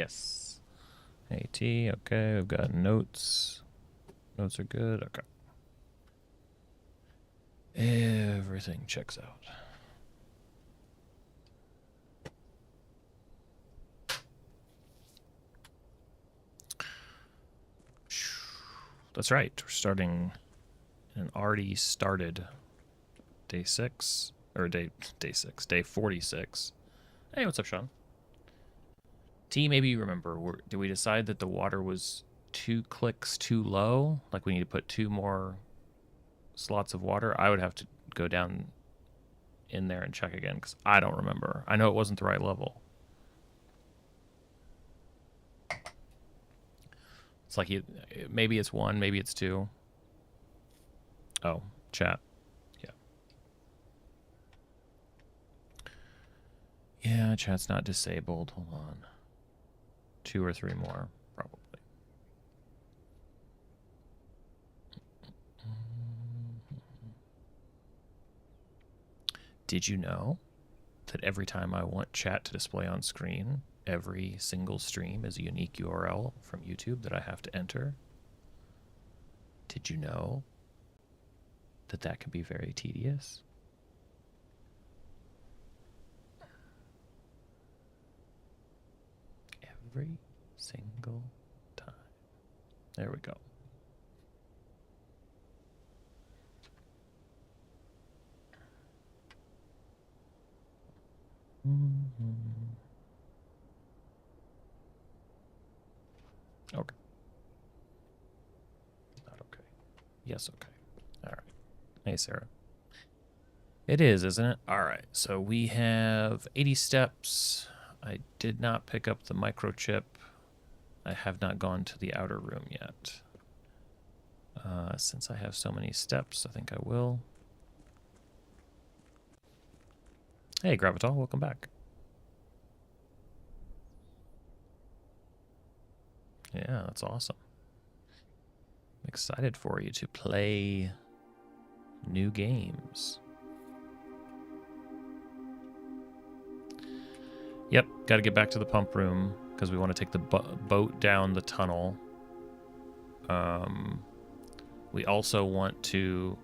Yes. AT, okay, we've got notes. Notes are good, okay. Everything checks out. That's right, we're starting an already started day 6, or day 46. Hey, what's up, Sean? T, maybe you remember, did we decide that the water was 2 clicks too low? Like we need to put 2 more slots of water? I would have to go down in there and check again because I don't remember. I know it wasn't the right level. It's like maybe it's 1, maybe it's 2. Oh, chat. Yeah. Yeah, chat's not disabled. Hold on. 2 or 3 more, probably. Did you know that every time I want chat to display on screen, every single stream is a unique URL from YouTube that I have to enter? Did you know that that can be very tedious? Every single time. There we go. Okay. Not okay. Yes, okay. All right. Hey, Sarah. It is, isn't it? All right. So we have 80 steps. I did not pick up the microchip. I have not gone to the outer room yet. Since I have so many steps, I think I will. Hey, Gravital, welcome back. Yeah, that's awesome. I'm excited for you to play new games. Yep, got to get back to the pump room because we want to take the boat down the tunnel. We also want to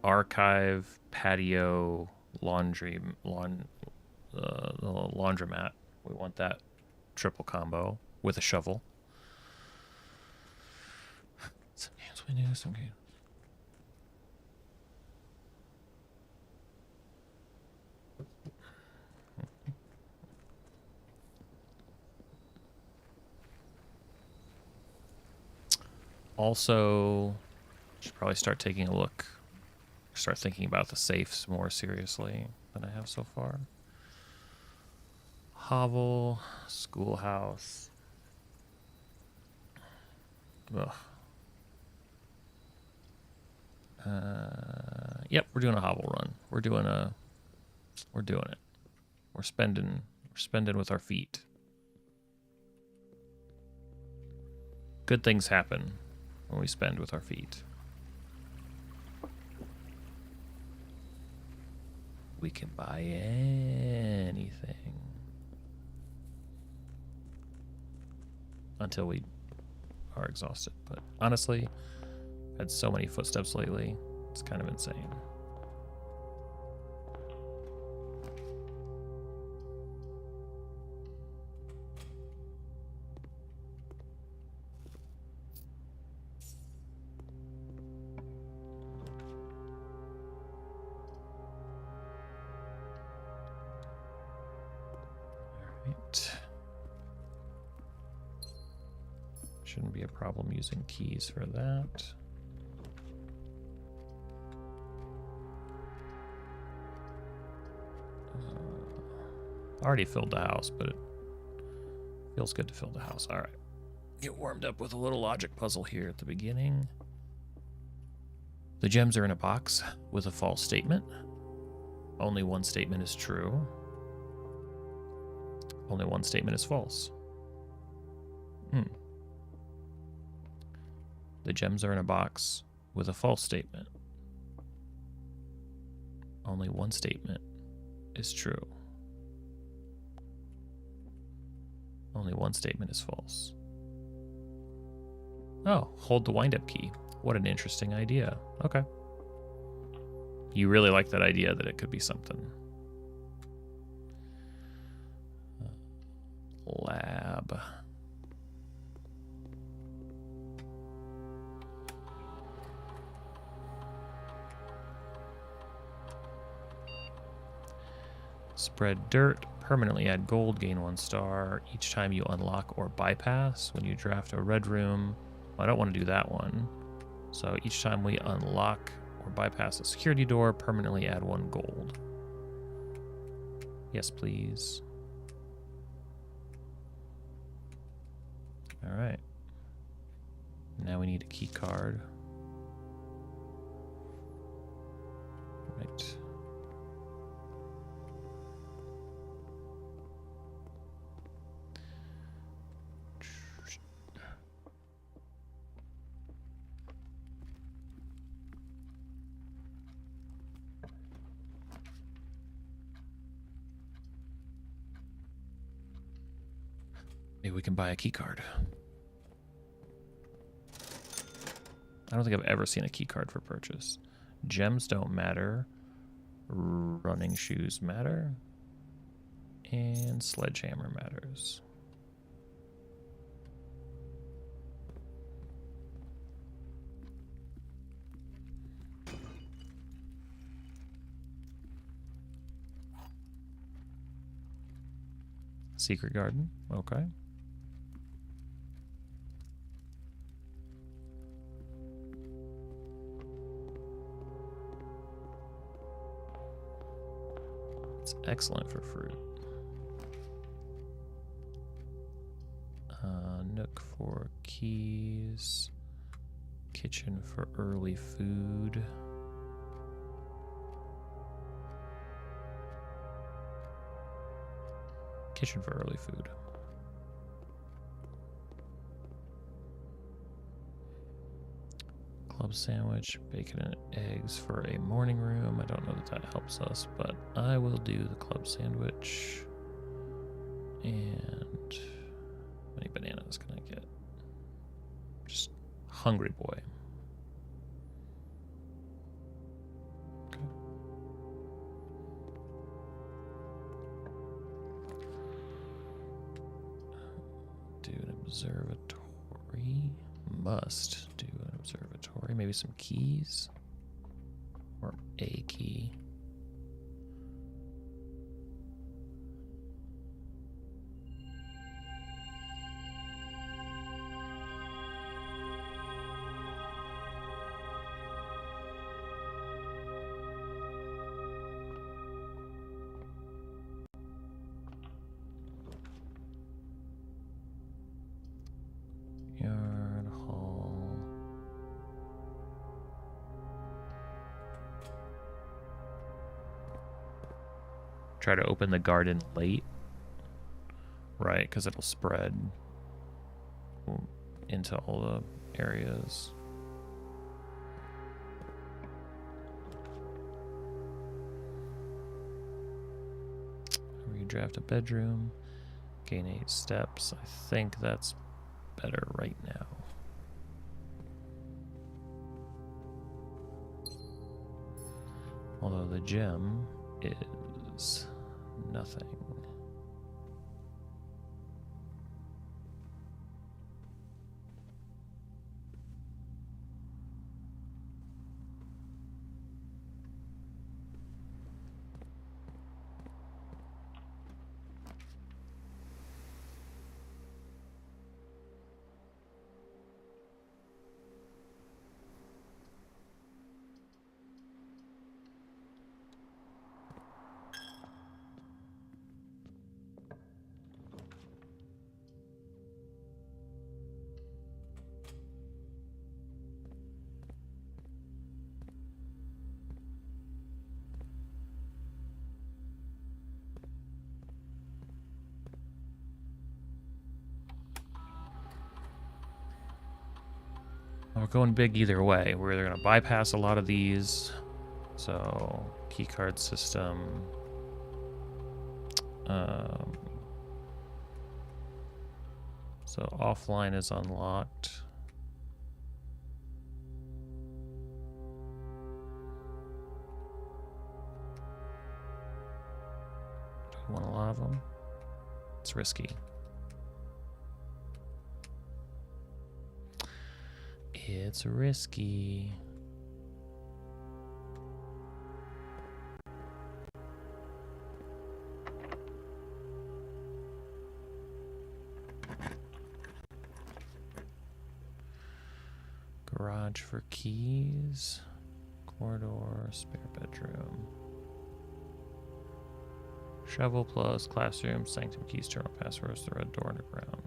archive patio laundromat. We want that triple combo with a shovel. Some games we knew, some games. Also, should probably start taking a look, start thinking about the safes more seriously than I have so far. Hovel, schoolhouse. Ugh. Yep, we're doing a hovel run. We're doing it. We're spending with our feet. Good things happen when we spend with our feet. We can buy anything. Until we are exhausted. But honestly, I've had so many footsteps lately. It's kind of insane. Shouldn't be a problem using keys for that. Already filled the house, but it feels good to fill the house. All right. Get warmed up with a little logic puzzle here at the beginning. The gems are in a box with a false statement. Only one statement is true. Only one statement is false. The gems are in a box with a false statement. Only one statement is true. Only one statement is false. Oh, hold the wind-up key. What an interesting idea. Okay. You really like that idea that it could be something. Lab. Spread dirt. Permanently add gold. Gain 1 star each time you unlock or bypass. When you draft a red room. Well, I don't want to do that one. So each time we unlock or bypass a security door, permanently add 1 gold. Yes, please. All right. Now we need a key card. Right. Maybe we can buy a key card. I don't think I've ever seen a key card for purchase. Gems don't matter. Running shoes matter. And sledgehammer matters. Secret garden, okay. It's excellent for fruit. Nook for keys. Kitchen for early food. Kitchen for early food. Club sandwich, bacon and eggs for a morning room. I don't know that that helps us, but I will do the club sandwich. And how many bananas can I get? Just hungry boy. Okay. Do an observatory. Must do an observatory. Maybe some keys. Or a key. Yard hall. Try to open the garden late. Right, because it'll spread into all the areas. Redraft a bedroom. Gain 8 steps. I think that's better right now. Although the gem is nothing. We're going big either way. We're either going to bypass a lot of these. So, keycard system. So offline is unlocked. Do we want a lot of them? It's risky. It's risky. Garage for keys. Corridor, spare bedroom. Shovel plus classroom, sanctum keys, terminal passwords, the red door underground.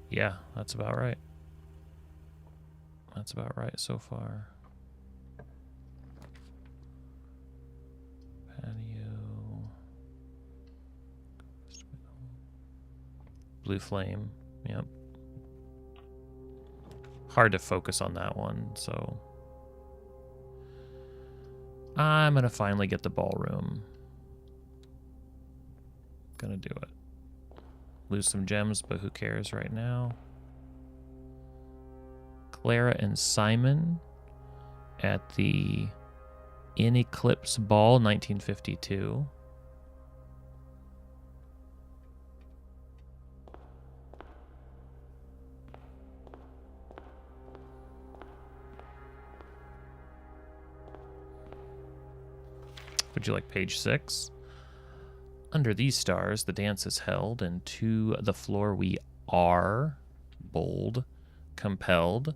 Yeah, that's about right. That's about right so far. Patio. Blue flame. Yep. Hard to focus on that one, so I'm gonna finally get the ballroom. Gonna do it. Lose some gems, but who cares right now? Clara and Simon at the In Eclipse Ball 1952. Would you like page 6? Under these stars, the dance is held, and to the floor we are, bold, compelled.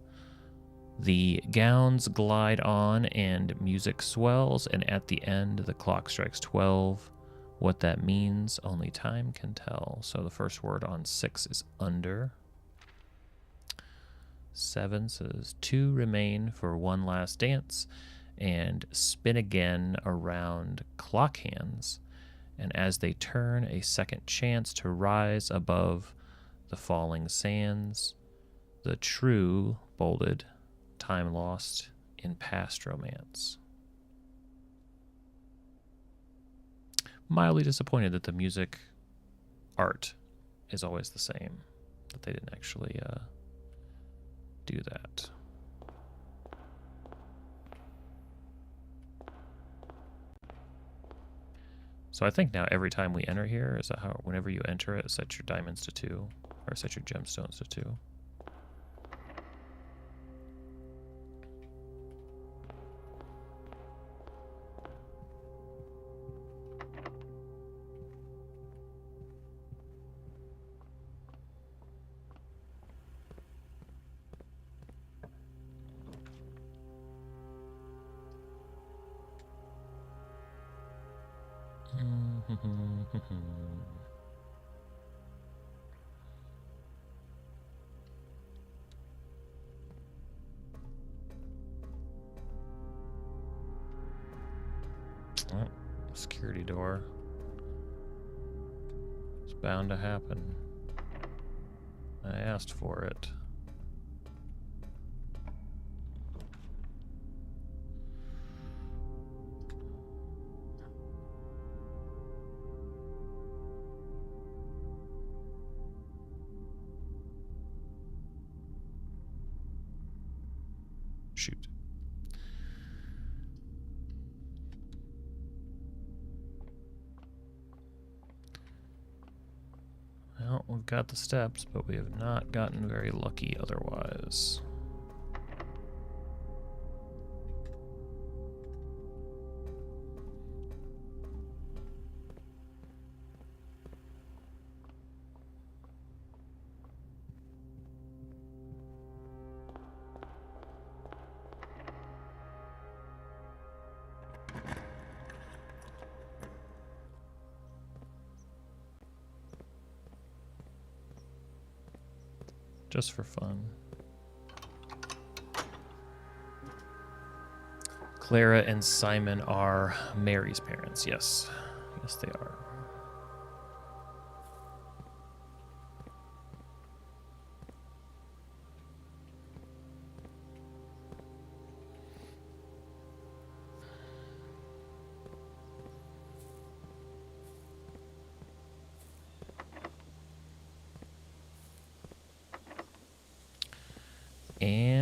The gowns glide on, and music swells, and at the end, the clock strikes 12. What that means, only time can tell. So the first word on 6 is under. 7 says, 2 remain for one last dance, and spin again around clock hands. And as they turn, a second chance to rise above the falling sands, the true, bolded, time lost in past romance. Mildly disappointed that the music art is always the same, that they didn't actually do that. So I think now every time we enter here, is that how, whenever you enter it, set your diamonds to 2, or set your gemstones to 2. Oh, security door. It's bound to happen. I asked for it. Shoot. Well, we've got the steps, but we have not gotten very lucky otherwise. Just for fun. Clara and Simon are Mary's parents. Yes. Yes, they are.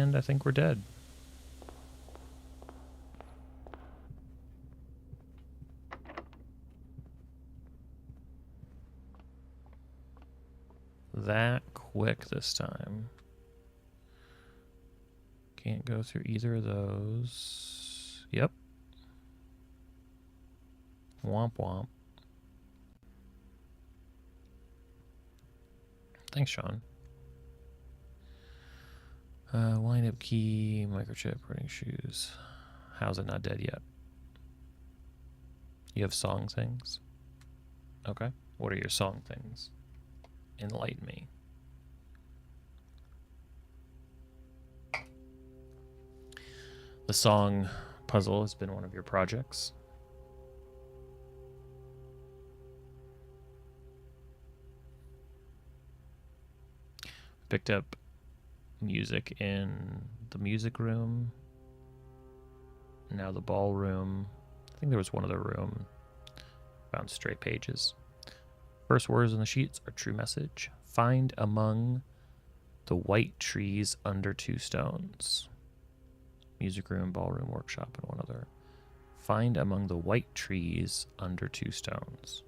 And I think we're dead. That quick this time. Can't go through either of those. Yep. Womp womp. Thanks, Sean. Wind up key, microchip, running shoes. How's it not dead yet? You have song things? Okay. What are your song things? Enlighten me. The song puzzle has been one of your projects. Picked up music in the music room. Now the ballroom. I think there was one other room. Found stray pages. First words on the sheets are true message. Find among the white trees under two stones. Music room, ballroom, workshop, and one other. Find among the white trees under two stones.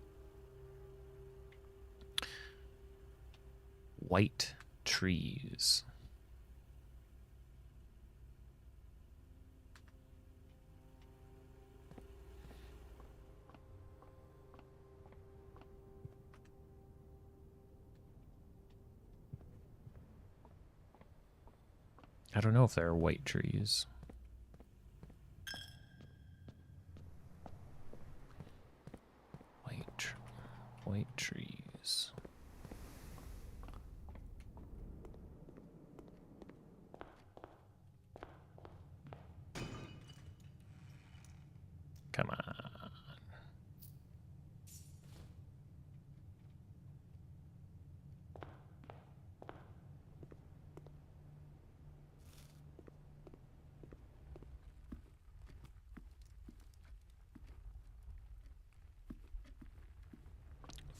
White trees. I don't know if there are white trees. White trees. Come on.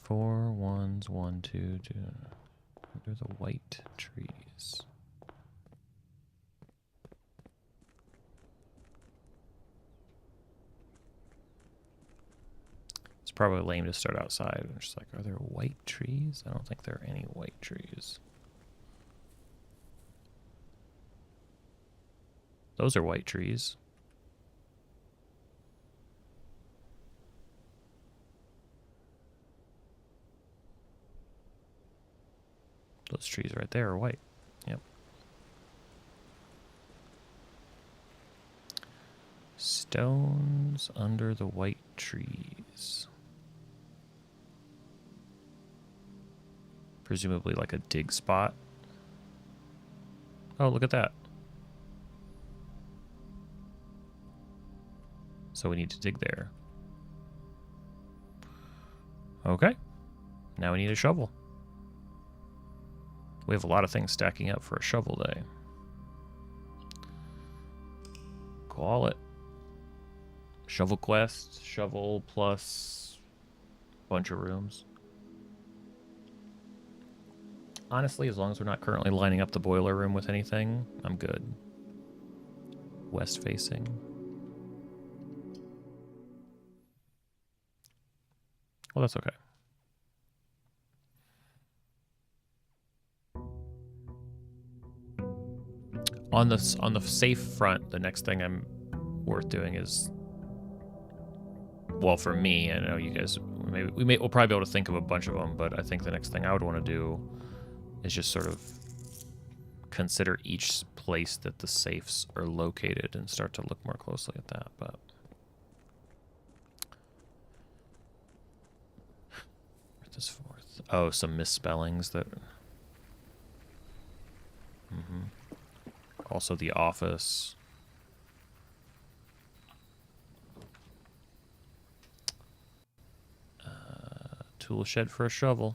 Four ones, 1, 2, 2. Under the white trees. It's probably lame to start outside. I'm just like, are there white trees? I don't think there are any white trees. Those are white trees. Those trees right there are white. Yep. Stones under the white trees. Presumably like a dig spot. Oh, look at that. So we need to dig there. Okay. Now we need a shovel. We have a lot of things stacking up for a shovel day. Call it. Shovel quest, shovel plus bunch of rooms. Honestly, as long as we're not currently lining up the boiler room with anything, I'm good. West facing. Well, that's okay. On the safe front, the next thing I'm worth doing is, well, for me, I know you guys we'll probably be able to think of a bunch of them, but I think the next thing I would want to do is just sort of consider each place that the safes are located and start to look more closely at that. But this fourth, oh, some misspellings that. Also, the office. Tool shed for a shovel.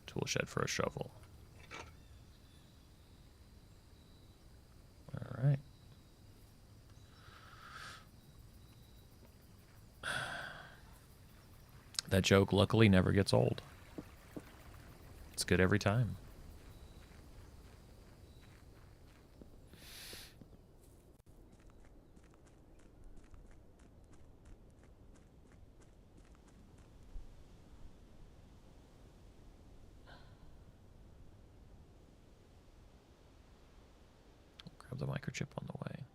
Tool shed for a shovel. All right. That joke luckily never gets old. It's good every time. the microchip on the way.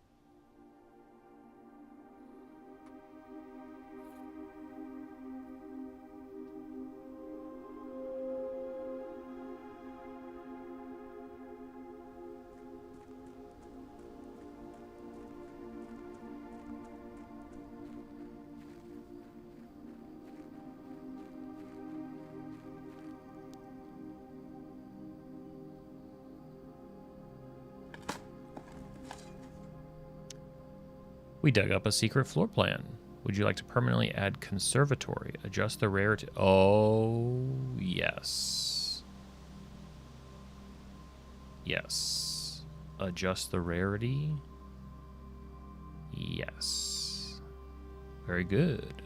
We dug up a secret floor plan. Would you like to permanently add conservatory? Adjust the rarity. Oh, yes. Yes. Adjust the rarity. Yes. Very good.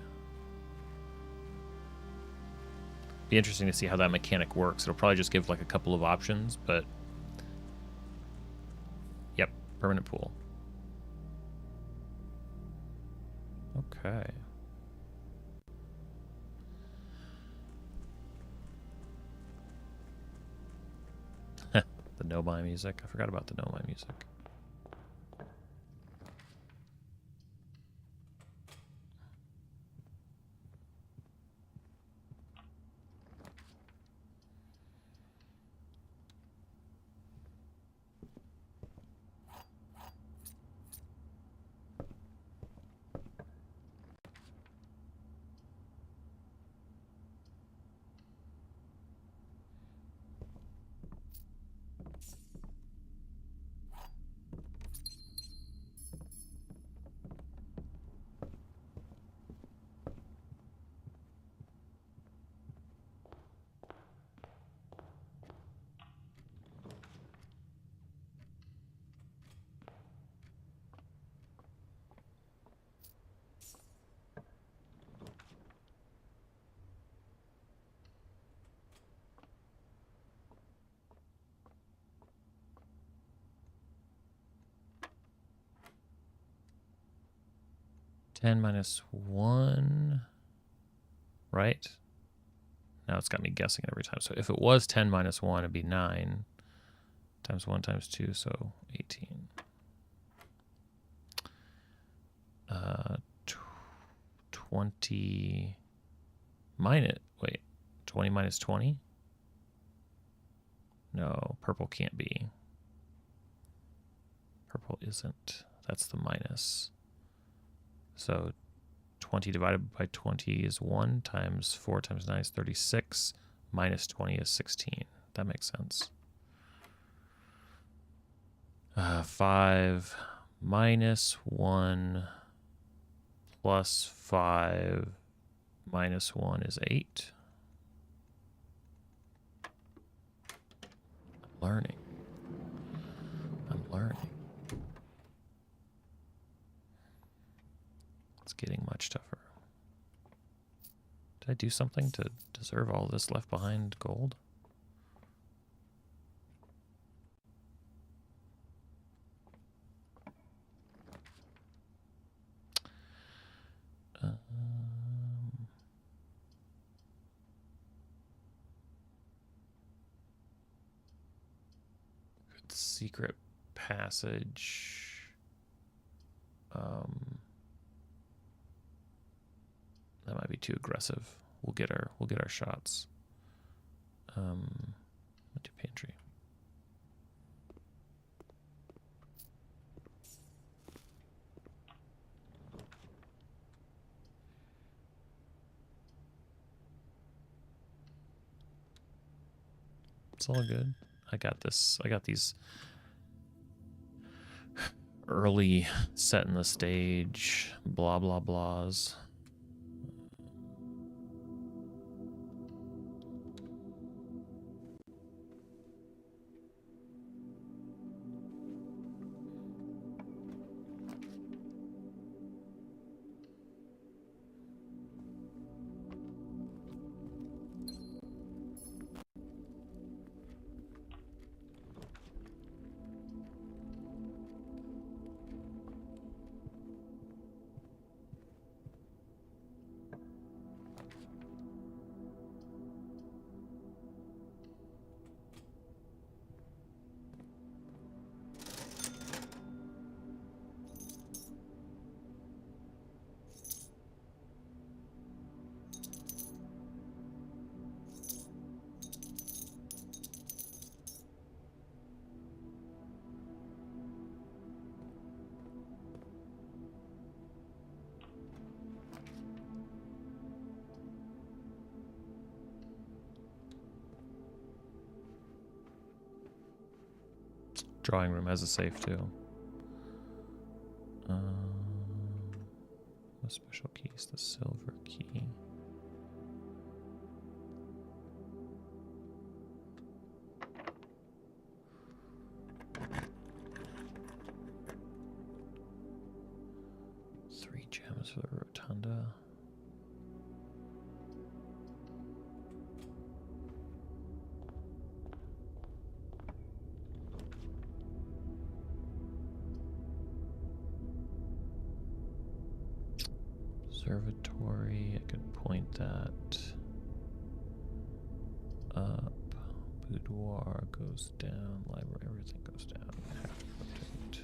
Be interesting to see how that mechanic works. It'll probably just give like a couple of options, but yep, permanent pool. Okay. The no-buy music. I forgot about the no-buy music. -1, right? Now it's got me guessing every time. So if it was 10 minus 1, it'd be 9 times 1 times 2, so 18. 20 minus, wait, 20 minus 20? No, purple can't be. Purple isn't. That's the minus. So 20 divided by 20 is 1 times 4 times 9 is 36. Minus 20 is 16. That makes sense. 5 minus 1 plus 5 minus 1 is 8. I'm learning. I'm learning. It's getting much tougher. Did I do something to deserve all this left behind gold? Secret passage. That might be too aggressive. We'll get our shots. We'll do pantry. It's all good. I got this. I got these early setting the stage, blah, blah, blahs. Drawing room has a safe too. The special key is the silver key. Three gems for the rotunda. Observatory, I could point that up. Boudoir goes down. Library, everything goes down. Have to rotate.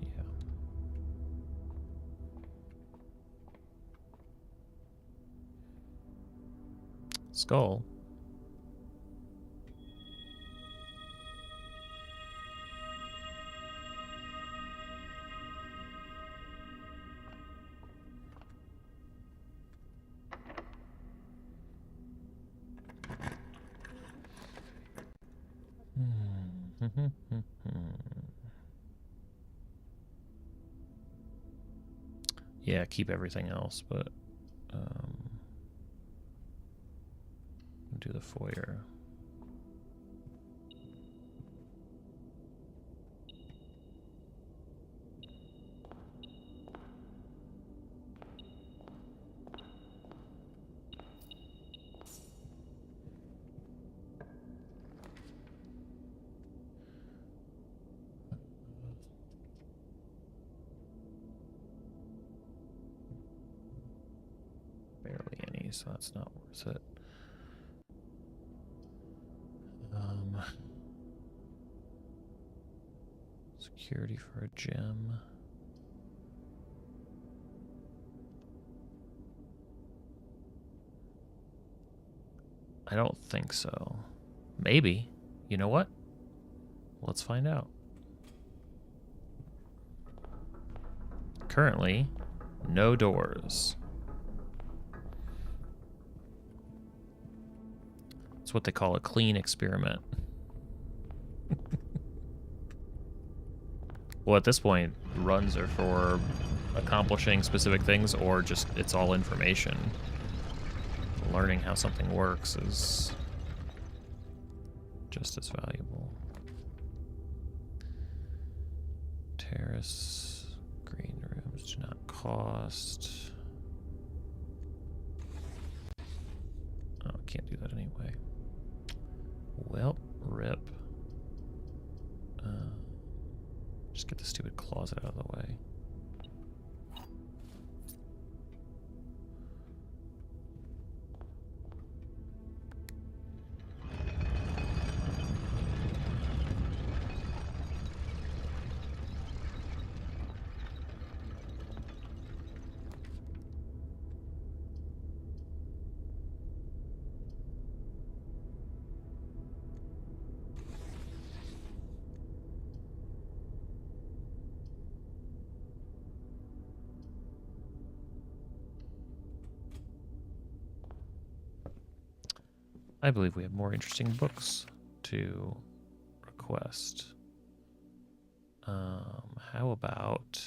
Yeah. Skull. Yeah, keep everything else, but do the foyer. Barely any, so that's not worth it. Security for a gem. I don't think so. Maybe. You know what? Let's find out. Currently, no doors. It's what they call a clean experiment. Well, at this point, runs are for accomplishing specific things, or just it's all information. Learning how something works is just as valuable. Terrace, green rooms do not cost. Oh, can't do that anyway. Well, rip. Just get the stupid closet out of the way. I believe we have more interesting books to request. How about...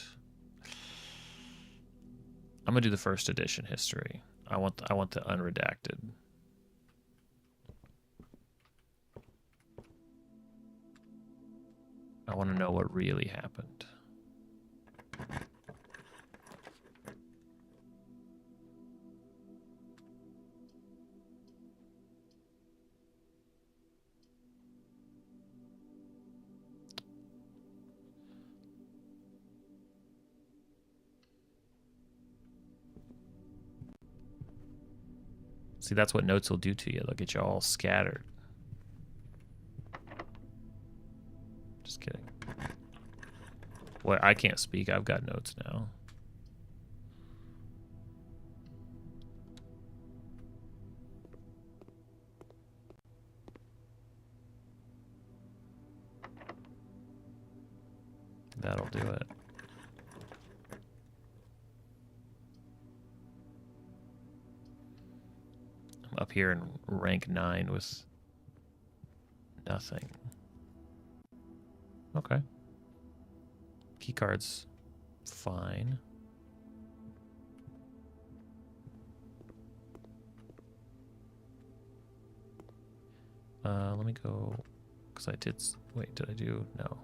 I'm gonna do the first edition history. I want the unredacted. I want to know what really happened. See, that's what notes will do to you. They'll get you all scattered. Just kidding. Well, I can't speak. I've got notes now. That'll do it. up here in rank 9 with nothing. Okay. Keycard's fine. Let me go, because I did, wait, did I do, no.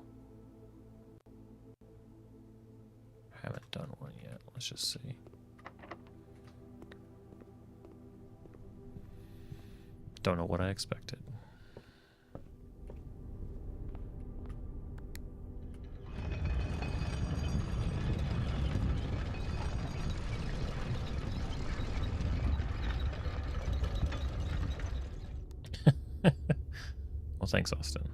I haven't done one yet, let's just see. Don't know what I expected. Well, thanks, Austin.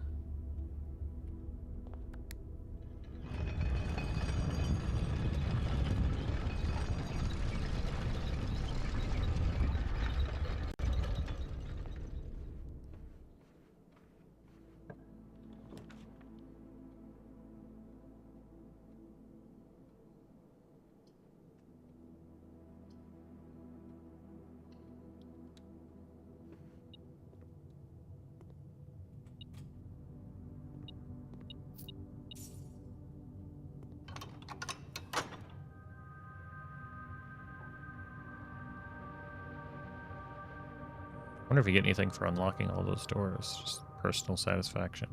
I wonder if you get anything for unlocking all those doors. Just personal satisfaction.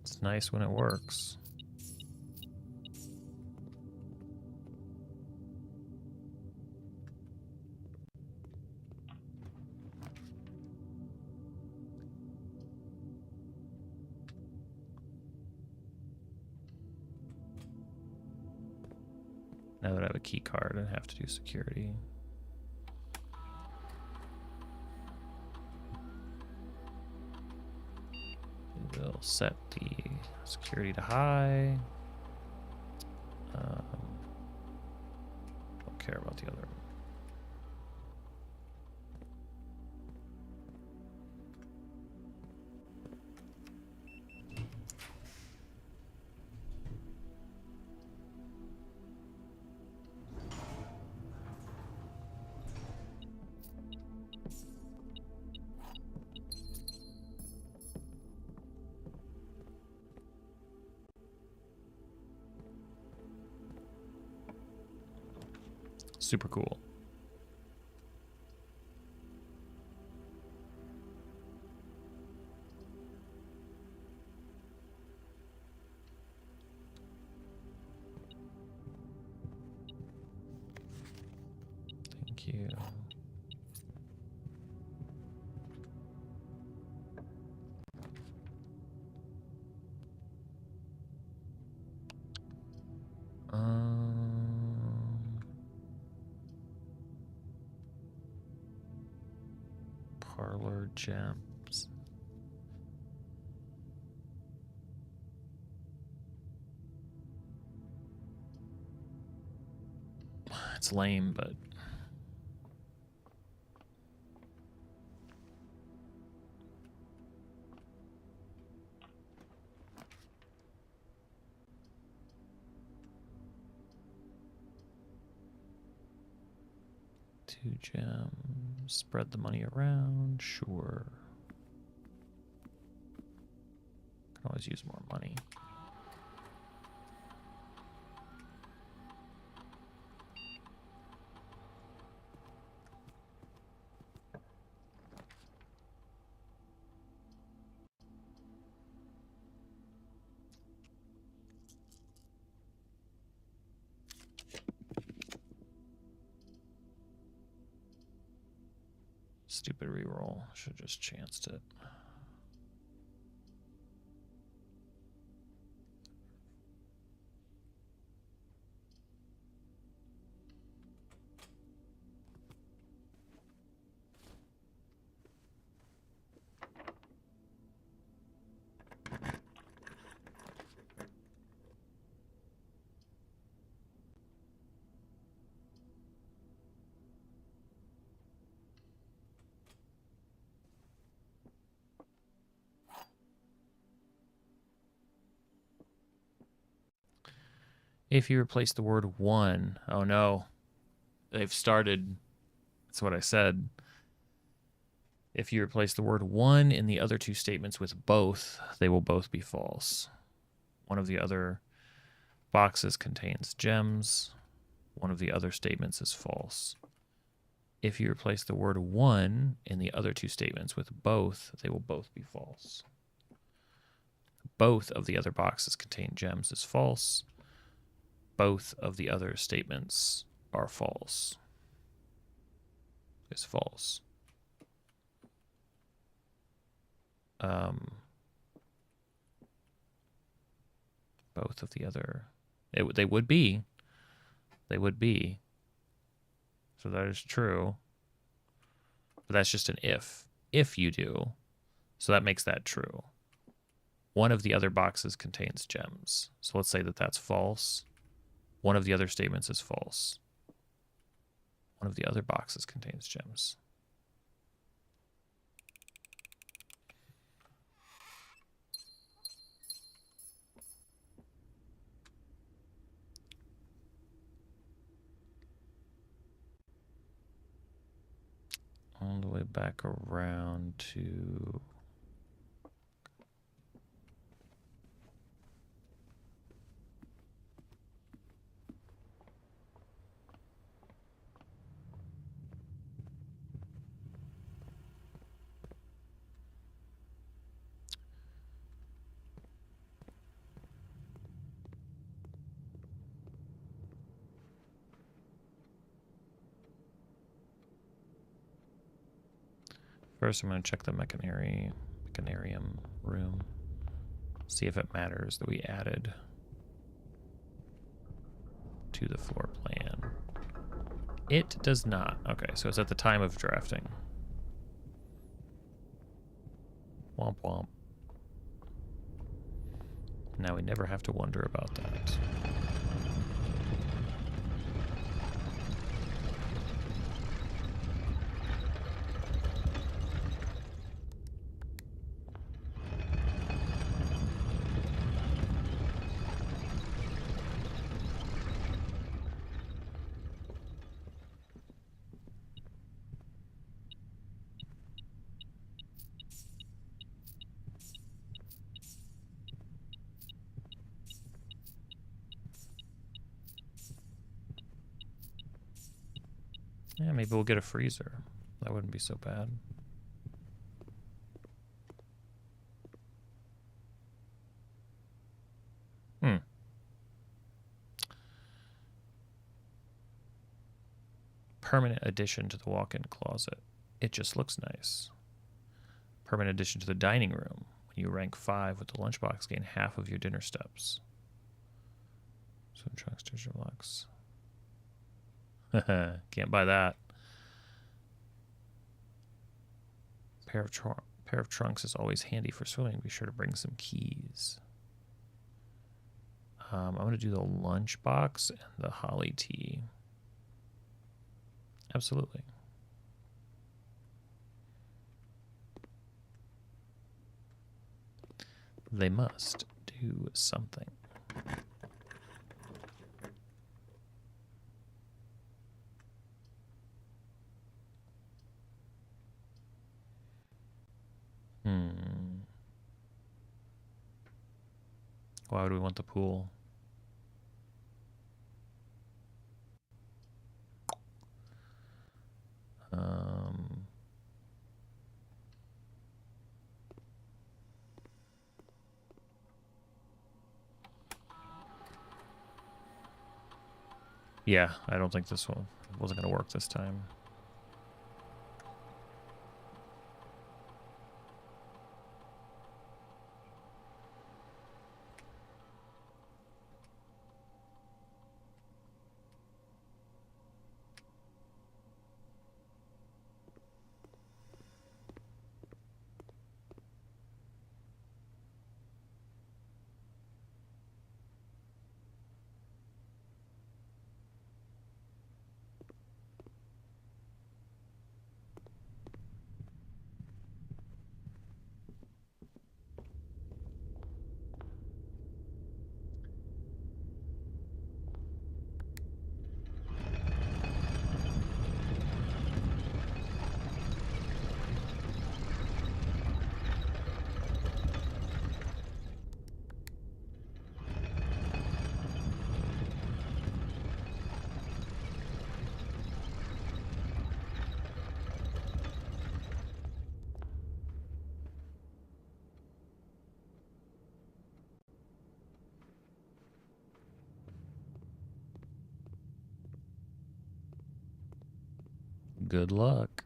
It's nice when it works. Now that I have a key card, I have to do security. We'll set the security to high. Don't care about the other. Super cool. Thank you. Parlor gems. It's lame, but two gems. Spread the money around, sure. Can always use more money. Stupid reroll. Should have just chanced it. If you replace the word one, oh no, they've started. That's what I said. If you replace the word one in the other two statements with both, they will both be false. One of the other boxes contains gems. One of the other statements is false. If you replace the word one in the other two statements with both, they will both be false. Both of the other boxes contain gems is false. Both of the other statements are false. Is false. Both of the other, they would be. They would be. So that is true. But that's just an if. If you do. So that makes that true. One of the other boxes contains gems. So let's say that that's false. One of the other statements is false. One of the other boxes contains gems. All the way back around to... First, I'm going to check the mechanarium room. See if it matters that we added to the floor plan. It does not. Okay, so it's at the time of drafting. Womp womp. Now we never have to wonder about that. Yeah, maybe we'll get a freezer. That wouldn't be so bad. Permanent addition to the walk-in closet. It just looks nice. Permanent addition to the dining room. When you rank 5 with the lunchbox, gain half of your dinner steps. Swim trunks, treasure blocks. Can't buy that. Pair of trunks is always handy for swimming. Be sure to bring some keys. I'm going to do the lunchbox and the holly tea. Absolutely. They must do something. Why would we want the pool? Yeah, I don't think this one wasn't going to work this time. Good luck.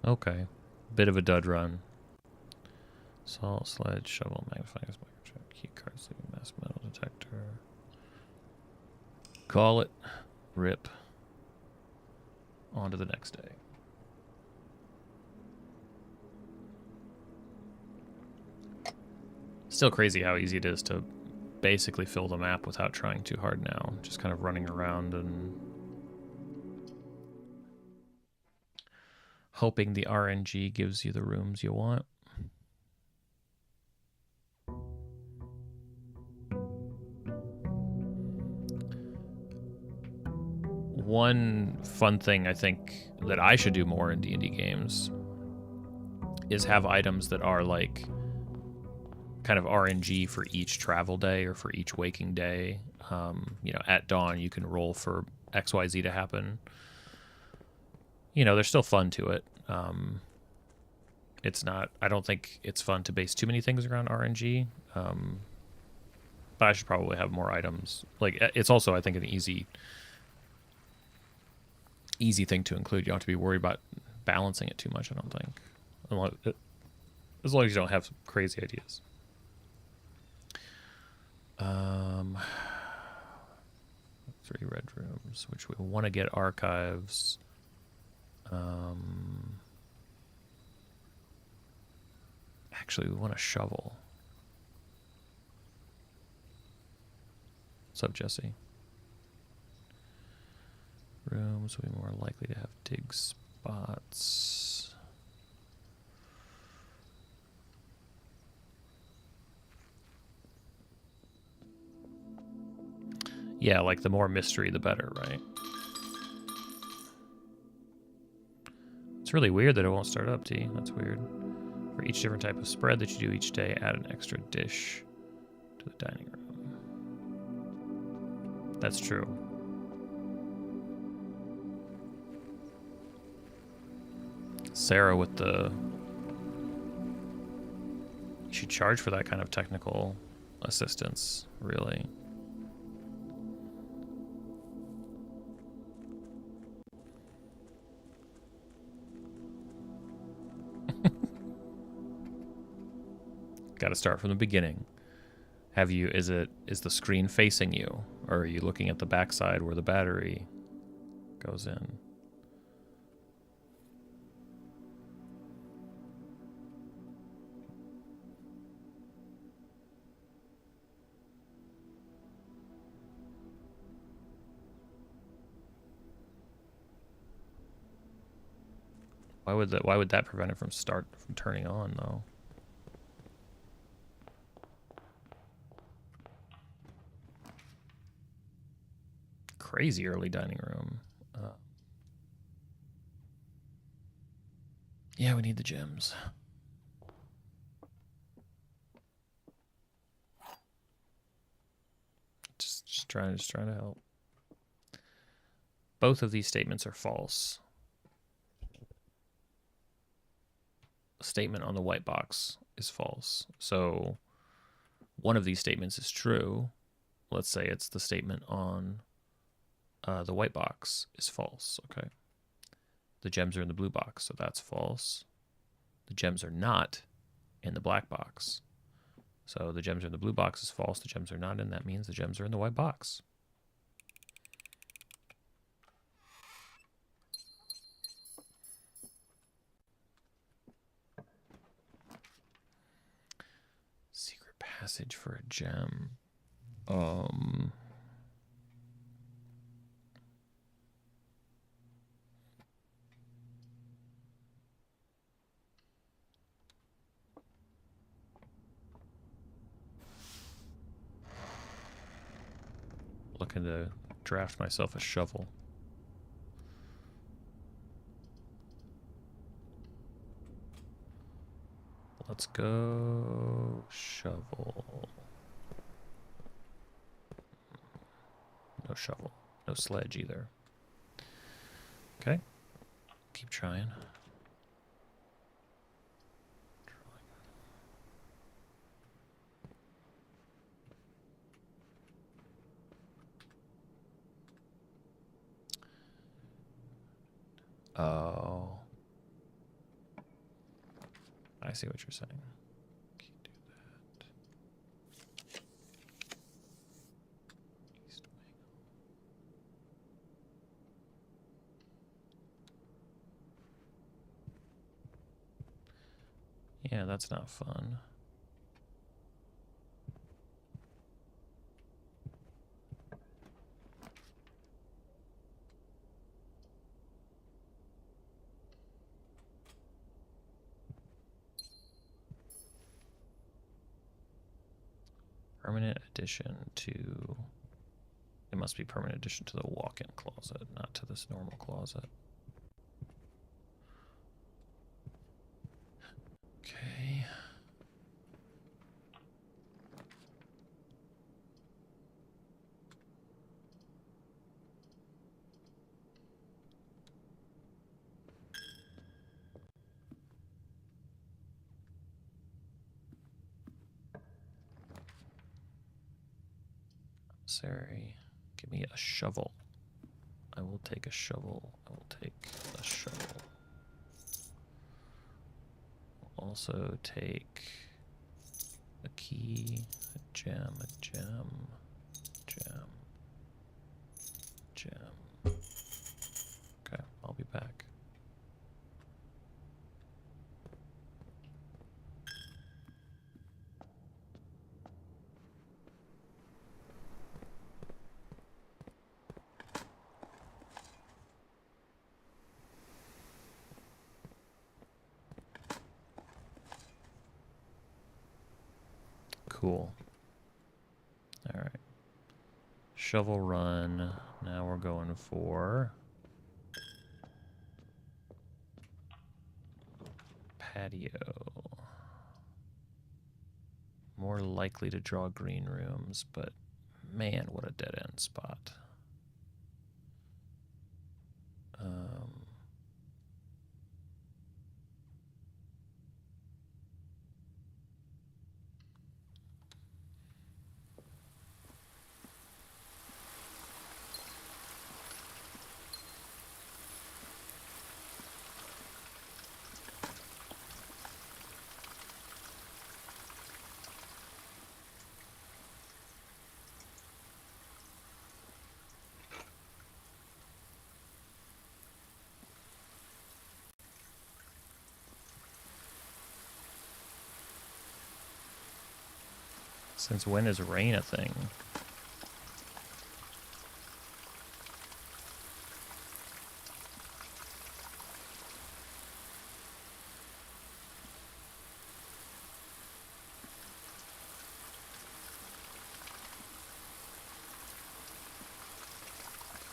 Okay. Bit of a dud run. Salt, sledge, shovel, magnifying glass, microchip, key card, sleeping mass, metal detector. Call it. Rip. On to the next day. Still crazy how easy it is to basically fill the map without trying too hard now. Just kind of running around and hoping the RNG gives you the rooms you want. One fun thing I think that I should do more in D&D games is have items that are like kind of RNG for each travel day or for each waking day. You know, at dawn you can roll for XYZ to happen. You know, there's still fun to it. It's not, I don't think it's fun to base too many things around RNG. But I should probably have more items. Like, it's also, I think, an easy thing to include. You don't have to be worried about balancing it too much, I don't think. As long as you don't have some crazy ideas. 3 red rooms, which we want to get archives. Actually, we want a shovel. What's up, Jesse? Rooms will be more likely to have dig spots. Yeah, like the more mystery, the better, right? It's really weird that it won't start up, T. That's weird. For each different type of spread that you do each day, add an extra dish to the dining room. That's true. Sarah with the... You should charge for that kind of technical assistance, really. Got to start from the beginning. Is the screen facing you, or are you looking at the backside where the battery goes in? Why would that prevent it from turning on though? Crazy early dining room. Yeah, we need the gems. Just trying to help. Both of these statements are false. A statement on the white box is false. So one of these statements is true. Let's say it's the statement on the white box is false. Okay. The gems are in the blue box, so that's false. The gems are not in the black box. So the gems are in the blue box is false. The gems are not in. That means the gems are in the white box. Secret passage for a gem. Looking to draft myself a shovel. Let's go shovel. No shovel. No sledge either. Okay. Keep trying. Oh. I see what you're saying. Can you do that? East wing. Yeah, that's not fun. Permanent addition to... It must be permanent addition to the walk-in closet, not to this normal closet. Okay. Sorry. Give me a shovel. I will take a shovel. I will take a shovel. Also take a key, a gem, gem. Okay, I'll be back. Cool. All right. Shovel run. Now we're going for patio. More likely to draw green rooms, but man, what a dead end spot. Since when is rain a thing?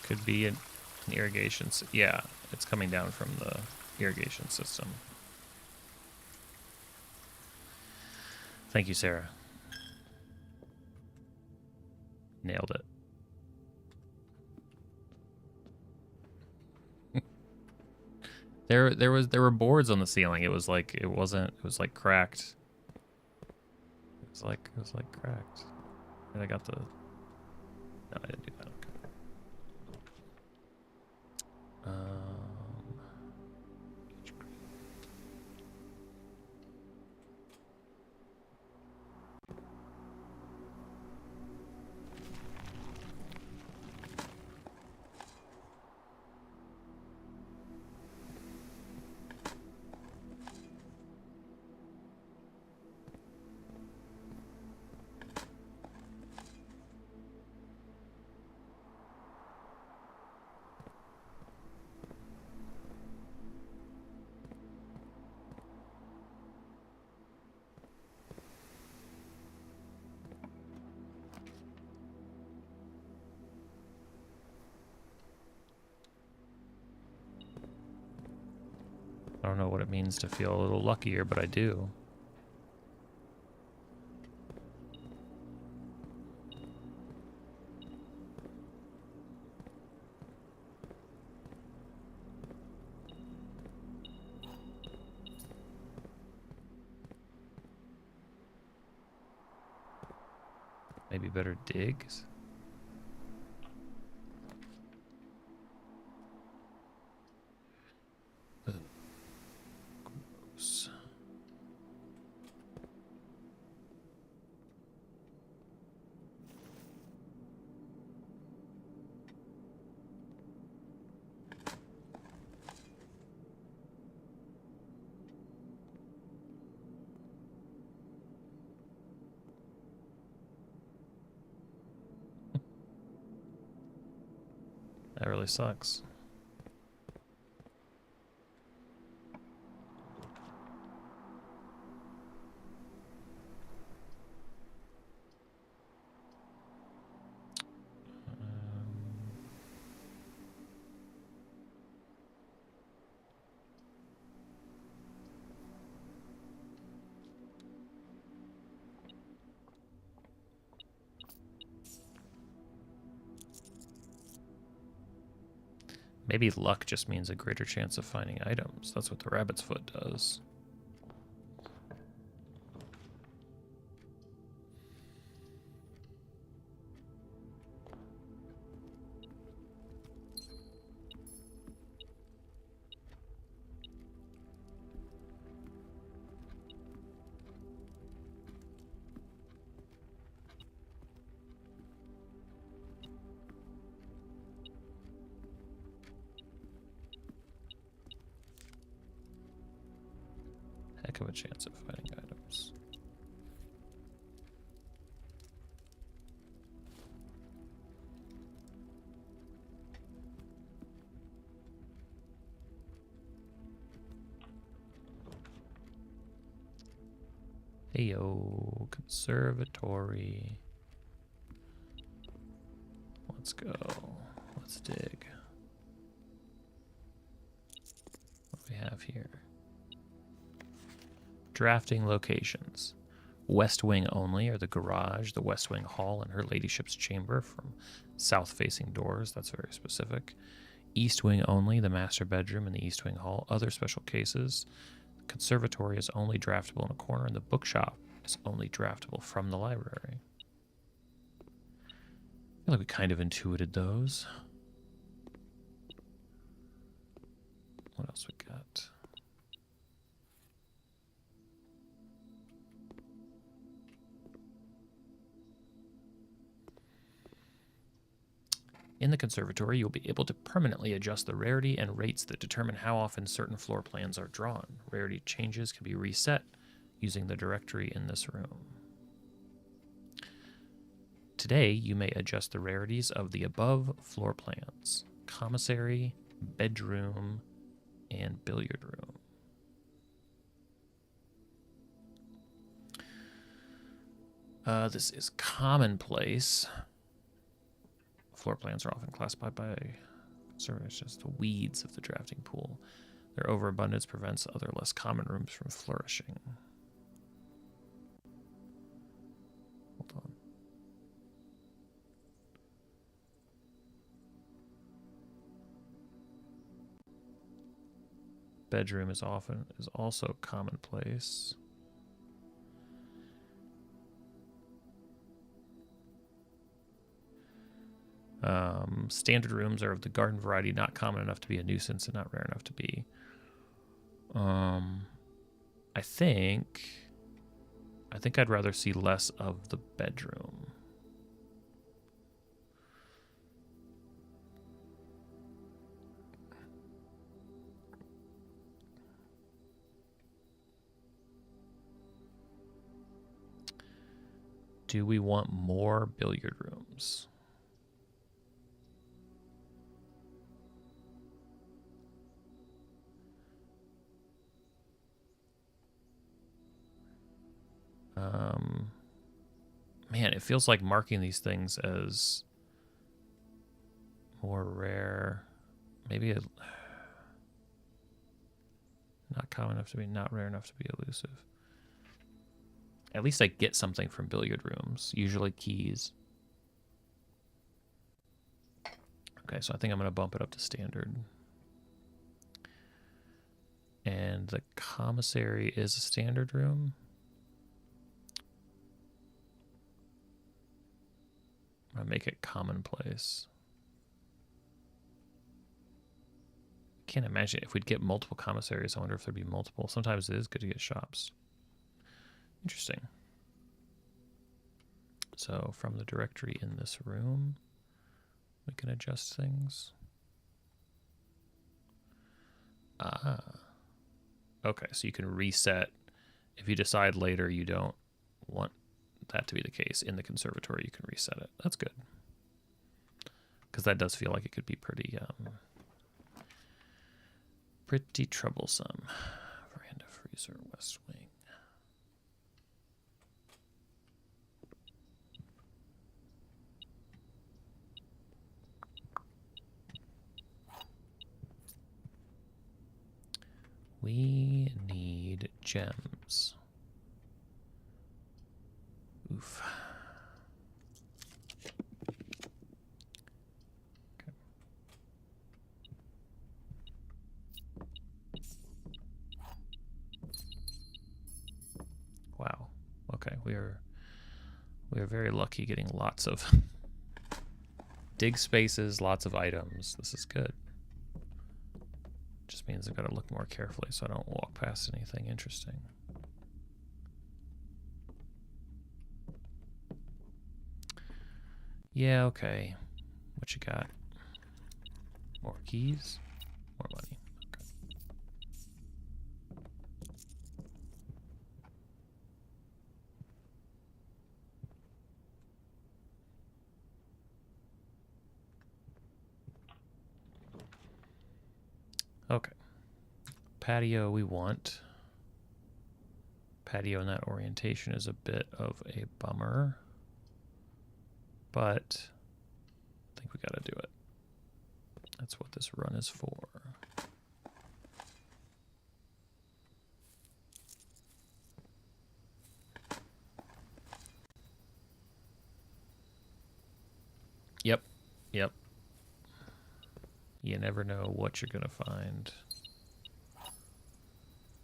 Could be an irrigation. Yeah, it's coming down from the irrigation system. Thank you, Sarah. Nailed it. There were boards on the ceiling. It was like it was like cracked. It was like cracked. And I got the... No, I didn't do that. Okay. I don't know what it means to feel a little luckier, but I do. Maybe better digs? Ugh. Gross. That really sucks. Maybe luck just means a greater chance of finding items. That's what the rabbit's foot does. Heck of a chance of finding items. Heyo, conservatory. Let's go. Let's dig. What do we have here? Drafting locations. West wing only are the garage, the west wing hall, and her ladyship's chamber from south-facing doors. That's very specific. East wing only, the master bedroom and the east wing hall. Other special cases. The conservatory is only draftable in a corner, and the bookshop is only draftable from the library. I feel like we kind of intuited those. What else we got? In the conservatory, you'll be able to permanently adjust the rarity and rates that determine how often certain floor plans are drawn. Rarity changes can be reset using the directory in this room. Today, you may adjust the rarities of the above floor plans: commissary, bedroom, and billiard room. This is commonplace. Floor plans are often classified by conservators as the weeds of the drafting pool. Their overabundance prevents other less common rooms from flourishing. Hold on. Bedroom is also commonplace. Standard rooms are of the garden variety, not common enough to be a nuisance and not rare enough to be. I think I'd rather see less of the bedroom. Do we want more billiard rooms? Man, it feels like marking these things as more rare. Maybe Not common enough to be, not rare enough to be elusive. At least I get something from billiard rooms, usually keys. Okay, so I think I'm going to bump it up to standard. And the commissary is a standard room. I'm going to make it commonplace. Can't imagine if we'd get multiple commissaries. I wonder if there'd be multiple. Sometimes it is good to get shops. Interesting. So from the directory in this room, we can adjust things. Ah. Okay, so you can reset. If you decide later you don't want that to be the case in the conservatory, you can reset it. That's good. Because that does feel like it could be pretty pretty troublesome. Veranda, freezer, west wing. We need gems. Oof. Okay. Wow. Okay, we are very lucky getting lots of dig spaces, lots of items. This is good. Just means I've got to look more carefully so I don't walk past anything interesting. Yeah, okay. What you got? More keys? More money. Okay. Okay. Patio we want. Patio in that orientation is a bit of a bummer. But I think we gotta do it. That's what this run is for. Yep. Yep. You never know what you're gonna find.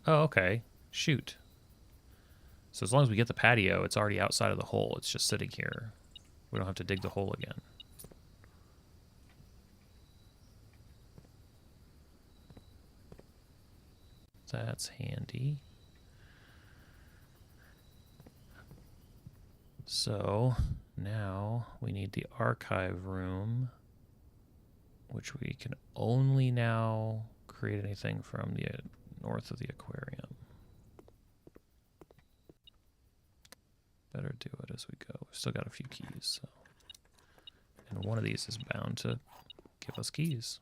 Oh, okay. Shoot. So as long as we get the patio, it's already outside of the hole. It's just sitting here. We don't have to dig the hole again. That's handy. So now we need the archive room, which we can only now create anything from the north of the aquarium. Better do it as we go. We've still got a few keys, so. And one of these is bound to give us keys.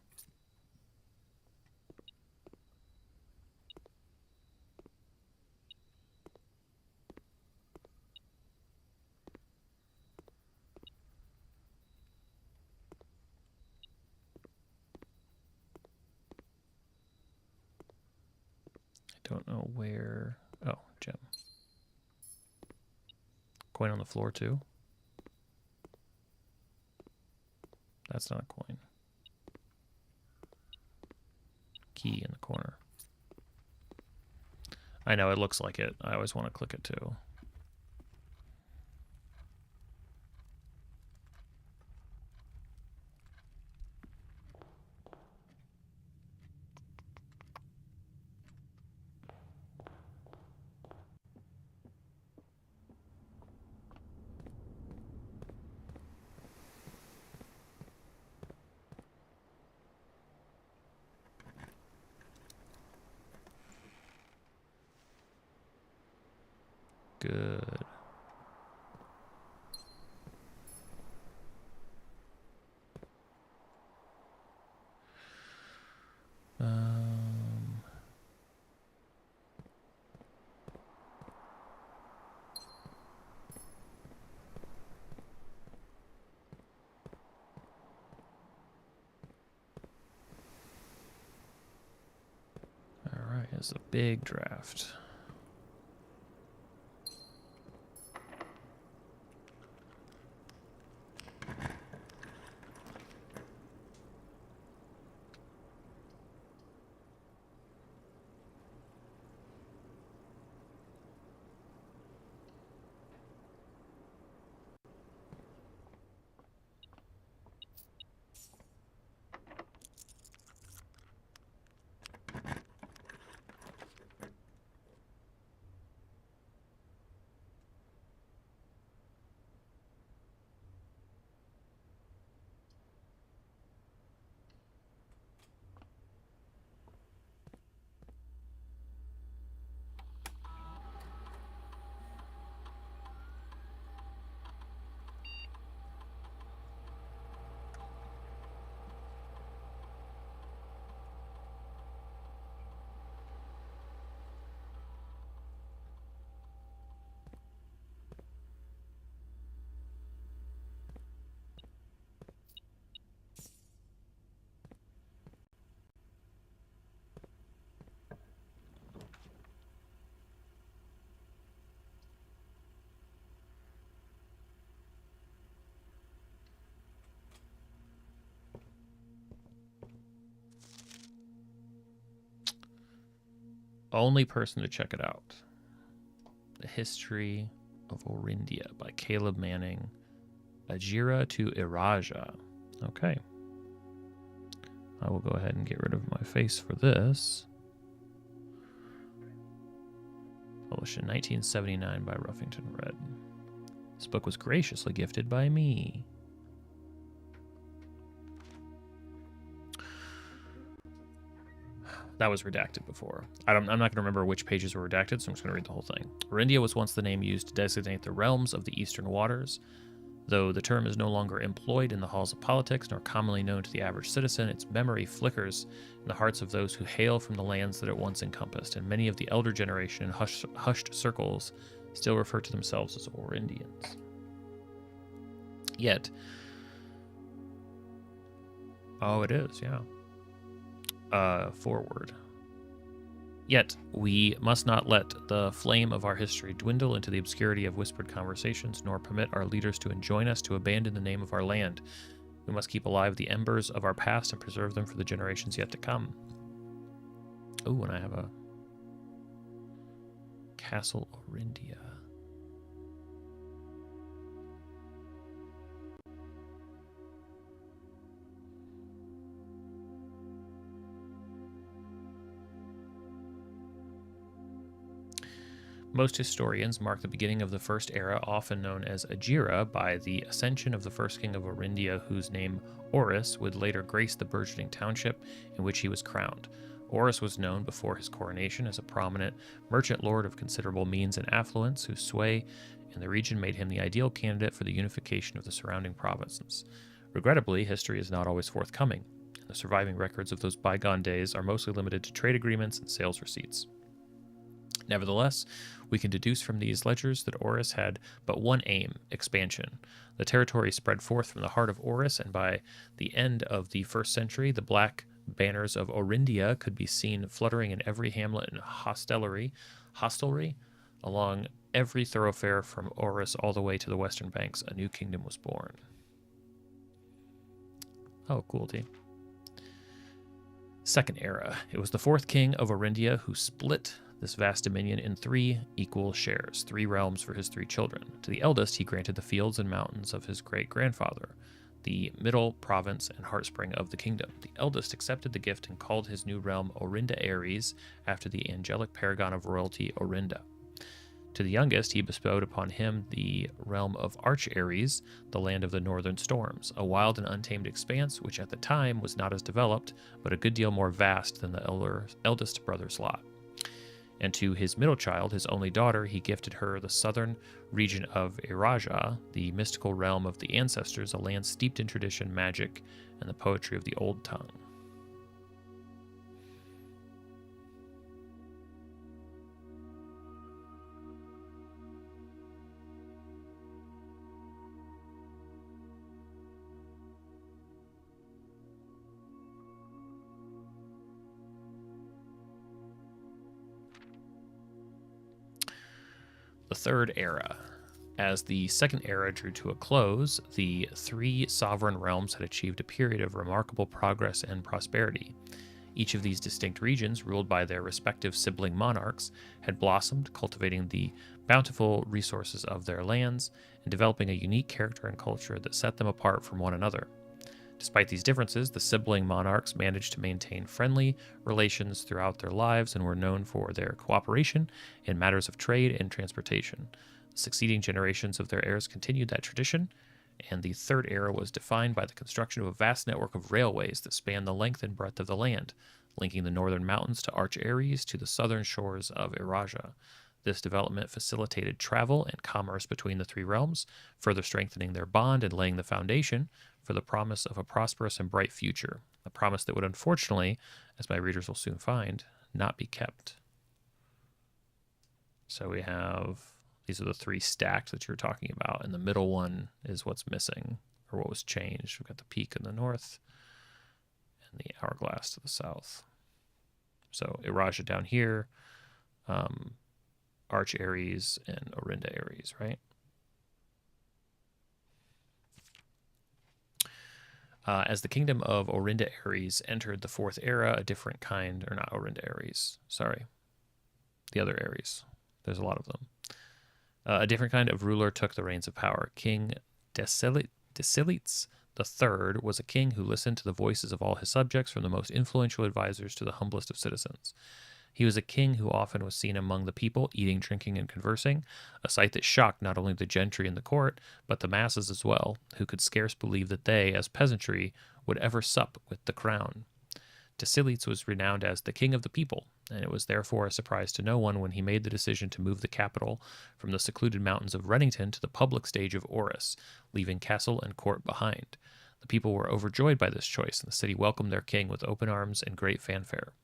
I don't know where. Oh, gem. Coin on the floor, too? That's not a coin. Key in the corner. I know, it looks like it. I always want to click it, too. Good. All right, is a big draft. Only person to check it out. The History of Orindia by Caleb Manning. Ajira to Iraja. Okay. I will go ahead and get rid of my face for this. Published in 1979 by Ruffington Red. This book was graciously gifted by me. That was redacted before. I'm not going to remember which pages were redacted, so I'm just going to read the whole thing. Orindia was once the name used to designate the realms of the Eastern Waters. Though the term is no longer employed in the halls of politics, nor commonly known to the average citizen, its memory flickers in the hearts of those who hail from the lands that it once encompassed, and many of the elder generation in hushed circles still refer to themselves as Orindians. Yet, oh, it is, yeah. Forward. Yet, we must not let the flame of our history dwindle into the obscurity of whispered conversations, nor permit our leaders to enjoin us to abandon the name of our land. We must keep alive the embers of our past and preserve them for the generations yet to come. Oh, and I have a Castle Orindia. Most historians mark the beginning of the first era, often known as Ajira, by the ascension of the first king of Orindia, whose name Orus would later grace the burgeoning township in which he was crowned. Orus was known before his coronation as a prominent merchant lord of considerable means and affluence, whose sway in the region made him the ideal candidate for the unification of the surrounding provinces. Regrettably, history is not always forthcoming, and the surviving records of those bygone days are mostly limited to trade agreements and sales receipts. Nevertheless, we can deduce from these ledgers that Orus had but one aim: expansion. The territory spread forth from the heart of Orus, and by the end of the 1st century, the black banners of Orindia could be seen fluttering in every hamlet and hostelry along every thoroughfare from Orus all the way to the western banks. A new kingdom was born. Oh, cool, team. Second era. It was the 4th king of Orindia who split this vast dominion in 3 equal shares, 3 realms for his 3 children. To the eldest, he granted the fields and mountains of his great-grandfather, the middle province and heartspring of the kingdom. The eldest accepted the gift and called his new realm Orinda Ares, after the angelic paragon of royalty, Orinda. To the youngest, he bestowed upon him the realm of Arch Ares, the land of the northern storms, a wild and untamed expanse which at the time was not as developed, but a good deal more vast than the eldest brother's lot. And to his middle child, his only daughter, he gifted her the southern region of Iraja, the mystical realm of the ancestors, a land steeped in tradition, magic, and the poetry of the old tongue. Third Era. As the Second Era drew to a close, the three sovereign realms had achieved a period of remarkable progress and prosperity. Each of these distinct regions, ruled by their respective sibling monarchs, had blossomed, cultivating the bountiful resources of their lands and developing a unique character and culture that set them apart from one another. Despite these differences, the sibling monarchs managed to maintain friendly relations throughout their lives and were known for their cooperation in matters of trade and transportation. The succeeding generations of their heirs continued that tradition, and the Third Era was defined by the construction of a vast network of railways that spanned the length and breadth of the land, linking the northern mountains to Arch Ares to the southern shores of Eurasia. This development facilitated travel and commerce between the three realms, further strengthening their bond and laying the foundation for the promise of a prosperous and bright future, a promise that would unfortunately, as my readers will soon find, not be kept. So we have... these are the three stacked that you're talking about, and the middle one is what's missing, or what was changed. We've got the peak in the north and the hourglass to the south. So Eurasia down here, Arch Ares and Orinda Ares, right? As the kingdom of Orinda Ares entered the Fourth Era, a different kind, or not Orinda Ares, sorry, the other Ares. There's a lot of them. A different kind of ruler took the reins of power. King Decilites III was a king who listened to the voices of all his subjects, from the most influential advisors to the humblest of citizens. He was a king who often was seen among the people, eating, drinking, and conversing, a sight that shocked not only the gentry in the court, but the masses as well, who could scarce believe that they, as peasantry, would ever sup with the crown. Decilites was renowned as the king of the people, and it was therefore a surprise to no one when he made the decision to move the capital from the secluded mountains of Reddington to the public stage of Orus, leaving castle and court behind. The people were overjoyed by this choice, and the city welcomed their king with open arms and great fanfare.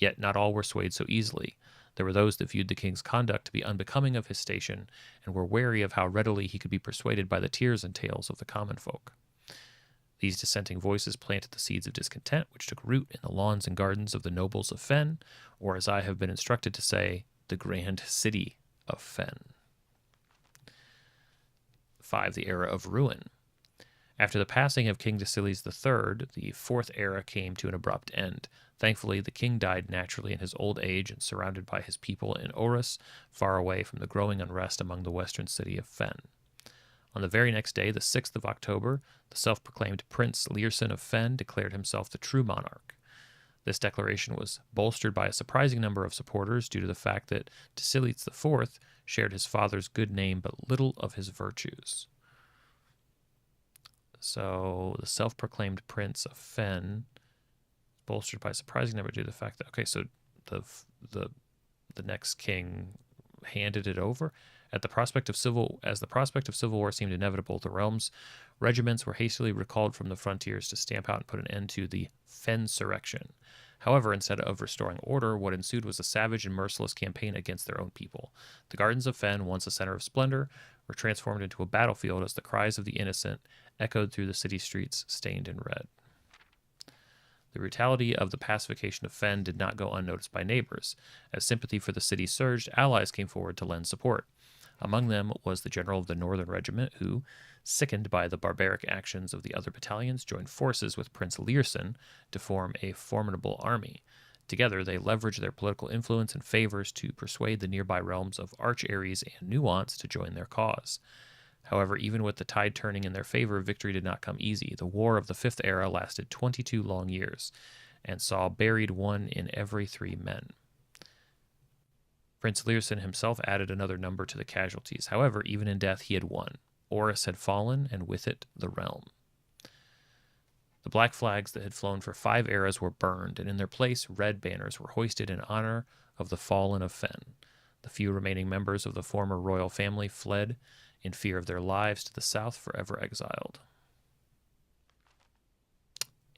Yet not all were swayed so easily. There were those that viewed the king's conduct to be unbecoming of his station, and were wary of how readily he could be persuaded by the tears and tales of the common folk. These dissenting voices planted the seeds of discontent, which took root in the lawns and gardens of the nobles of Fen, or as I have been instructed to say, the grand city of Fen. 5. The Era of Ruin. After the passing of King Decilites III, the Fourth Era came to an abrupt end. Thankfully, the king died naturally in his old age and surrounded by his people in Orus, far away from the growing unrest among the western city of Fen. On the very next day, the 6th of October, the self-proclaimed Prince Learson of Fen declared himself the true monarch. This declaration was bolstered by a surprising number of supporters due to the fact that Decilites IV shared his father's good name but little of his virtues. So the self-proclaimed Prince of Fen, bolstered by a surprising number due to the fact that, okay, so the next king handed it over. As the prospect of civil war seemed inevitable, the realm's regiments were hastily recalled from the frontiers to stamp out and put an end to the Fensurrection. However, instead of restoring order, what ensued was a savage and merciless campaign against their own people. The gardens of Fen, once a center of splendor, were transformed into a battlefield as the cries of the innocent echoed through the city streets stained in red. The brutality of the pacification of Fen did not go unnoticed by neighbors. As sympathy for the city surged, allies came forward to lend support. Among them was the general of the Northern Regiment, who, sickened by the barbaric actions of the other battalions, joined forces with Prince Learson to form a formidable army. Together, they leveraged their political influence and favors to persuade the nearby realms of Arch Ares and Nuance to join their cause. However, even with the tide turning in their favor, victory did not come easy. The War of the Fifth Era lasted 22 long years, and saw buried 1 in every 3 men. Prince Learson himself added another number to the casualties. However, even in death he had won. Orus had fallen, and with it the realm. The black flags that had flown for 5 eras were burned, and in their place red banners were hoisted in honor of the fallen of Fen. The few remaining members of the former royal family fled in fear of their lives to the south, forever exiled.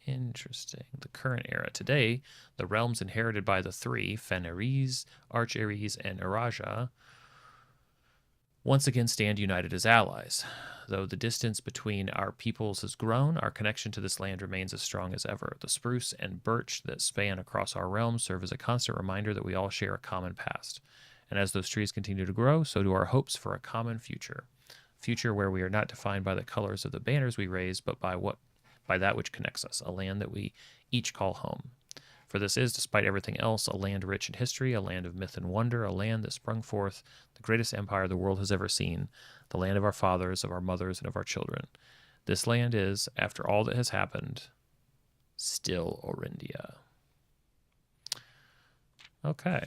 Interesting. The current era. Today, the realms inherited by the 3, Fen Ares, Arch Ares, and Eurasia, once again stand united as allies. Though the distance between our peoples has grown, our connection to this land remains as strong as ever. The spruce and birch that span across our realms serve as a constant reminder that we all share a common past, And as those trees continue to grow, so do our hopes for a common future. Future where we are not defined by the colors of the banners we raise, but by that which connects us, a land that we each call home. For this is, despite everything else, a land rich in history, a land of myth and wonder, a land that sprung forth the greatest empire the world has ever seen, the land of our fathers, of our mothers, and of our children. This land is, after all that has happened, still Orindia. Okay.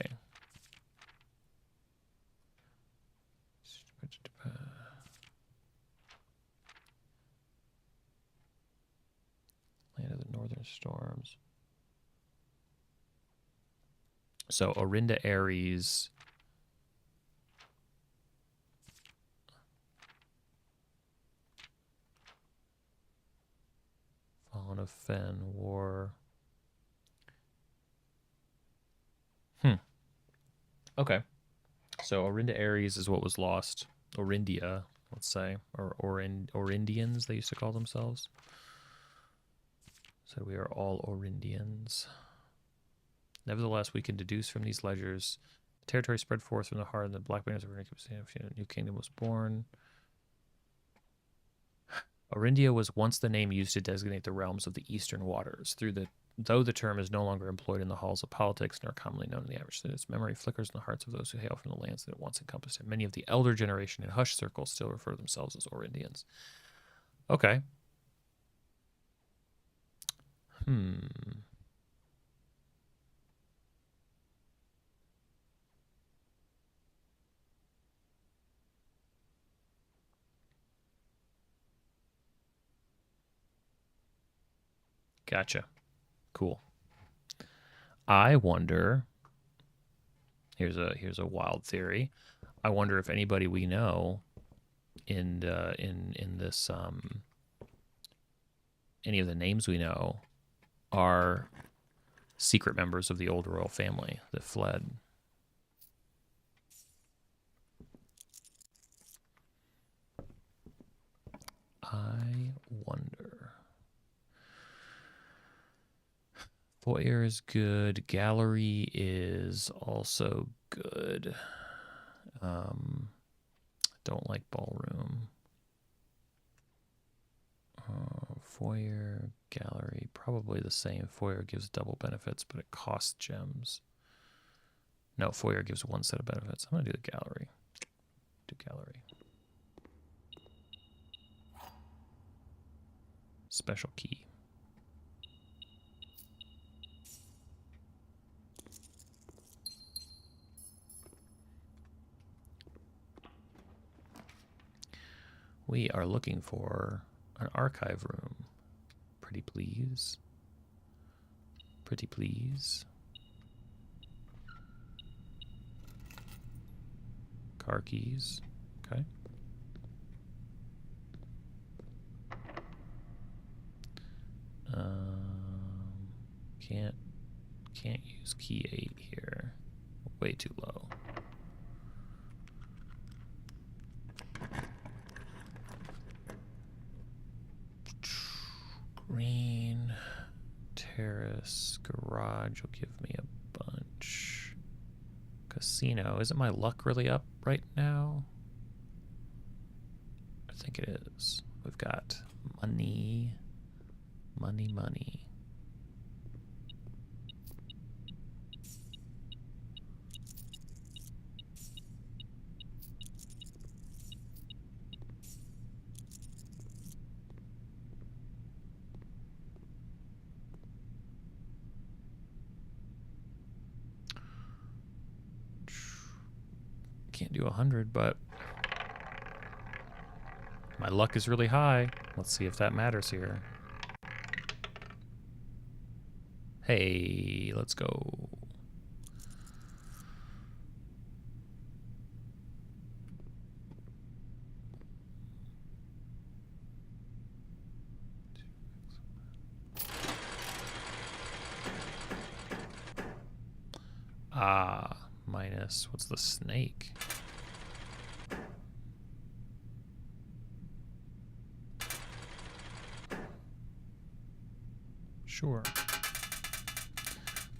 Land of the Northern Storms. So Orinda Ares. Fallen of Fen, War. Okay. So Orinda Ares is what was lost. Orindia, let's say. Or Orindians, they used to call themselves. So we are all Orindians. Nevertheless, we can deduce from these ledgers the territory spread forth from the heart, and the black banners of a new kingdom was born. Orindia was once the name used to designate the realms of the eastern waters. Though the term is no longer employed in the halls of politics, nor commonly known in the average citizen, its memory flickers in the hearts of those who hail from the lands that it once encompassed. And many of the elder generation in hushed circles still refer to themselves as Orindians. Okay. Gotcha. Cool. I wonder. Here's a wild theory. I wonder if anybody we know in this any of the names we know are secret members of the old royal family that fled. I wonder. Foyer is good. Gallery is also good. Don't like ballroom. Foyer, gallery, probably the same. Foyer gives double benefits, but it costs gems. No, foyer gives one set of benefits. I'm going to do the gallery. Do gallery. Special key. We are looking for an archive room. Pretty please. Pretty please. Car keys. Okay. Can't use key 8 here. Way too low. Green, terrace, garage will give me a bunch. Casino, isn't my luck really up right now? I think it is. We've got money, money, money. Can't do 100, but my luck is really high. Let's see if that matters here. Hey, let's go. Minus, what's the snake? Sure.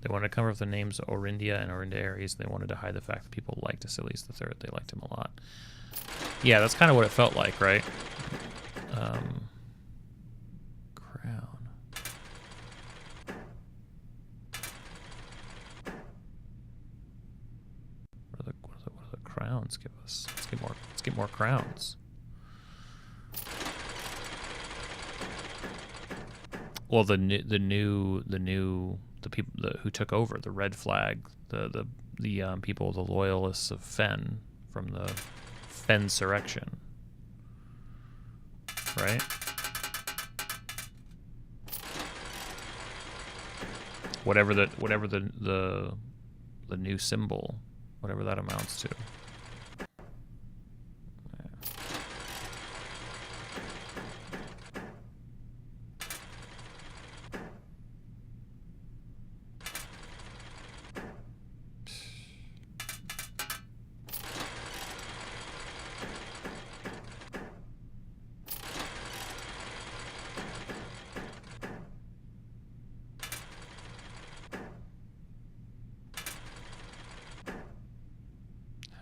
They wanted to cover up the names Orindia and Orindaries. They wanted to hide the fact that people liked Achilles the Third. They liked him a lot. Yeah, that's kind of what it felt like, right? Crown. What do the crowns give us? Let's get more crowns. Well, the people who took over, the Red Flag, the people, the loyalists of Fen from the Fensurrection, right? Whatever the new symbol, whatever that amounts to.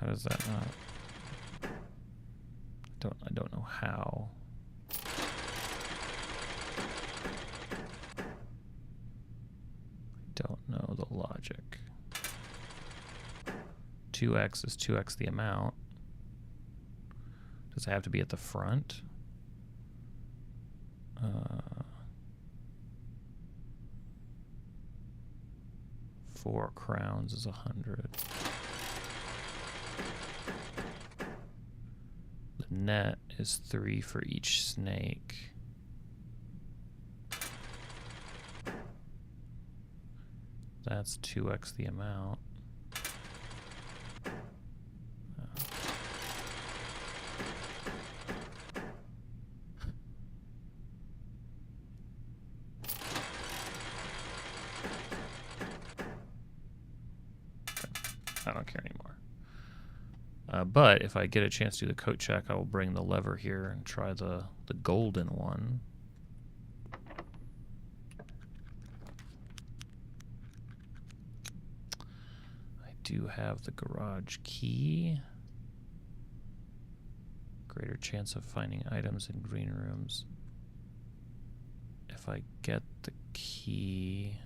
How does that not? I don't know how. I don't know the logic. 2x is 2x the amount. Does it have to be at the front? 4 crowns is 100. The net is 3 for each snake. That's 2x the amount. I don't care anymore. But if I get a chance to do the coat check, I will bring the lever here and try the golden one. I do have the garage key. Greater chance of finding items in green rooms. If I get the key...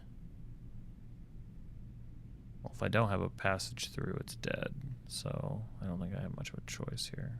Well, if I don't have a passage through, it's dead. So I don't think I have much of a choice here.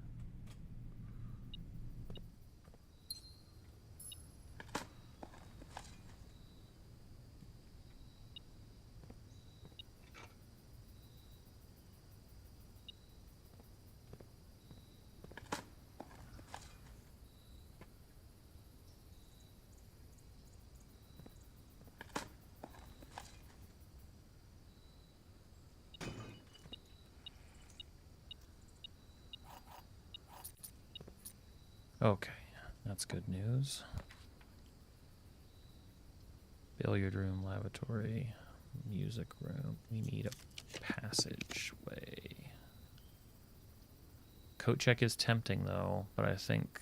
Okay, that's good news. Billiard room, lavatory, music room. We need a passageway. Coat check is tempting though, but I think...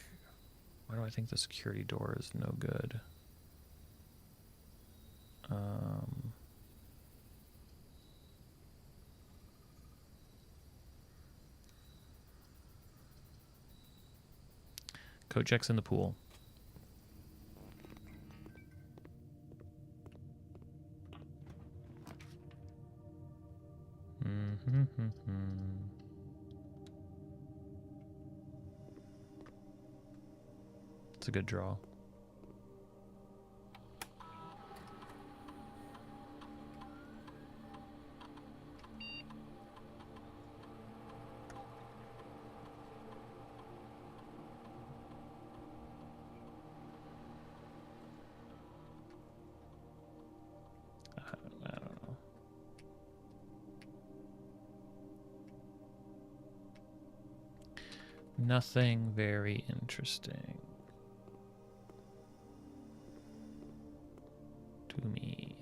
Why do I think the security door is no good? Coat check's in the pool. It's a good draw. Nothing very interesting to me.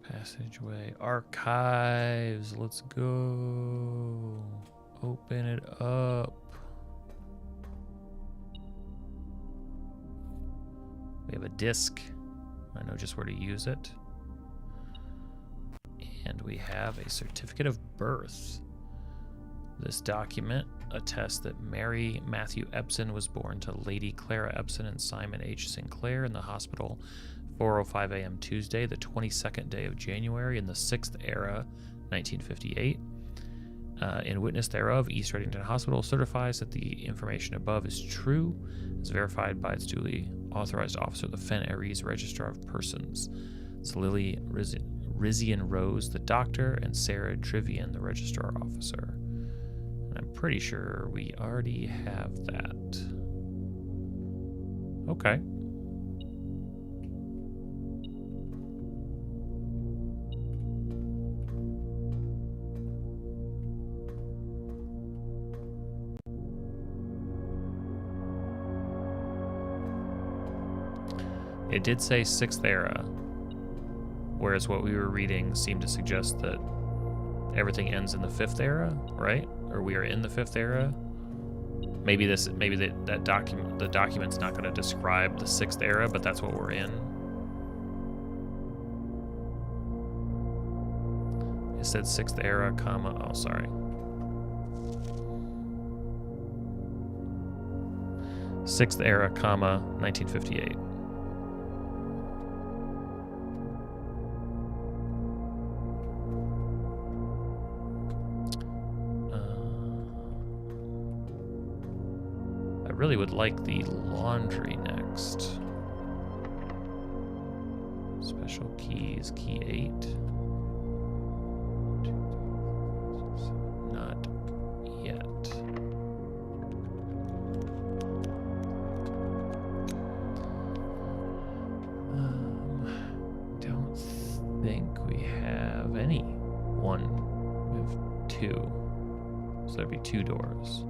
Passageway, archives, let's go. Open it up. have a disc. I know just where to use it. And we have a certificate of birth. This document attests that Mary Matthew Epson was born to Lady Clara Epson and Simon H. Sinclair in the hospital 4:05 a.m. Tuesday, the 22nd day of January in the 6th era, 1958. In witness thereof, East Reddington Hospital certifies that the information above is true, as verified by its duly authorized officer, the Fen Aries Registrar of Persons. It's Lily Rizian Rose, the doctor, and Sarah Trivian, the registrar officer. And I'm pretty sure we already have that. Okay. It did say 6th era, whereas what we were reading seemed to suggest that everything ends in the 5th era, right? Or we are in the 5th era. Maybe the document's not going to describe the 6th era, but that's what we're in. It said 6th era, comma. Oh, sorry. 6th era, comma, 1958. I really would like the laundry next. Special keys, key 8. Not yet. Don't think we have any. One. We have 2. So there'd be 2 doors.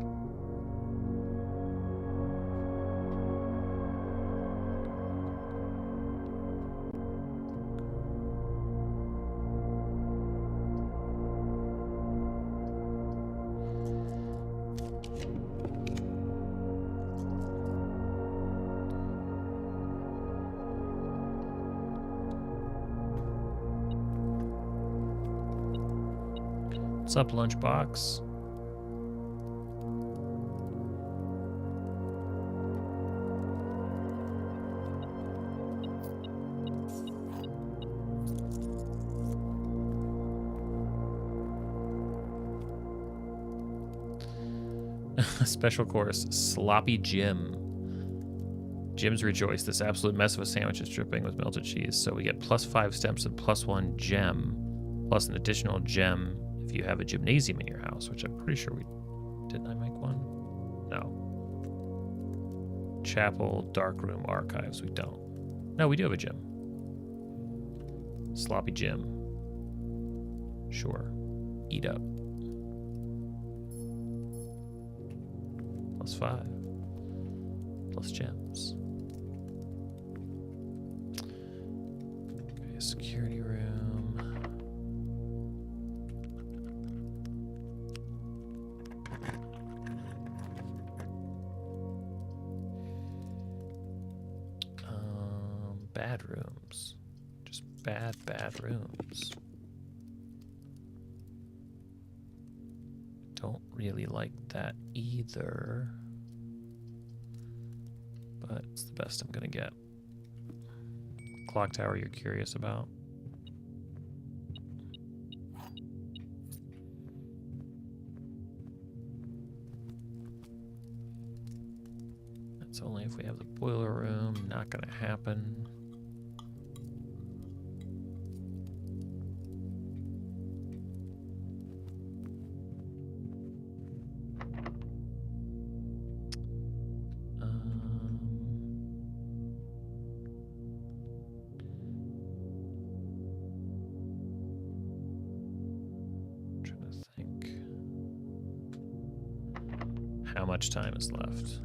What's up, Lunchbox? Special course, Sloppy Jim. Jim's rejoice. This absolute mess of a sandwich is dripping with melted cheese, so we get +5 stamps and +1 gem, plus an additional gem if you have a gymnasium in your house, which I'm pretty sure we... Didn't I make one? No. Chapel, darkroom, archives. We don't. No, we do have a gym. Sloppy Jim. Sure. Eat up. +5. Plus gems. Okay, security room. Bad rooms. Just bad rooms. Don't really like that either. But it's the best I'm gonna get. Clock tower you're curious about? That's only if we have the boiler room. Not gonna happen. How much time is left?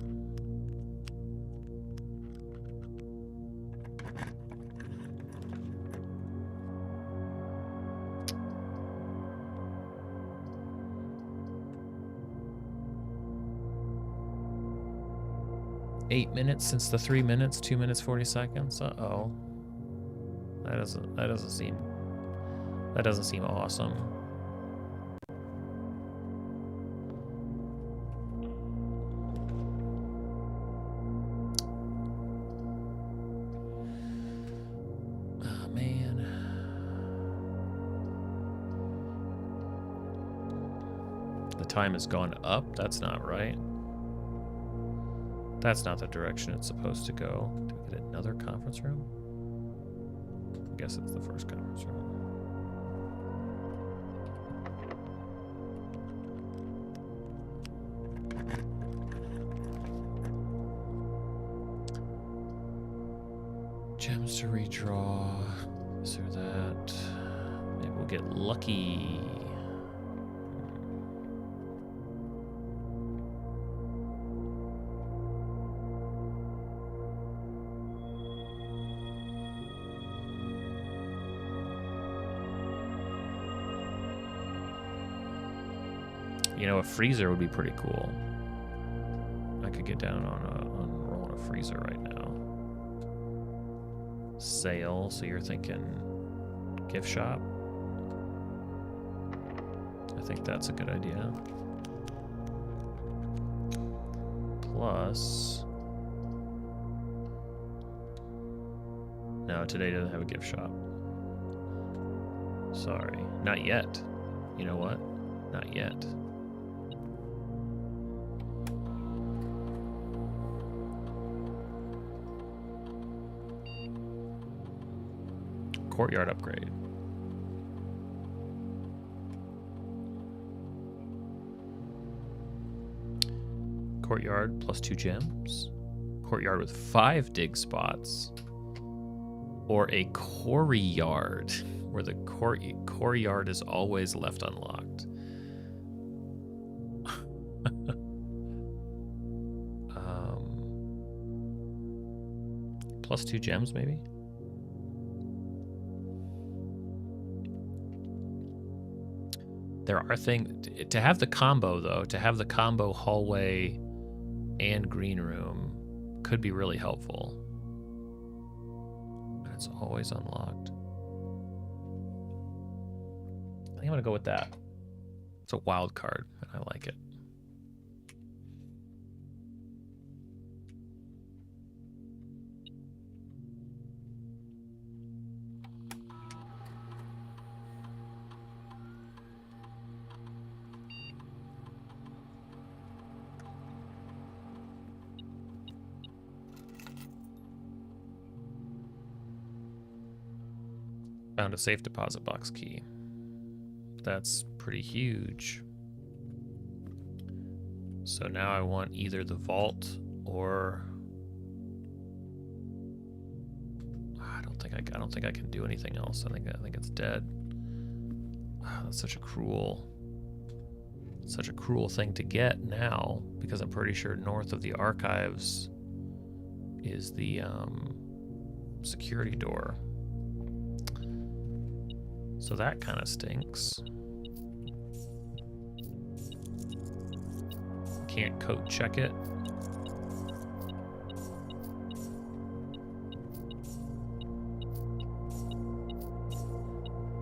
8 minutes since the 3 minutes, 2 minutes 40 seconds. Uh-oh. That doesn't seem awesome. Oh man. The time has gone up. That's not right. That's not the direction it's supposed to go. Do we get another conference room? I guess it's the first conference room. Gems to redraw. This or that. Maybe we'll get lucky. You know, a freezer would be pretty cool. I could get down on rolling a freezer right now. Sale, so you're thinking gift shop? I think that's a good idea. Plus... No, today doesn't have a gift shop. Sorry. Not yet. You know what? Not yet. Courtyard upgrade. Courtyard plus 2 gems. Courtyard with 5 dig spots. Or a quarry yard, where the quarry yard is always left unlocked. Plus 2 gems, maybe? There are things to have the combo, though. To have the combo hallway and green room could be really helpful. And it's always unlocked. I think I'm gonna go with that. It's a wild card, and I like it. Found a safe deposit box key. That's pretty huge. So now I want either the vault or I don't think I can do anything else. I think it's dead. Oh, that's such a cruel thing to get now, because I'm pretty sure north of the archives is the security door. So that kind of stinks. Can't code check it.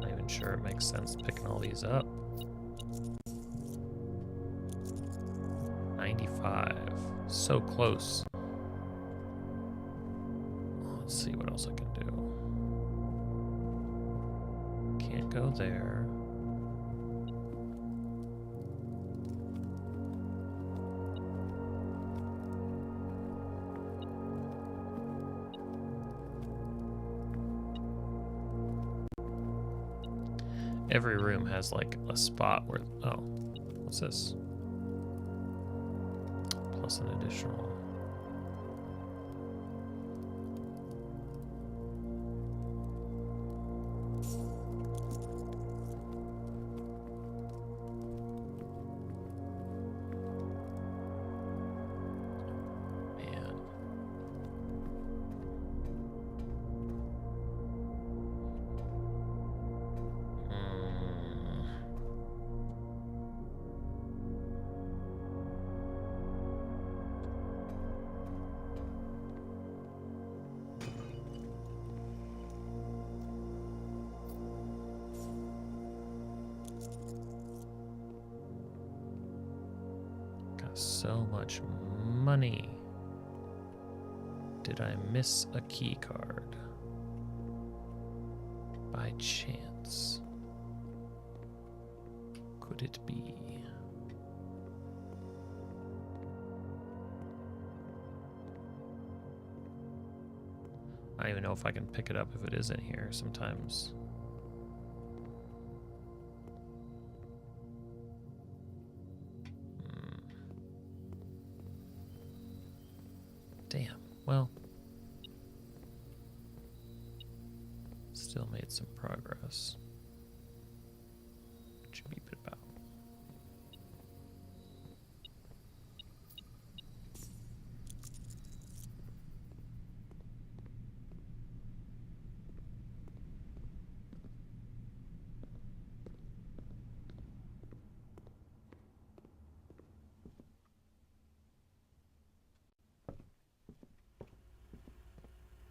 Not even sure it makes sense picking all these up. 95. So close. Let's see what else I can do. Can't go there. Every room has like a spot where, oh, what's this? Plus an additional. So much money. Did I miss a key card? By chance. Could it be? I don't even know if I can pick it up if it is in here sometimes. Damn. Well, still made some progress. What you beep it about?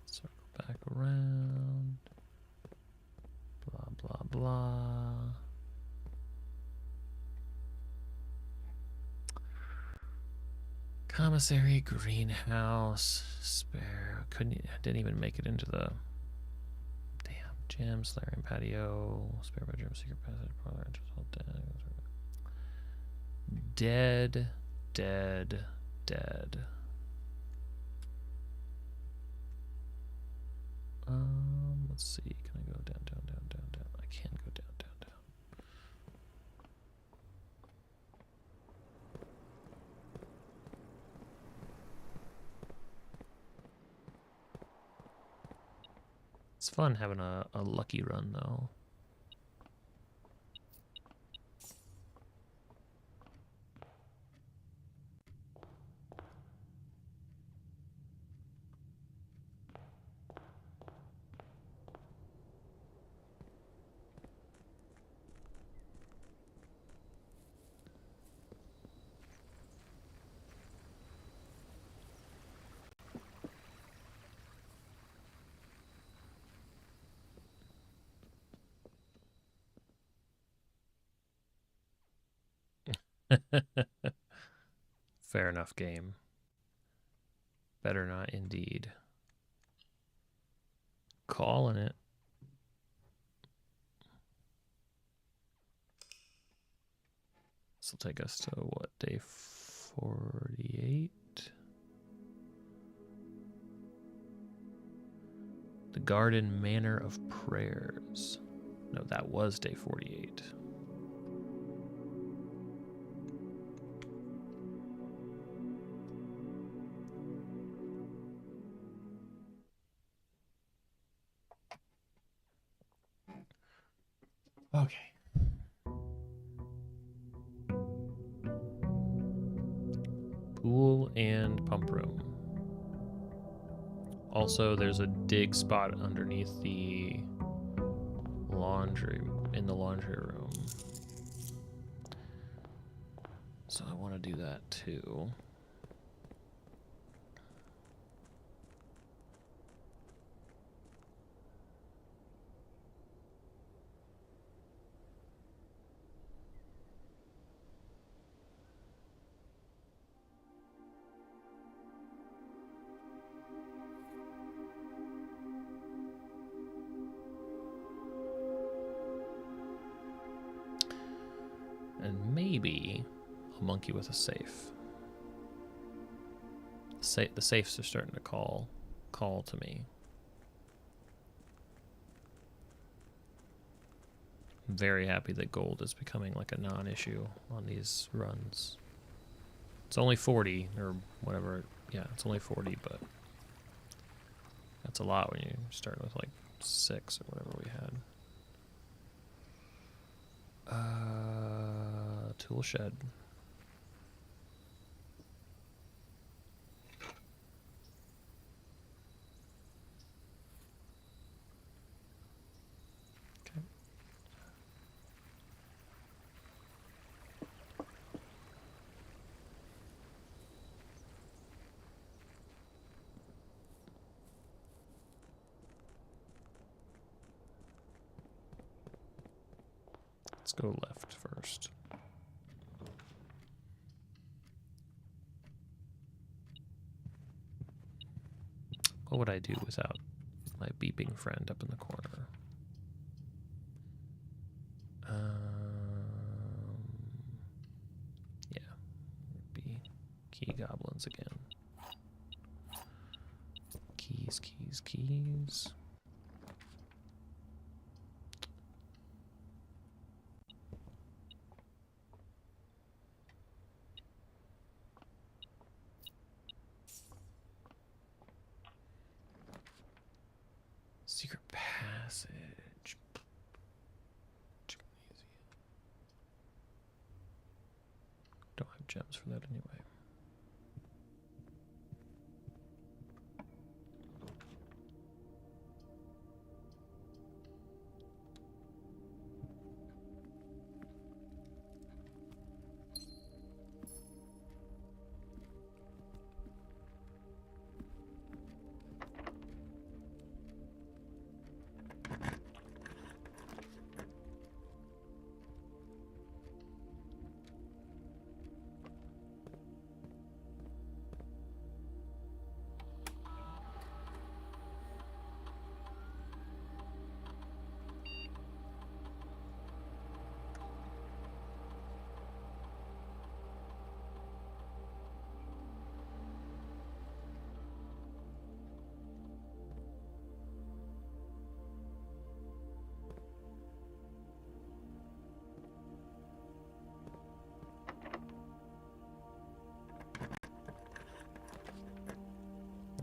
Circle back around. Blah, blah, blah. Commissary, greenhouse, spare. Didn't even make it into the damn gym, Solarium patio, spare bedroom, secret passage, parlor, entrance, all dead. Dead. Let's see. Can I go down? I can go down. It's fun having a lucky run, though. Fair enough, game. Better not, indeed. Calling it. This will take us to what, day 48? The Garden Manor of Prayers. No, that was day 48. Okay. Pool and pump room. Also, there's a dig spot underneath the laundry, in the laundry room. So I want to do that too. And maybe a monkey with a safe. The safes are starting to call to me. I'm very happy that gold is becoming like a non-issue on these runs. It's only 40 or whatever. Yeah, it's only 40, but that's a lot when you start with like 6 or whatever we had. Tool shed. Okay. Let's go left first. What would I do without my beeping friend up in the corner? Yeah, it'd be key goblins again. Keys, keys, keys. Secret passage. Don't have gems for that anyway.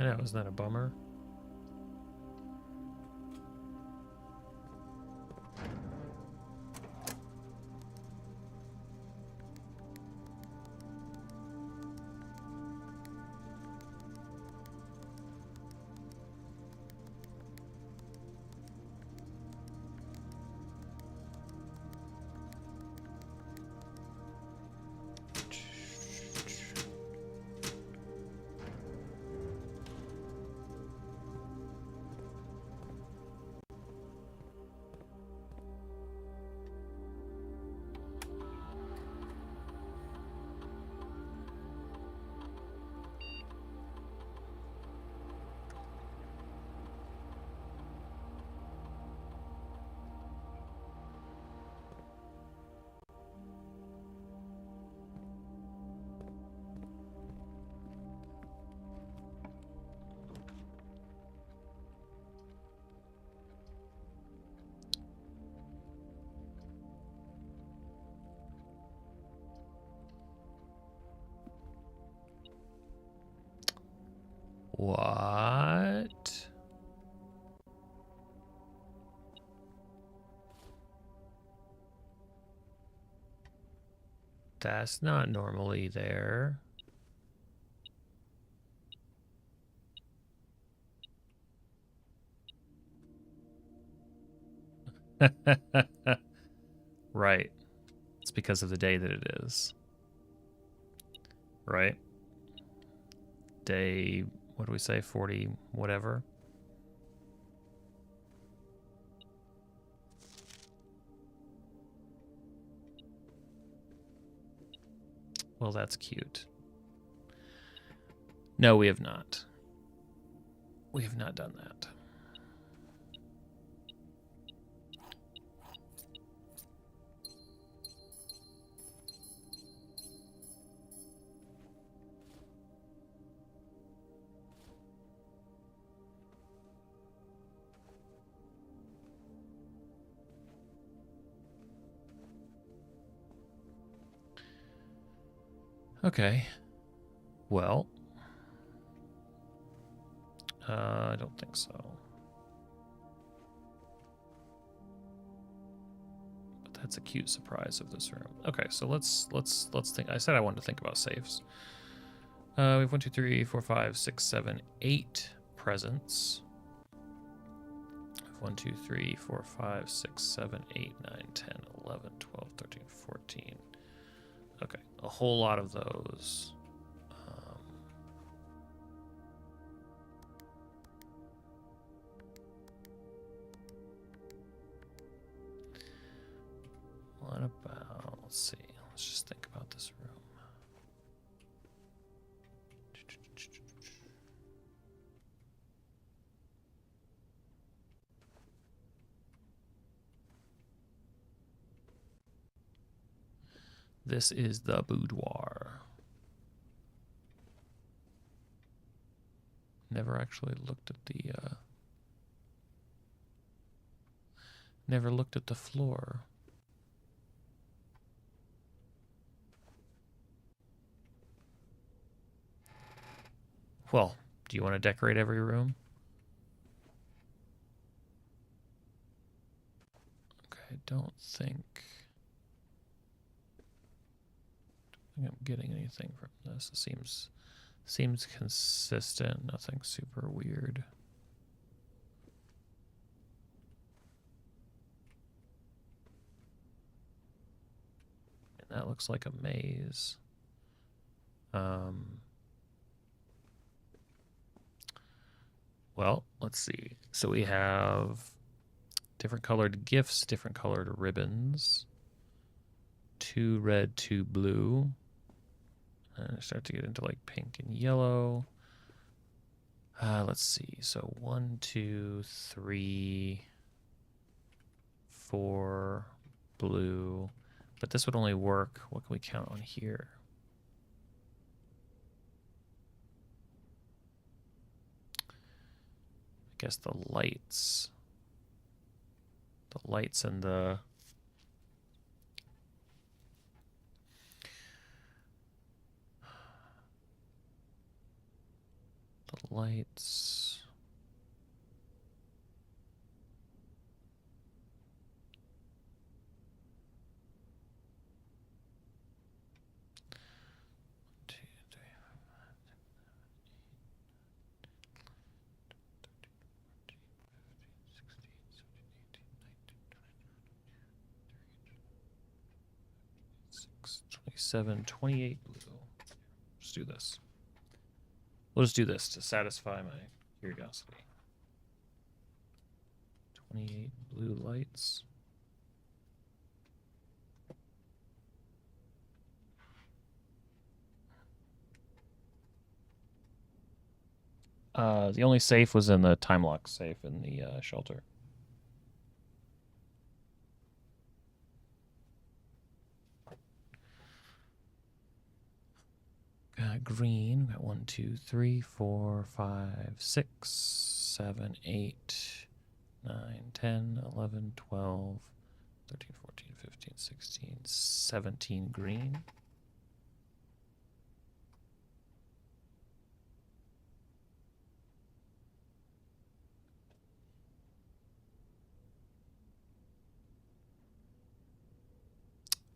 I know, isn't that a bummer? What? That's not normally there. Right. It's because of the day that it is. Right? Day, what do we say, 40 whatever? Well, that's cute. No, we have not. We have not done that. Okay. Well, I don't think so. But that's a cute surprise of this room. Okay, so let's think. I said I wanted to think about safes. We have 1, 2, 3, 4, 5, 6, 7, 8 presents. 1, 2, 3, 4, 5, 6, 7, 8, 9, 10, 11, 12, 13, 14. Okay, a whole lot of those. What about, let's see, let's just think about this room. This is the boudoir. Never actually looked at the never looked at the floor. Well, do you want to decorate every room? Okay, I don't think I'm getting anything from this. It seems consistent, nothing super weird. And that looks like a maze. Well, let's see. So we have different colored gifts, different colored ribbons. 2 red, 2 blue. And I start to get into like pink and yellow. Let's see. So 1, 2, 3, 4 blue. But this would only work. What can we count on here? I guess the lights. The lights and the lights. Seven, 28 blue. Let's do this. We'll just do this to satisfy my curiosity. 28 blue lights. The only safe was in the time lock safe in the shelter. Green. We got 1, 2, 3, 4, 5, 6, 7, 8, 9, 10, 11, 12, 13, 14, 15, 16, 17 green.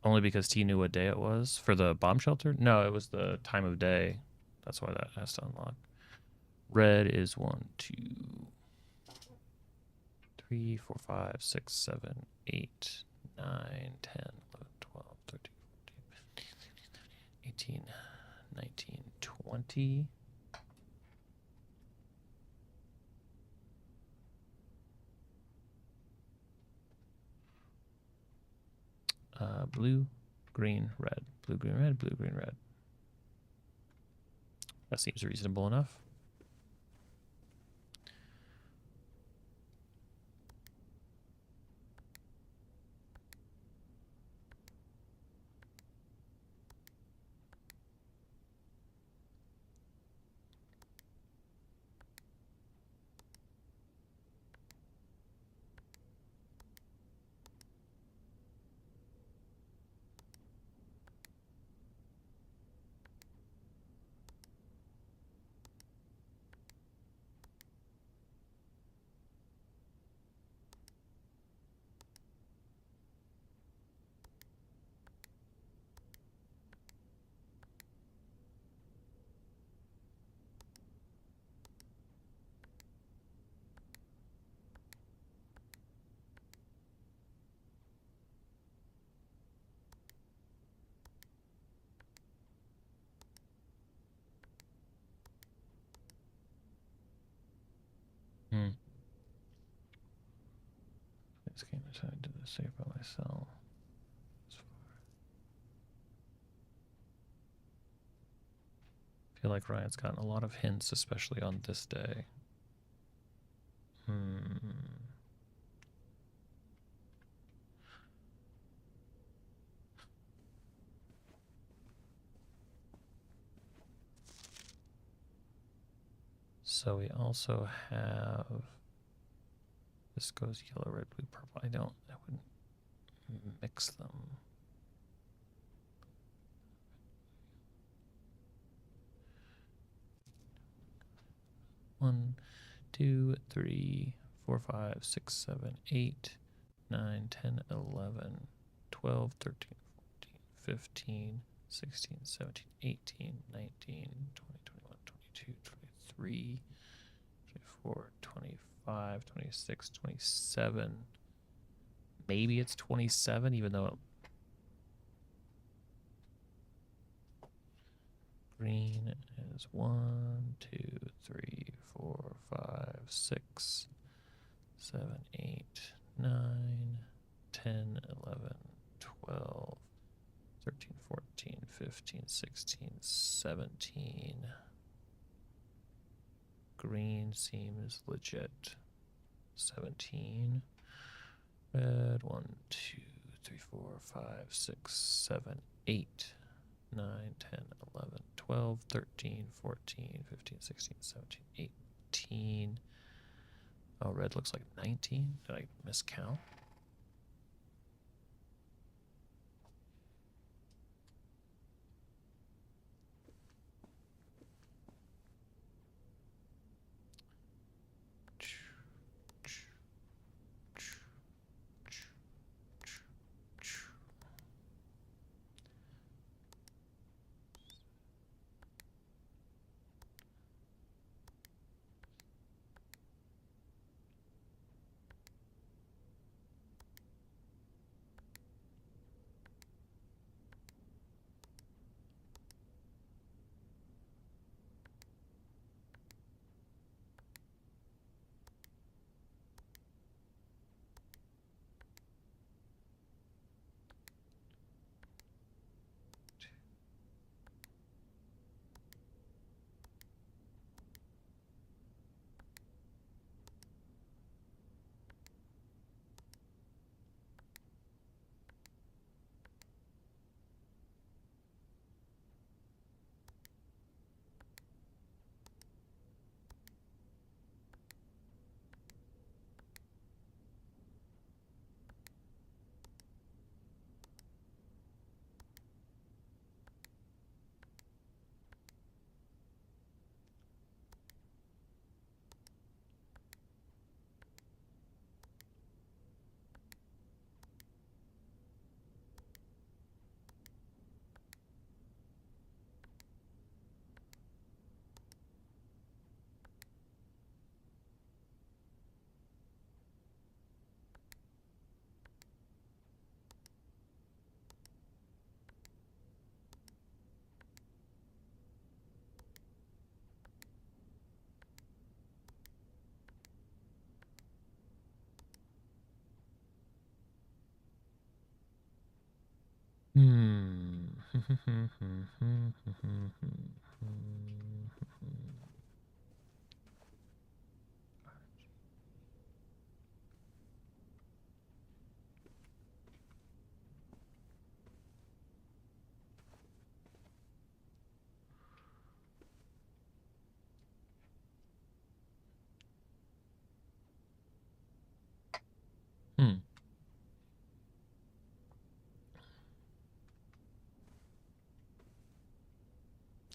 Only because T knew what day it was for the bomb shelter? No, it was the time of day. That's why that has to unlock. Red is 1, 2, 3, 4, 5, 6, 7, 8, 9, 10, 11, 12, 13, 14, 15, 18, 19, 20. Blue, green, red. Blue, green, red. Blue, green, red. That seems reasonable enough. This game is how I did this safe by myself. I feel like Ryan's gotten a lot of hints, especially on this day. So we also have, this goes yellow, red, blue, purple. I wouldn't mix them. One, 2, 3, 4, 5, 6, 7, 8, 9, 10, 11, 12, 13, 14, 15, 16, 17, 18, 19, 20, 21, 22, 23, 24, 25, 26, 27. Maybe it's 27, even though green is 1, 2, 3, 4, 5, 6, 7, 8, 9, 10, 11, 12, 13, 14, 15, 16, 17. Green seems legit. 17. Red, 1, 2, 3, 4, 5, 6, 7, 8, 9, 10, 11, 12, 13, 14, 15, 16, 17, 18. Oh, red looks like 19. Did I miscount?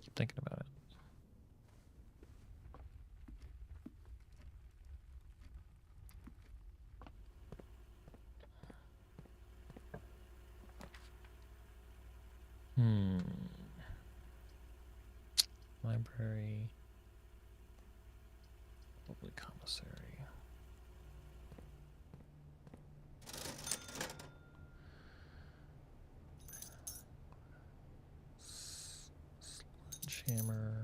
Keep thinking about it. Library. Probably commissary. Sledgehammer.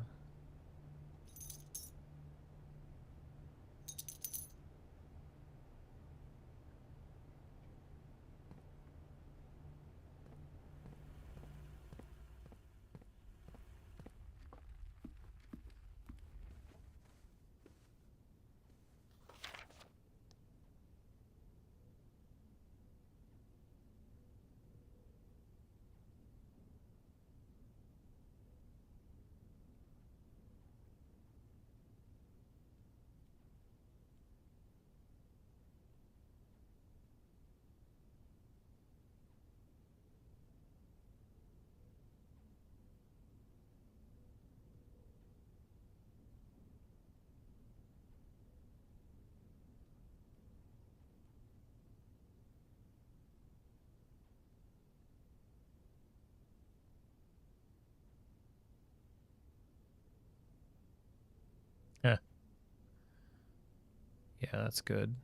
Yeah, that's good.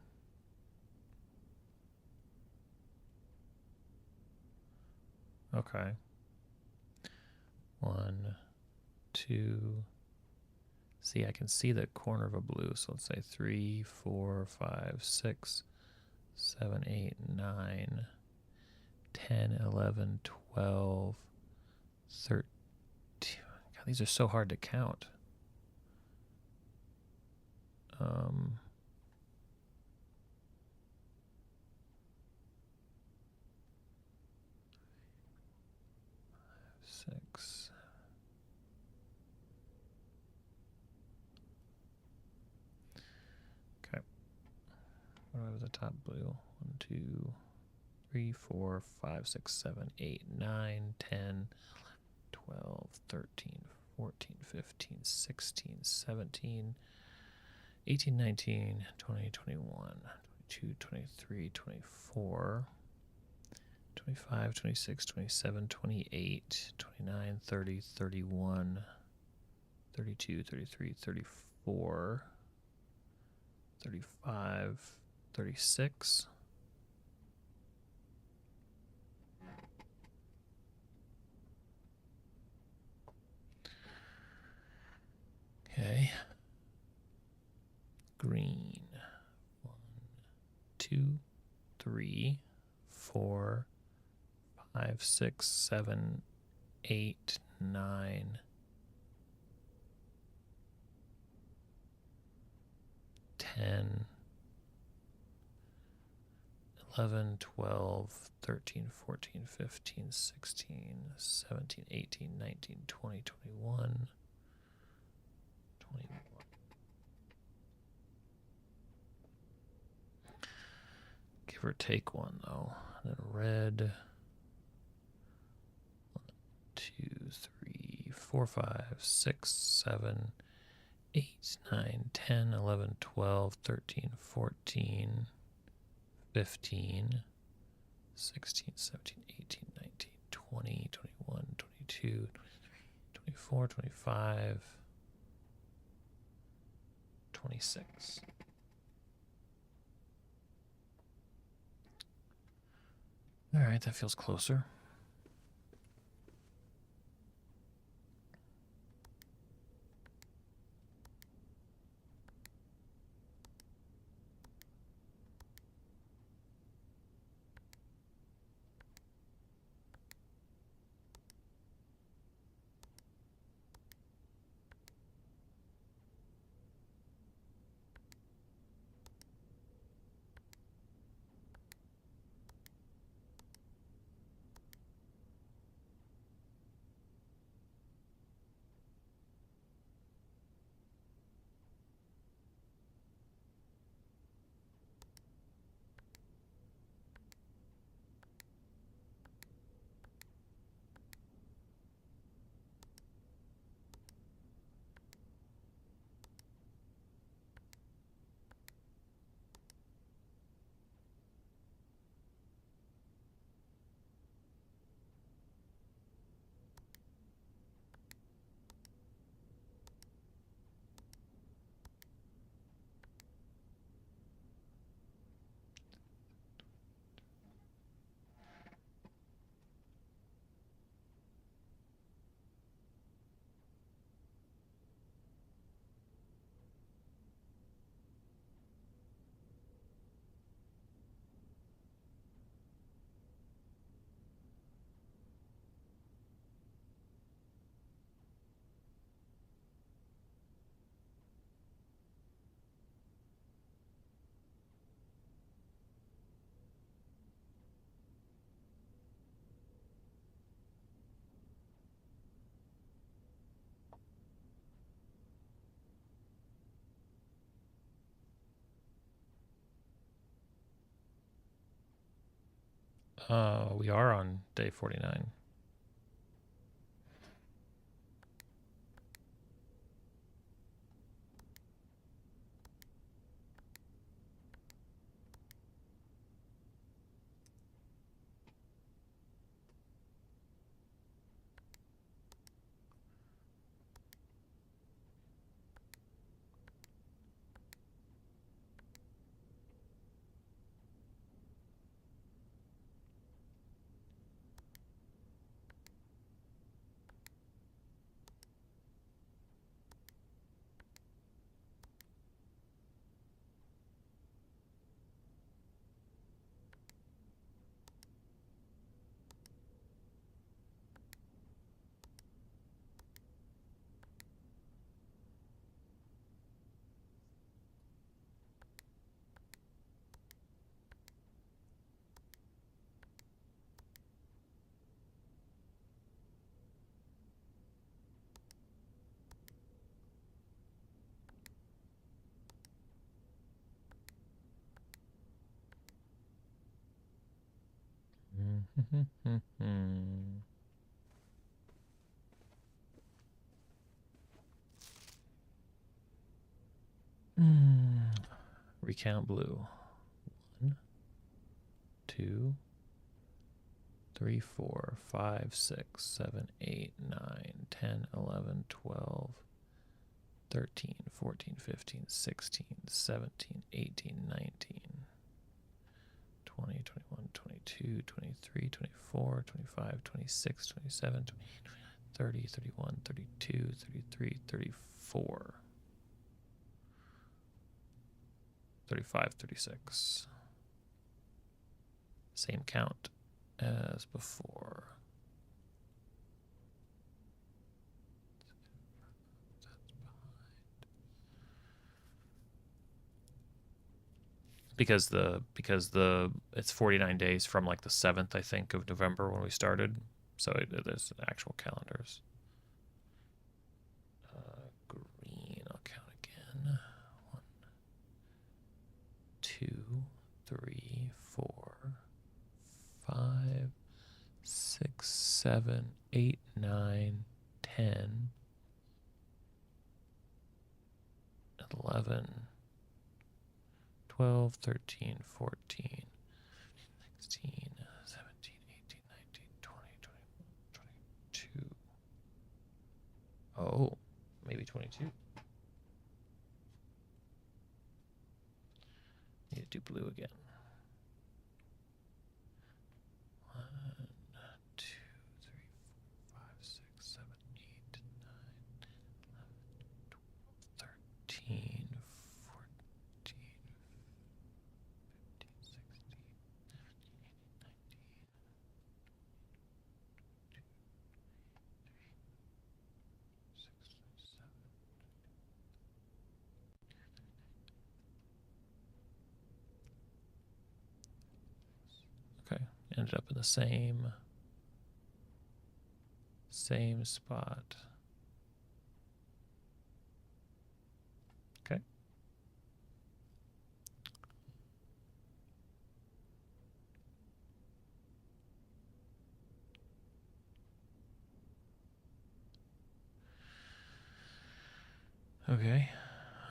Okay. 1, 2. See, I can see the corner of a blue. So let's say 3, 4, 5, 6, 7, 8, 9, 10, 11, 12, 13. God, these are so hard to count. 6. Okay. What do I have at the top blue? 1, 2, 3, 4, 5, 6, 7, 8, 9, 10, 12, 13, 14, 15, 16, 17, 18, 19, 20, 21, 22, 23, 24, 25, 26, 27, 28, 29, 30, 31, 32, 33, 34, 35, 36. Okay. Green. 1, 2, 3, 4, 5, 6, 7, 8, 9, 10, 11, 12, 13, 14, 15, 16, 17, 18, 19, 20, 21, 21. Give or take one, though. And then red. 1, 2, 3, 4, 5, 6, 7, 8, 9, 10, 11, 12, 13, 14, 15, 16, 17, 18, 19, 20, 21, 22, 24, 25, 26. All right, that feels closer. We are on day 49. Recount blue. 1, 2, 3, 4, 5, 6, 7, 8, 9, 10, 11, 12, 13, 14, 15, 16, 17, 18, 19, 20, 21, 22, 23, 24, 25, 26, 27, 28, 30, 31, 32, 33, 34, 35, 36. Same count as before. Because it's 49 days from like the 7th, I think, of November when we started. So there's actual calendars. Green, I'll count again. 1, 2, 3, 4, 5, 6, 7, 8, 9, 10, 11, 12, 13, 14, 16, 17, 18, 19, 20, 21, 22. Oh, maybe 22. Need to do blue again. 1, 2, 3, 4, 5, 6, 7, 8, 9, 11, 12, 13, 14, 15, 16, 17, 18, 19, 20, 21, 22, 23, 24, 25, 26, 27. Okay, ended up in the same spot. Okay. Okay,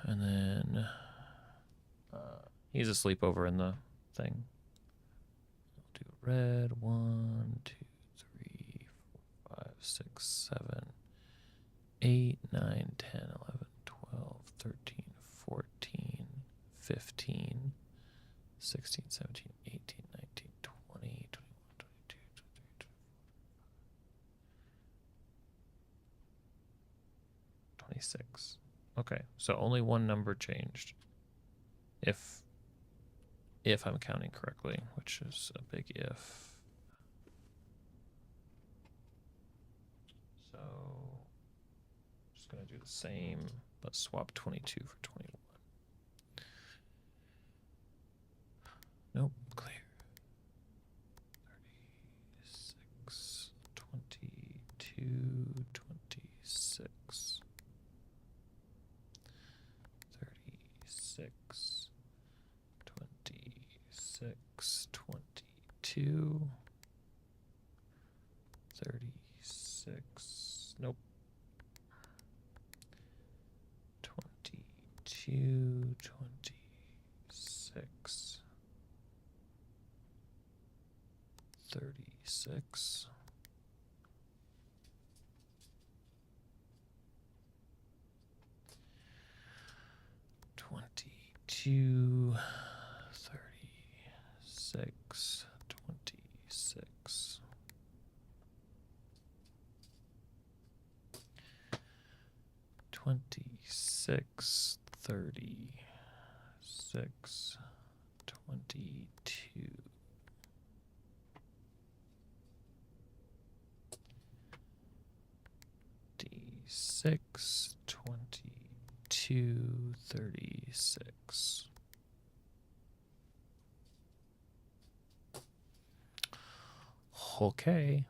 and then he's asleep over in the thing. I'll do red. 1, 2, 3, 4, 5, 6, 7, 8, 9, 10, 11, 12, 13, 14, 15, 16, 17, 18, 19, 20, 21, 22, 23, 24, 26. Okay, so only one number changed. If I'm counting correctly, which is a big if. So I'm just gonna do the same, but swap 22 for 21. Nope, clear. 36, 22, 26. 36, 26, 22, 36, nope, 22, 26, 36, 22, 36, 26. 26, 36, 22. 6, 22, 36. Okay.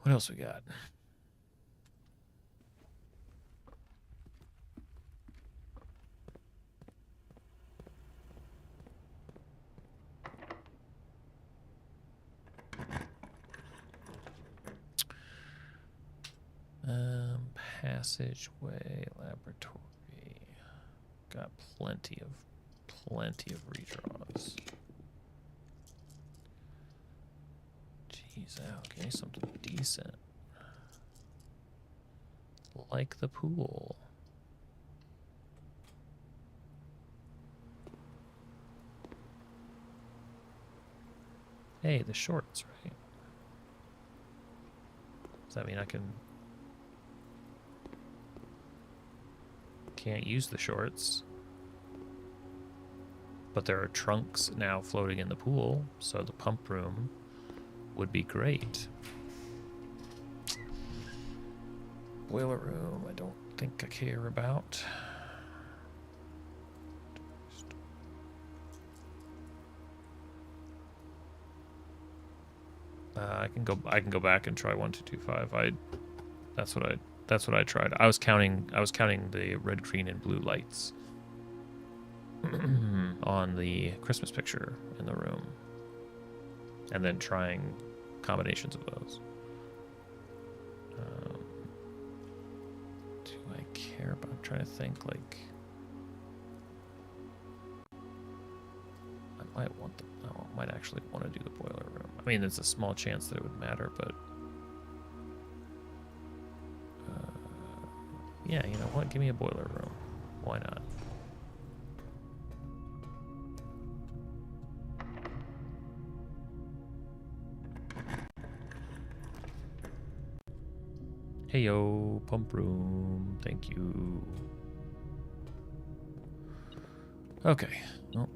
What else we got? Passageway, laboratory. Got plenty of redraws. Jeez, Al, give me something decent. Like the pool. Hey, the shorts, right? Does that mean I can't use the shorts? But there are trunks now floating in the pool, so the pump room would be great. Boiler room, I don't think I care about. I can go back and try 1, 2, 2, 5. That's what I tried. I was counting the red, green, and blue lights on the Christmas picture in the room, and then trying combinations of those. Do I care about? I'm trying to think. Like, I might actually want to do the boiler room. I mean, there's a small chance that it would matter, but yeah, you know what? Give me a boiler room. Why not? Hey yo, pump room. Thank you. Okay. Nope.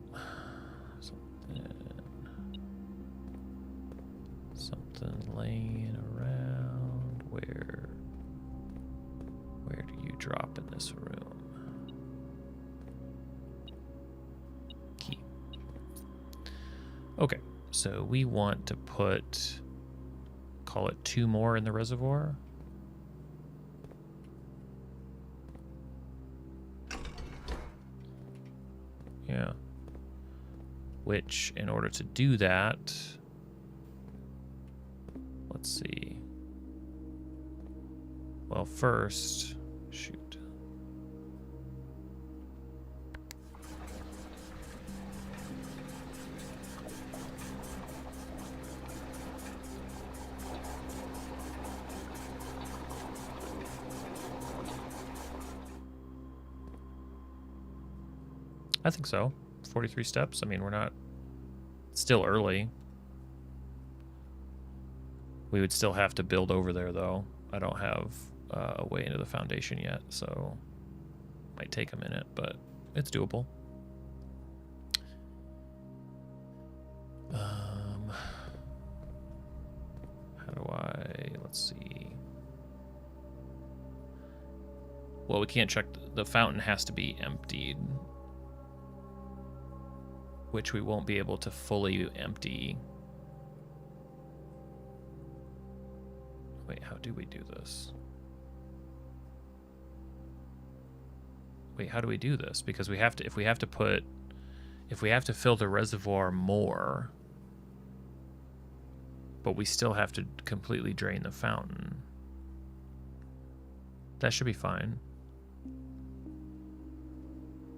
Something laying around. Where do you drop in this room? Key. Okay, so we want to call it 2 more in the reservoir. Yeah. Which, in order to do that, let's see. Well, first, shoot. I think so. 43 steps. I mean, we're not still early. We would still have to build over there, though. I don't have a way into the foundation yet, so might take a minute, but it's doable. How do let's see. Well, we can't check. The fountain has to be emptied, which we won't be able to fully empty. Wait, how do we do this? Wait, how do we do this? Because we have to, if we have to fill the reservoir more, but we still have to completely drain the fountain. That should be fine.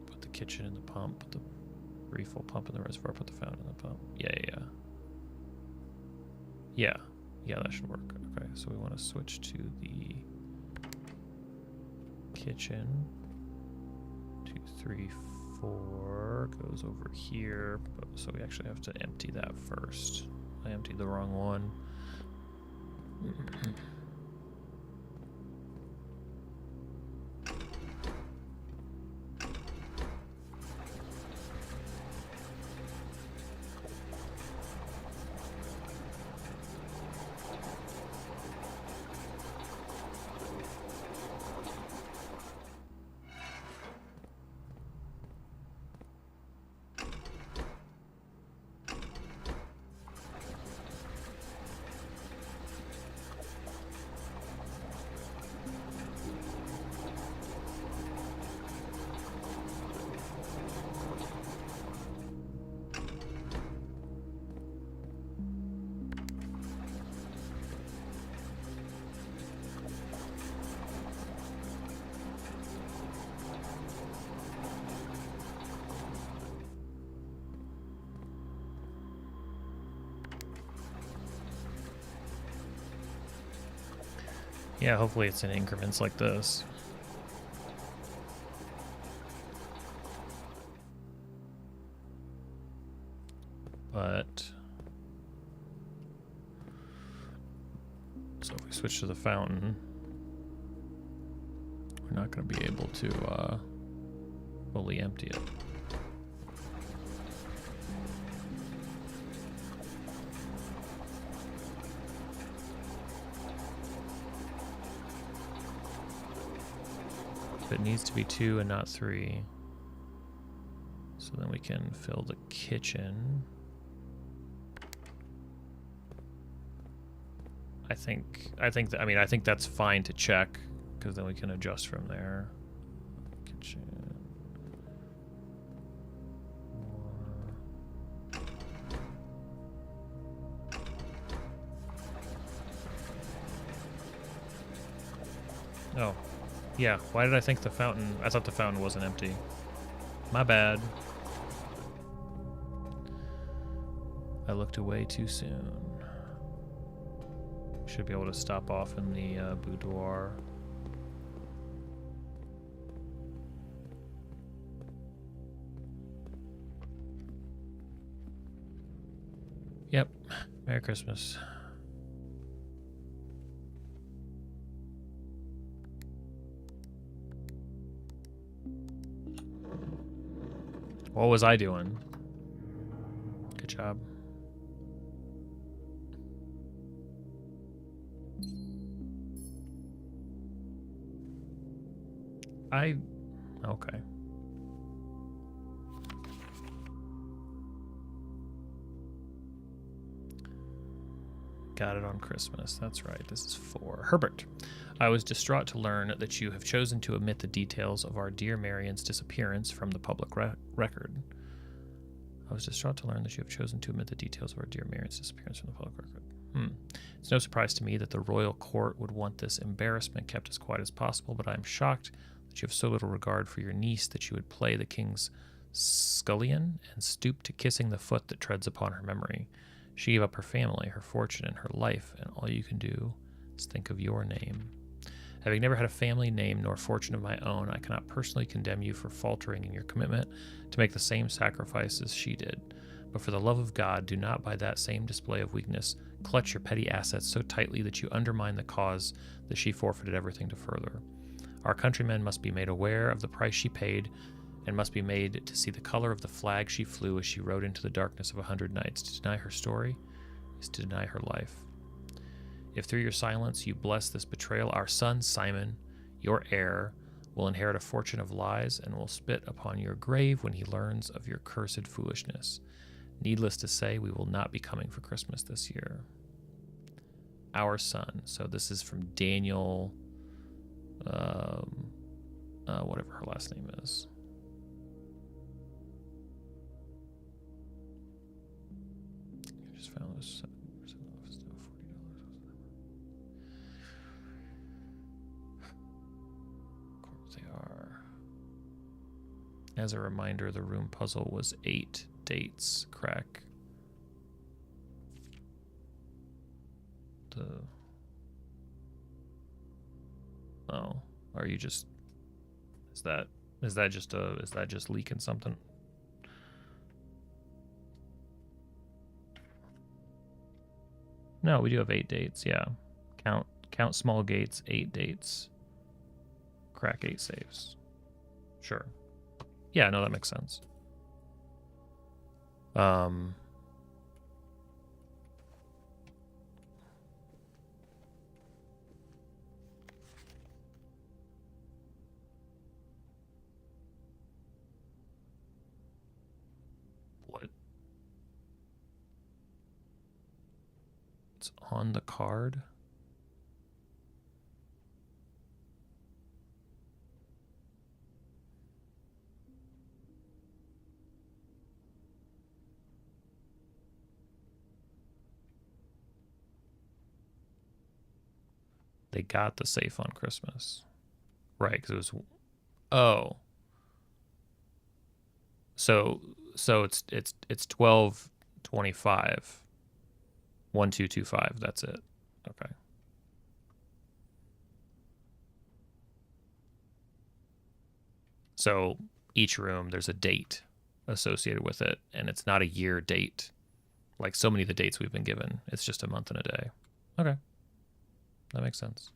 Put the kitchen in the pump, put the refill pump in the reservoir, put the fountain in the pump. Yeah, that should work. Okay, so we want to switch to the kitchen. 2, 3, 4 goes over here, so we actually have to empty that first. I emptied the wrong one. Yeah, hopefully it's in increments like this. But so if we switch to the fountain, we're not going to be able to fully empty it. It needs to be 2 and not 3. So then we can fill the kitchen. I think that's fine to check, because then we can adjust from there. Kitchen. Oh. Yeah, why did I think the fountain... I thought the fountain wasn't empty. My bad. I looked away too soon. Should be able to stop off in the boudoir. Yep. Merry Christmas. What was I doing? Good job. Okay. Got it on Christmas. That's right. This is for Herbert. I was distraught to learn that you have chosen to omit the details of our dear Marion's disappearance from the public record. I was distraught to learn that you have chosen to omit the details of our dear Marion's disappearance from the public record. It's no surprise to me that the royal court would want this embarrassment kept as quiet as possible, but I am shocked that you have so little regard for your niece that you would play the king's scullion and stoop to kissing the foot that treads upon her memory. She gave up her family, her fortune, and her life, and all you can do is think of your name. Having never had a family name nor fortune of my own, I cannot personally condemn you for faltering in your commitment to make the same sacrifices she did. But for the love of God, do not by that same display of weakness clutch your petty assets so tightly that you undermine the cause that she forfeited everything to further. Our countrymen must be made aware of the price she paid, and must be made to see the color of the flag she flew as she rode into the darkness of 100 nights. To deny her story is to deny her life. If through your silence you bless this betrayal, our son Simon, your heir, will inherit a fortune of lies and will spit upon your grave when he learns of your cursed foolishness. Needless to say, we will not be coming for Christmas this year. Our son. So this is from Daniel, whatever her last name is. I just found this. As a reminder, the room puzzle was 8 dates. Crack. Oh, are you just... Is that just leaking something? No, we do have 8 dates, yeah. Count small gates, 8 dates. Crack 8 saves. Sure. Yeah, no, that makes sense. What? It's on the card? They got the safe on Christmas. Right, because it was... Oh. So it's 1225. 1225, that's it. Okay. So each room, there's a date associated with it, and it's not a year date like so many of the dates we've been given. It's just a month and a day. Okay. That makes sense.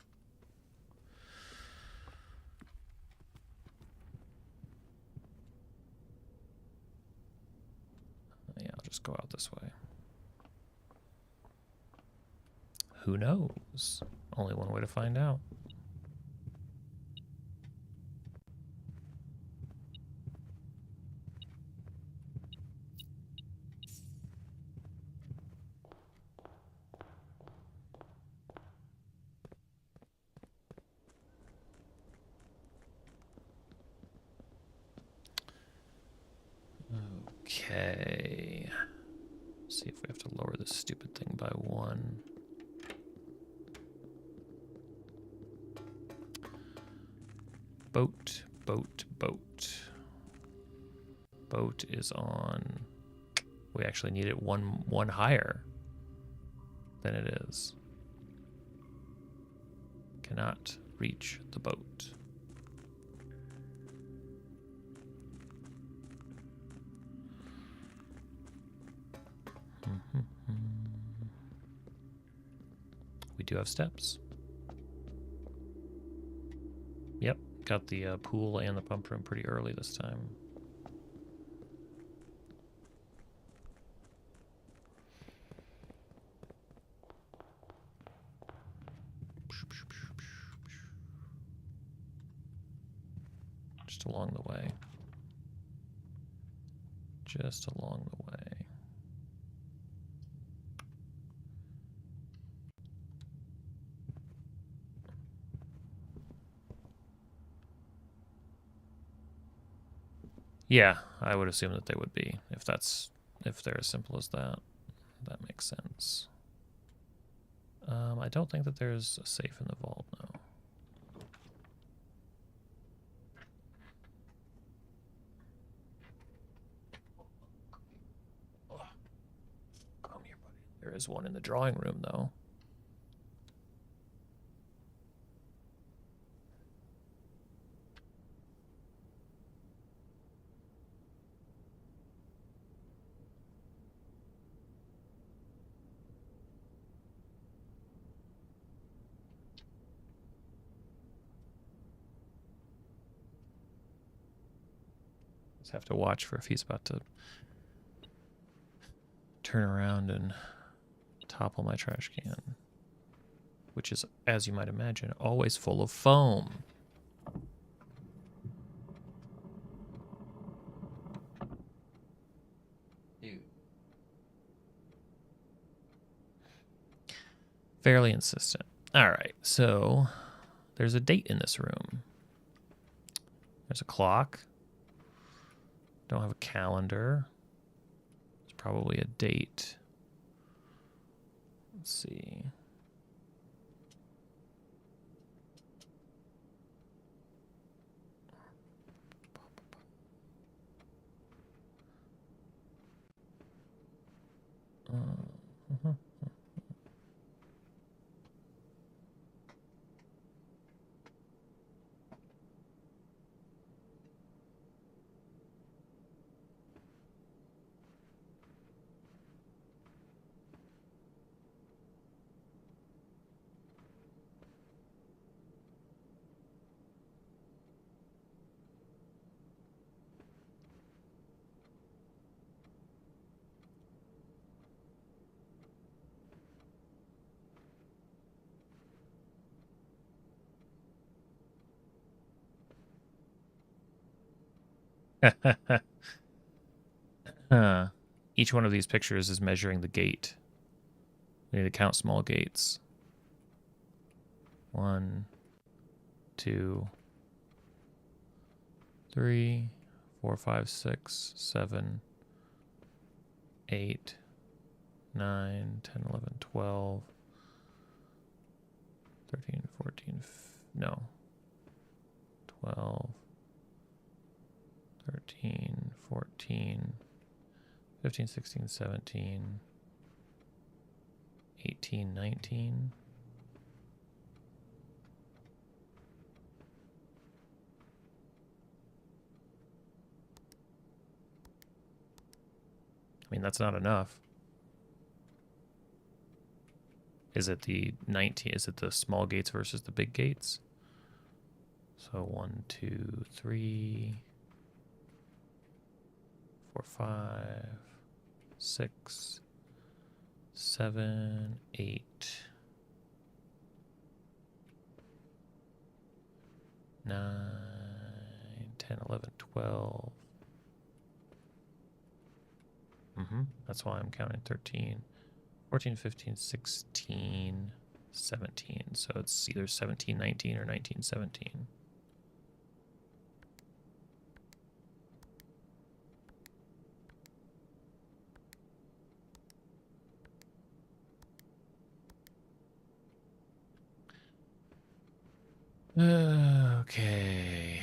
Yeah, I'll just go out this way. Who knows? Only one way to find out. Okay. See if we have to lower this stupid thing by 1. Boat, boat, boat. Boat is on. We actually need it one higher than it is. Cannot reach the boat. We do have steps. Yep, got the pool and the pump room pretty early this time. Just along the way. Just along the way. Yeah, I would assume that they would be. If they're as simple as that. That makes sense. I don't think that there's a safe in the vault, no. Come here, buddy. There is one in the drawing room, though. Just have to watch for if he's about to turn around and topple my trash can, which is, as you might imagine, always full of foam. Dude. Fairly insistent. All right, so there's a date in this room. There's a clock. Don't have a calendar. It's probably a date. Let's see. Each one of these pictures is measuring the gate. We need to count small gates. 1, 2, 3, 4, 5, 6, 7, 8, 9, 10, 11, 12, 13, 14, no. 12, 13, 14, 15, 16, 17, 18, 19. mean, that's not enough. Is it the 19? Is it the small gates versus the big gates? So 1, 2, 3, 4, 5, 6, 7, 8, 9, 10, 11, 12. That's why I'm counting 13, 14, 15, 16, 17. So it's either 17, 19 or 19, 17. Okay.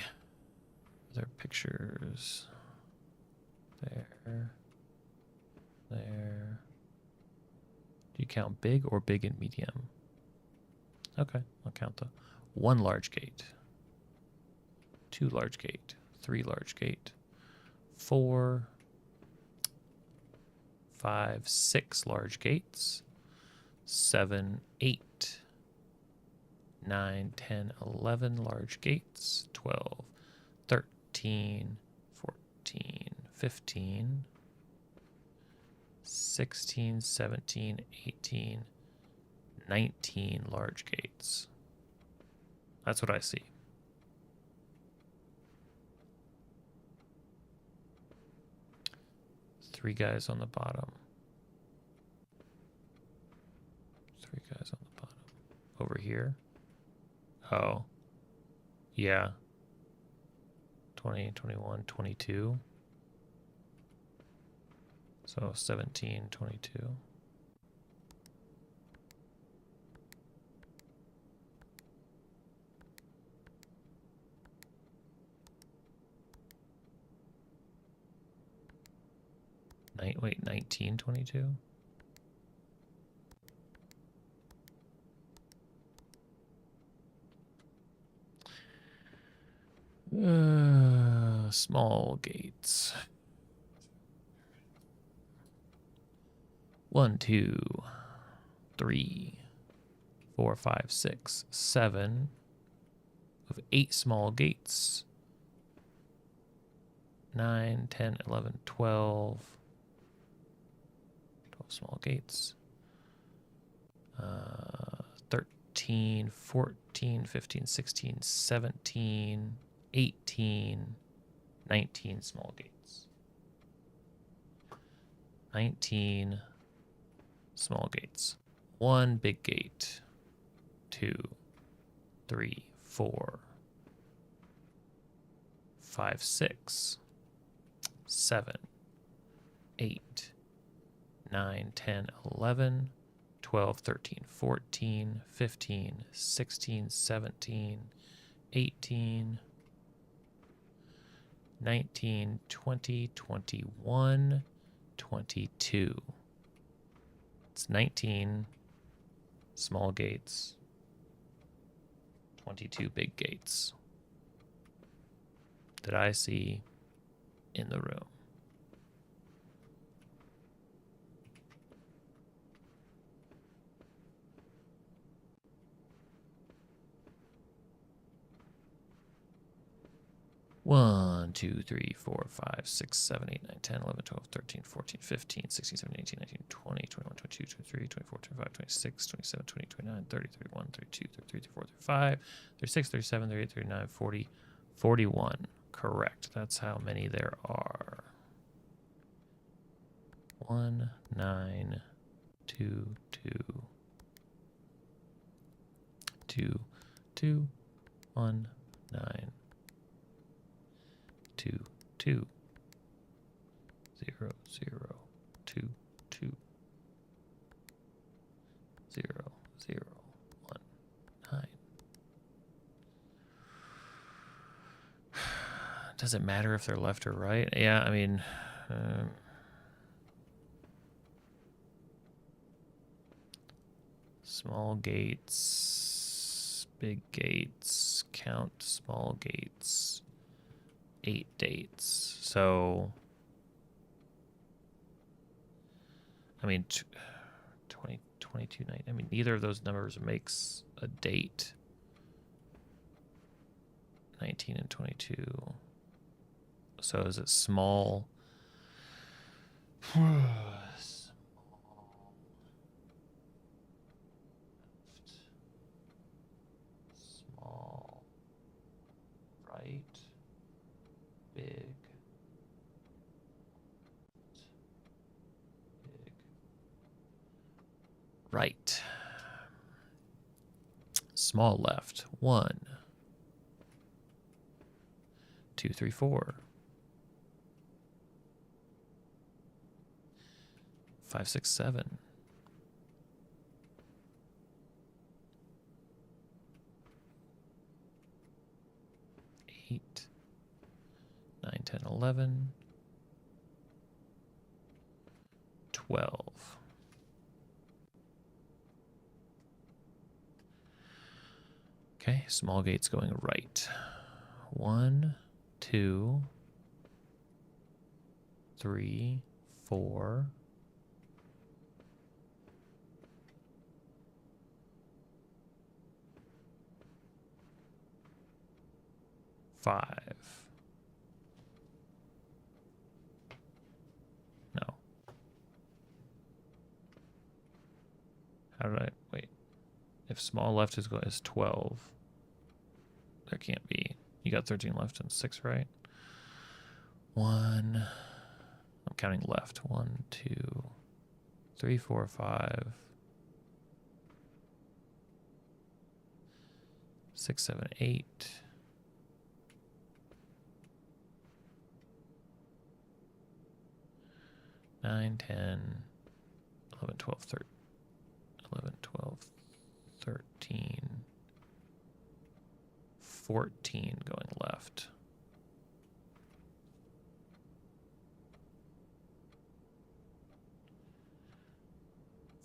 Other pictures. There. There. Do you count big or big and medium? Okay, I'll count the 1 large gate, 2 large gate, 3 large gate, 4, 5, 6 large gates, 7, 8, 9, 10, 11 large gates, 12, 13, 14, 15, 16, 17, 18, 19 large gates. That's what I see. Three guys on the bottom. 3 guys on the bottom. Over here. Oh. Yeah. 20, 21, 22. So 17, 22. Wait, 19, 22? Small gates. 1, 2, 3, 4, 5, 6, 7 of 8 small gates. 9, 10, 11, 12. 12 small gates. 13, 14, 15, 16, 17, 18, 19 small gates. 19 small gates. 1 big gate. 2, 3, 4, 5, 6, 7, 8, 9, 10, 11, 12, 13, 14, 15, 16, 17, 18, 19, 20, 21, 22. It's 19 small gates, 22 big gates that I see in the room. One, 2, 3, 4, 5, 6, 7, 8, 9, 10, 11, 12, 13, 14, 15, 16, 17, 18, 19, 20, 21, 22, 23, 24, 25, 26, 27, 28, 29, 30, 31, 32, 33, 34, 35, 36, 37, 38, 39, 40, 41. Correct. That's how many there are. 1, 9, 2, 2, 2, 2, 1, 9, 2, 2, 0, 0, 2, 2, 0, 0, 1, 9. Does it matter if they're left or right? Yeah, I mean, small gates, big gates, count small gates, 8 dates. So I mean, 20, 22, 9. I mean, neither of those numbers makes a date. 19 and 22. So is it small? Small, right, big, big, right. Small left. 1, 2, 3, 4. 5, 6, 7. 8, 9, 10, 11. 12. Okay, small gates going right. 1, 2, 3, 4. 5. No. How did I wait? If small left is 12, that can't be. You got 13 left and 6 right. 1. I'm counting left. 1, 2, 3, 4, 5, 6, 7, 8. 9, 10, 11, 12, 13. 11, 12, 13, 14 going left.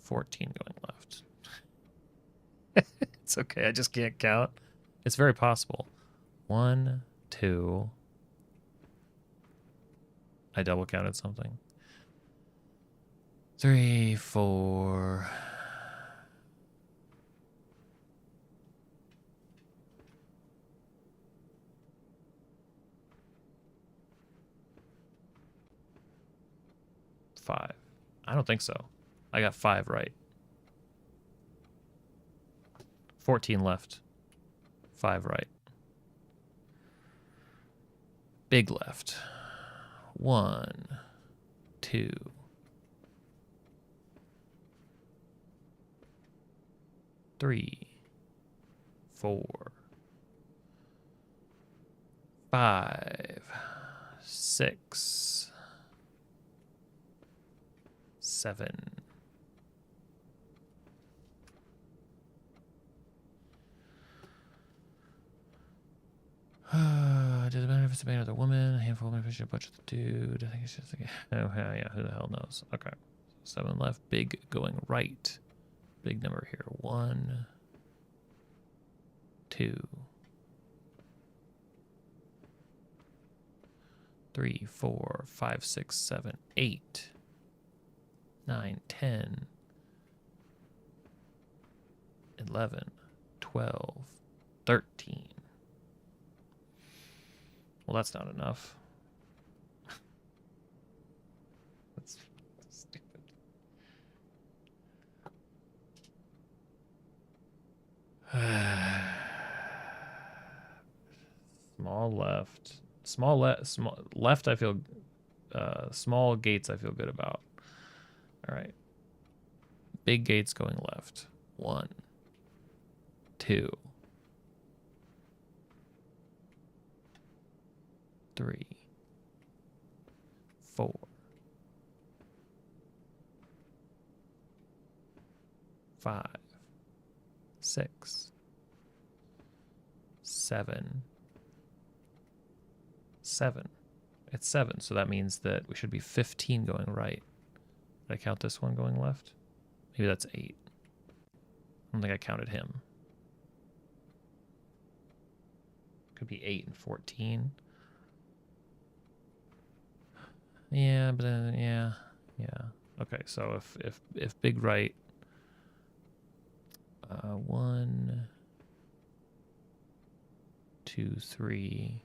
Going left. It's okay. I just can't count. It's very possible. 1, 2. I double counted something. 3, 4. 5. I don't think so. I got 5 right. 14 left. 5 right. Big left. 1, 2. 3, 4, 5, 6, 7. Does it matter if it's a man or the woman? A handful of men fish a bunch of the dude. I think it's just like, oh yeah, who the hell knows? Okay. 7 left, big going right. Big number here. 1, 2, 3, 4, 5, 6, 7, 8, 9, 10, 11, 12, 13. Well, that's not enough. That's stupid. Small left. Small left I feel small gates I feel good about. All right. Big gates going left. 1, 2, 3, 4, 5, 6, 7. 7. It's 7, so that means that we should be 15 going right. Did I count this one going left? Maybe that's 8. I don't think I counted him. Could be 8 and 14. Yeah, but yeah. Okay, so if big right, 1, 2, 3,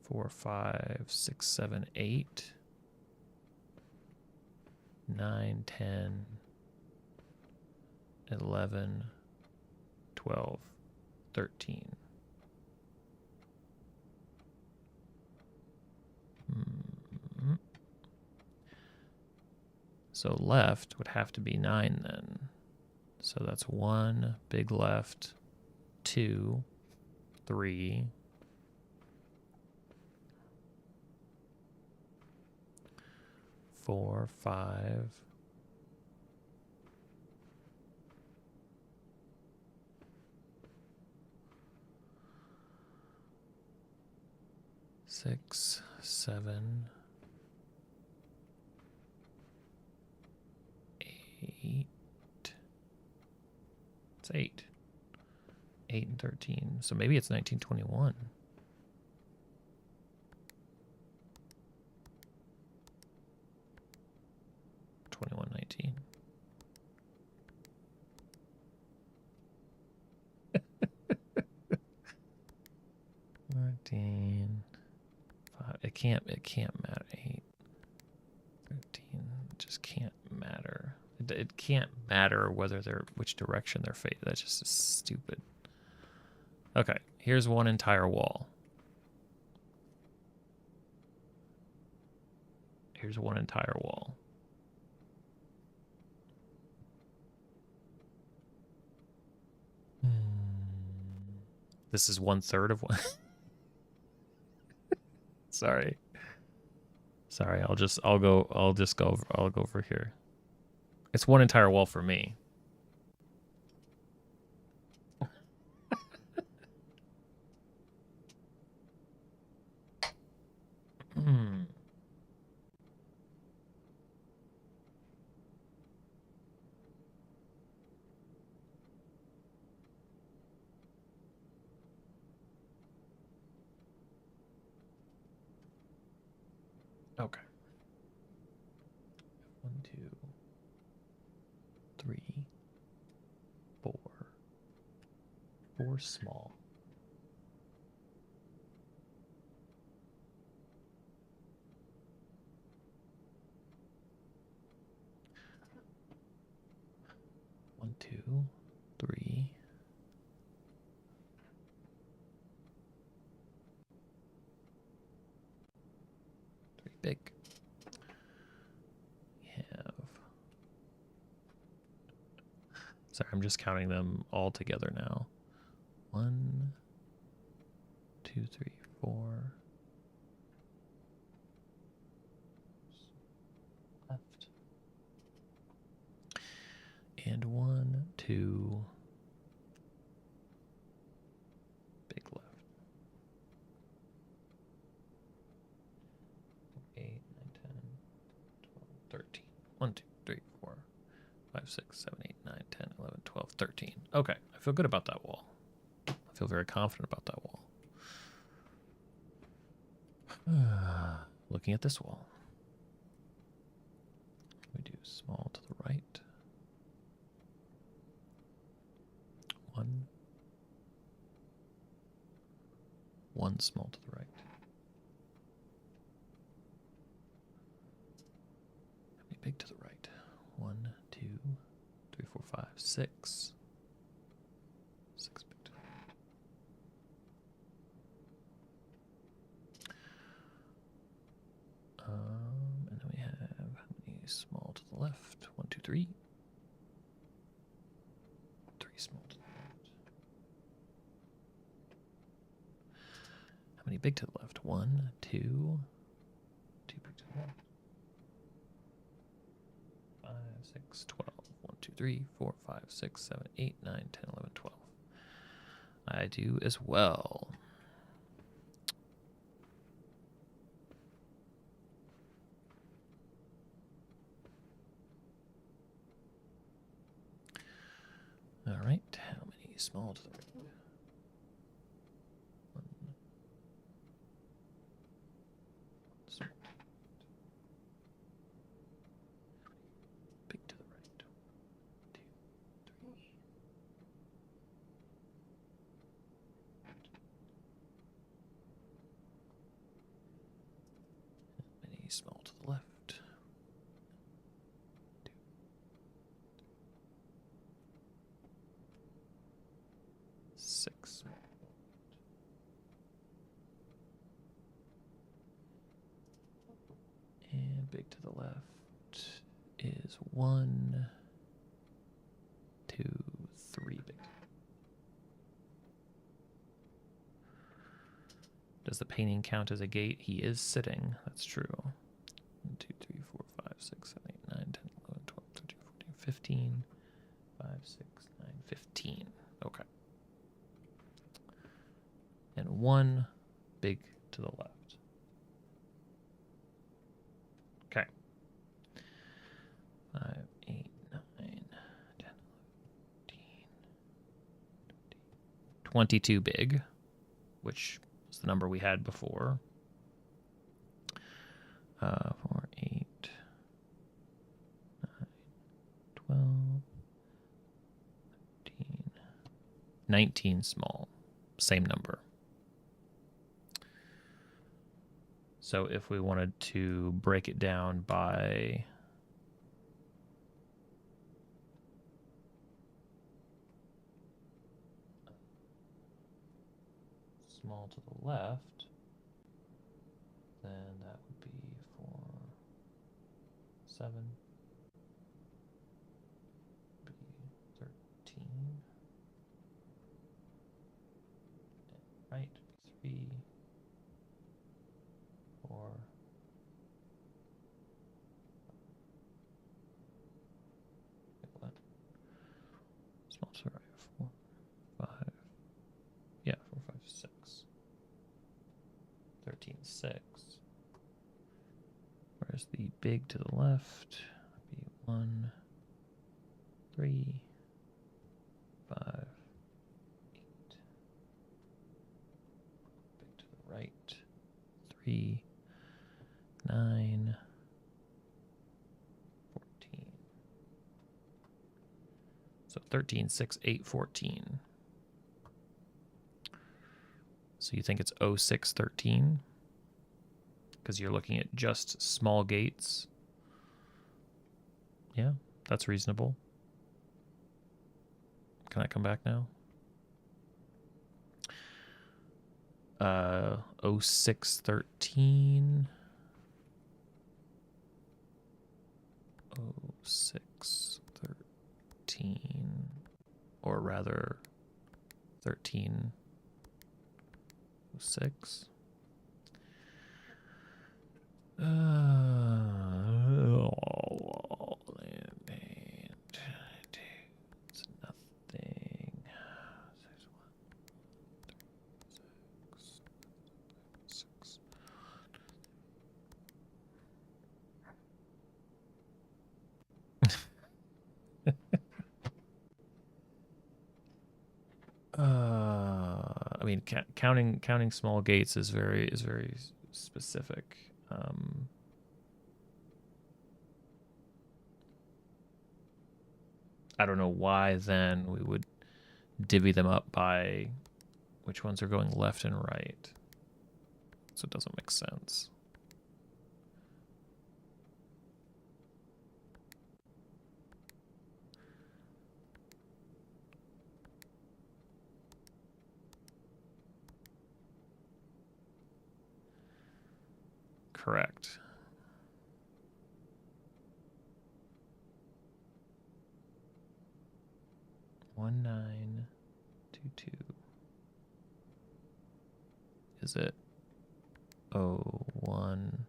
4, 5, 6, 7, 8, 9, 10, 11, 12, 13. So left would have to be 9 then. So that's 1 big left, 2, 3, 4, 5, 6, 7, 8. It's 8. 8 and 13. So maybe it's 1921. '21, 19. It can't matter. 8, 13. It just can't matter. It can't matter which direction they're facing. That's just stupid. Okay, here's one entire wall. Here's one entire wall. This is 1/3 of one. Sorry. I'll go over here. It's one entire wall for me. Okay. 1, 2, 3, 4. 4 small. One, 2, 3. 3 big. We have. Sorry, I'm just counting them all together now. 1, 2, 3, 4. Left. And 1, 2. Big left. 8, 9, 10, 12, 13. 1, 2, 3, 4, 5, 6, 7, 8, 9, 10, 11, 12, 13. Okay, I feel good about that wall. I feel very confident about that wall. Looking at this wall. We do small to the right. 1. 1 small to the right. How many big to the right? 1, 2, 3, 4, 5, 6. 6 big to the right. And then we have how many small to the left? 1, 2, 3. 3 small to the left. How many big to the left? 1, 2. 2 big to the left. 5, 6, 12. 1, 2, 3, 4, 5, 6, 7, 8, 9, 10, 11, 12. I do as well. All right, how many small to the right? 1 small. Big to the right. 2, 3. Mini small to the left. 2. Six. And big to the left is 1, 2, 3 big. Does the painting count as a gate? He is sitting. That's true. 1, 2, 3, 4, 5, 6, 7, 8, 9, 10, 11, 12, 13, 14, 15. 5, 6, 9, 15. Okay. And 1 big to the left. Okay. 5, 8, 9, 10, 11, 22 big, which is the number we had before. 4, 8, 9, 12, 13, 19 small. Same number. So if we wanted to break it down by small to the left, then that would be 4, 7, be 13, and right be 3, 4, what? Small to the right, 4, 5, yeah, 4, 5, 6. 13, 6. Whereas the big to the left would be 1, 3, 5, 8. Big to the right, 3, 9, 14. So 13, 6, 8, 14. So you think it's 06, 13? Because you're looking at just small gates. Yeah, that's reasonable. Can I come back now? 06, 13. 06, 13. Or rather, 13, 06. It's nothing. 6, 6. I mean, counting small gates is very specific. I don't know why then we would divvy them up by which ones are going left and right. So it doesn't make sense. Correct. One 9, 2, 2. Is it 01,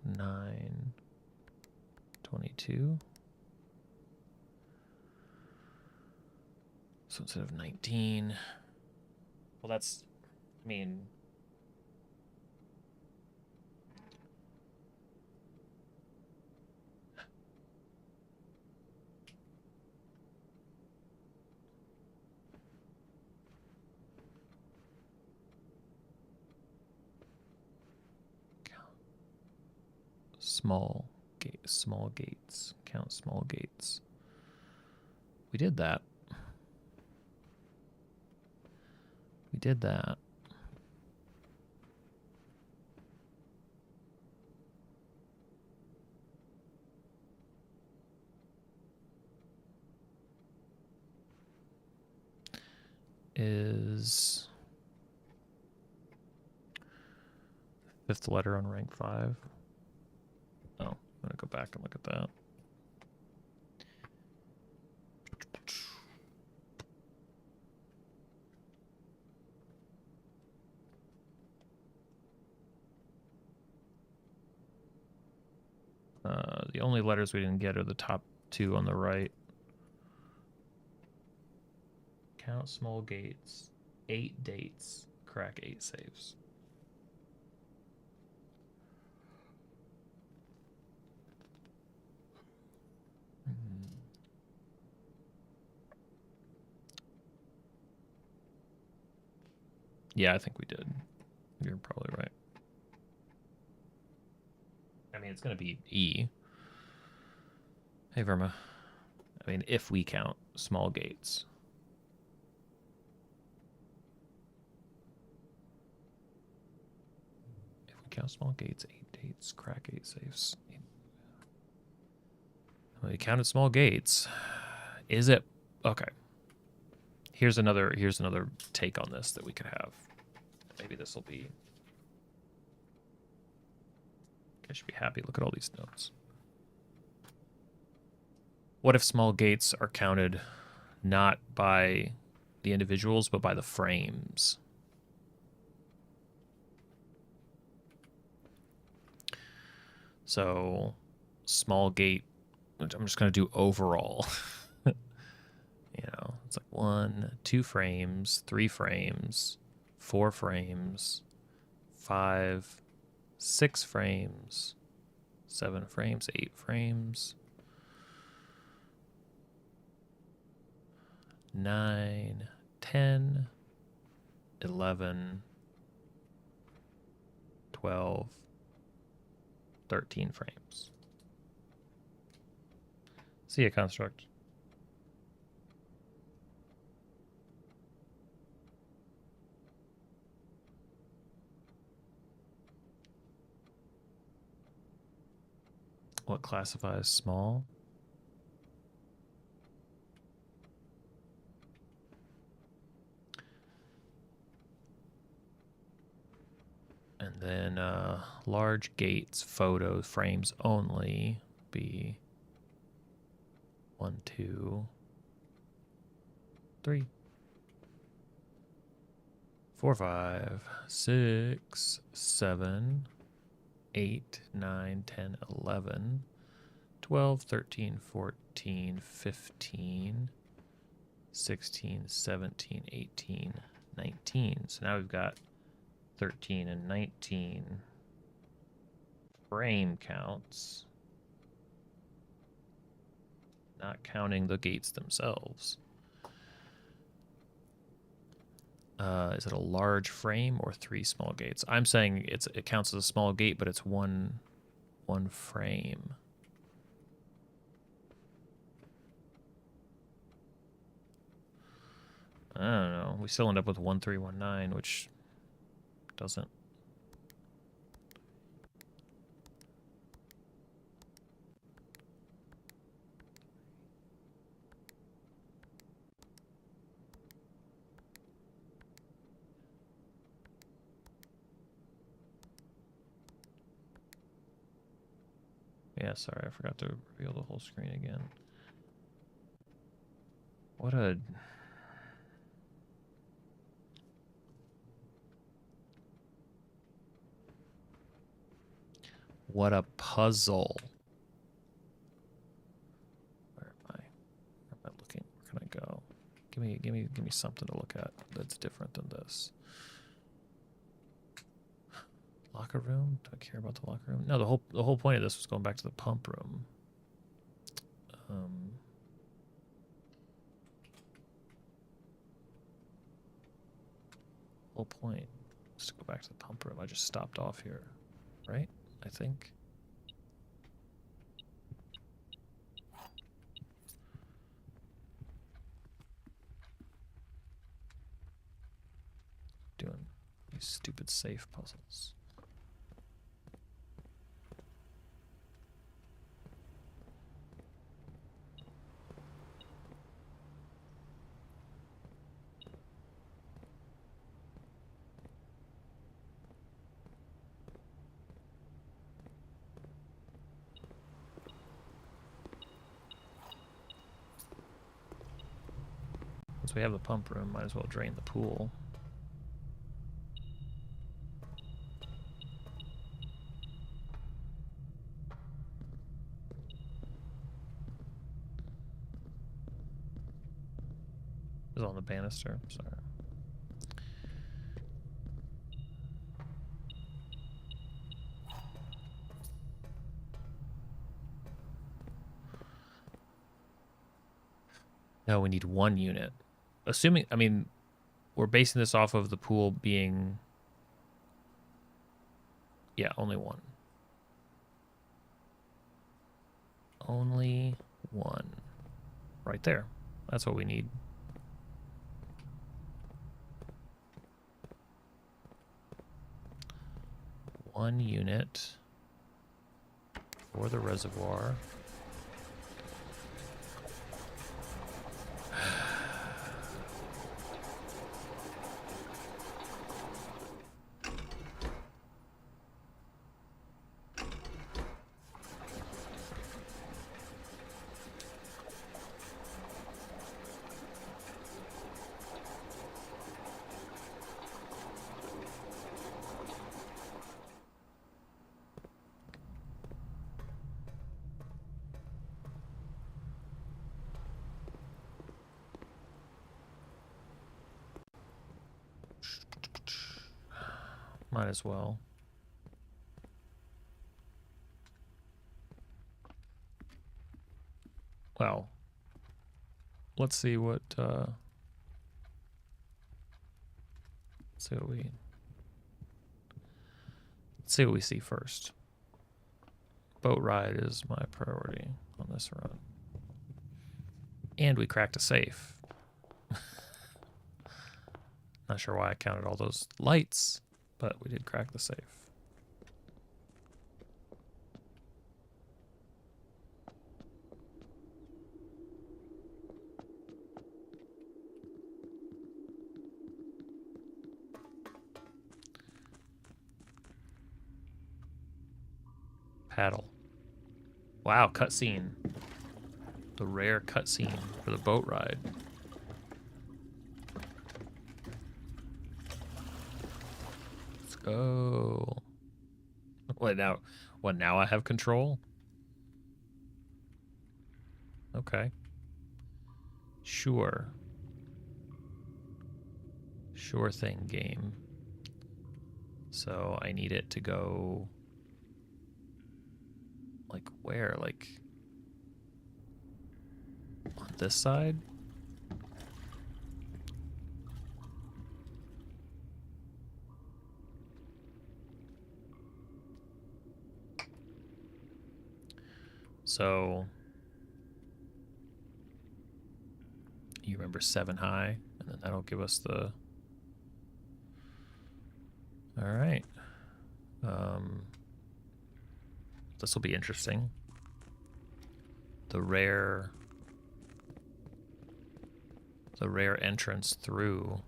09, 22? So instead of 19, well, that's, I mean, Small gates. Count small gates. We did that. We did that. Is fifth letter on rank 5? Oh, I'm gonna go back and look at that. The only letters we didn't get are the top 2 on the right. Count small gates. 8 dates. Crack 8 saves. Yeah, I think we did. You're probably right. I mean, it's going to be E. Hey, Verma. I mean, if we count small gates. If we count small gates, 8 dates, crack 8 saves. We counted small gates. Is it okay? Here's another take on this that we could have. Maybe this will be. I should be happy. Look at all these notes. What if small gates are counted not by the individuals, but by the frames? So, small gate, which I'm just going to do overall. You know, it's like 1, 2 frames, 3 frames, 4 frames, 5, 6 frames, 7 frames, 8 frames, 9, 10, 11, 12, 13 frames. See ya, construct. What classifies small? And then large gates, photo frames only be 1, 2, 3, 4, 5, 6, 7, 8, 9, 10, 11, 12, 13, 14, 15, 16, 17, 18, 19. So now we've got 13 and 19 frame counts, not counting the gates themselves. Is it a large frame or 3 small gates? I'm saying it counts as a small gate, but it's one frame. I don't know. We still end up with 1319, which doesn't. Yeah, sorry, I forgot to reveal the whole screen again. What a... What a puzzle. Where am I? Where am I looking? Where can I go? Give me something to look at that's different than this. Locker room? Do I care about the locker room? No, the whole point of this was going back to the pump room. Whole point is to go back to the pump room. I just stopped off here, right? I think. These stupid safe puzzles. Since we have the pump room, might as well drain the pool. It's on the banister, sorry. No, we need 1 unit. Assuming, I mean, we're basing this off of the pool being, yeah, only 1. Only 1. Right there. That's what we need. One unit for the reservoir. Might as well. Well, let's see what we see first. Boat ride is my priority on this run. And we cracked a safe. Not sure why I counted all those lights, but we did crack the safe. Paddle. Wow, cutscene. The rare cutscene for the boat ride. Let's go. What now? What now? I have control? Okay. Sure. Sure thing, game. So I need it to go... Like where? Like on this side? So you remember 7 high, and then that'll give us the... All right. This will be interesting. The rare entrance through.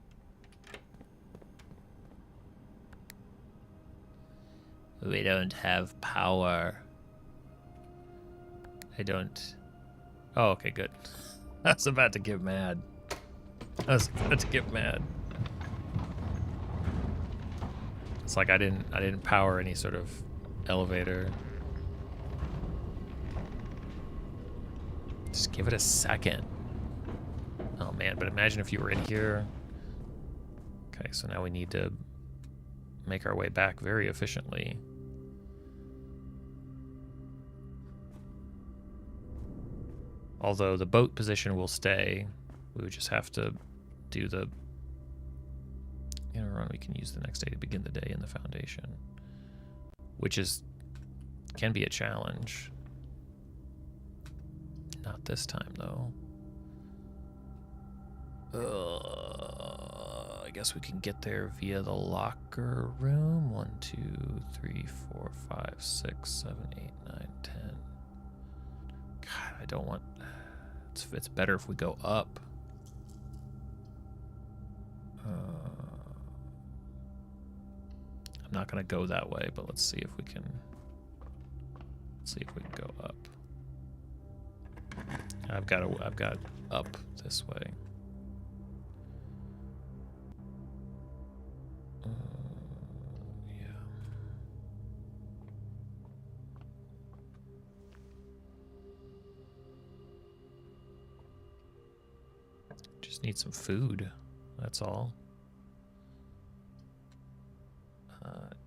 We don't have power. I don't. Oh, okay, good. I was about to get mad. It's like I didn't power any sort of elevator. Just give it a second. Oh man, but imagine if you were in here. Okay, so now we need to make our way back very efficiently. Although the boat position will stay, we would just have to do the run we can use the next day to begin the day in the foundation, which can be a challenge. Not this time though. I guess we can get there via the locker room. 1, 2, 3, 4, 5, 6, 7, 8, 9, 10. God, I don't want... It's better if we go up. I'm not going to go that way, but let's see if we can... Let's see if we can go up. I've got up this way. Yeah. Just need some food. That's all.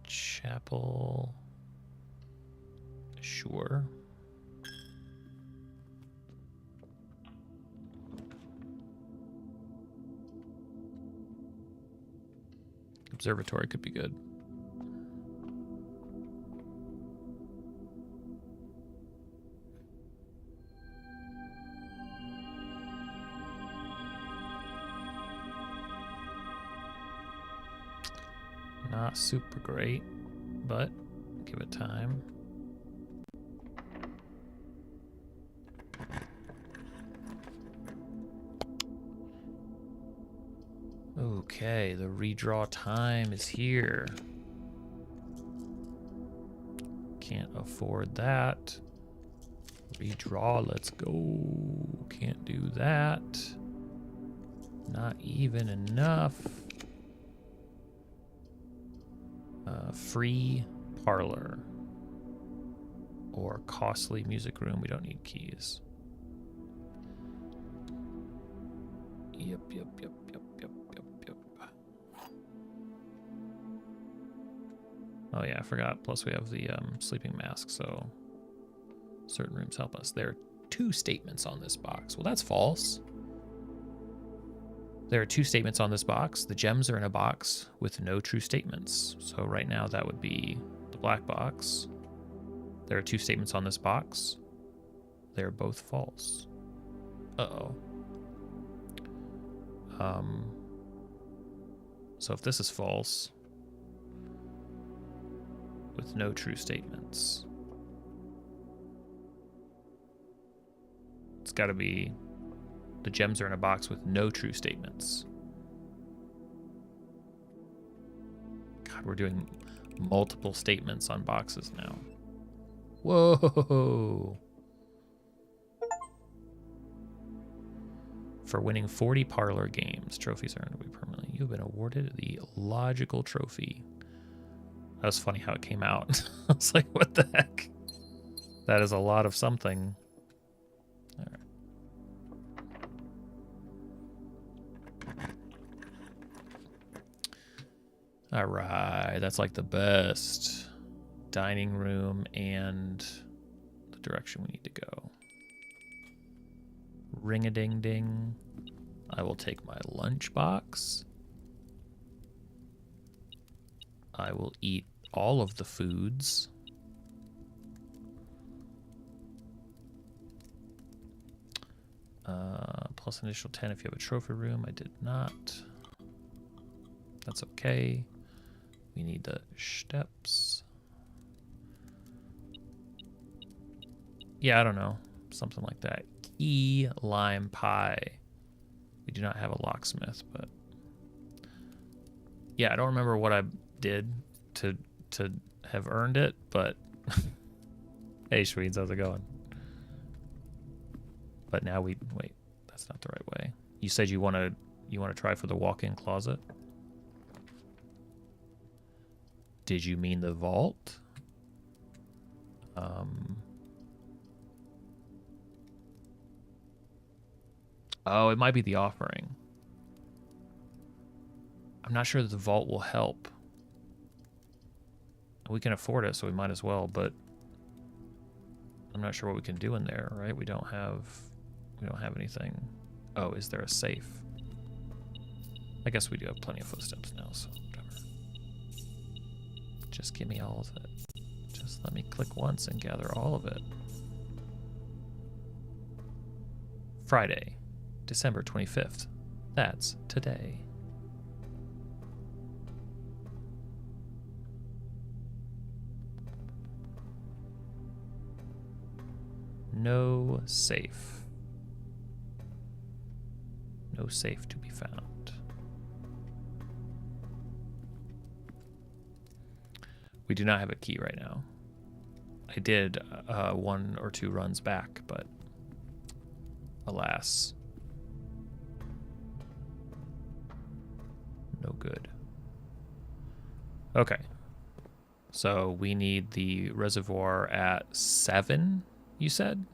Chapel. Sure. Observatory could be good. Not super great, but give it time. Okay, the redraw time is here. Can't afford that. Redraw, let's go. Can't do that. Not even enough. Free parlor. Or costly music room. We don't need keys. Yep. Oh yeah, I forgot. Plus we have the sleeping mask, so certain rooms help us. There are 2 statements on this box. Well, that's false. There are 2 statements on this box. The gems are in a box with no true statements. So right now that would be the black box. There are 2 statements on this box. They're both false. Uh-oh. So if this is false, with no true statements, it's got to be the gems are in a box with no true statements. God, we're doing multiple statements on boxes now. Whoa. For winning 40 parlor games, trophies earned will be permanently. You've been awarded the logical trophy. That was funny how it came out. I was like, what the heck? That is a lot of something. All right. All right, that's like the best dining room and the direction we need to go. Ring-a-ding-ding. I will take my lunchbox. I will eat all of the foods. Plus initial 10 if you have a trophy room. I did not. That's okay. We need the steps. Yeah, I don't know. Something like that. Key lime pie. We do not have a locksmith, but yeah, I don't remember what I did to have earned it, but hey, Schweeds, how's it going? But now wait, that's not the right way. You said you want to try for the walk-in closet. Did you mean the vault? Oh, it might be the offering. I'm not sure that the vault will help. We can afford it, so we might as well, but I'm not sure what we can do in there, right? We don't have anything. Oh, is there a safe? I guess we do have plenty of footsteps now, so whatever. Just give me all of it. Just let me click once and gather all of it. Friday, December 25th. That's today. no safe. No safe to be found. We do not have a key right now. I did 1 or 2 runs back, but alas, no good. Okay. So we need the reservoir at 7, you said?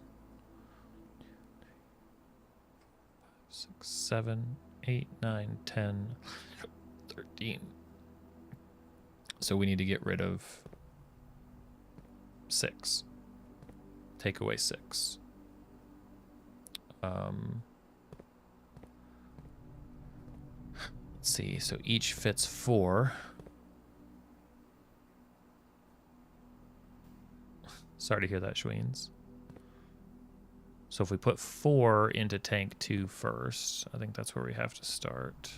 6, 7, 8, 9, 10, 13. So we need to get rid of 6. Take away 6. Let's see. So each fits 4. Sorry to hear that, Schweens. So if we put 4 into tank 2 first, I think that's where we have to start.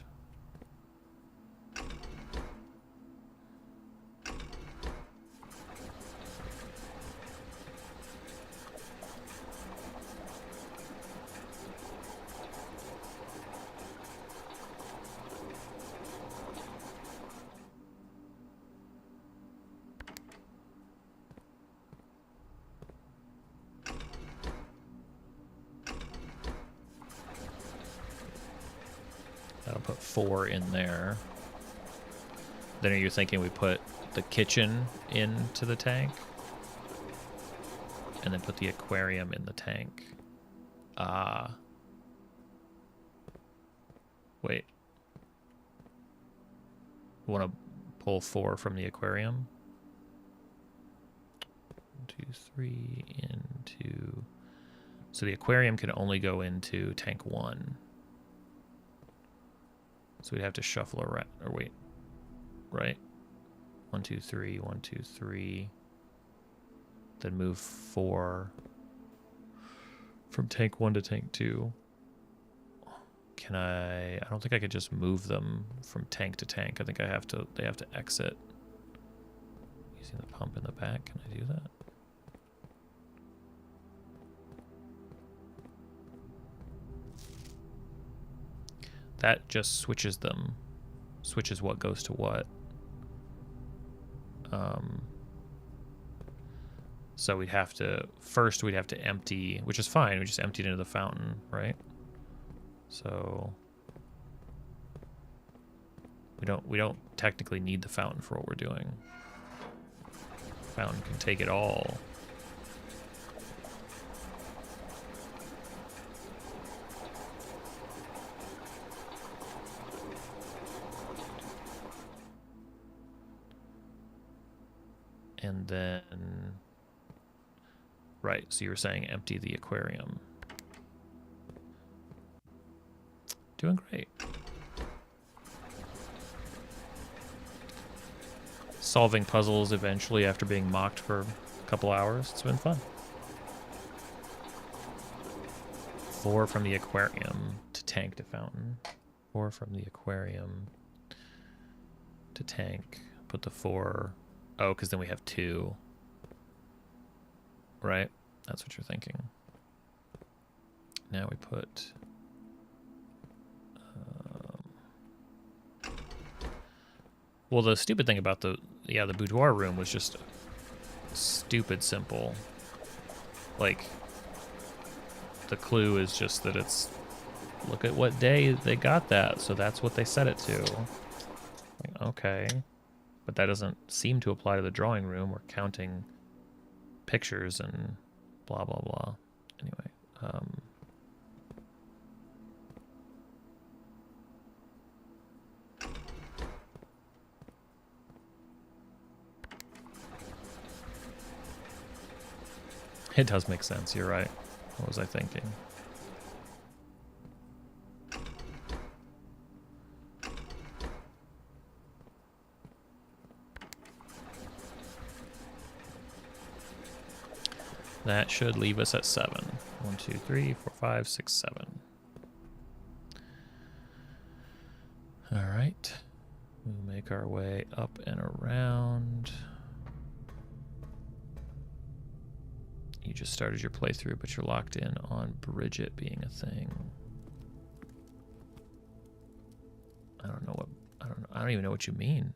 That'll put 4 in there. Then are you thinking we put the kitchen into the tank? And then put the aquarium in the tank. Ah. Wait. Want to pull 4 from the aquarium? 1, 2, 3 into... So the aquarium can only go into tank 1. So we'd have to shuffle around, or wait, right? 1, 2, 3, 1, 2, 3. Then move 4 from tank 1 to tank 2. Can I don't think I could just move them from tank to tank. I think they have to exit. Using the pump in the back, can I do that? That just switches them. Switches what goes to what. So we'd have to, first we'd have to empty, which is fine, we just emptied into the fountain, right? So we don't technically need the fountain for what we're doing. Fountain can take it all. And then, right, so you were saying empty the aquarium. Doing great. Solving puzzles eventually after being mocked for a couple hours. It's been fun. 4 from the aquarium to tank to fountain. 4 from the aquarium to tank. Put the 4... Oh, because then we have 2. Right? That's what you're thinking. Now we put... well, the stupid thing about the boudoir room was just stupid simple. Like, the clue is just that it's... Look at what day they got that, so that's what they set it to. Like, okay. But that doesn't seem to apply to the drawing room. We're counting pictures and blah, blah, blah. Anyway. It does make sense. You're right. What was I thinking? That should leave us at 7. 1, 2, 3, 4, 5, 6, 7. All right. We'll make our way up and around. You just started your playthrough, but you're locked in on Bridget being a thing. I don't know what, I don't even know what you mean.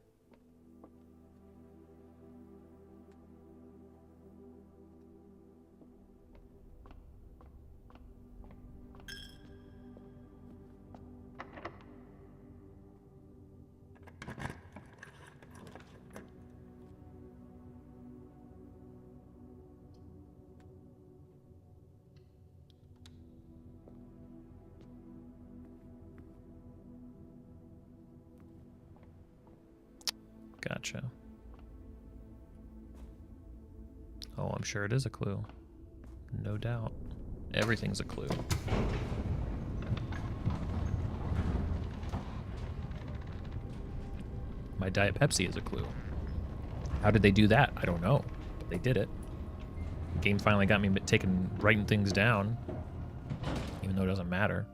Gotcha. Oh, I'm sure it is a clue. No doubt. Everything's a clue. My Diet Pepsi is a clue. How did they do that? I don't know, but they did it. The game finally got me writing things down, even though it doesn't matter.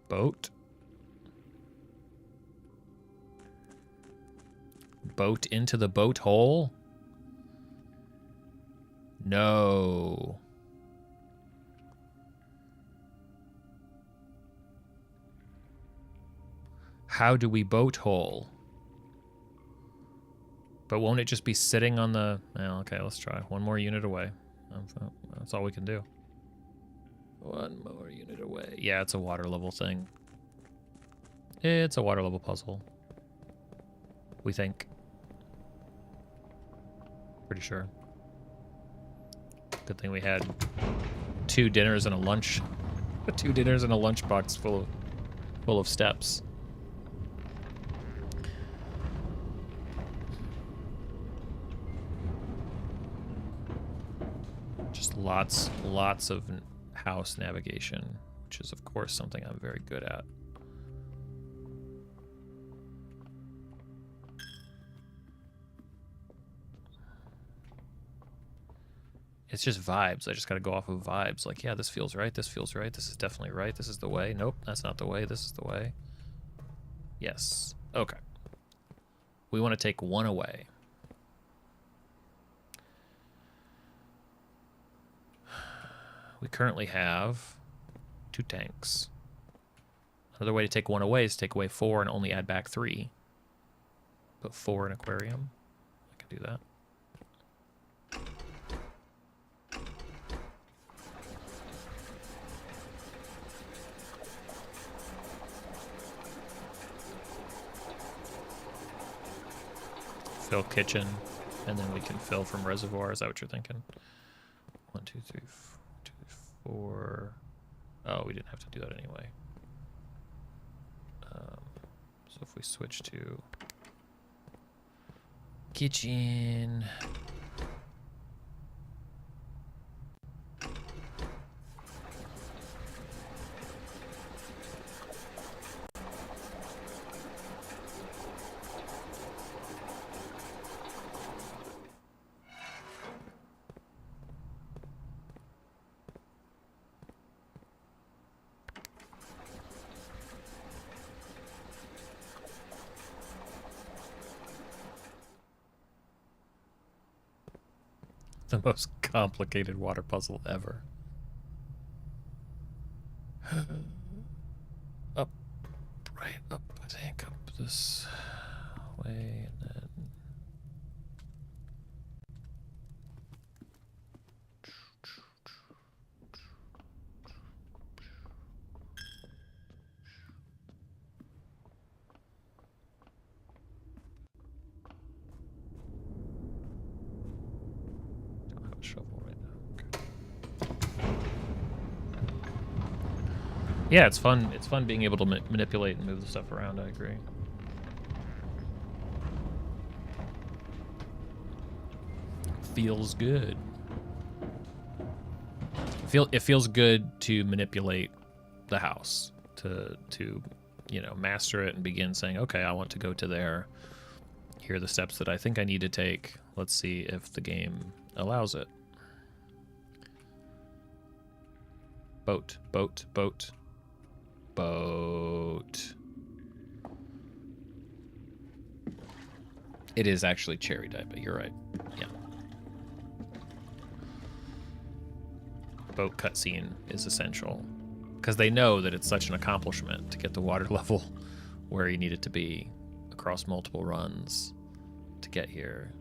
Boat. Boat into the boat hole? No. How do we boat hole? But won't it just be sitting on the... Well, okay, let's try. One more unit away. That's all we can do. One more unit away. Yeah, it's a water level thing. It's a water level puzzle. We think. Pretty sure. Good thing we had 2 dinners and a lunch. 2 dinners and a lunchbox full of steps. Just lots of house navigation, which is of course something I'm very good at. It's just vibes. I just gotta go off of vibes. Like, yeah, this feels right, this feels right, this is definitely right, this is the way. Nope, that's not the way, this is the way. Yes. Okay. We want to take 1 away. We currently have 2 tanks. Another way to take 1 away is take away 4 and only add back 3. Put 4 in aquarium. I can do that. Fill kitchen, and then we can fill from reservoir. Is that what you're thinking? 1, 2, 3, 4. Oh, we didn't have to do that anyway. So if we switch to kitchen. The most complicated water puzzle ever. Up, right up, I think, up this way, and then... shovel right now. Okay. Yeah, it's fun. It's fun being able to manipulate and move the stuff around. I agree. Feels good. It feels good to manipulate the house, to you know, master it and begin saying, okay, I want to go to there. Here are the steps that I think I need to take. Let's see if the game allows it. Boat, boat, boat, boat. It is actually cherry dye, but you're right. Yeah. Boat cutscene is essential because they know that it's such an accomplishment to get the water level where you need it to be across multiple runs to get here.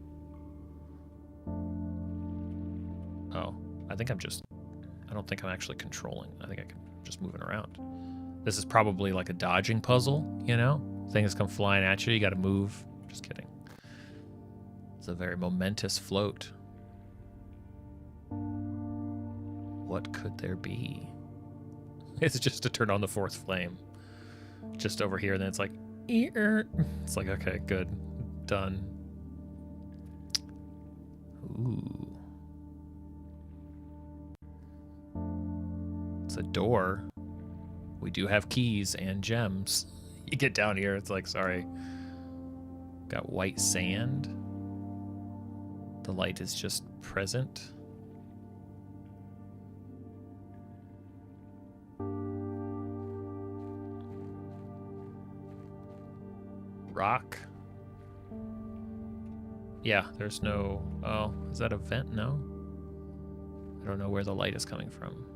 Oh, I don't think I'm actually controlling. I think I'm just moving around. This is probably like a dodging puzzle, you know? Things come flying at you, you gotta move. Just kidding. It's a very momentous float. What could there be? It's just to turn on the fourth flame. Just over here, and then it's like, it's like, okay, good, done. Ooh. It's a door. We do have keys and gems. You get down here, it's like, sorry. Got white sand. The light is just present. Rock. Yeah, there's no... Oh, is that a vent? No? I don't know where the light is coming from.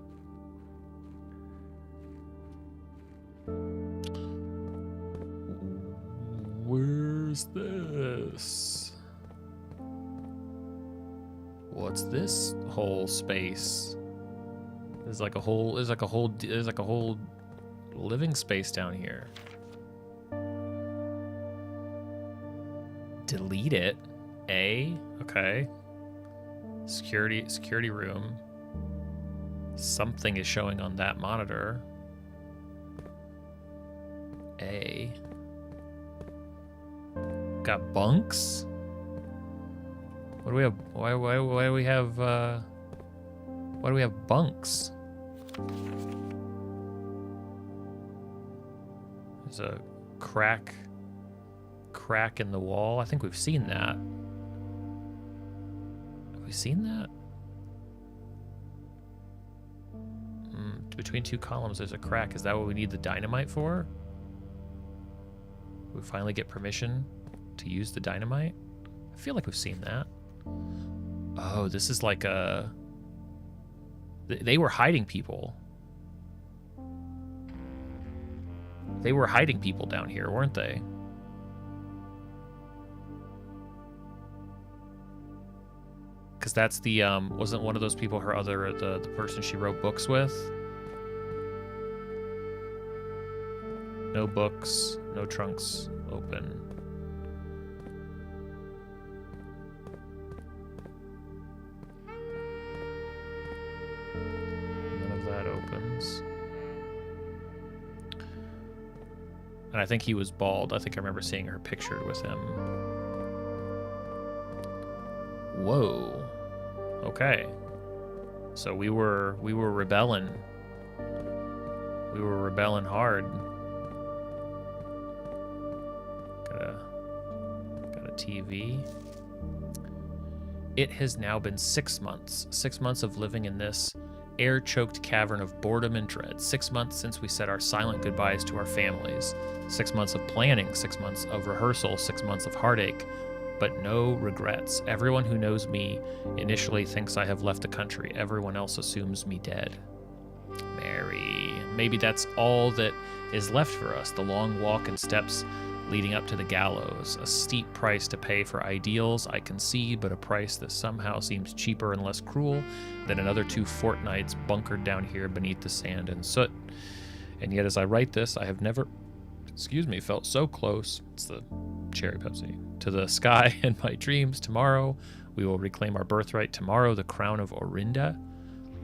Where's this? What's this whole space? There's like a whole living space down here. Delete it. Okay. Security room. Something is showing on that monitor. Got bunks? What do we have? Why do we have bunks? There's a crack in the wall. I think we've seen that. Have we seen that? Between two columns, there's a crack. Is that what we need the dynamite for? We finally get permission to use the dynamite? I feel like we've seen that. Oh, this is like a... They were hiding people. They were hiding people down here, weren't they? Because that's the, wasn't one of those people the person she wrote books with? No books, no trunks open. None of that opens. And I think he was bald. I think I remember seeing her pictured with him. Whoa. Okay. So we were rebelling. We were rebelling hard. Got a TV. It has now been 6 months. 6 months of living in this air-choked cavern of boredom and dread. 6 months since we said our silent goodbyes to our families. 6 months of planning, 6 months of rehearsal, 6 months of heartache, but no regrets. Everyone who knows me initially thinks I have left the country. Everyone else assumes me dead. Mary. Maybe that's all that is left for us. The long walk and steps leading up to the gallows. A steep price to pay for ideals, I concede, but a price that somehow seems cheaper and less cruel than another 2 fortnights bunkered down here beneath the sand and soot. And yet as I write this, I have never, felt so close, it's the cherry Pepsi, to the sky in my dreams. Tomorrow, we will reclaim our birthright. Tomorrow, the crown of Orinda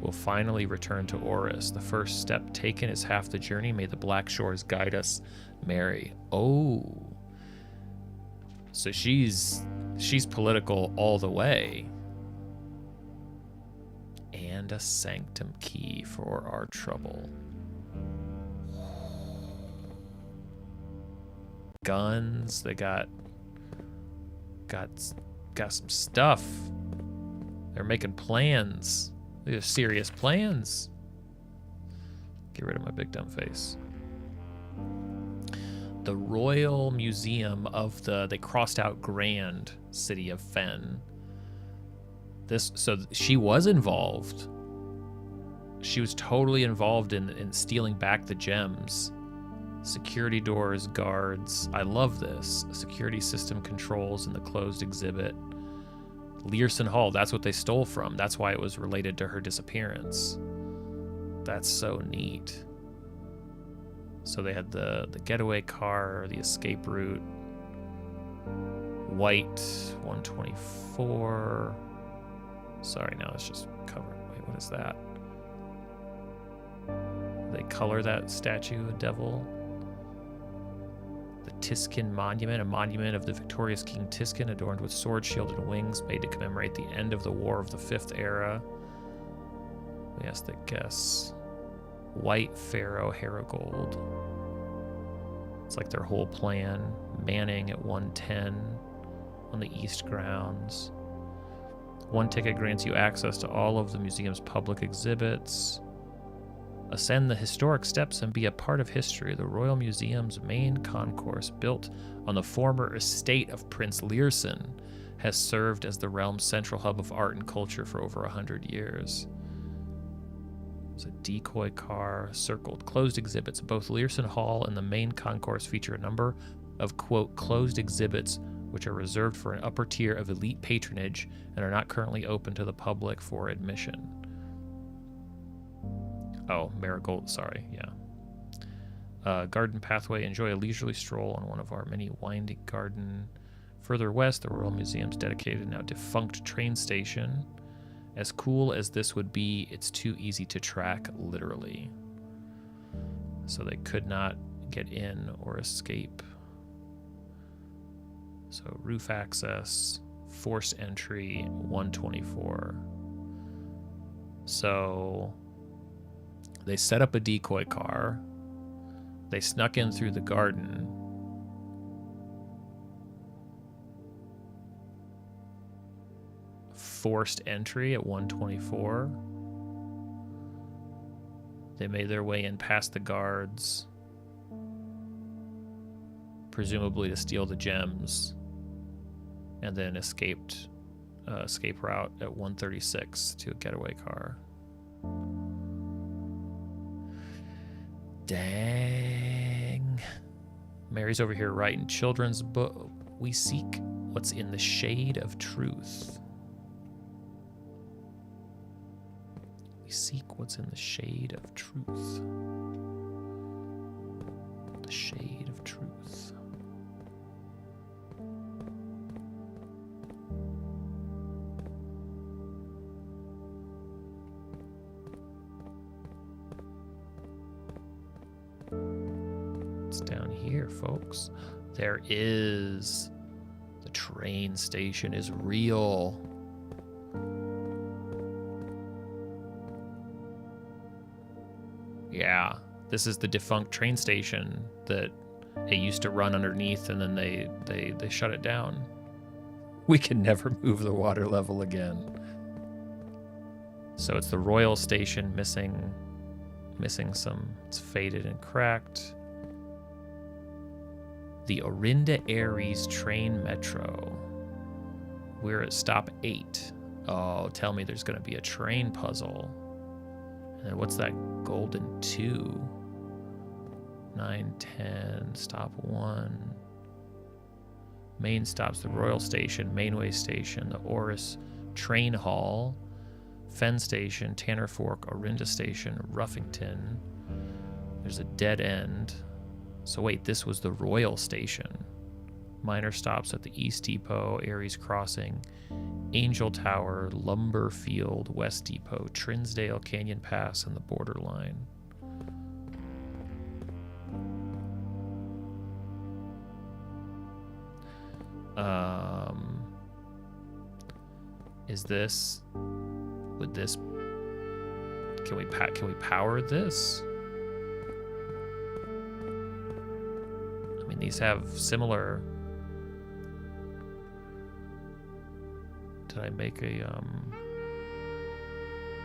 will finally return to Oris. The first step taken is half the journey. May the black shores guide us, Mary. Oh. So she's political all the way. And a sanctum key for our trouble. Guns, they got some stuff. They're making plans. They have serious plans. Get rid of my big dumb face. the Royal Museum of they crossed out Grand City of Fen. So she was involved. She was totally involved in stealing back the gems. Security doors, guards. I love this. Security system controls in the closed exhibit. Learson Hall, that's what they stole from. That's why it was related to her disappearance. That's so neat. So they had the getaway car, the escape route. White 124. Sorry, now it's just covered. Wait, what is that? They color that statue a devil. The Tiskin Monument, a monument of the victorious King Tiskin adorned with sword, shield, and wings, made to commemorate the end of the War of the Fifth Era. We asked the guess. White Pharaoh Heragold. It's like their whole plan. Manning at 110 on the east grounds. One ticket grants you access to all of the museum's public exhibits. Ascend the historic steps and be a part of history. The Royal Museum's main concourse, built on the former estate of Prince Learson, has served as the realm's central hub of art and culture for over 100 years. There's a decoy car, circled closed exhibits. Both Learson Hall and the main concourse feature a number of, quote, closed exhibits which are reserved for an upper tier of elite patronage and are not currently open to the public for admission. Oh, Marigold, sorry, yeah. Garden pathway, enjoy a leisurely stroll on one of our many winding garden. Further west, the Royal Museum's dedicated, now defunct train station. As cool as this would be, it's too easy to track, literally. So they could not get in or escape. So roof access, forced entry, 124. So they set up a decoy car. They snuck in through the garden. Forced entry at 124. They made their way in past the guards, presumably to steal the gems, and then escape route at 136 to a getaway car. Dang. Mary's over here writing children's book. We seek what's in the shade of truth. We seek what's in the shade of truth. The shade of truth. It's down here, folks. There is. The train station is real. Yeah, this is the defunct train station that it used to run underneath, and then they shut it down. We can never move the water level again. So it's the Royal Station missing some. It's faded and cracked. The Orinda Aries train metro. We're at stop 8. Oh, tell me there's going to be a train puzzle. And what's that golden 2? 9, 10, stop 1. Main stops, the Royal Station, Mainway Station, the Oris Train Hall, Fen Station, Tanner Fork, Orinda Station, Ruffington. There's a dead end. So wait, this was the Royal Station. Minor stops at the East Depot, Aries Crossing, Angel Tower, Lumber Field, West Depot, Trinsdale, Canyon Pass, and the Borderline. Is this? Would this? Can we power this? I mean, these have similar. Did I make a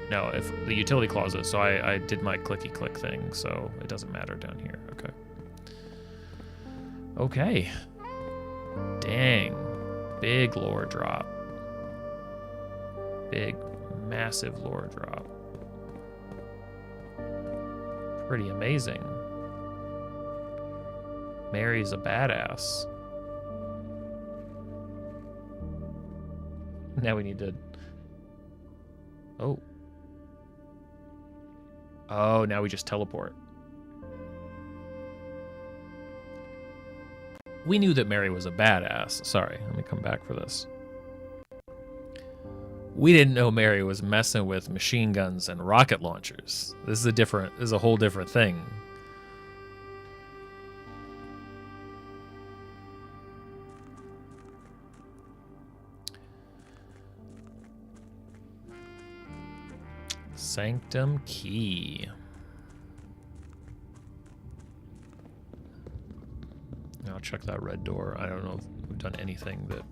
No, if the utility clauses. So I did my clicky click thing, so it doesn't matter down here. Okay. Okay. Dang. Big lore drop. Big, massive lore drop. Pretty amazing. Mary's a badass. Now we need to... Oh. Oh, now we just teleport. We knew that Mary was a badass. Sorry, let me come back for this. We didn't know Mary was messing with machine guns and rocket launchers. This is a whole different thing. Sanctum Key. I'll check that red door. I don't know if we've done anything that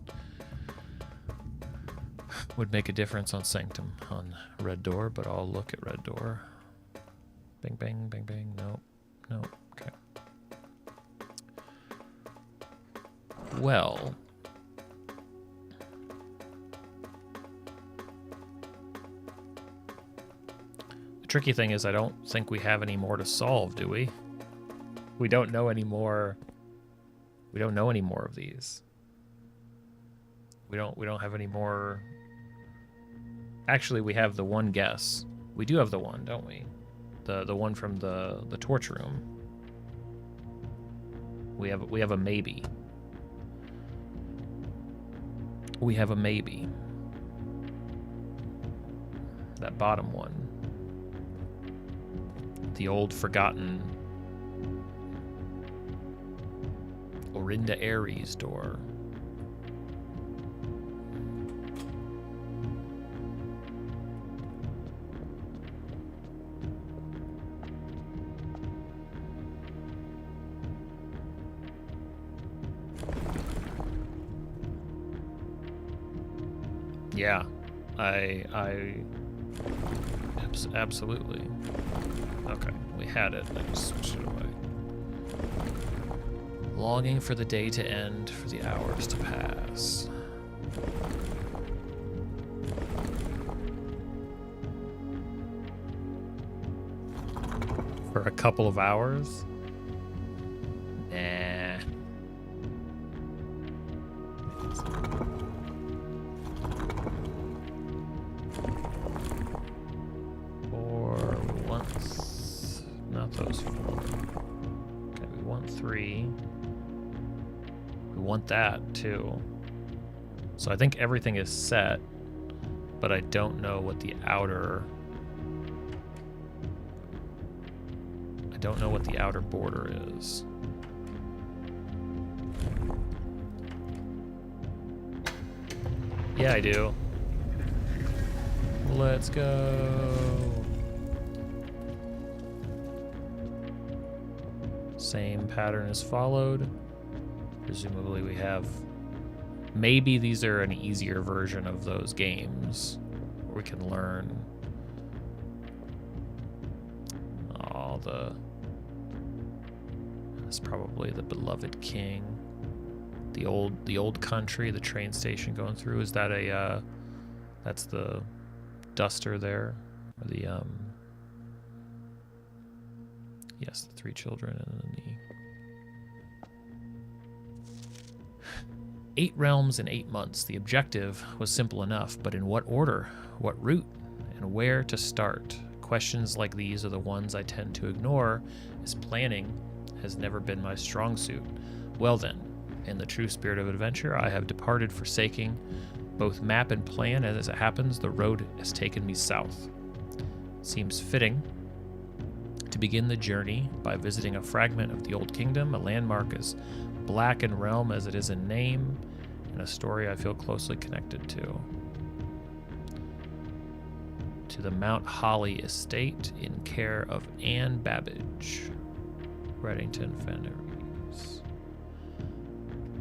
would make a difference on Sanctum on red door, but I'll look at red door. Bang, bang, bang, bang. No, no. Okay. Well. The tricky thing is I don't think we have any more to solve, do we? We don't know any more. We don't know any more of these. We don't have any more. Actually, we have the one guess. We do have the one, don't we? The one from the torch room. We have a maybe. We have a maybe. That bottom one. The old forgotten Orinda Aries door. Yeah, absolutely. Okay, we had it. I just switched it away. Longing for the day to end, for the hours to pass. For a couple of hours? Nah. For once. Not those four. Okay, we want 3. We want that too. So I think everything is set, but I don't know what the outer... I don't know what the outer border is. Yeah, I do. Let's go. Same pattern is followed. Presumably we have... Maybe these are an easier version of those games where we can learn all the... That's probably the beloved king. The old country, the train station going through. Is that a that's the duster there? Or the yes, the 3 children and then the 8 realms in 8 months. The objective was simple enough, but in what order, what route, and where to start? Questions like these are the ones I tend to ignore, as planning has never been my strong suit. Well then, in the true spirit of adventure, I have departed, forsaking both map and plan, and as it happens, the road has taken me south. Seems fitting to begin the journey by visiting a fragment of the Old Kingdom, a landmark as black in realm as it is in name, and a story I feel closely connected to. To the Mount Holly estate in care of Anne Babbage. Reddington Fenneries.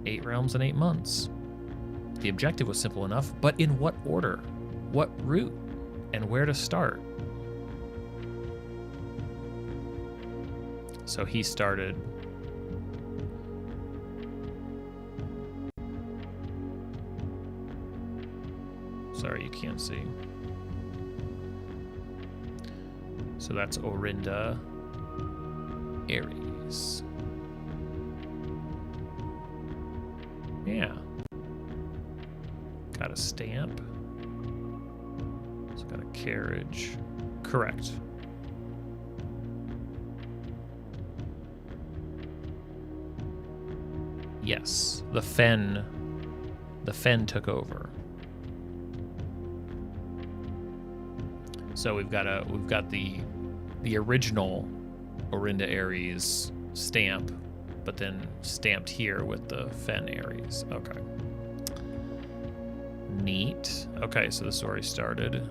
8 realms in 8 months. The objective was simple enough, but in what order? What route? And where to start? So he started Sorry, you can't see. So that's Orinda Aries. Yeah. Got a stamp. It's got a carriage. Correct. Yes, the Fen took over. So we've got the original Orinda Aries stamp, but then stamped here with the Fen Aries. Okay. Neat. Okay, so the story started.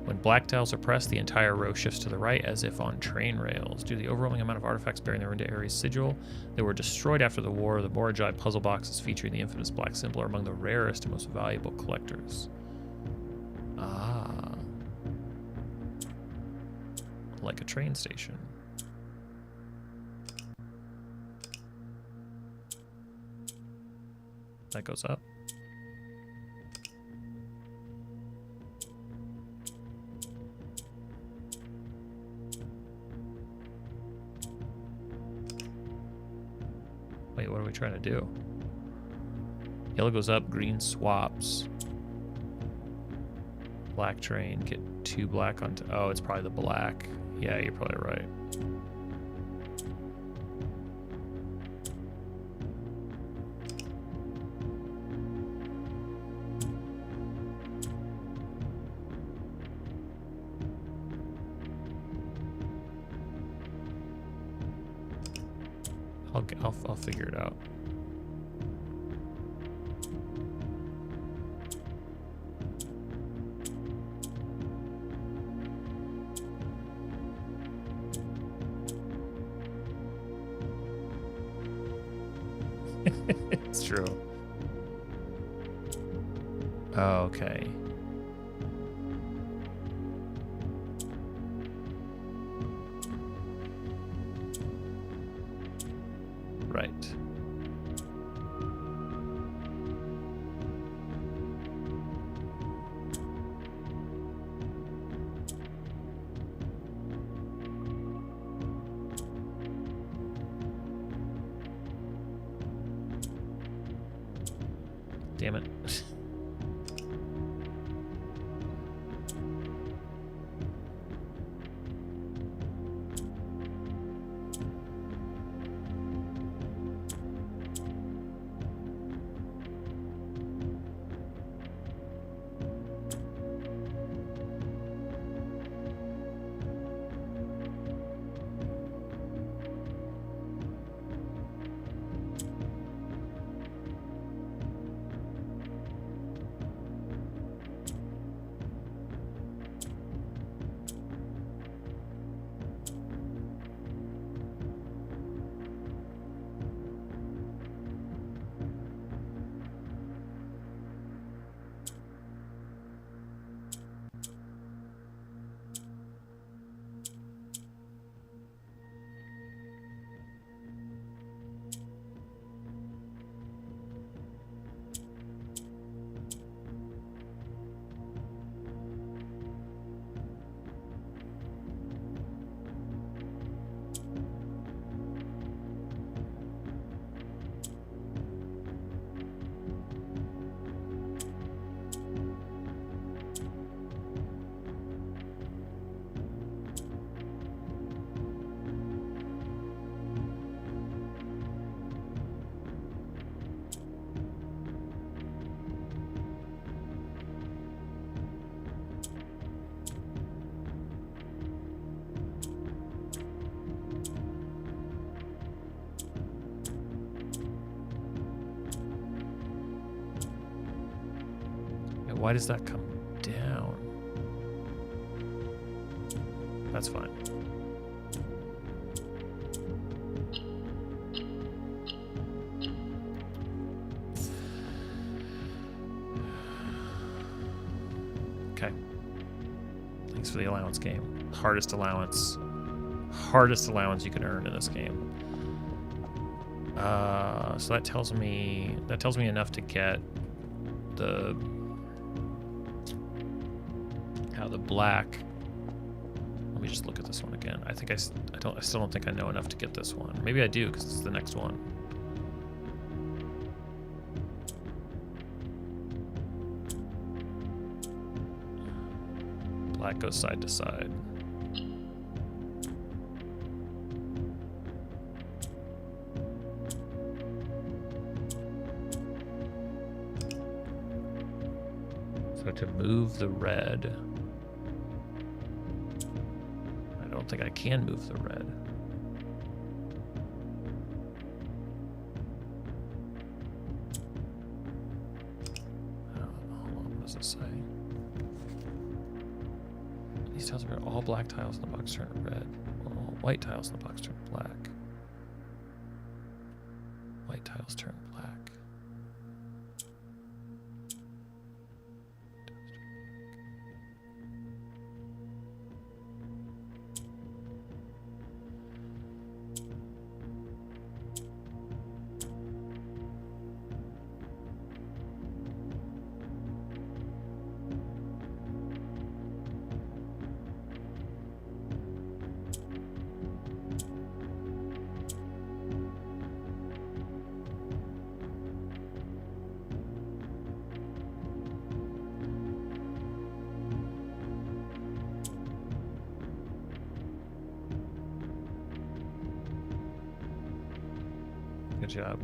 When black tiles are pressed, the entire row shifts to the right as if on train rails. Due to the overwhelming amount of artifacts bearing the Orinda Aries sigil that were destroyed after the war, the Morajai puzzle boxes featuring the infamous black symbol are among the rarest and most valuable collectors. Ah. Like a train station. That goes up. Wait, what are we trying to do? Yellow goes up, green swaps. Black train, get 2 black on... Oh, it's probably the black. Yeah, you're probably right. I'll figure it out. It's true. Okay. Right. Damn it. Why does that come down? That's fine. Okay. Thanks for the allowance game. Hardest allowance you can earn in this game. So that tells me enough to get the black. Let me just look at this one again. I still don't think I know enough to get this one. Maybe I do because it's the next one. Black goes side to side. So to move the red, I don't think I can move the red. Hold on, what does it say? These tiles are all black tiles in the box turn red. All white tiles in the box turn black. White tiles turn black. Good job.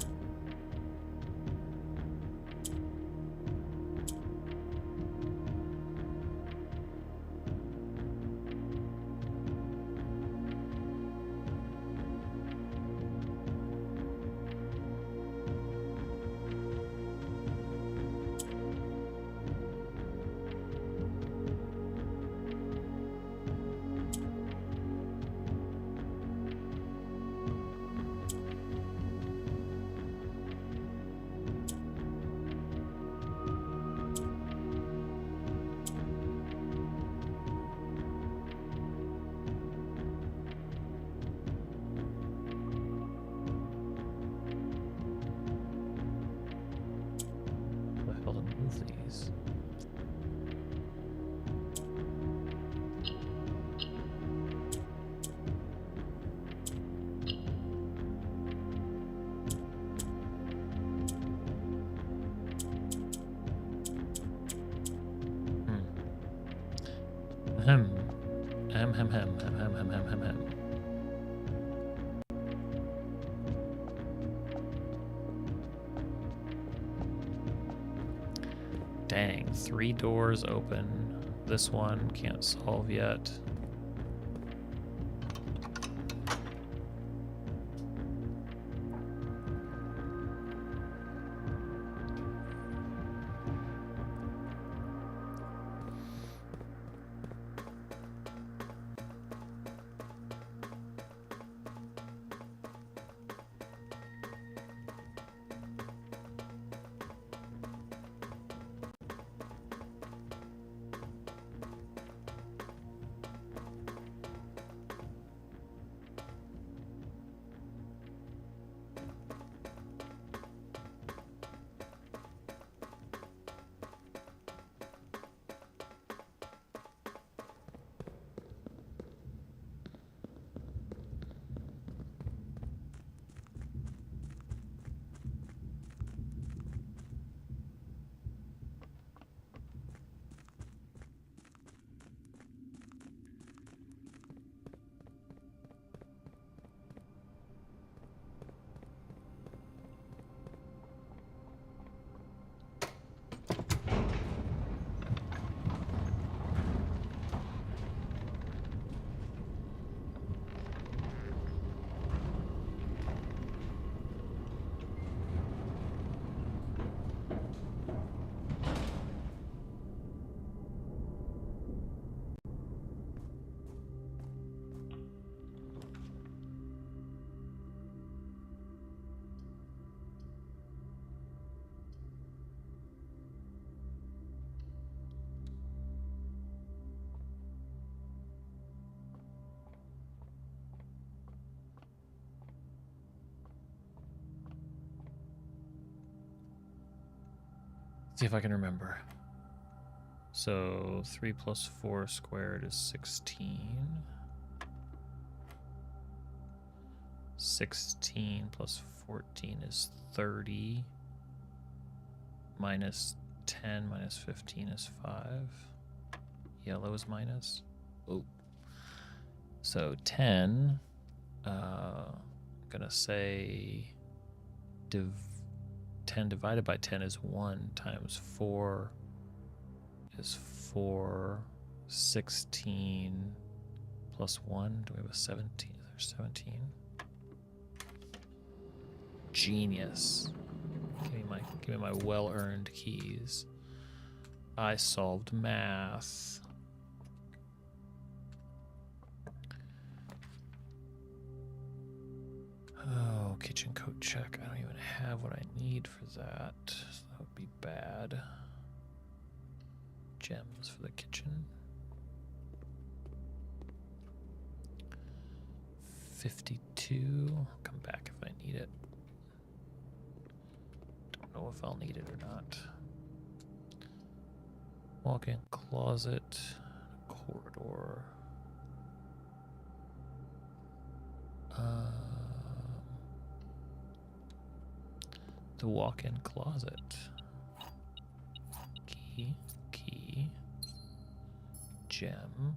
These. Ahem. Ahem. Dang, 3 doors open. This one can't solve yet. See if I can remember. So 3 plus 4 squared is 16. 16 plus 14 is 30. Minus 10 minus 15 is 5. Yellow is minus. Oh. So 10. Gonna say 10 divided by 10 is 1 times 4 is 4. 16 plus 1. Do we have a 17? There's 17. Genius. Give me my well-earned keys. I solved math. Oh, kitchen coat check. I don't even have what I need for that. So that would be bad. Gems for the kitchen. 52. I'll come back if I need it. Don't know if I'll need it or not. Walk-in closet. Corridor. The walk-in closet. Key. Gem.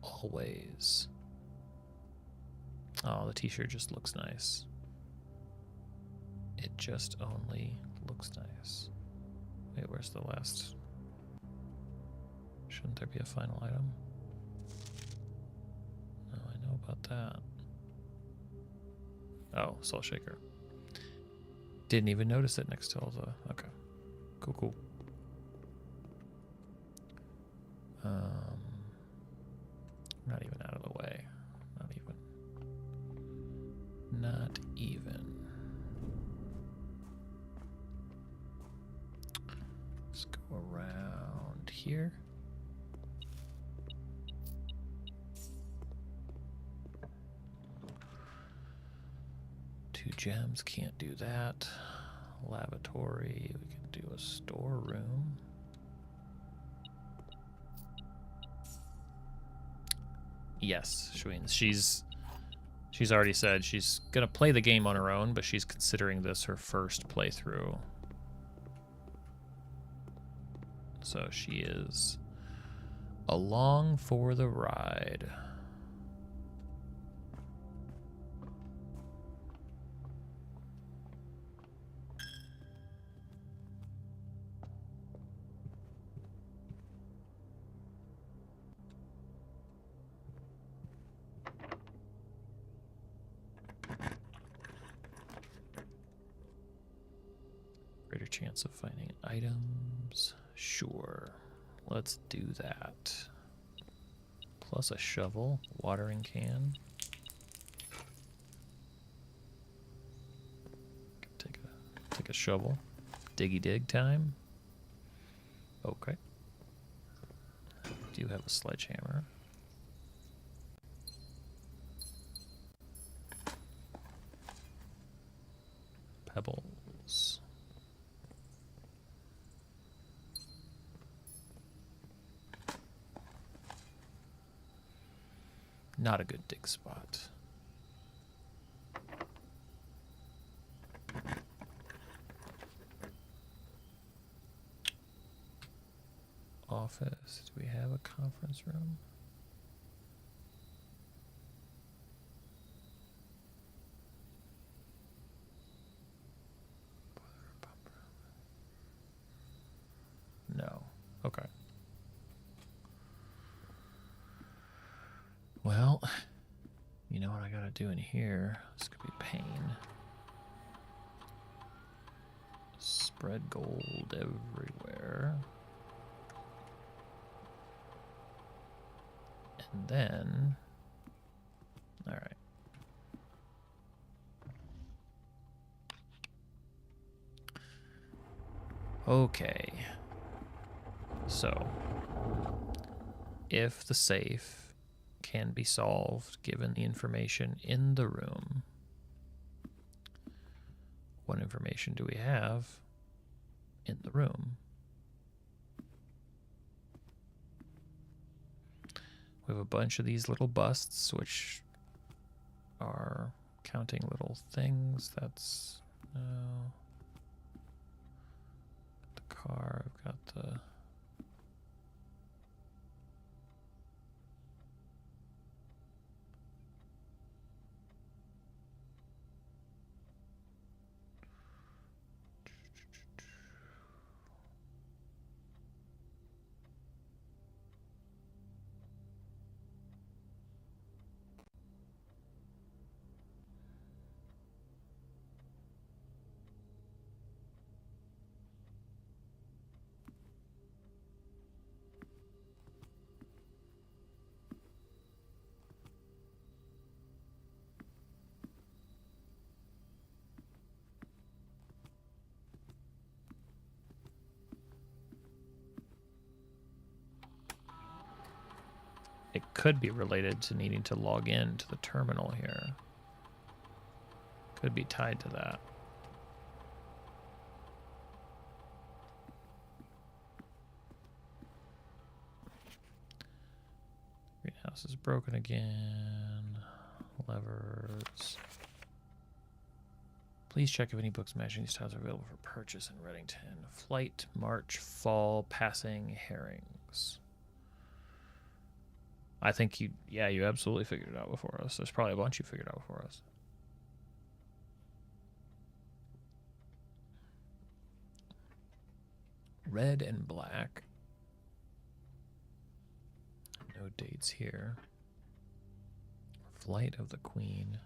Always. Oh, the t-shirt just looks nice. It just only looks nice. Wait, where's the last? Shouldn't there be a final item? No, I know about that. Oh, salt shaker. Didn't even notice it next to all the... Okay. Cool. Not even out of the way. Not even. Let's go around here. Two gems, can't do that. Lavatory, we can do a storeroom. Yes, she's already said she's gonna play the game on her own, but she's considering this her first playthrough. So she is along for the ride. Greater chance of finding items. Sure. Let's do that. Plus a shovel, watering can. Take a shovel. Diggy dig time. Okay. Do have a sledgehammer. Pebbles. Not a good dig spot. Office. Do we have a conference room? No. Okay. Well, you know what I gotta do in here? This could be pain. Spread gold everywhere. And then, all right. Okay. So, if the safe can be solved given the information in the room, what information do we have in the room? We have a bunch of these little busts, which are counting little things. That's the car. I've got the it could be related to needing to log in to the terminal here. Could be tied to that. Greenhouse is broken again. Levers. Please check if any books matching these tiles are available for purchase in Reddington. Flight, march, fall, passing, herrings. I think you absolutely figured it out before us. There's probably a bunch you figured out before us. Red and black. No dates here. Flight of the Queen.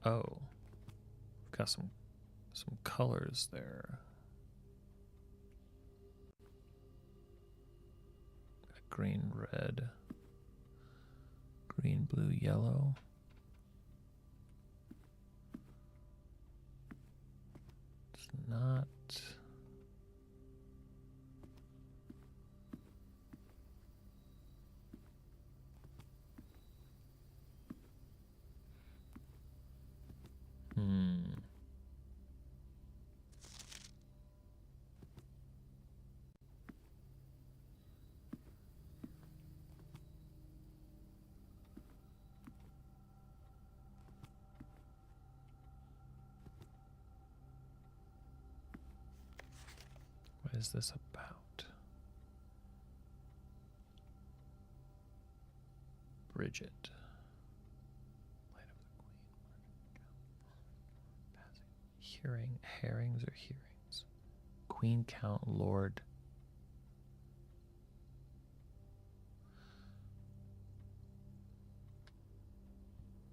Oh. We've got some colors there. Green, red, green, blue, yellow. It's not. What is this about? Bridget. Light of the Queen. Hearing, herrings or hearings? Queen, Count, Lord.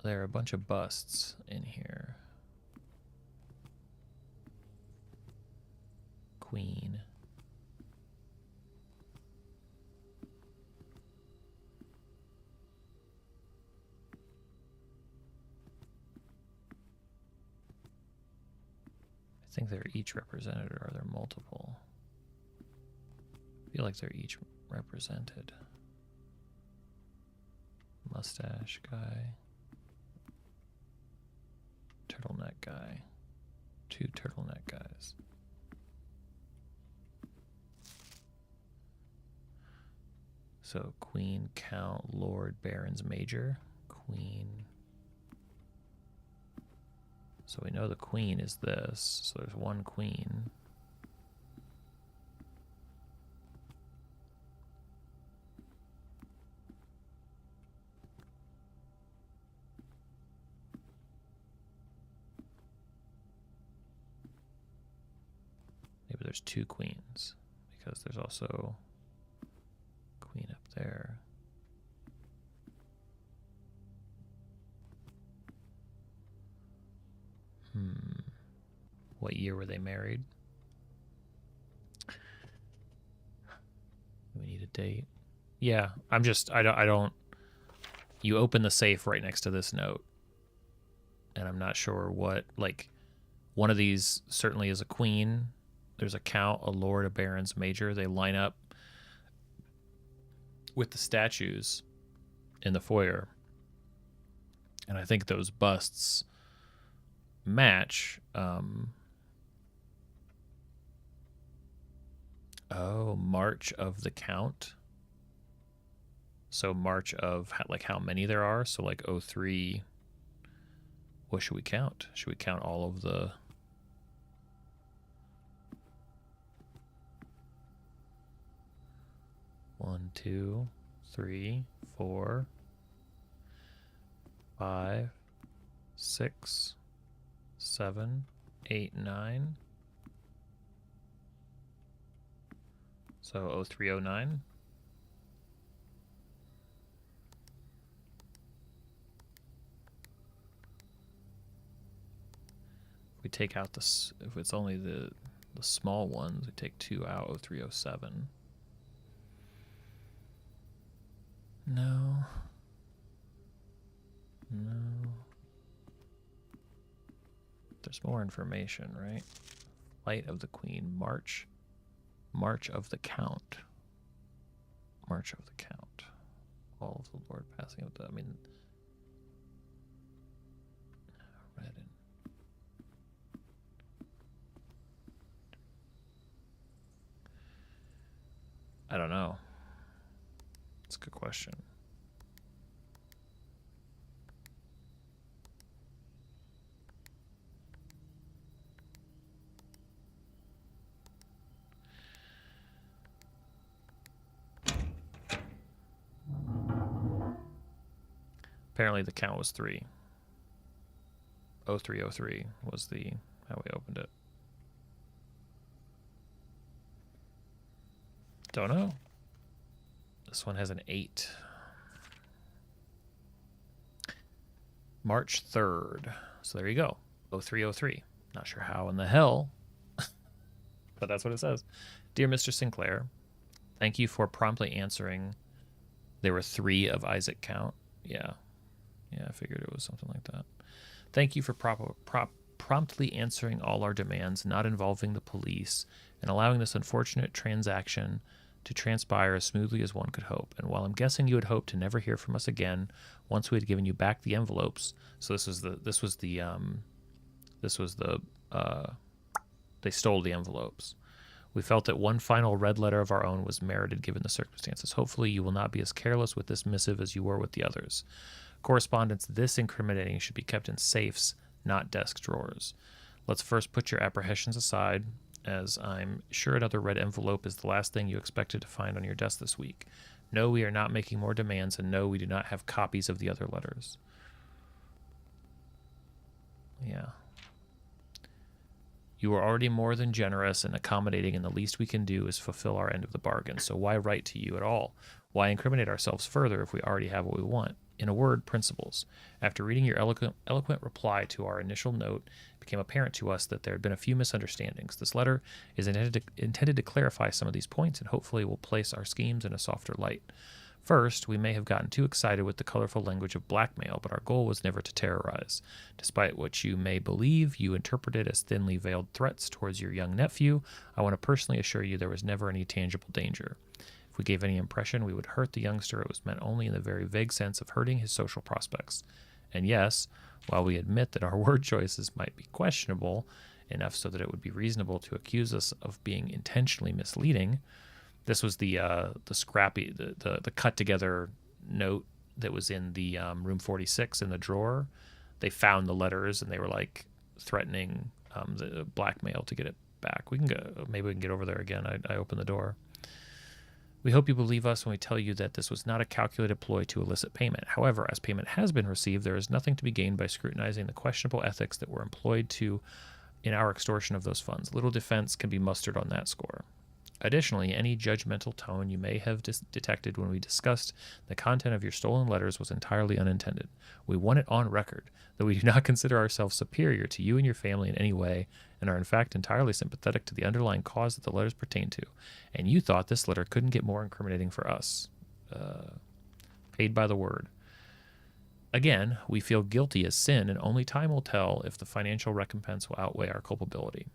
There are a bunch of busts in here. Queen. I think they're each represented, or are there multiple? I feel like they're each represented. Mustache guy. Turtleneck guy. Two turtleneck guys. So Queen, Count, Lord, Barons, Major. Queen. So we know the Queen is this. So there's one Queen. Maybe there's two Queens, because there's also Queen up there. What year were they married? We need a date. Yeah, I don't. You open the safe right next to this note, and I'm not sure what, like, one of these certainly is a queen. There's a count, a lord, a baron's major. They line up with the statues in the foyer. And I think those busts match. March of the count. So March of like how many there are. So like 03. What should we count? Should we count all of the... One, 2, 3, 4, 5, 6, 7, 8, 9. So 0309. We take out this, if it's only the small ones, we take 2 out, 0307. No. There's more information, right? Flight of the Queen, March of the count. March of the count. All of the Lord passing out. I mean, red and... I don't know. That's a good question. Apparently the count was 3. 0303 was the how we opened it. Don't know. This one has an 8. March 3rd. So there you go. 0303. Not sure how in the hell, but that's what it says. Dear Mr. Sinclair, thank you for promptly answering. There were 3 of Isaac count. Yeah. Yeah, I figured it was something like that. Thank you for promptly answering all our demands, not involving the police, and allowing this unfortunate transaction to transpire as smoothly as one could hope. And while I'm guessing you had hoped to never hear from us again once we had given you back the envelopes, so they stole the envelopes. We felt that one final red letter of our own was merited given the circumstances. Hopefully you will not be as careless with this missive as you were with the others. Correspondence this incriminating should be kept in safes, not desk drawers. Let's first put your apprehensions aside, as I'm sure another red envelope is the last thing you expected to find on your desk this week. No, we are not making more demands, and no, we do not have copies of the other letters. Yeah. You are already more than generous and accommodating, and the least we can do is fulfill our end of the bargain. So why write to you at all? Why incriminate ourselves further if we already have what we want? In a word, principles. After reading your eloquent reply to our initial note, it became apparent to us that there had been a few misunderstandings. This letter is intended to clarify some of these points and hopefully will place our schemes in a softer light. First, we may have gotten too excited with the colorful language of blackmail, but our goal was never to terrorize. Despite what you may believe you interpreted as thinly veiled threats towards your young nephew, I want to personally assure you there was never any tangible danger. If we gave any impression we would hurt the youngster, it was meant only in the very vague sense of hurting his social prospects. And yes, while we admit that our word choices might be questionable, enough so that it would be reasonable to accuse us of being intentionally misleading, this was the scrappy, the cut together note that was in the room 46 in the drawer. They found the letters and they were like threatening the blackmail to get it back. We can go, maybe we can get over there again. I opened the door. We hope you believe us when we tell you that this was not a calculated ploy to elicit payment. However, as payment has been received, there is nothing to be gained by scrutinizing the questionable ethics that were employed in our extortion of those funds. Little defense can be mustered on that score. Additionally, any judgmental tone you may have detected when we discussed the content of your stolen letters was entirely unintended. We want it on record that we do not consider ourselves superior to you and your family in any way, and are in fact entirely sympathetic to the underlying cause that the letters pertain to. And you thought this letter couldn't get more incriminating for us. Paid by the word. Again, we feel guilty as sin, and only time will tell if the financial recompense will outweigh our culpability.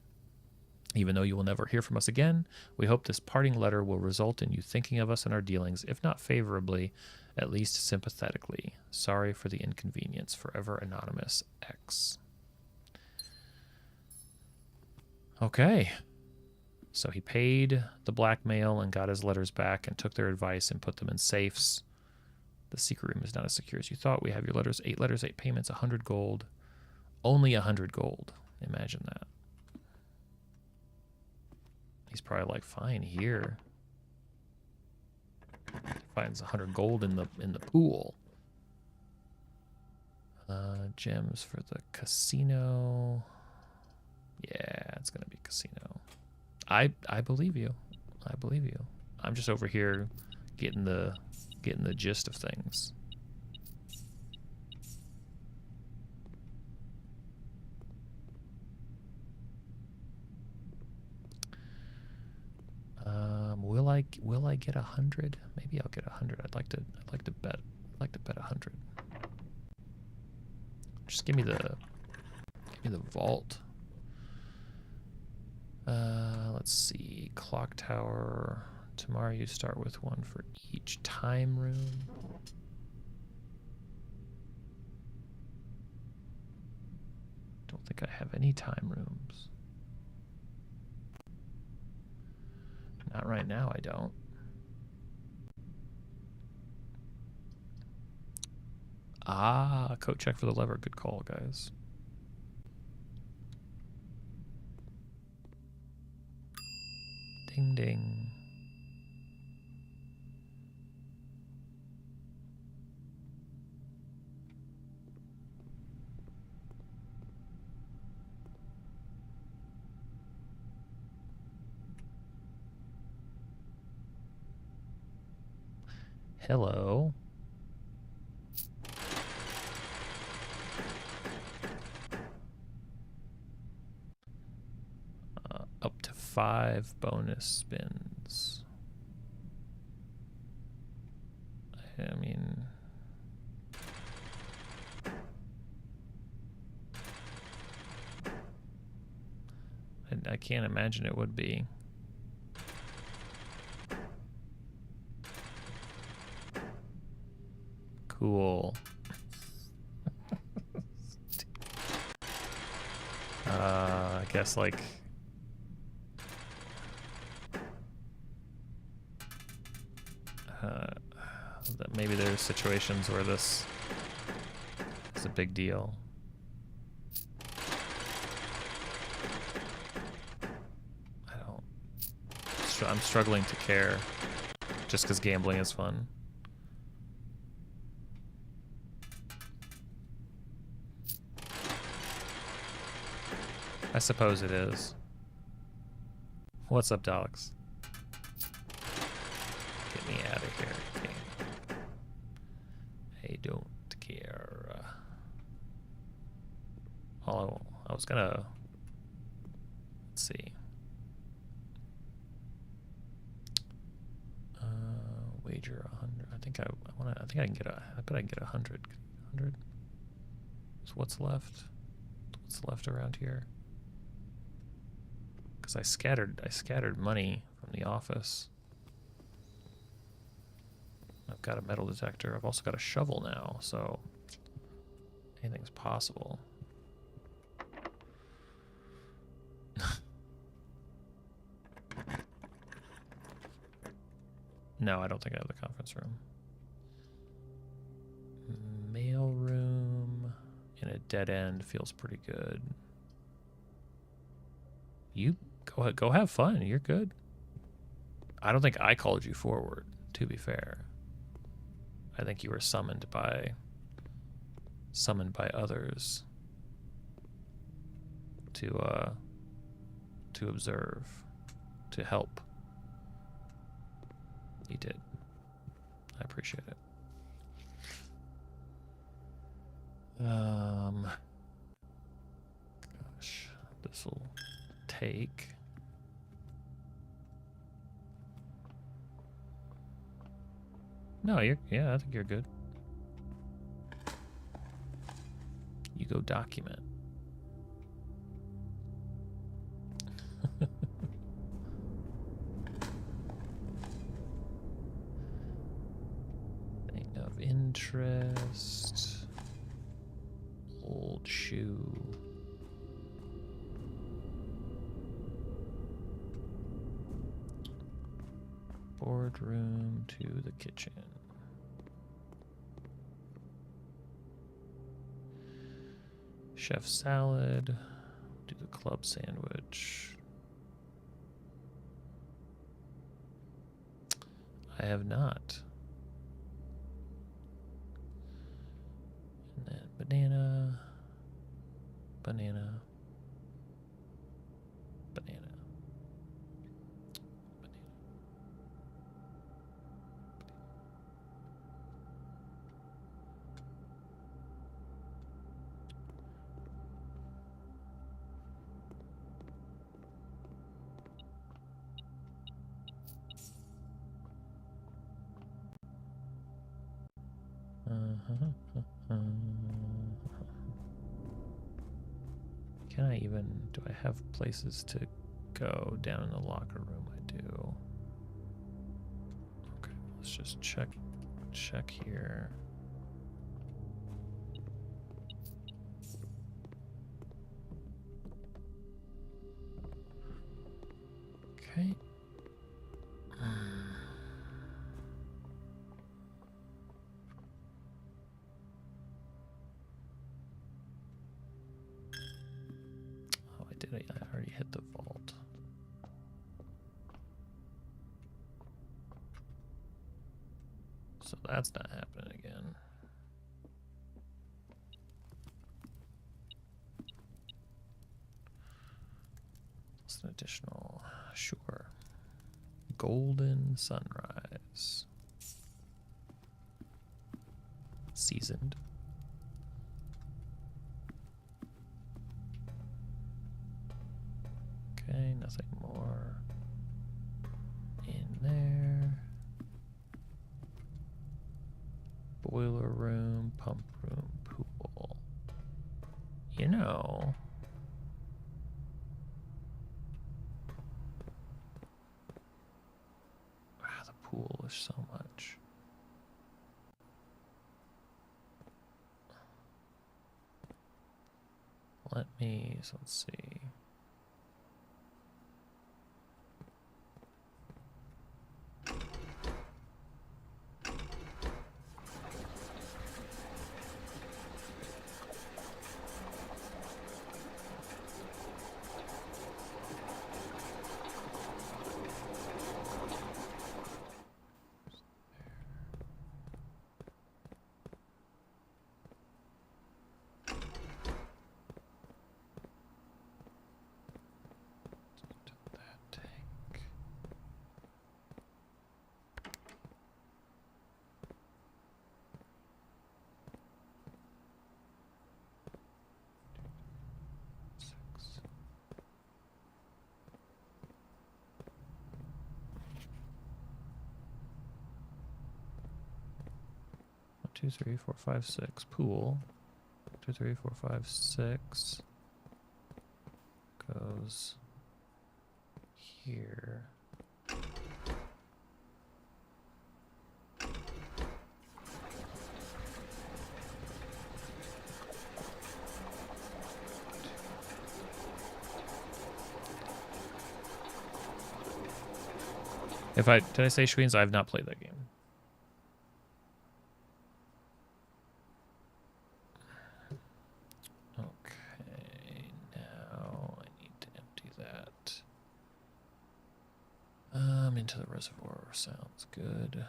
Even though you will never hear from us again, we hope this parting letter will result in you thinking of us and our dealings, if not favorably, At least sympathetically. Sorry for the inconvenience. Forever Anonymous X. Okay. So he paid the blackmail and got his letters back and took their advice and put them in safes. The secret room is not as secure as you thought. We have your letters, 8 letters, 8 payments, 100 gold. Only 100 gold. Imagine that. He's probably like, fine, here. Finds 100 gold in the pool. Gems for the casino. Yeah, it's gonna be casino. I believe you. I believe you. I'm just over here getting the gist of things. Will I get 100? Maybe I'll get 100. I'd like to bet 100. Just give me the vault. Let's see. Clock tower. Tomorrow you start with one for each time room. Don't think I have any time rooms. Not right now, I don't. Ah, coat check for the lever. Good call, guys. Ding, ding. Hello. Up to 5 bonus spins. I mean, I can't imagine it would be. Cool. I guess like that maybe there's situations where this is a big deal. I'm struggling to care just because gambling is fun. I suppose it is. What's up, Dogs? Get me out of here. Okay. I don't care. Oh, I was gonna. Let's see. Wager 100. I think I can get a. I bet I can get 100. 100. So what's left? What's left around here? Because I scattered money from the office. I've got a metal detector. I've also got a shovel now, so anything's possible. No, I don't think I have the conference room. Mail room in a dead end feels pretty good. You go have fun. You're good. I don't think I called you forward, to be fair. I think you were summoned by others to observe, to help. You did. I appreciate it. Gosh, this will take. No, I think you're good. You go document. interest. Old shoe. Boardroom to the kitchen. Chef salad. Do the club sandwich. I have not. And then banana. Banana. Banana. Can I even, do I have places to go down in the locker room? I do. Okay, let's just check here. Okay. I already hit the vault. So that's not happening again. It's an additional, sure. Golden sunrise. Seasoned. Okay, nothing more in there. Boiler room, pump room, pool. You know, the pool is so much. Let's see. Two, three, four, five, six. Pool. 2, 3, 4, 5, 6 goes here. Did I say Schweens? I have not played that game. Into the reservoir sounds good.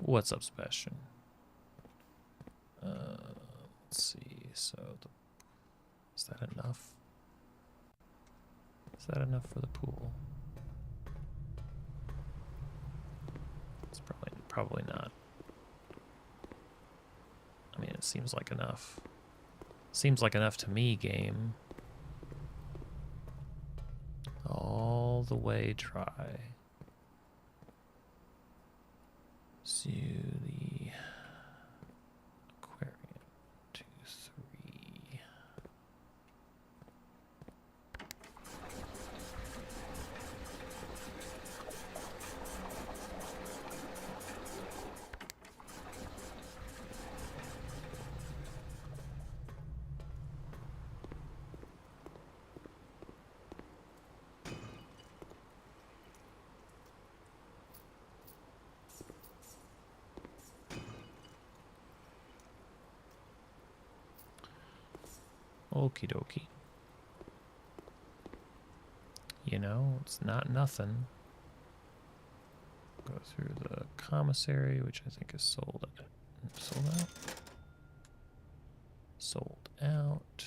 What's up, Sebastian? Let's see. So, is that enough? Is that enough for the pool? It's probably not. I mean, it seems like enough. Seems like enough to me, game. All the way dry. So the aquarium, 2, 3. Okie dokie. You know, it's not nothing. Go through the commissary, which I think is sold out. Sold out? Sold out.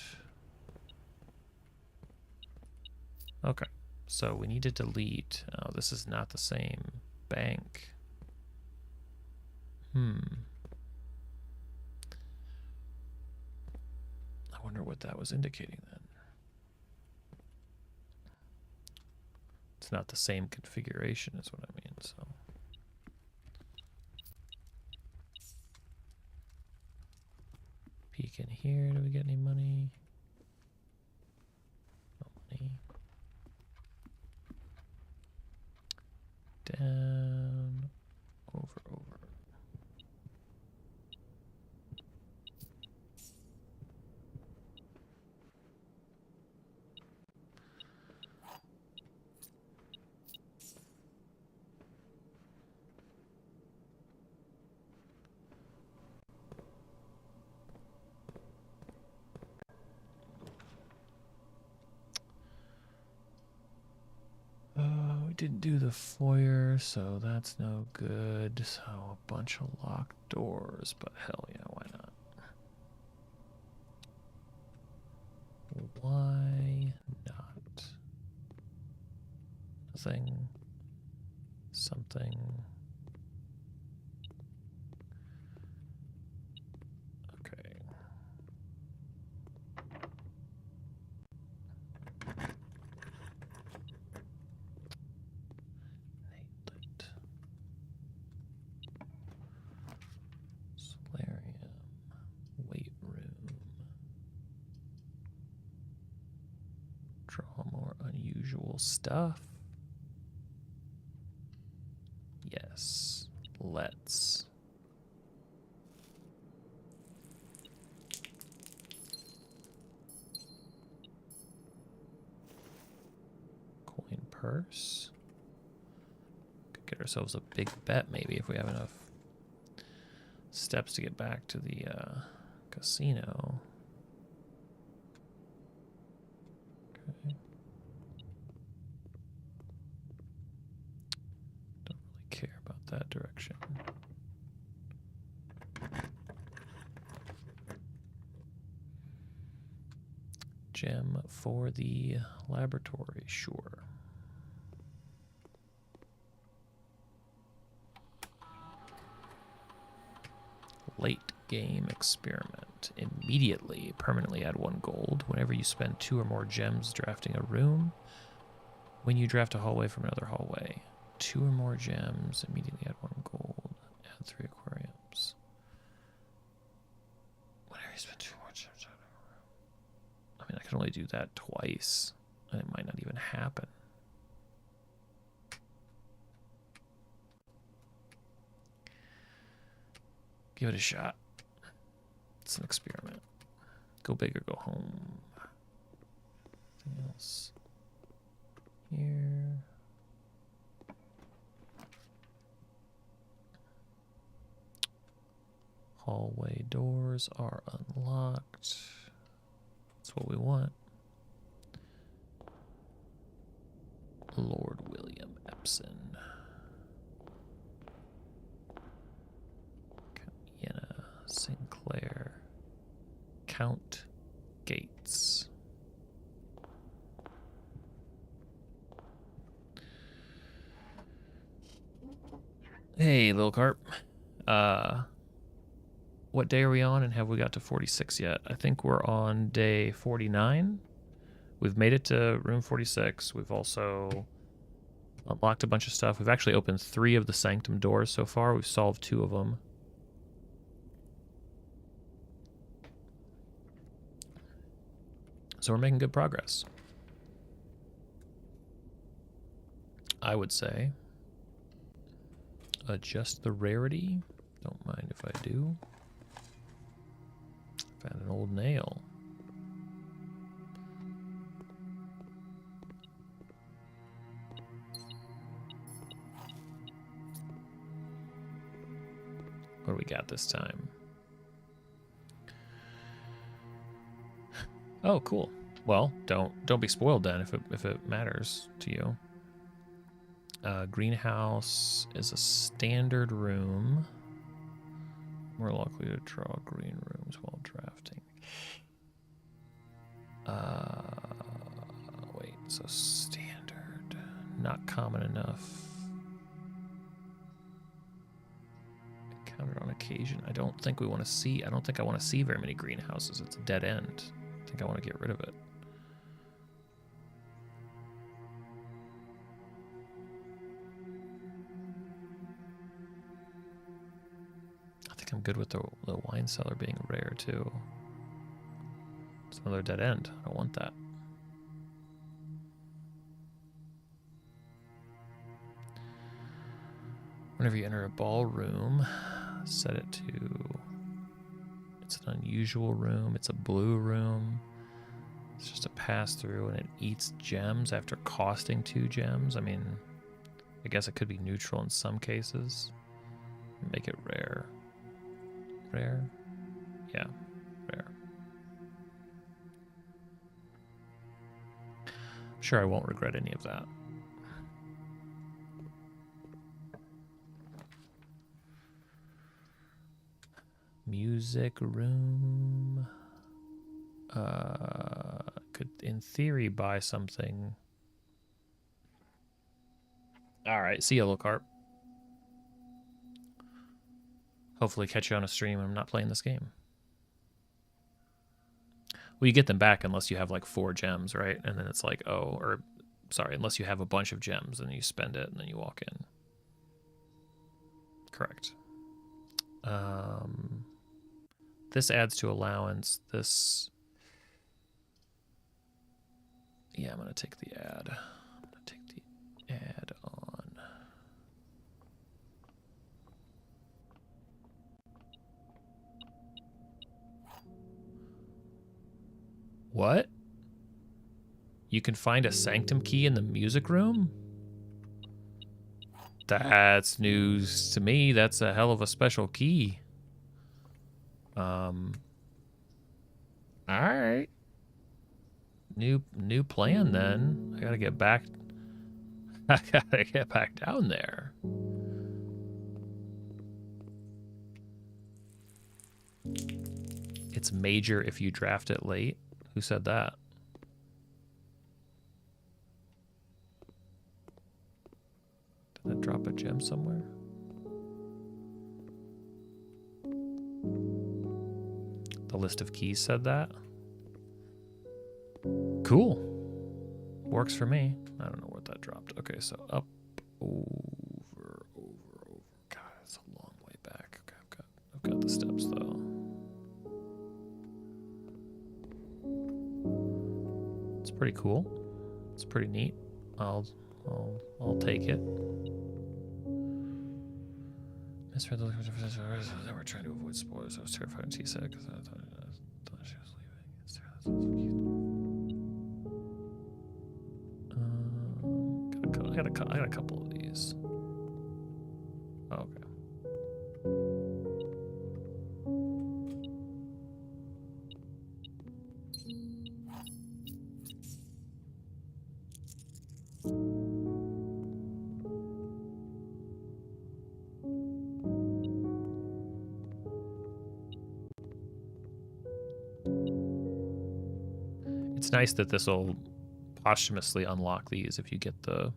Okay, so we need to delete. Oh, this is not the same bank. I wonder what that was indicating then. It's not the same configuration is what I mean, so. Peek in here, do we get any money? No money. Down, over. We didn't do the foyer, so that's no good. So a bunch of locked doors, but hell yeah, why not? Why not? Nothing. Something. Okay. Solarium. Weight room. Draw more unusual stuff. Yes. Let's. Coin purse. Could get ourselves a big bet maybe if we have enough steps to get back to the casino. Okay. Don't really care about that direction. Gem for the laboratory, sure. Late game experiment. Immediately, permanently add 1 gold. Whenever you spend 2 or more gems drafting a room. When you draft a hallway from another hallway. 2 or more gems, immediately add 1 gold. Add 3 aquariums. Whenever you spend 2 more gems drafting a room. I mean, I can only do that twice. And it might not even happen. Give it a shot. It's an experiment. Go big or go home. Anything else? Here. Hallway doors are unlocked. That's what we want. Lord William Epson. Vienna, Sinclair. Count Gates. Hey, little carp. What day are we on, and have we got to 46 yet? I think we're on day 49. We've made it to room 46. We've also unlocked a bunch of stuff. We've actually opened 3 of the sanctum doors so far. We've solved 2 of them. So we're making good progress. I would say adjust the rarity. Don't mind if I do. Found an old nail. What do we got this time? Oh, cool. Well, don't be spoiled then if it matters to you. Greenhouse is a standard room. More likely to draw green rooms while drafting. Wait, so standard, not common enough. Encountered on occasion. I don't think I want to see very many greenhouses. It's a dead end. I think I want to get rid of it. I think I'm good with the wine cellar being rare too. It's another dead end. I don't want that. Whenever you enter a ballroom, set it to... It's an unusual room. It's a blue room. It's just a pass-through, and it eats gems after costing 2 gems. I mean, I guess it could be neutral in some cases. Make it rare. Rare? Yeah, rare. I'm sure I won't regret any of that. Music room. Could, in theory, buy something. All right, see you, little carp. Hopefully catch you on a stream. I'm not playing this game. Well, you get them back unless you have like 4 gems, right? And then it's like, oh, or sorry, unless you have a bunch of gems and you spend it and then you walk in. Correct. This adds to allowance. This, yeah, I'm gonna take the add. I'm gonna take the add on. What? You can find a sanctum key in the music room? That's news to me. That's a hell of a special key. Alright. New plan then. I gotta get back. I gotta get back down there. It's major if you draft it late. Who said that? Did I drop a gem somewhere? The list of keys said that. Cool. Works for me. I don't know what that dropped. Okay, so up, over. God, it's a long way back. Okay, I've got the steps though. It's pretty cool. It's pretty neat. I'll take it. Misread the they were trying to avoid spoilers. I was terrified when she said it because I thought she was leaving. I got a couple of these. Oh, okay. It's nice that this will posthumously unlock these if you get the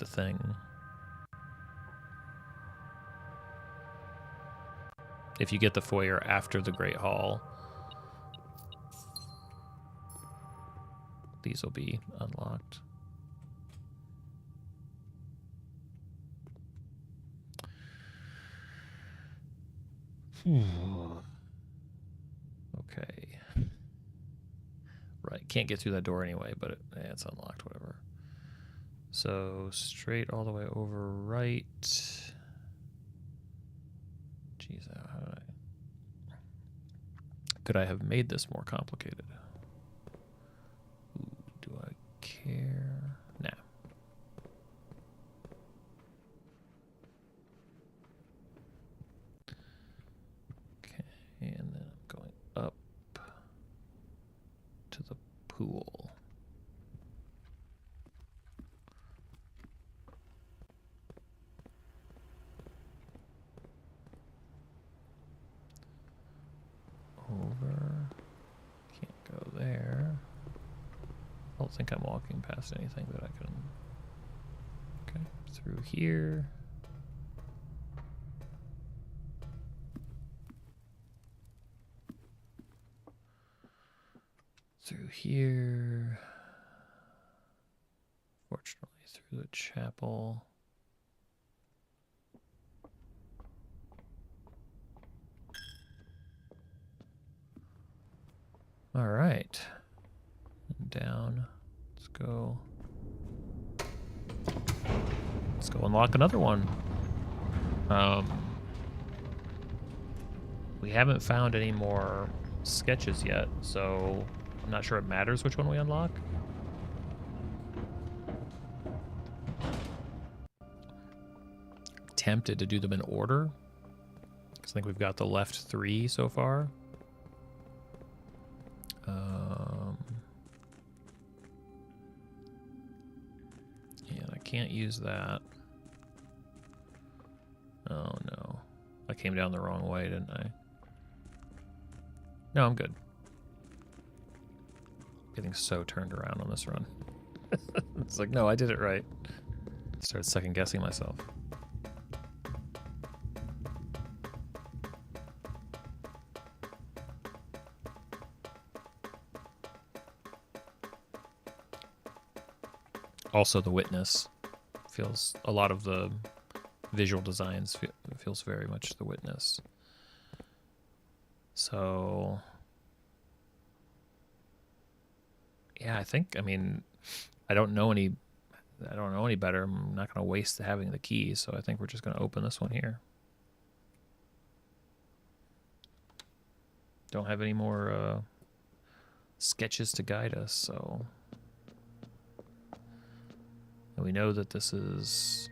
thing. if you get the foyer after the Great Hall, these will be unlocked. Okay. Right, can't get through that door anyway, but it's unlocked, whatever. So straight all the way over right. Jeez, how did I... Could I have made this more complicated? Ooh, do I care? Nah. Okay, and then I'm going up to the pool. Over. Can't go there. I don't think I'm walking past anything that I can... Okay, through here. Through here. Fortunately, through the chapel. All right. And down. Let's go. Let's go unlock another one. We haven't found any more sketches yet, so I'm not sure it matters which one we unlock. Tempted to do them in order, because I think we've got the left 3 so far. And I can't use that. Oh no. I came down the wrong way, didn't I? No, I'm good. Getting so turned around on this run. It's like, no, I did it right. Start second guessing myself. Also, the Witness feels, a lot of the visual designs feels very much the Witness. So, yeah, I mean, I don't know any better. I'm not going to waste having the key, so I think we're just going to open this one here. Don't have any more sketches to guide us, so... And we know that this is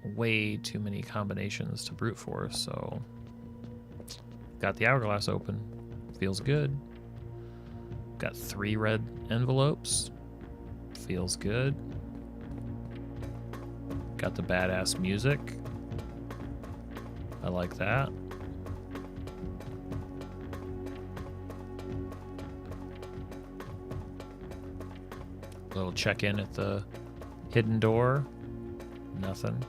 way too many combinations to brute force, so... Got the hourglass open. Feels good. Got 3 red envelopes. Feels good. Got the badass music. I like that. Little check-in at the hidden door. Nothing.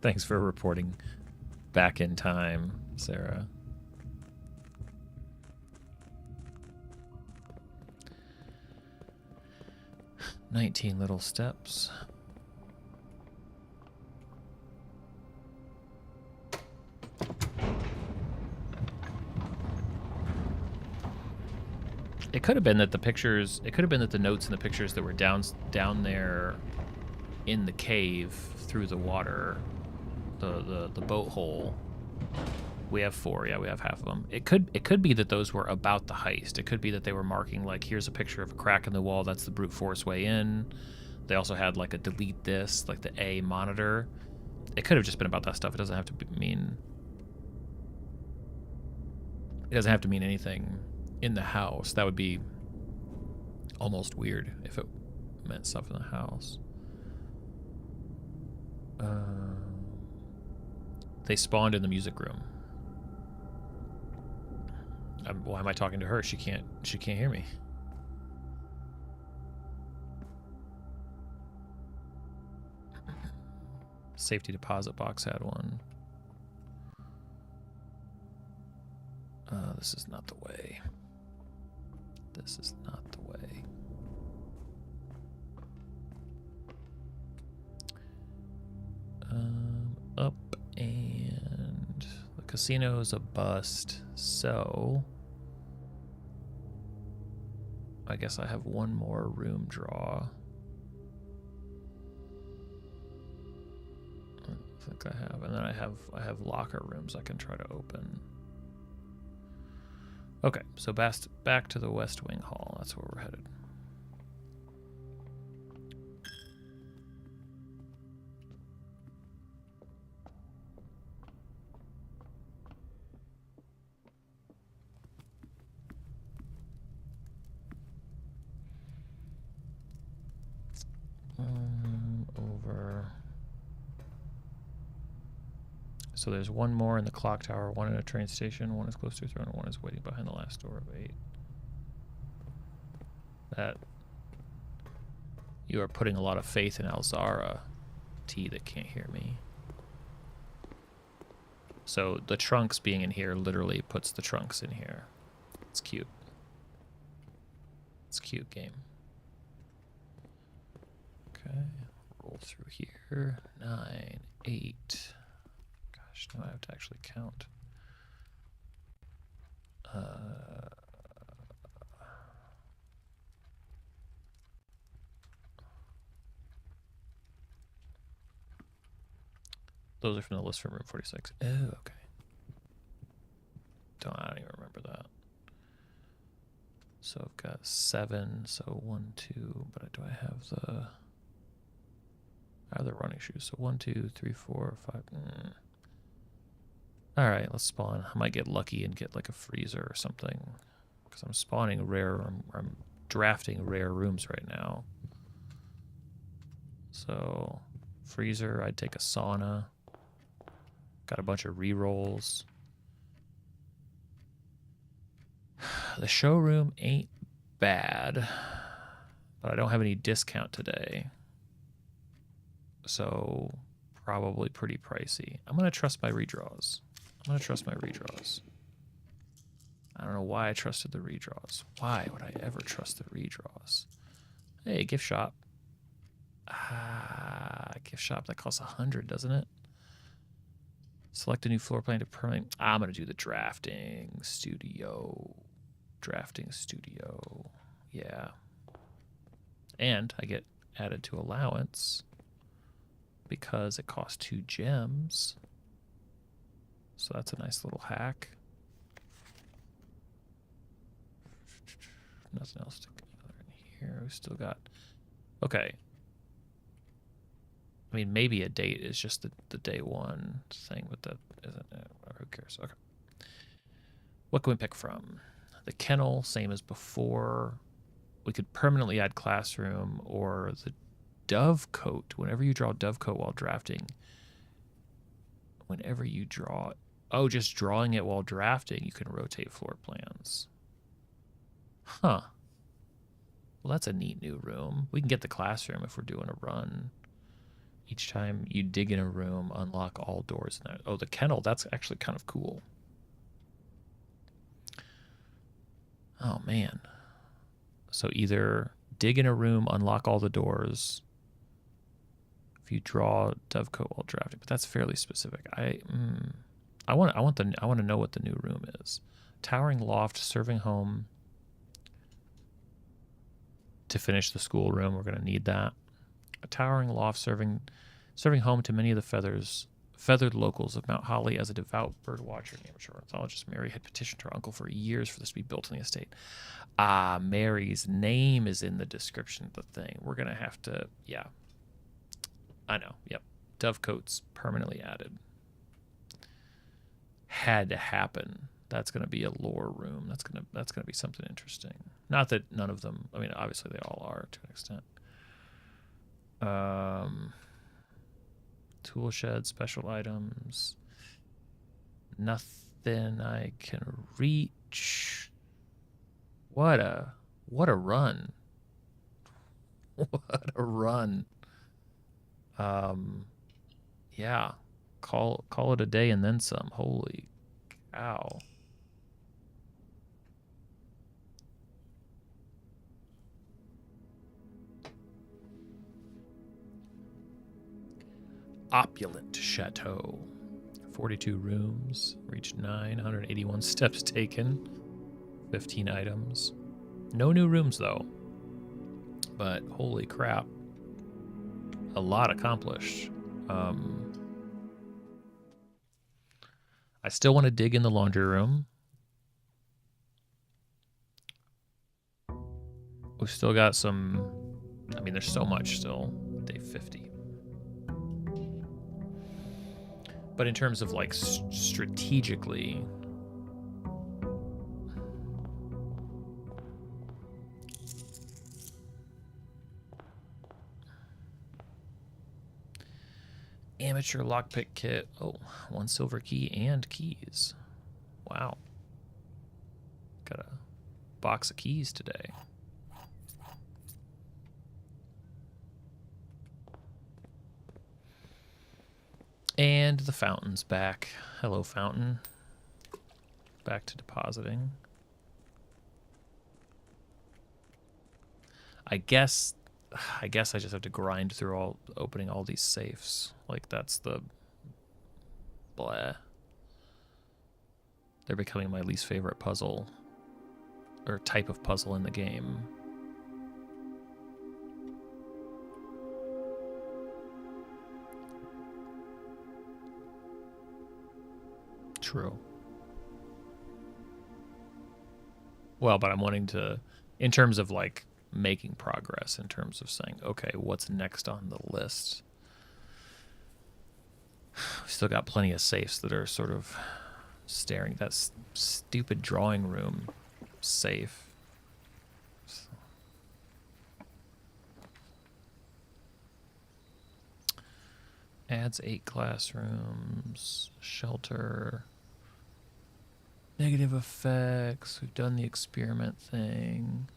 Thanks for reporting back in time, Sarah. "19 little steps." It could have been that the pictures, it could have been that the notes in the pictures that were down there in the cave through the water, the boat hole. We have 4, yeah, we have half of them. It could be that those were about the heist. It could be that they were marking, like, here's a picture of a crack in the wall, that's the brute force way in. They also had, like, a delete this, like the A monitor. It could have just been about that stuff. It doesn't have to mean... It doesn't have to mean anything in the house. That would be almost weird if it meant stuff in the house. They spawned in the music room. Why am I talking to her? She can't hear me. Safety deposit box had one. This is not the way. This is not the way. Up, and the casino is a bust, so I guess I have one more room draw. I think I have, and then I have locker rooms I can try to open. Okay, so back to the West Wing Hall. That's where we're headed. Over. So there's one more in the clock tower, one in a train station, one is close to a throne, and one is waiting behind the last door of 8. That you are putting a lot of faith in Alzara, T that can't hear me. So the trunks being in here literally puts the trunks in here. It's cute. It's cute game. Okay, roll through here. 9, 8. Gosh, now I have to actually count. Those are from the list from room 46. Oh, okay. I don't even remember that. So I've got 7, so 1, 2, but do I have the... I have the running shoes, so 1, 2, 3, 4, 5. All right, let's spawn. I might get lucky and get like a freezer or something, because I'm spawning rare. I'm drafting rare rooms right now. So freezer, I'd take a sauna. Got a bunch of rerolls. The showroom ain't bad, but I don't have any discount today. So probably pretty pricey. I'm going to trust my redraws. I don't know why I trusted the redraws. Why would I ever trust the redraws? Hey, gift shop. Gift shop, that costs 100, doesn't it? Select a new floor plan to permanent. I'm going to do the drafting studio. Yeah. And I get added to allowance because it costs 2 gems. So that's a nice little hack. Nothing else to gather in here. We still got... Okay. I mean, maybe a date is just the day one thing, but that isn't it. Who cares? Okay. What can we pick from? The kennel, same as before. We could permanently add classroom, or the dovecoat. Whenever you draw dovecoat while drafting, just drawing it while drafting, you can rotate floor plans. Huh. Well, that's a neat new room. We can get the classroom if we're doing a run. Each time you dig in a room, unlock all doors in there. Oh, the kennel, that's actually kind of cool. Oh, man. So either dig in a room, unlock all the doors. If you draw dovecoat while drafting, but that's fairly specific. I want to know what the new room is. Towering loft, serving home. To finish the school room, we're going to need that. A towering loft, serving home to many of the feathered locals of Mount Holly. As a devout bird watcher and amateur ornithologist, Mary had petitioned her uncle for years for this to be built on the estate. Mary's name is in the description of the thing. We're going to have to, yeah. I know, yep. Dovecoat's permanently added. Had to happen. That's going to be a lore room. That's going to be something interesting. Not that none of them, I mean, obviously they all are to an extent. Tool shed, special items. Nothing I can reach. What a run. What a run. Yeah. Call it a day and then some. Holy cow. Opulent chateau. 42 rooms, reached 981 steps taken, 15 items. No new rooms though, but holy crap, a lot accomplished. I still want to dig in the laundry room. We've still got some, I mean, there's so much still, day 50. But in terms of like strategically, amateur lockpick kit. Oh, 1 silver key and keys. Wow. Got a box of keys today. And the fountain's back. Hello, fountain. Back to depositing. I guess I just have to grind through opening all these safes. Like, that's the blah. They're becoming my least favorite puzzle or type of puzzle in the game. True. Well, but I'm wanting to, in terms of like making progress, in terms of saying, okay, what's next on the list? We've still got plenty of safes that are sort of staring. That stupid drawing room safe. Adds 8 classrooms, shelter, negative effects. We've done the experiment thing.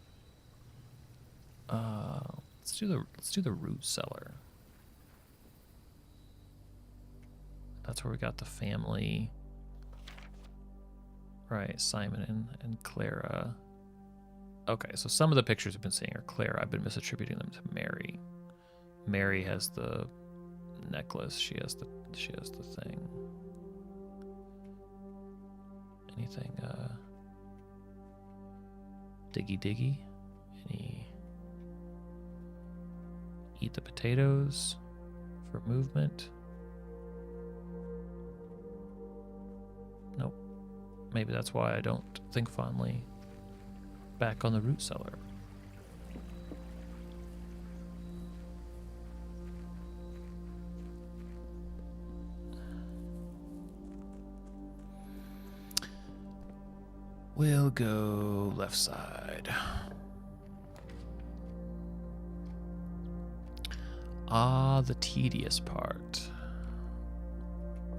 Let's do the root cellar. That's where we got the family. Right, Simon and Clara. Okay, so some of the pictures I've been seeing are Clara. I've been misattributing them to Mary. Mary has the necklace. She has the thing. Anything diggy? Any eat the potatoes for movement? Nope. Maybe that's why I don't think fondly back on the root cellar. We'll go left side. Ah, the tedious part.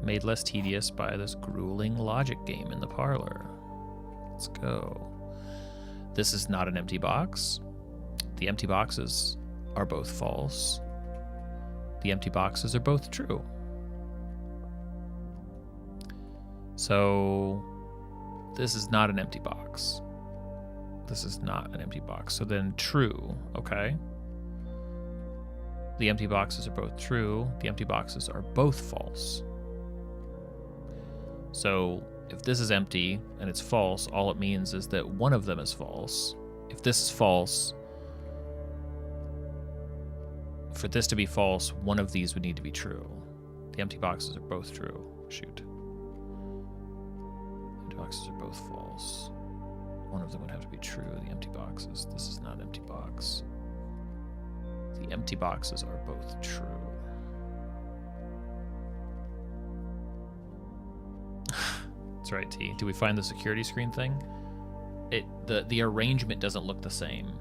Made less tedious by this grueling logic game in the parlor. Let's go. This is not an empty box. The empty boxes are both false. The empty boxes are both true. So this is not an empty box. This is not an empty box. So then true, okay? The empty boxes are both true. The empty boxes are both false. So if this is empty and it's false, all it means is that one of them is false. If this is false, for this to be false, one of these would need to be true. The empty boxes are both true. Shoot. Empty boxes are both false. One of them would have to be true. The empty boxes. This is not an empty box. The empty boxes are both true. That's right, T. Do we find the security screen thing? The arrangement doesn't look the same.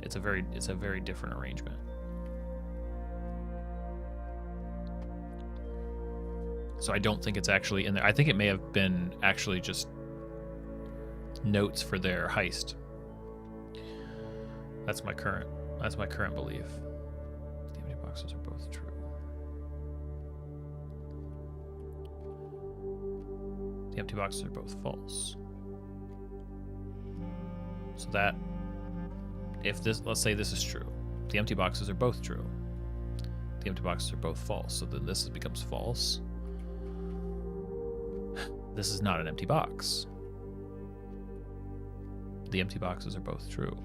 It's a very different arrangement. So I don't think it's actually in there. I think it may have been actually just notes for their heist. That's my current belief. The empty boxes are both true. The empty boxes are both false. So that, if this, let's say this is true, the empty boxes are both true. The empty boxes are both false. So then this becomes false. This is not an empty box. The empty boxes are both true.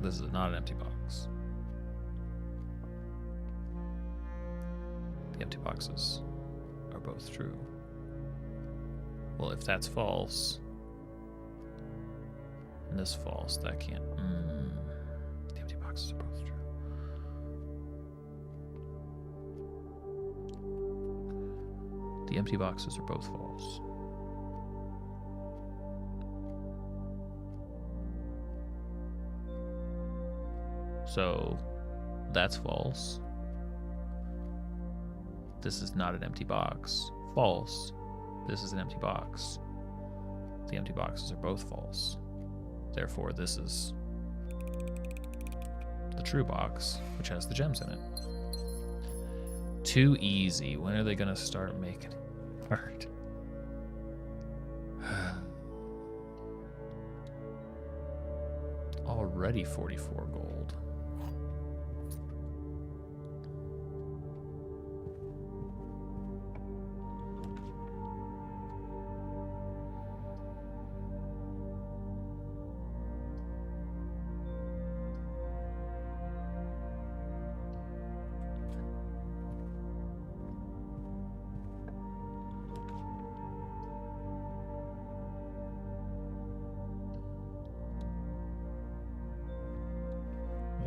This is not an empty box. The empty boxes are both true. Well, if that's false, and this false, that can't. The empty boxes are both true. The empty boxes are both false. So that's false. This is not an empty box. False. This is an empty box. The empty boxes are both false. Therefore, this is the true box, which has the gems in it. Too easy. When are they going to start making it hard? Already 44 gold.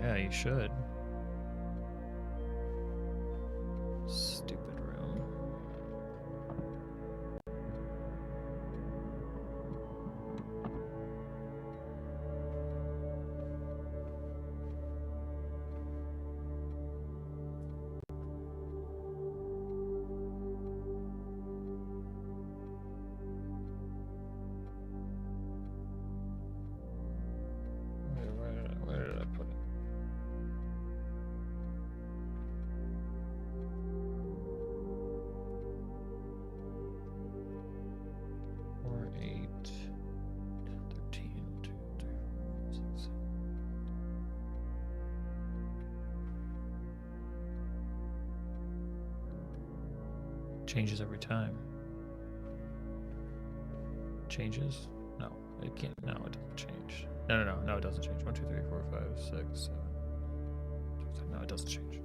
Yeah, you should. Stupid room. Where did I put it? Changes every time. Changes? No, it can't. No, it doesn't change. No, it doesn't change. 1, 2, 3, 4, 5, 6, 7. No, it doesn't change.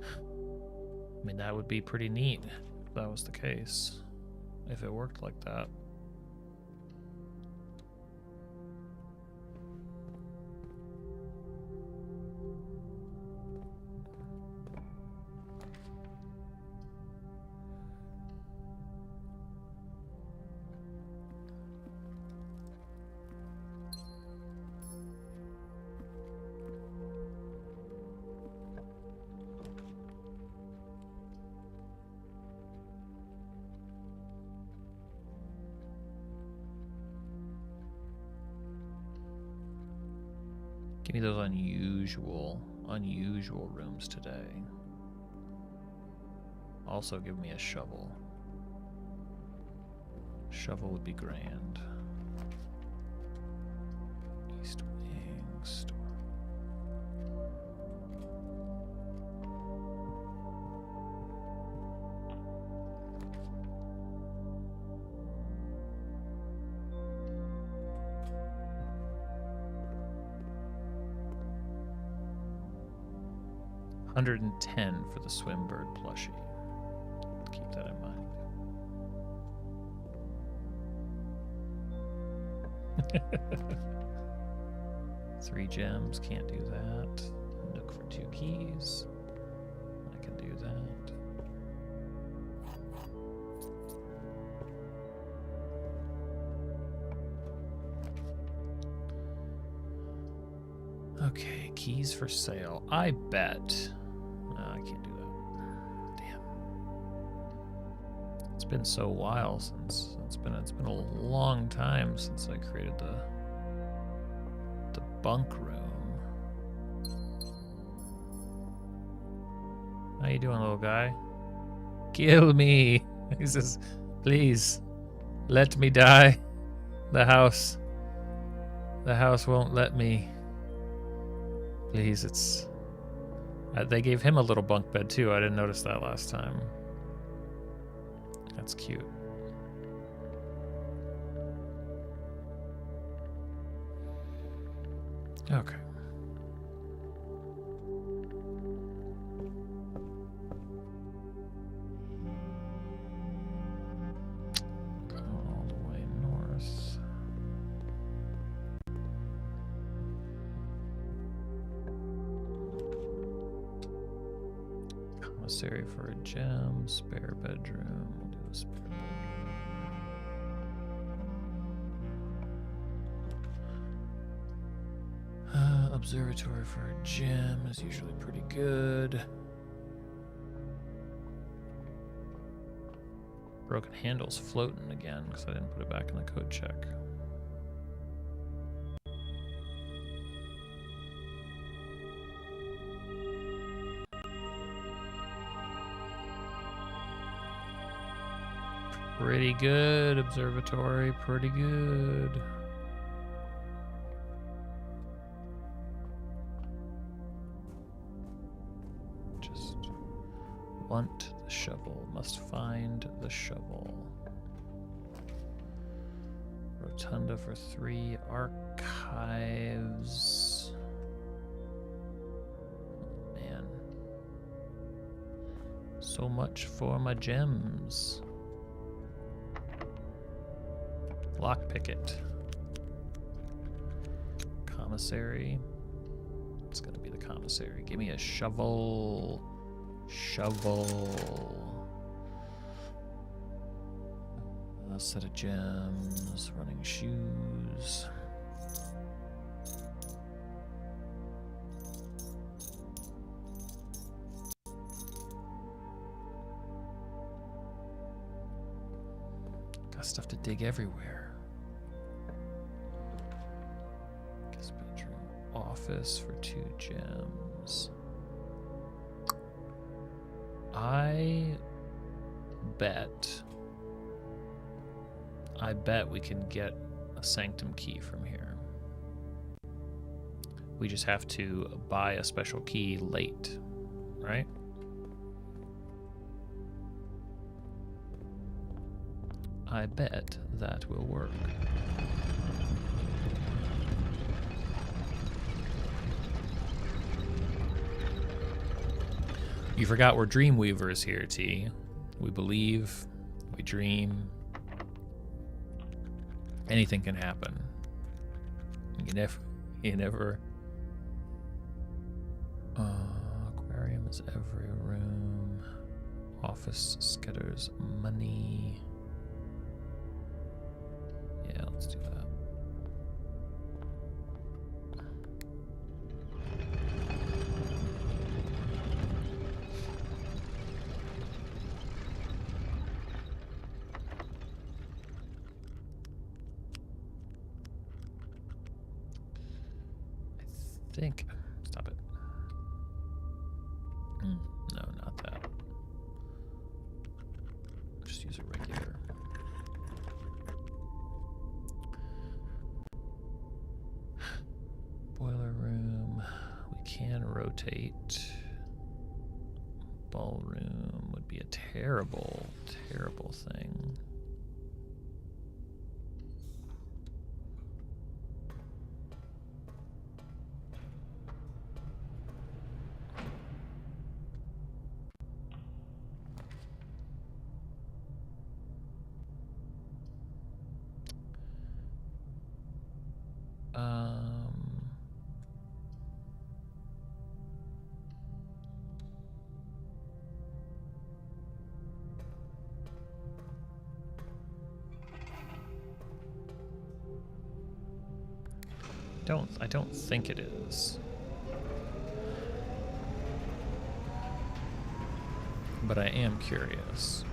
I mean, that would be pretty neat if that was the case. If it worked like that. Give me those unusual rooms today. Also give me a shovel. Shovel would be grand. East Wing Store. $110 for the Swimbird plushie. Keep that in mind. Three gems, can't do that. Nook for 2 keys. I can do that. Okay, keys for sale. I bet. No, I can't do that. Damn. been so while since it's been a long time since I created the bunk room. How you doing, little guy? Kill me. He says, please let me die. The house won't let me. Please, it's they gave him a little bunk bed too. I didn't notice that last time. That's cute. Okay. Going all the way north. Commissary for a gem, spare bedroom. We'll do a spare bedroom. Observatory for a gem is usually pretty good. Broken handle's floating again because I didn't put it back in the code check. Pretty good, observatory, pretty good. Just want the shovel, must find the shovel. Rotunda for 3, archives. Man. So much for my gems. Lockpick it. Commissary. It's gonna be the commissary. Give me a shovel. Shovel. A set of gems. Running shoes. Got stuff to dig everywhere. Office for 2 gems. I bet we can get a sanctum key from here. We just have to buy a special key late, right? I bet that will work. You forgot we're dream weavers here, T. We believe, we dream. Anything can happen. You never. Aquarium is every room. Office scatters money. Yeah, let's do that. Think. Stop it. No, not that. Just use a regular. Boiler room. We can rotate. Ballroom would be a terrible, terrible thing. I don't think it is. But I am curious.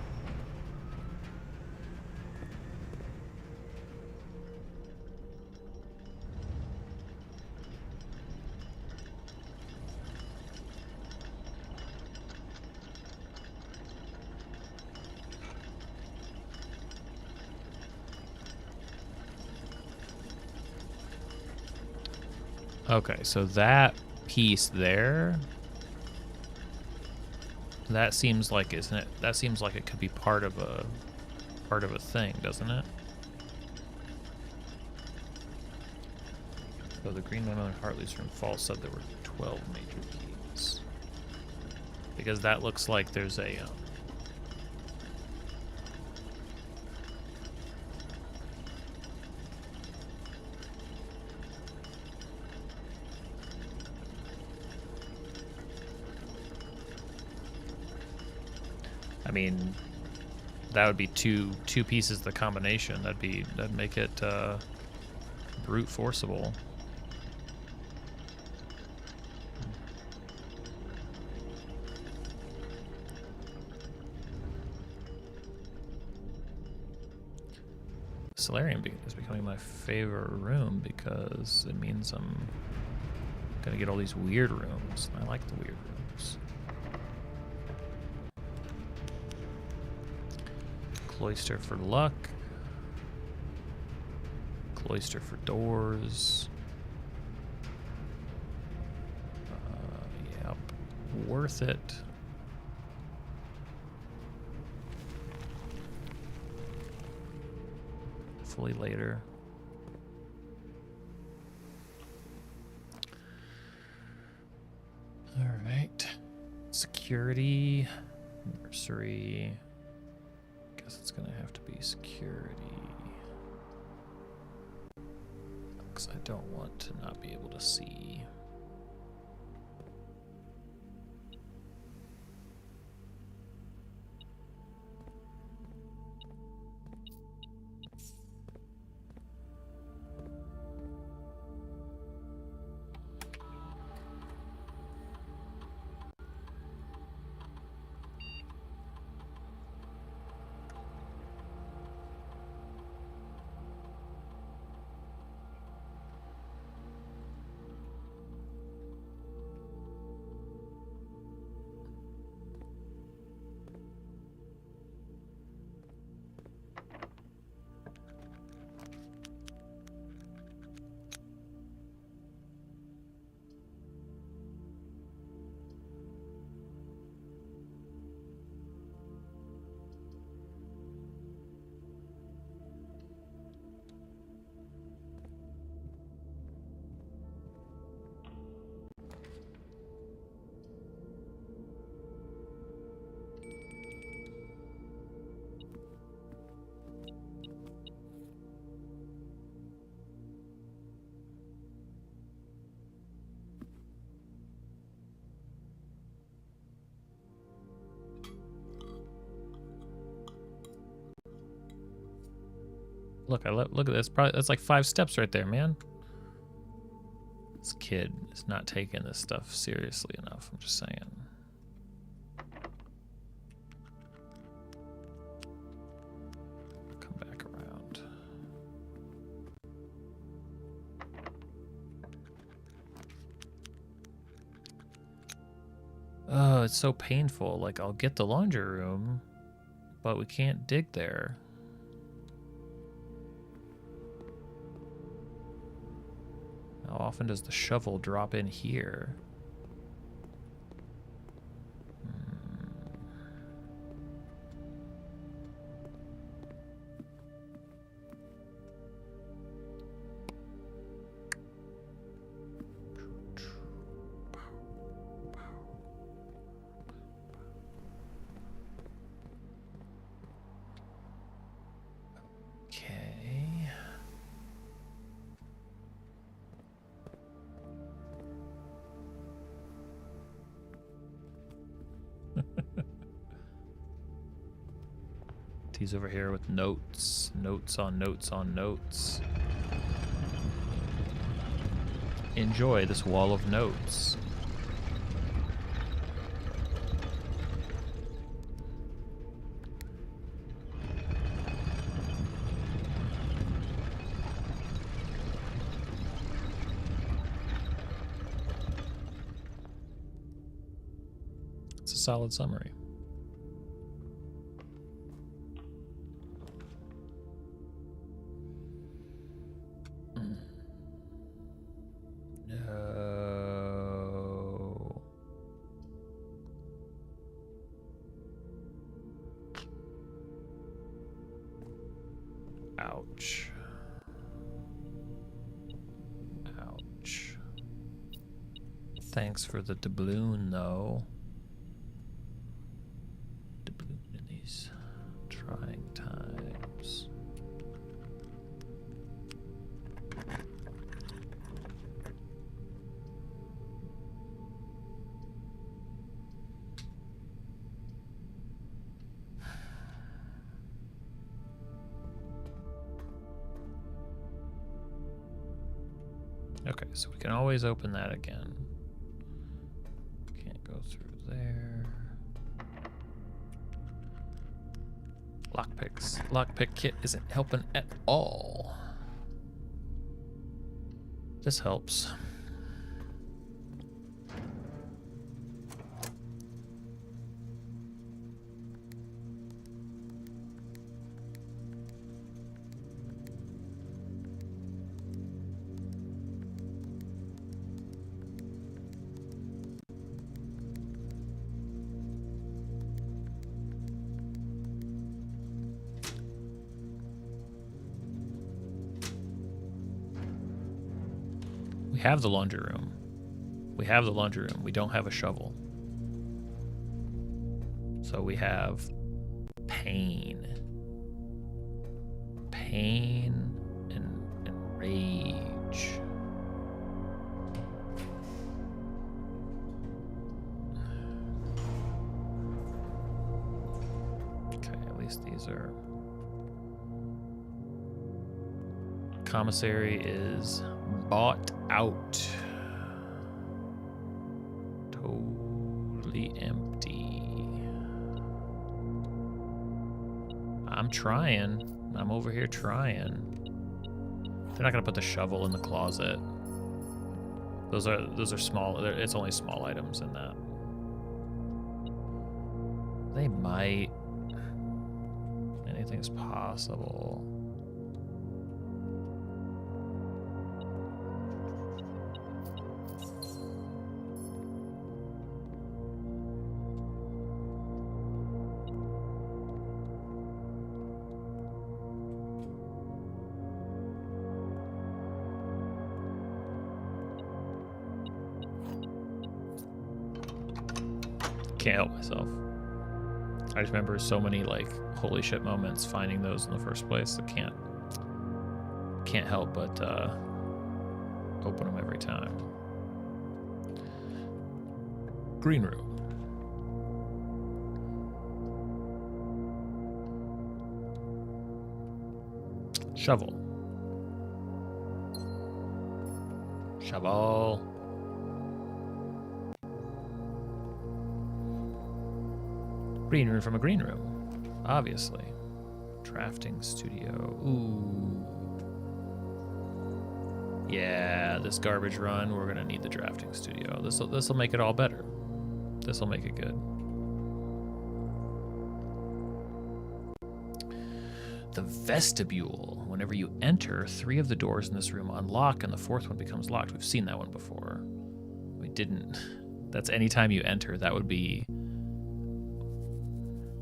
Okay, so that piece there, that seems like, isn't it? That seems like it could be part of a thing, doesn't it? So the green one on Hartley's room Fall said there were 12 major keys. Because that looks like there's a I mean, that would be two pieces of the combination. That'd make it brute forcible. Solarium is becoming my favorite room because it means I'm gonna get all these weird rooms. I like the weird rooms. Cloister for luck. Cloister for doors. Yep. Worth it. Hopefully later. All right. Security. Nursery. Guess it's gonna have to be security. Because I don't want to not be able to see. Look, look at this. That's like 5 steps right there, man. This kid is not taking this stuff seriously enough. I'm just saying. Come back around. Oh, it's so painful. Like, I'll get the laundry room, but we can't dig there. How often does the shovel drop in here? Okay. He's over here with notes. Notes on notes on notes. Enjoy this wall of notes. It's a solid summary. No. Ouch. Ouch. Thanks for the doubloon, though. Doubloon in these trying times. Okay, so we can always open that again. Can't go through there. Lockpicks. Lockpick kit isn't helping at all. This helps. We have the laundry room. We have the laundry room. We don't have a shovel. So we have pain. Pain and rage. Okay, at least these are... Commissary is bought out. Totally empty. I'm trying. I'm over here trying. They're not gonna put the shovel in the closet. Those are small. It's only small items in that. They might. Anything's possible. Can't help myself. I just remember so many like holy shit moments finding those in the first place. I can't help but open them every time. Green room. Shovel. Shovel. Green room from a green room, obviously. Drafting studio. Ooh. Yeah, this garbage run, we're gonna need the drafting studio. This'll make it all better. This'll make it good. The vestibule. Whenever you enter, 3 of the doors in this room unlock and the 4th one becomes locked. We've seen that one before. We didn't. That's anytime you enter. That would be...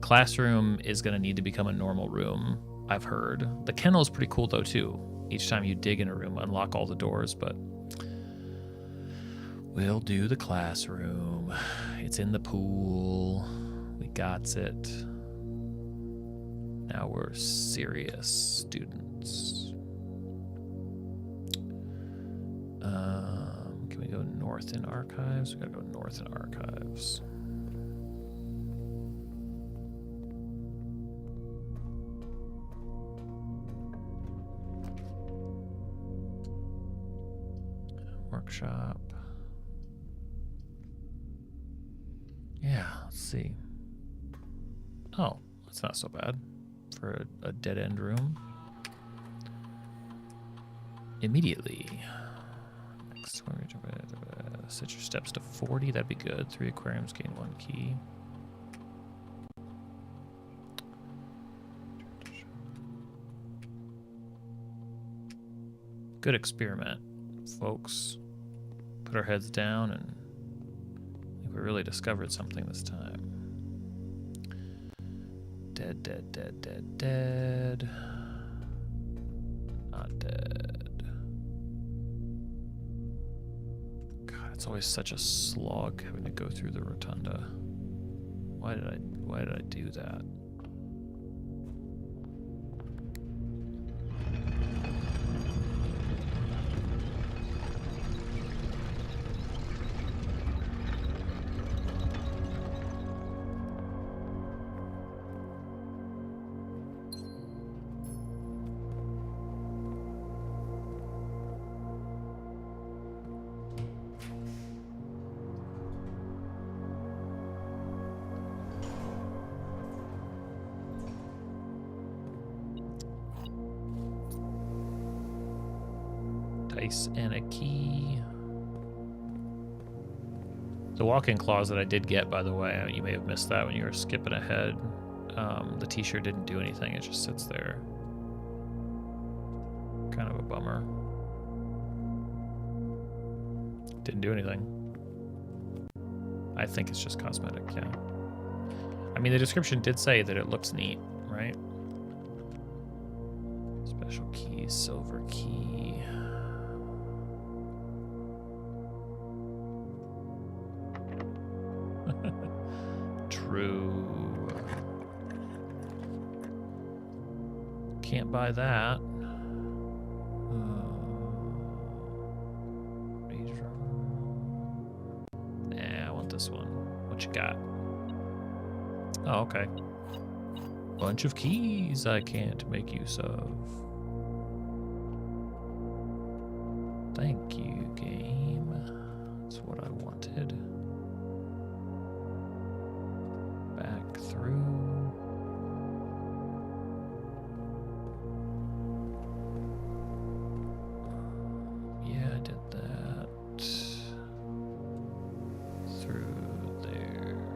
Classroom is going to need to become a normal room, I've heard. The kennel is pretty cool, though, too. Each time you dig in a room, unlock all the doors, but we'll do the classroom. It's in the pool. We got it. Now we're serious students. Can we go north in archives? We gotta go north in archives. Workshop. Yeah, let's see. Oh, that's not so bad for a dead-end room. Immediately. Next one, set your steps to 40. That'd be good. 3 aquariums gain 1 key. Good experiment, folks. Put our heads down, and I think we really discovered something this time. Dead, dead, dead, dead, dead. It's always such a slog having to go through the rotunda. Why did I do that? Dice and a key. The walk-in closet I did get, by the way. You may have missed that when you were skipping ahead. The t-shirt didn't do anything. It just sits there. Kind of a bummer. Didn't do anything. I think it's just cosmetic, yeah. I mean, the description did say that it looks neat, right? Special key, silver key. True. Can't buy that. Nah, I want this one. What you got? Oh, okay. Bunch of keys I can't make use of. Thank you, game. That's what I wanted. Back through. Yeah, I did that. Through there and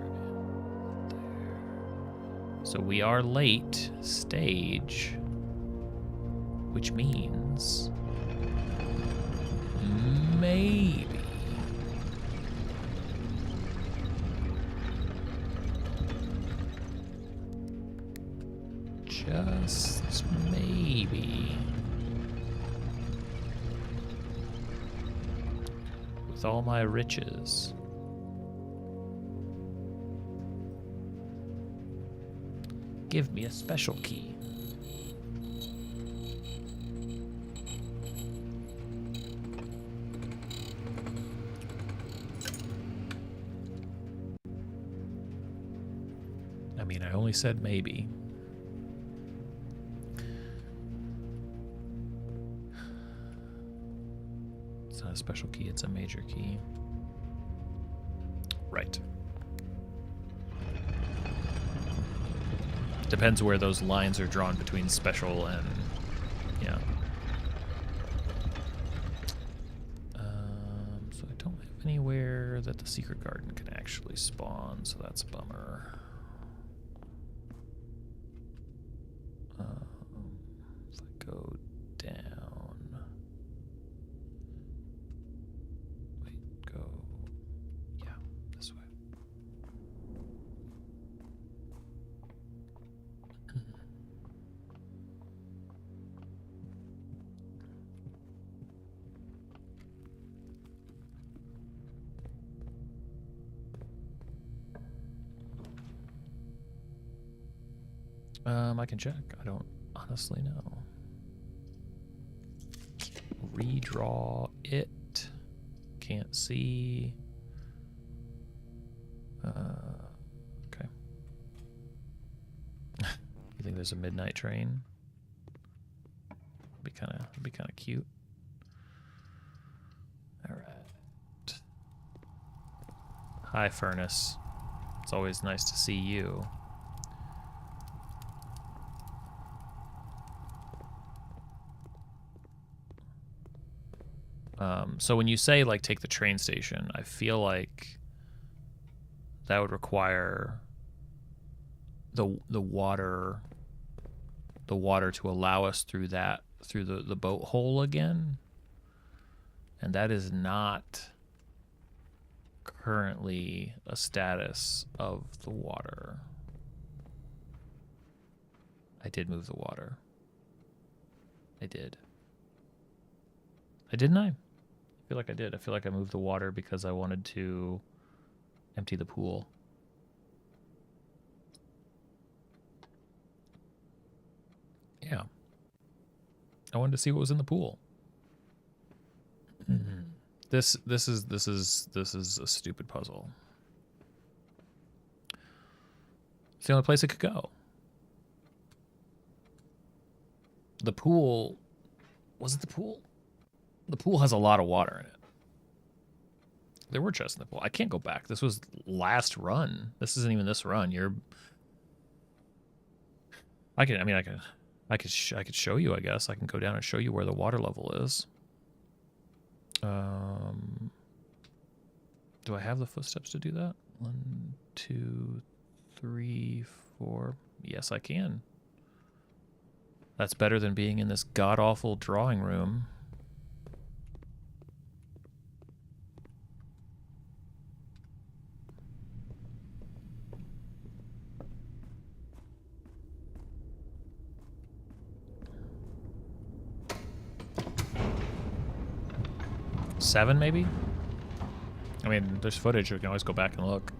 there. So we are late stage, which means maybe just maybe with all my riches give me a special key. I mean, I only said maybe. It's not a special key, it's a major key. Right. Depends where those lines are drawn between special and, yeah. So I don't have anywhere that the secret garden can actually spawn, so that's a bummer. If I go down, wait, go, yeah, this way. I can check. I don't honestly know. Redraw it. Can't see. Okay. You think there's a midnight train? Be kind of cute. All right. Hi, Furnace. It's always nice to see you. So when you say, like, take the train station, I feel like that would require the water to allow us through the boat hole again. And that is not currently a status of the water. I did move the water. I did. Didn't I? feel like I did. I feel like I moved the water because I wanted to empty the pool. Yeah. I wanted to see what was in the pool. This is a stupid puzzle. It's the only place it could go. The pool, was it the pool? The pool has a lot of water in it. There were chests in the pool. I can't go back. This was last run. This isn't even this run. I could show you, I guess. I can go down and show you where the water level is. Do I have the footsteps to do that? 1, 2, 3, 4. Yes, I can. That's better than being in this god-awful drawing room. Seven, maybe? I mean, there's footage. We can always go back and look.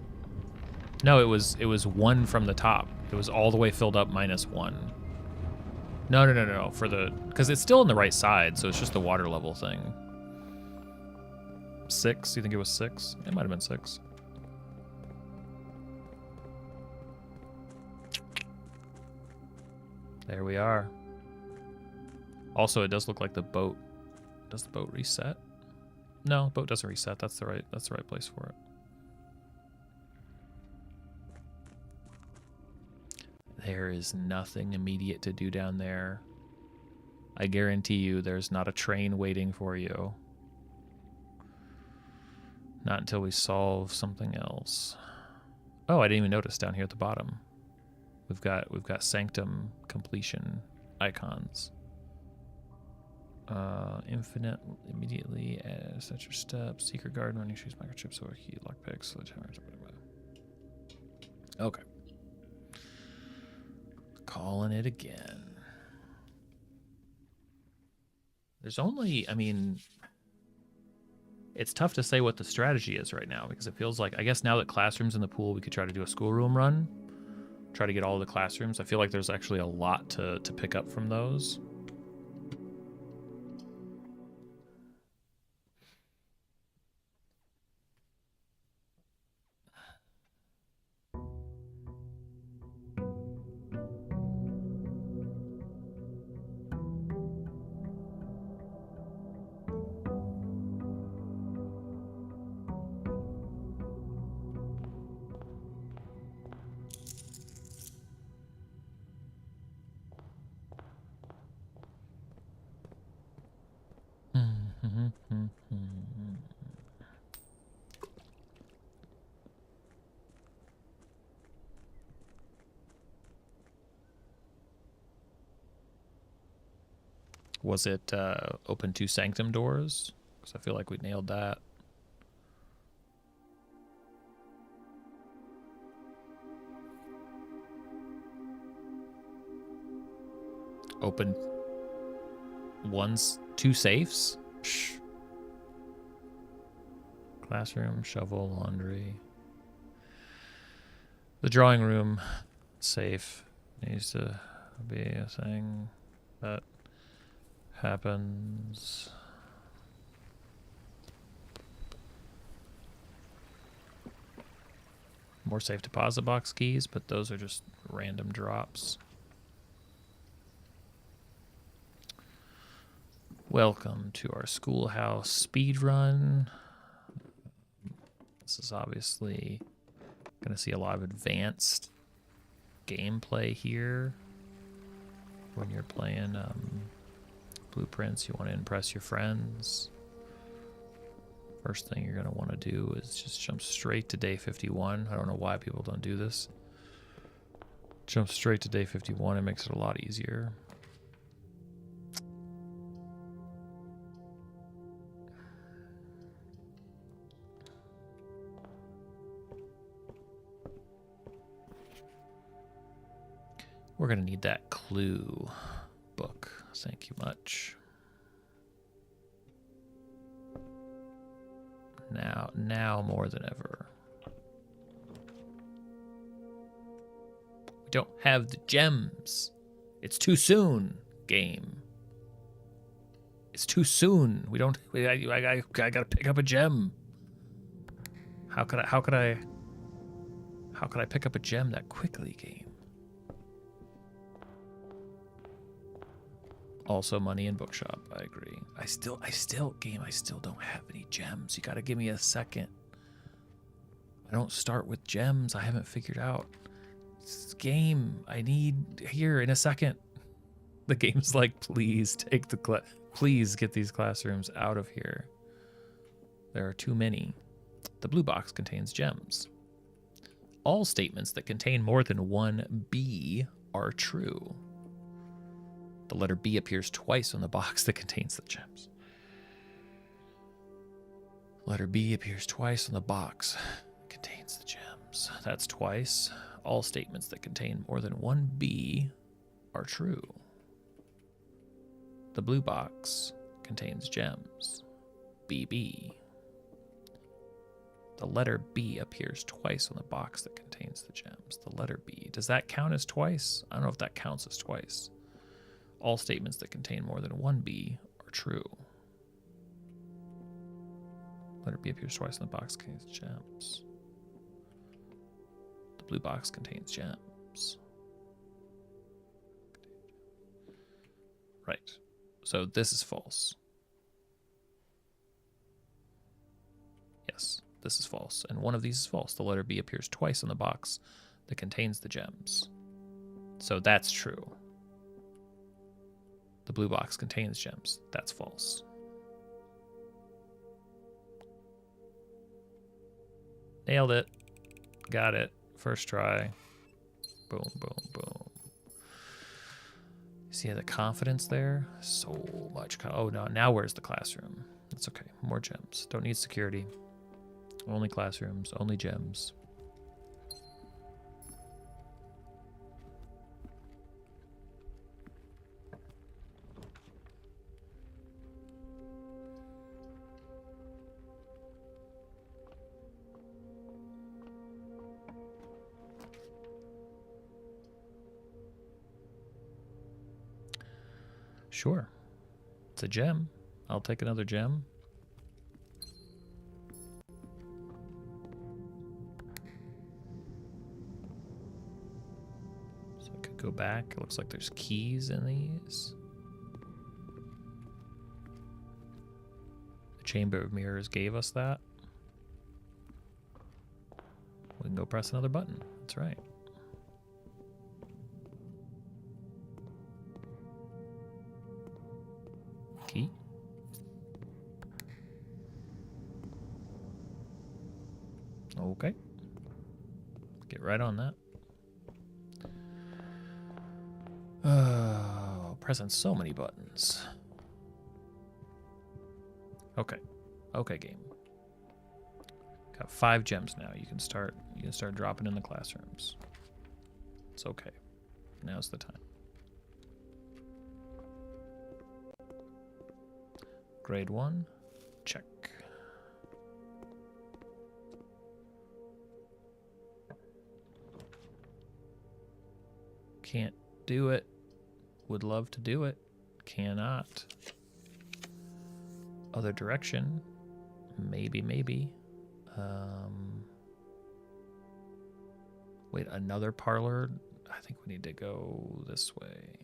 No, it was 1 from the top. It was all the way filled up minus 1. No. Because it's still on the right side, so it's just the water level thing. 6? You think it was 6? It might have been 6. There we are. Also, it does look like the boat. Does the boat reset? No, the boat doesn't reset. That's the right place for it. There is nothing immediate to do down there. I guarantee you there's not a train waiting for you. Not until we solve something else. Oh, I didn't even notice down here at the bottom. We've got sanctum completion icons. Infinite immediately set your steps. Secret garden running shoes, microchips, or key, lockpicks. Okay. Calling it again. There's only, I mean, it's tough to say what the strategy is right now because it feels like, I guess now that classroom's in the pool, we could try to do a schoolroom run. Try to get all of the classrooms. I feel like there's actually a lot to pick up from those. Was it open to sanctum doors? Because I feel like we nailed that. Open two safes? Shh. Classroom, shovel, laundry. The drawing room safe needs to be a thing that happens. More safe deposit box keys, but those are just random drops. Welcome to our schoolhouse speed run. This is obviously going to see a lot of advanced gameplay here. When you're playing blueprints, you want to impress your friends. First thing you're going to want to do is just jump straight to day 51. I don't know why people don't do this. Jump straight to day 51. It makes it a lot easier. We're going to need that clue book. Thank you much. Now more than ever. We don't have the gems. It's too soon, game. It's too soon. We don't. I gotta pick up a gem. How could I pick up a gem that quickly, game? Also, money in bookshop. I agree. I still don't have any gems. You gotta give me a second. I don't start with gems. I haven't figured out. This game. I need here in a second. The game's like, please take the please get these classrooms out of here. There are too many. The blue box contains gems. All statements that contain more than one B are true. The letter B appears twice on the box that contains the gems. Letter B appears twice on the box that contains the gems. That's twice. All statements that contain more than one B are true. The blue box contains gems. BB. The letter B appears twice on the box that contains the gems. The letter B. Does that count as twice? I don't know if that counts as twice. All statements that contain more than one B are true. Letter B appears twice on the box that contains gems. The blue box contains gems. Right. So this is false. Yes, this is false. And one of these is false. The letter B appears twice on the box that contains the gems. So that's true. The blue box contains gems. That's false. Nailed it. Got it. First try. Boom, boom, boom. See the confidence there? So much. Oh, no. Now where's the classroom? It's okay. More gems. Don't need security. Only classrooms. Only gems. Sure. It's a gem. I'll take another gem. So I could go back. It looks like there's keys in these. The Chamber of Mirrors gave us that. We can go press another button. That's right. Key. Okay. Get right on that. Oh, pressing so many buttons. Okay. Okay, game. Got 5 gems now. You can start dropping in the classrooms. It's okay. Now's the time. Grade 1, check. Can't do it. Would love to do it. Cannot. Other direction. Maybe. Wait, another parlor? I think we need to go this way.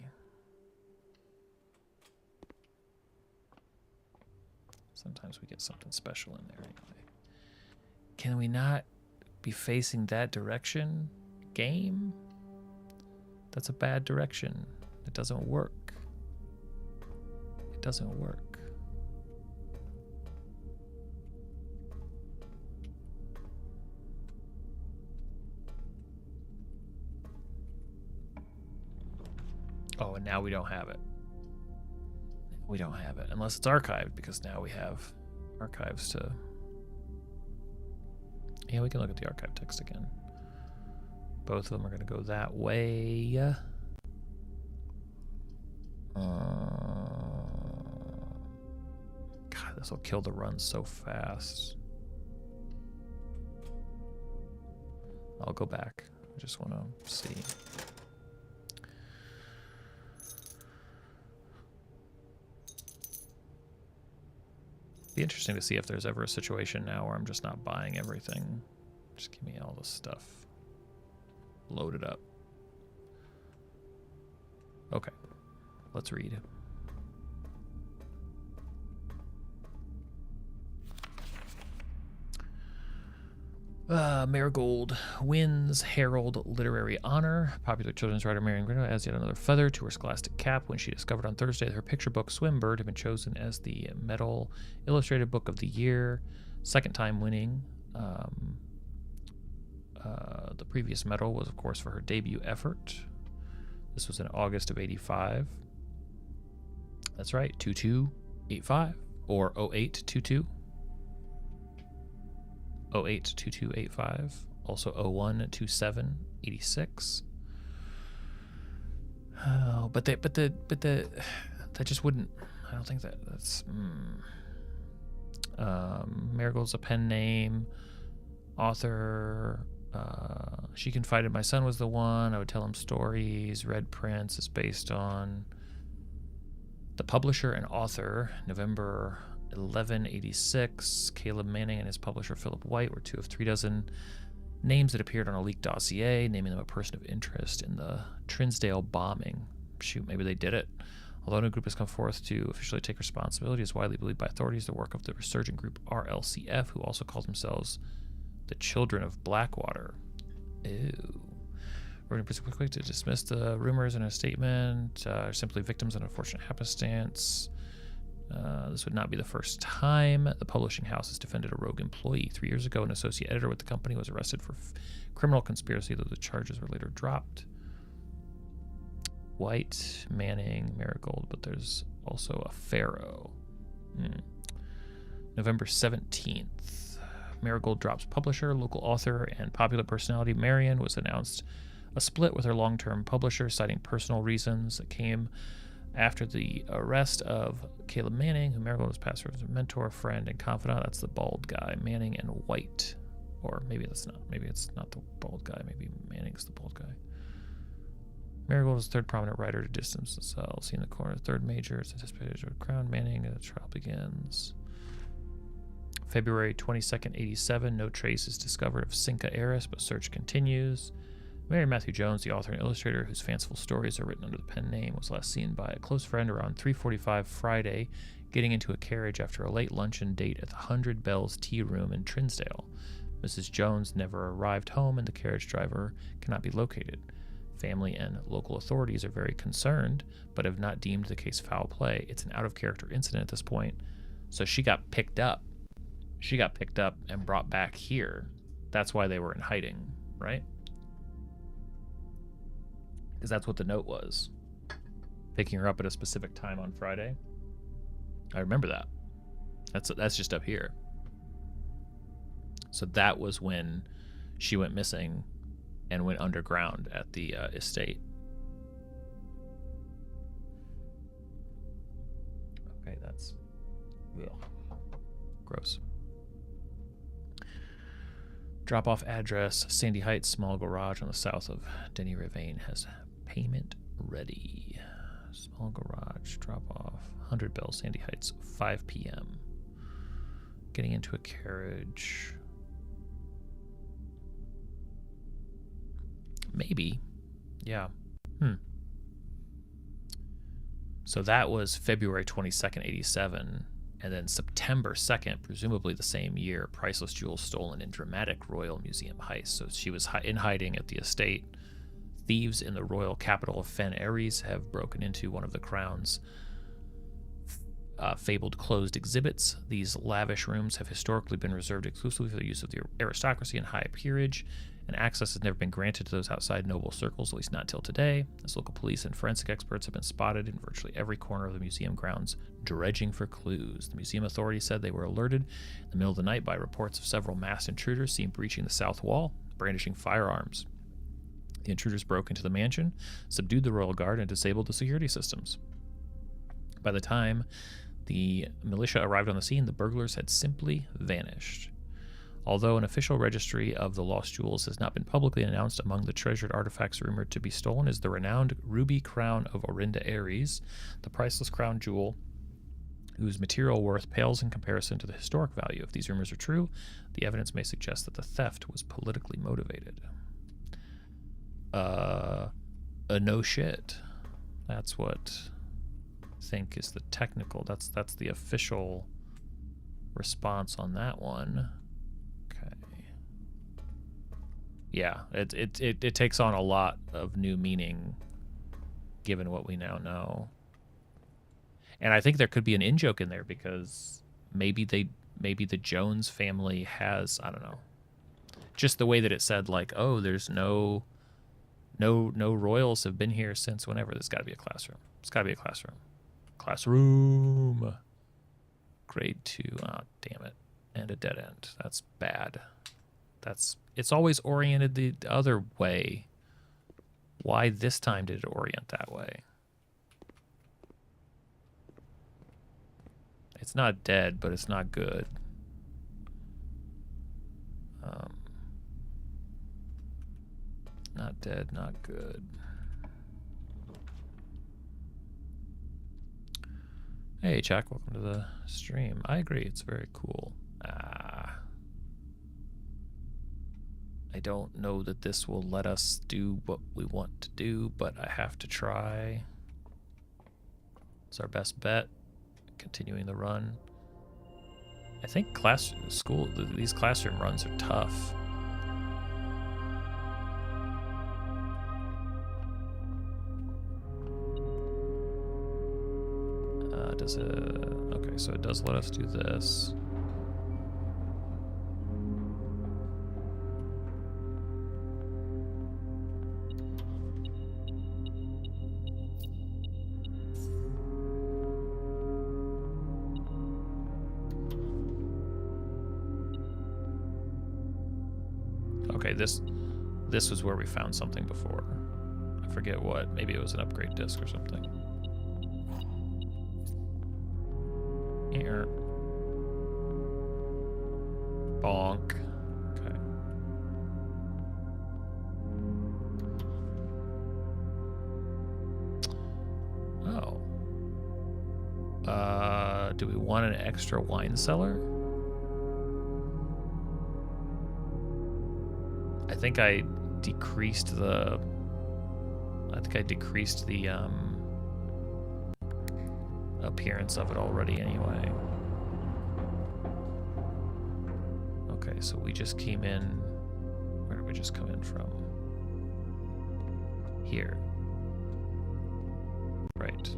Sometimes we get something special in there anyway. Can we not be facing that direction? Game? That's a bad direction. It doesn't work. It doesn't work. Oh, and now we don't have it. We don't have it, unless it's archived, because now we have archives to... Yeah, we can look at the archive text again. Both of them are going to go that way. God, this will kill the run so fast. I'll go back. I just want to see. Be interesting to see if there's ever a situation now where I'm just not buying everything. Just give me all the stuff. Load it up. Okay, let's read. Marigold wins Herald Literary Honor. Popular children's writer Marion Grino adds yet another feather to her scholastic cap when she discovered on Thursday that her picture book Swimbird had been chosen as the Medal Illustrated Book of the Year, second time winning. The previous medal was, of course, for her debut effort. This was in August of '85. That's right, 2285 or 0822. 082285, also 012786. Oh, but that just wouldn't. I don't think that's. Marigold's a pen name. Author. She Confided My Son was the one. I would tell him stories. Red Prince is based on. The publisher and author, November 1186, Caleb Manning and his publisher Philip White were 2 of 3 dozen names that appeared on a leaked dossier, naming them a person of interest in the Trinsdale bombing. Shoot, maybe they did it. Although no group has come forth to officially take responsibility, it's widely believed by authorities the work of the resurgent group RLCF, who also call themselves the Children of Blackwater. Ew. We're going to be quick to dismiss the rumors in a statement. Simply victims of unfortunate happenstance. This would not be the first time the publishing house has defended a rogue employee. 3 years ago, an associate editor with the company was arrested for criminal conspiracy, though the charges were later dropped. White, Manning, Marigold, but there's also a Pharaoh. November 17th. Marigold drops publisher, local author, and popular personality Marion was announced a split with her long-term publisher, citing personal reasons that came after the arrest of Caleb Manning, who Marigold was passed as a mentor, friend, and confidant. That's the bald guy, Manning and White. Or maybe that's not. Maybe it's not the bald guy. Maybe Manning's the bald guy. Marigold is the third prominent writer to distance themselves. Seen in the corner, third major. It's anticipated to crown Manning. The trial begins. February 22nd, 87. No trace is discovered of Cinca heiress, but search continues. Mary Matthew Jones, the author and illustrator whose fanciful stories are written under the pen name, was last seen by a close friend around 3:45 Friday, getting into a carriage after a late luncheon date at the 100 Bells Tea Room in Trinsdale. Mrs. Jones never arrived home and the carriage driver cannot be located. Family and local authorities are very concerned, but have not deemed the case foul play. It's an out-of-character incident at this point. So she got picked up. She got picked up and brought back here. That's why they were in hiding, right? Because that's what the note was. Picking her up at a specific time on Friday. I remember that. That's just up here. So that was when she went missing and went underground at the estate. Okay, that's gross. Drop-off address, Sandy Heights, small garage on the south of Denny Ravine has payment ready. Small garage, drop-off, 100 Bells, Sandy Heights, 5 p.m. Getting into a carriage. Maybe. Yeah. So that was February 22nd, 87. And then September 2nd, presumably the same year, priceless jewels stolen in dramatic Royal Museum heist. So she was in hiding at the estate. Thieves in the royal capital of Fen Ares have broken into one of the crown's fabled closed exhibits. These lavish rooms have historically been reserved exclusively for the use of the aristocracy and high peerage, and access has never been granted to those outside noble circles, at least not till today, as local police and forensic experts have been spotted in virtually every corner of the museum grounds, dredging for clues. The museum authorities said they were alerted in the middle of the night by reports of several masked intruders seen breaching the south wall, brandishing firearms. The intruders broke into the mansion, subdued the royal guard, and disabled the security systems. By the time the militia arrived on the scene, the burglars had simply vanished. Although an official registry of the lost jewels has not been publicly announced, among the treasured artifacts rumored to be stolen is the renowned ruby crown of Orinda Ares, the priceless crown jewel whose material worth pales in comparison to the historic value. If these rumors are true, the evidence may suggest that the theft was politically motivated. No shit. That's what I think is the technical. That's the official response on that one. Okay. Yeah, it takes on a lot of new meaning given what we now know. And I think there could be an in-joke in there because maybe the Jones family has, I don't know, just the way that it said, like, oh, there's no royals have been here since whenever. There's got to be a classroom. It's got to be a classroom. Classroom. Grade 2. Oh, damn it. And a dead end. That's bad. It's always oriented the other way. Why this time did it orient that way? It's not dead, but it's not good. Not dead, not good. Hey, Jack, welcome to the stream. I agree, it's very cool. I don't know that this will let us do what we want to do, but I have to try. It's our best bet. Continuing the run. I think these classroom runs are tough. Okay, so it does let us do this. Okay, this was where we found something before. I forget what. Maybe it was an upgrade disc or something. Here. Bonk. Okay. Oh. Do we want an extra wine cellar? I think I decreased the appearance of it already anyway. Okay, so we just came in. Where did we just come in from? Here. Right.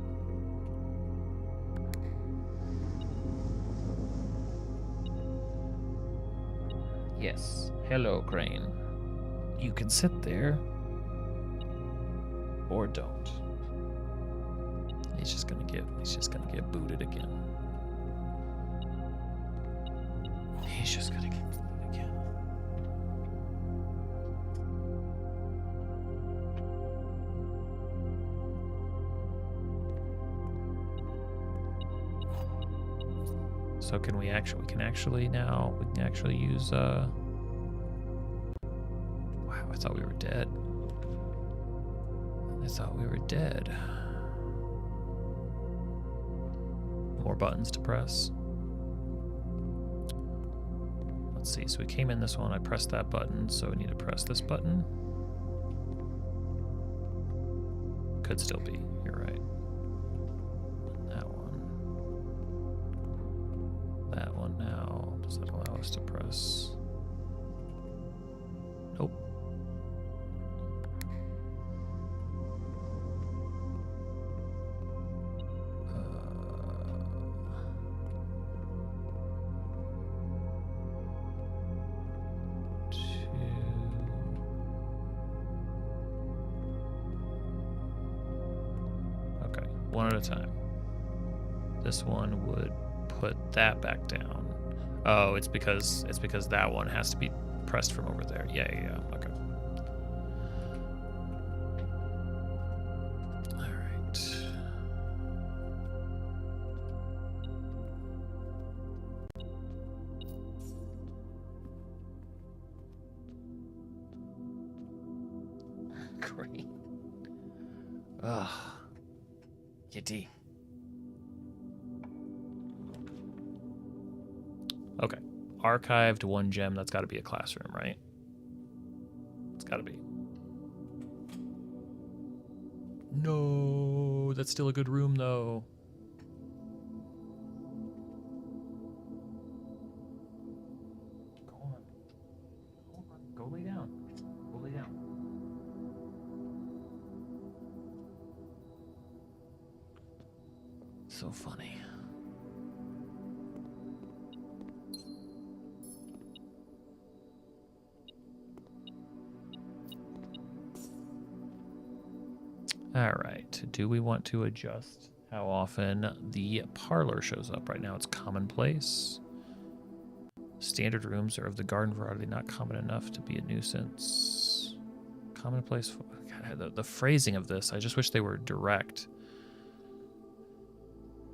Yes. Hello, Crane. You can sit there. Or don't. He's just gonna get booted again. He's just gonna get booted again. So can we can actually use wow, I thought we were dead. More buttons to press. Let's see, so we came in this one, I pressed that button, so we need to press this button. Could still be, you're right. That one. That one now. Does that allow us to press? Nope. One at a time. This one would put that back down. Oh, it's because that one has to be pressed from over there. Yeah. Okay. All right. Ugh. Kitty. Okay. Archived 1 gem. That's got to be a classroom, right? It's got to be. No, that's still a good room, though. Go on. Hold on. Go lay down. Go lay down. So funny. All right. Do we want to adjust how often the parlor shows up? Right now it's commonplace. Standard rooms are of the garden variety, not common enough to be a nuisance. Commonplace. God, the phrasing of this, I just wish they were direct.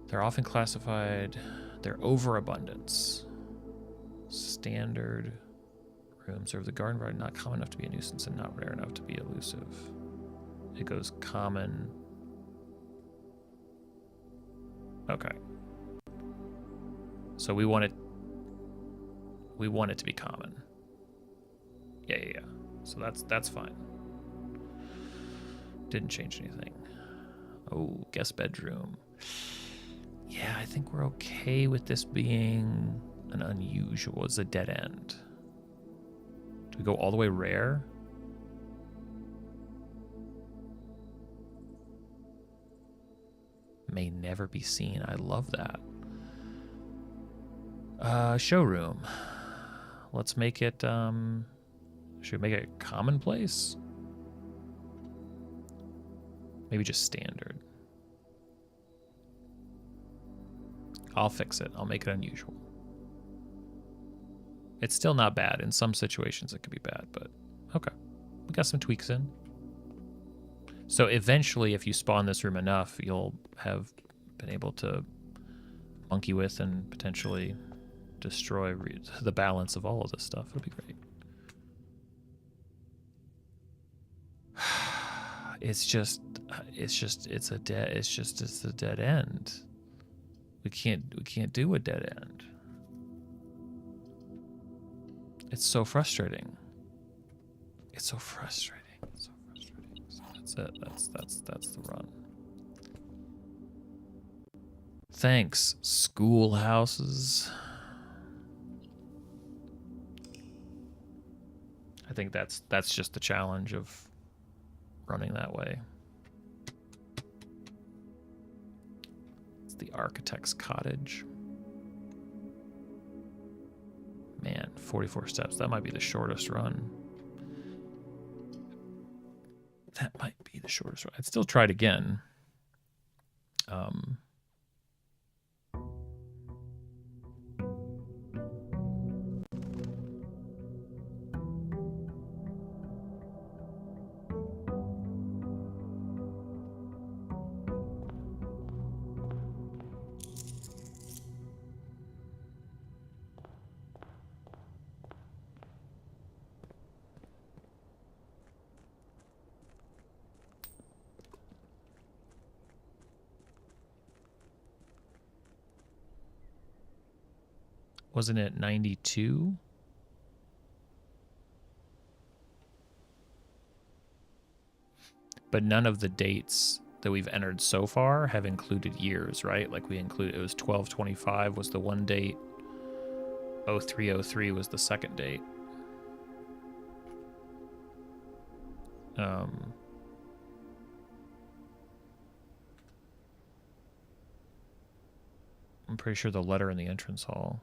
They're often classified, they're overabundance. Standard rooms are of the garden variety, not common enough to be a nuisance and not rare enough to be elusive. It goes common. Okay. So we want it to be common. Yeah. So that's fine. Didn't change anything. Oh, guest bedroom. Yeah, I think we're okay with this being an unusual. It's a dead end. Do we go all the way rare? May never be seen. I love that. Showroom. Let's make it, should we make it commonplace? Maybe just standard. I'll fix it. I'll make it unusual. It's still not bad. In some situations it could be bad, but okay. We got some tweaks in. So eventually, if you spawn this room enough, you'll have been able to monkey with and potentially destroy the balance of all of this stuff. It'll be great. It's a dead end. We can't do a dead end. It's so frustrating. It's so frustrating. It's so frustrating. So that's it. That's the run. Thanks, schoolhouses. I think that's just the challenge of running that way. It's the architect's cottage. Man, 44 steps. That might be the shortest run. That might be the shortest run. I'd still try it again. Wasn't it 92? But none of the dates that we've entered so far have included years, right? Like we included, it was 12/25 was the one date. 03/03 was the second date. I'm pretty sure the letter in the entrance hall.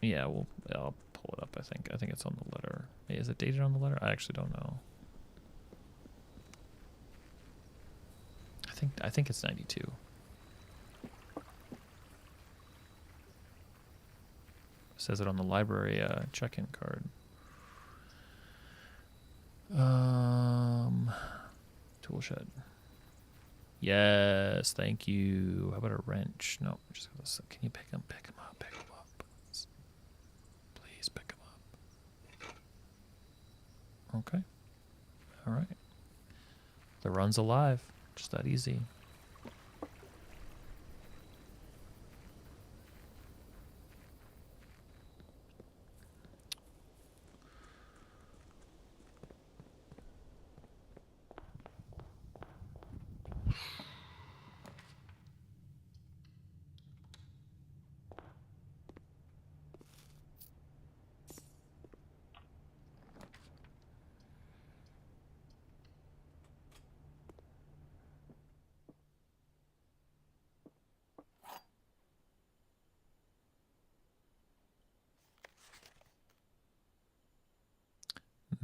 Yeah, I'll pull it up. I think it's on the letter. Hey, is it dated on the letter? I actually don't know. I think it's 92. It says it on the library check-in card. Tool shed. Yes, thank you. How about a wrench? No, we're just gonna. Can you pick him up? Pick him up. Please pick him up. Okay. All right. The run's alive. Just that easy.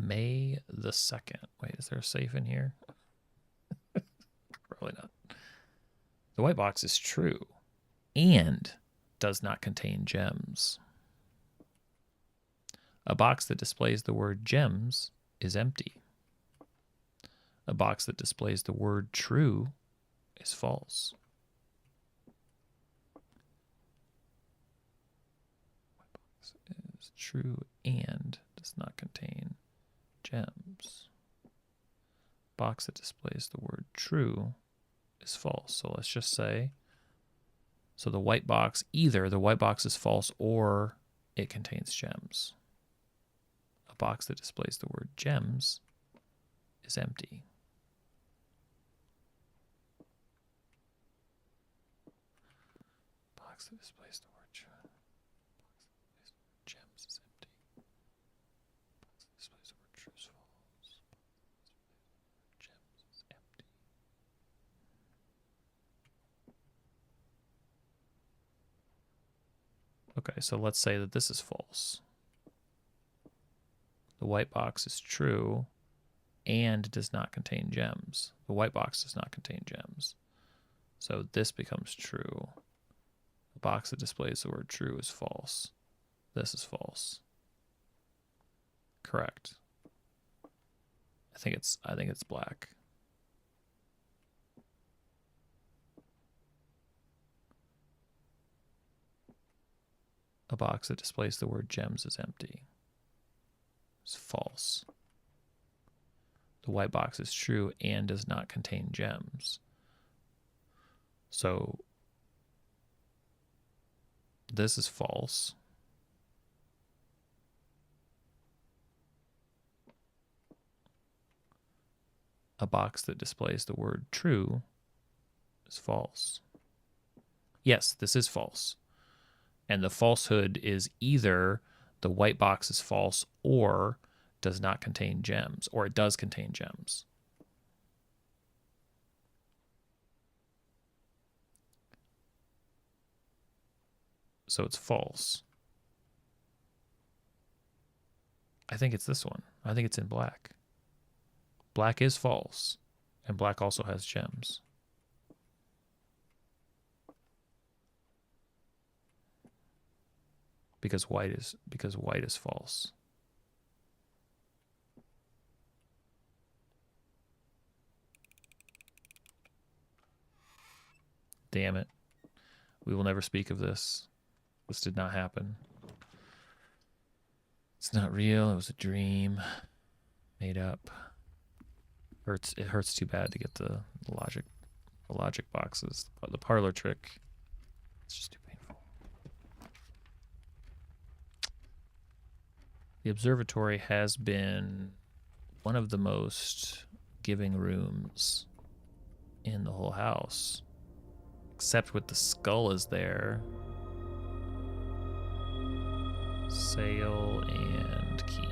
May the 2nd. Wait, is there a safe in here? Probably not. The white box is true and does not contain gems. A box that displays the word gems is empty. A box that displays the word true is false. White box is true and does not contain gems. Box that displays the word true is false. So let's just say, so the white box, either the white box is false or it contains gems. A box that displays the word gems is empty. Box that displays the word gems is empty. Box that displays the word true is false. Gems is empty. Okay, so let's say that this is false. The white box is true and does not contain gems. The white box does not contain gems. So this becomes true. The box that displays the word true is false. This is false. Correct. I think it's black. A box that displays the word gems is empty. It's false. The white box is true and does not contain gems. So this is false. A box that displays the word true is false. Yes, this is false. And the falsehood is either the white box is false or does not contain gems, or it does contain gems. So it's false. I think it's this one. I think it's in black. Black is false, and black also has gems. Because white is false. Damn it. We will never speak of this. This did not happen. It's not real. It was a dream. Made up. It hurts too bad to get the logic boxes. The parlor trick. It's just too painful. The observatory has been one of the most giving rooms in the whole house. Except with the skull is there. Sail and key.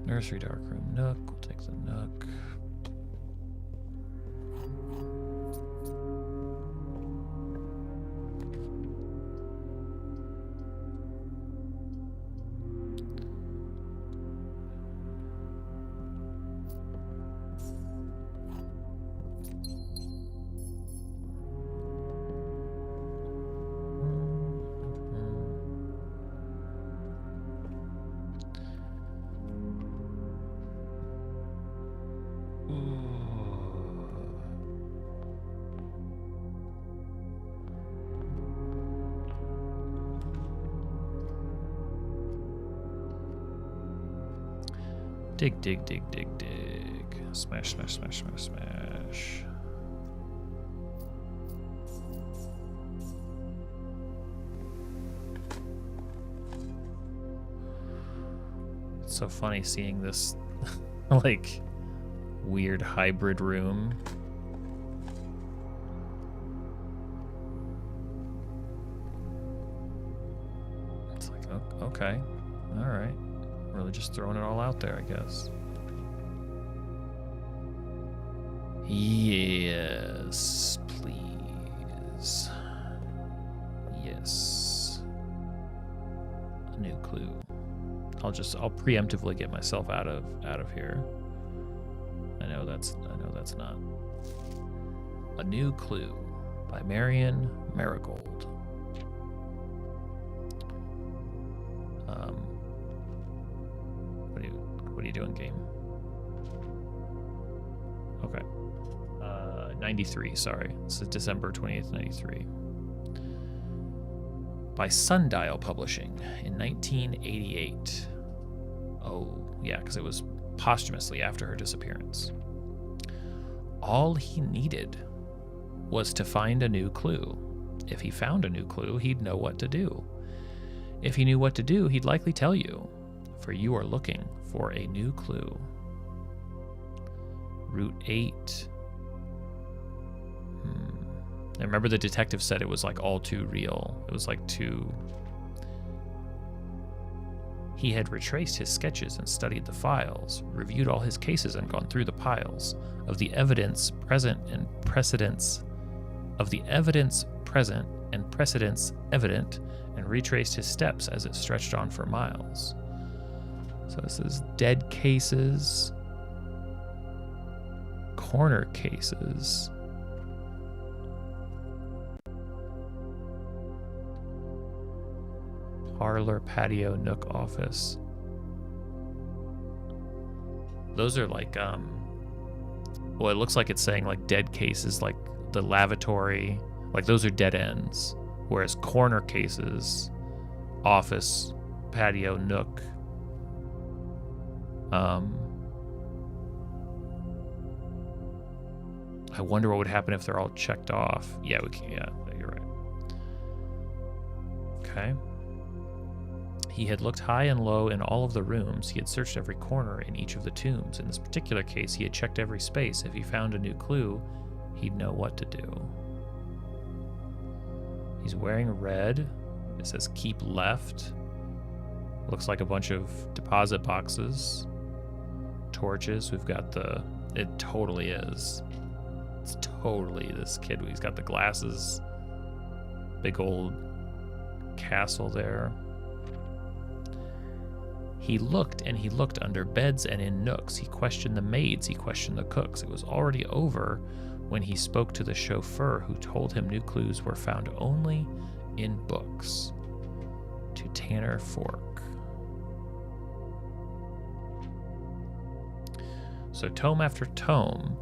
Nursery, dark room, nook. We'll take the nook. Dig, dig, dig, dig, dig. Smash, smash, smash, smash, smash. It's so funny seeing this, like, weird hybrid room. It's like, okay, all right. Really just throwing it all out there, I guess. Yes, please. Yes. A new clue. I'll preemptively get myself out of here. I know that's not. A New Clue by Marion Marigold. What are you doing, game? Okay. 93, sorry. This is December 20th, 93. By Sundial Publishing in 1988. Oh, yeah, because it was posthumously after her disappearance. All he needed was to find a new clue. If he found a new clue, he'd know what to do. If he knew what to do, he'd likely tell you, for you are looking for a new clue. Route 8. I remember the detective said it was like all too real. It was like too... He had retraced his sketches and studied the files, reviewed all his cases and gone through the piles of the evidence present and precedents of the evidence present and precedents evident, and retraced his steps as it stretched on for miles. So this is dead cases, corner cases, parlor, patio, nook, office. Those are like, well, it looks like it's saying like dead cases, like the lavatory, like those are dead ends. Whereas corner cases, office, patio, nook. I wonder what would happen if they're all checked off. Yeah, we can. Yeah, you're right. Okay. He had looked high and low in all of the rooms. He had searched every corner in each of the tombs. In this particular case, he had checked every space. If he found a new clue, he'd know what to do. He's wearing red. It says keep left. Looks like a bunch of deposit boxes. Torches. We've got the... It totally is. It's totally this kid. He's got the glasses. Big old castle there. He looked and he looked under beds and in nooks. He questioned the maids. He questioned the cooks. It was already over when he spoke to the chauffeur, who told him new clues were found only in books. To Tanner Fork. So tome after tome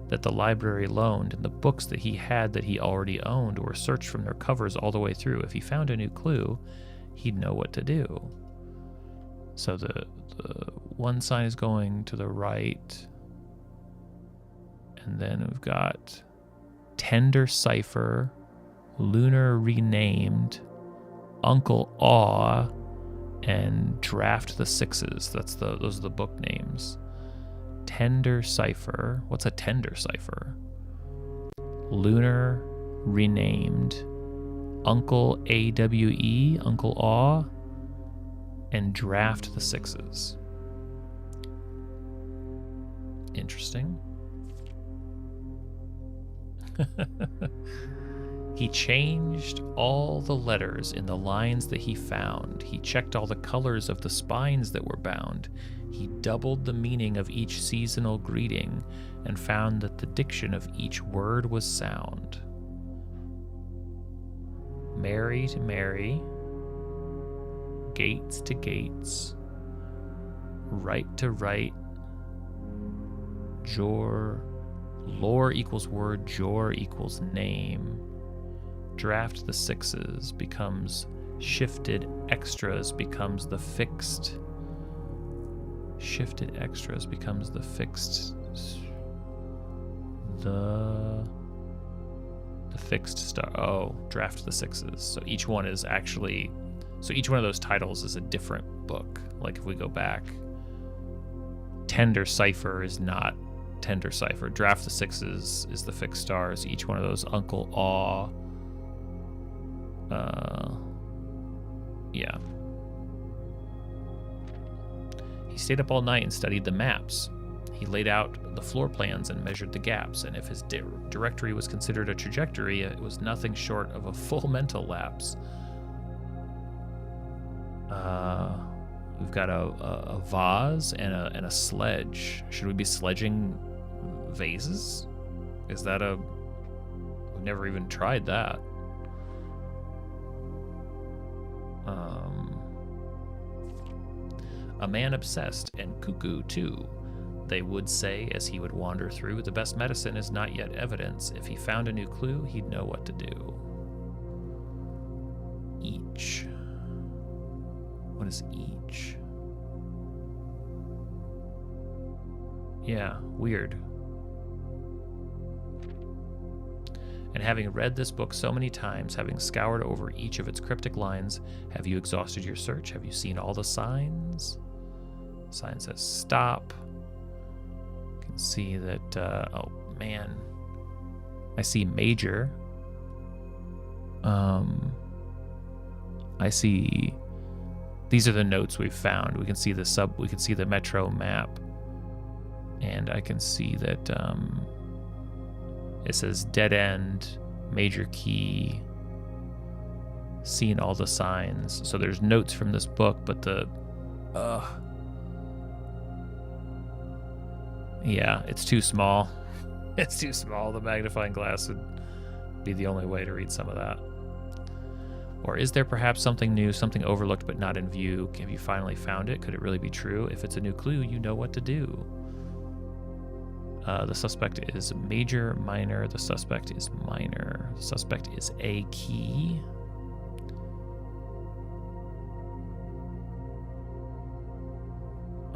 that the library loaned, and the books that he had that he already owned were searched from their covers all the way through. If he found a new clue, he'd know what to do. So the one sign is going to the right. And then we've got Tender Cipher, Lunar Renamed, Uncle Awe, and Draft the Sixes. Those are the book names. Tender Cipher. What's a Tender Cipher? Lunar Renamed, Uncle AWE, Uncle Awe, and Draft the Sixes. Interesting. He changed all the letters in the lines that he found. He checked all the colors of the spines that were bound. He doubled the meaning of each seasonal greeting and found that the diction of each word was sound. Mary to Mary, gates to gates, right to right, jor, lore equals word, jor equals name. Draft the sixes becomes shifted, extras becomes the fixed. Shifted extras becomes the fixed. The fixed star. Oh, draft the sixes. So each one is actually. So each one of those titles is a different book. Like if we go back, Tender Cipher is not Tender Cipher. Draft the Sixes is the fixed stars. Each one of those Uncle Aw. Yeah. He stayed up all night and studied the maps. He laid out the floor plans and measured the gaps, and if his directory was considered a trajectory, it was nothing short of a full mental lapse. We've got a vase and a sledge. Should we be sledging vases? Is that a... We've never even tried that. A man obsessed and cuckoo too. They would say as he would wander through, the best medicine is not yet evidence. If he found a new clue, he'd know what to do. Each. What is each? Yeah, weird. And having read this book so many times, having scoured over each of its cryptic lines, have you exhausted your search? Have you seen all the signs? Sign says stop. You can see that, oh man. I see major. I see, these are the notes we've found. We can see the metro map. And I can see that, it says dead end, major key, seen all the signs. So there's notes from this book, but yeah, it's too small. It's too small. The magnifying glass would be the only way to read some of that. Or is there perhaps something new, something overlooked but not in view? Have you finally found it? Could it really be true? If it's a new clue, you know what to do. The suspect is major, minor. The suspect is minor. The suspect is a key.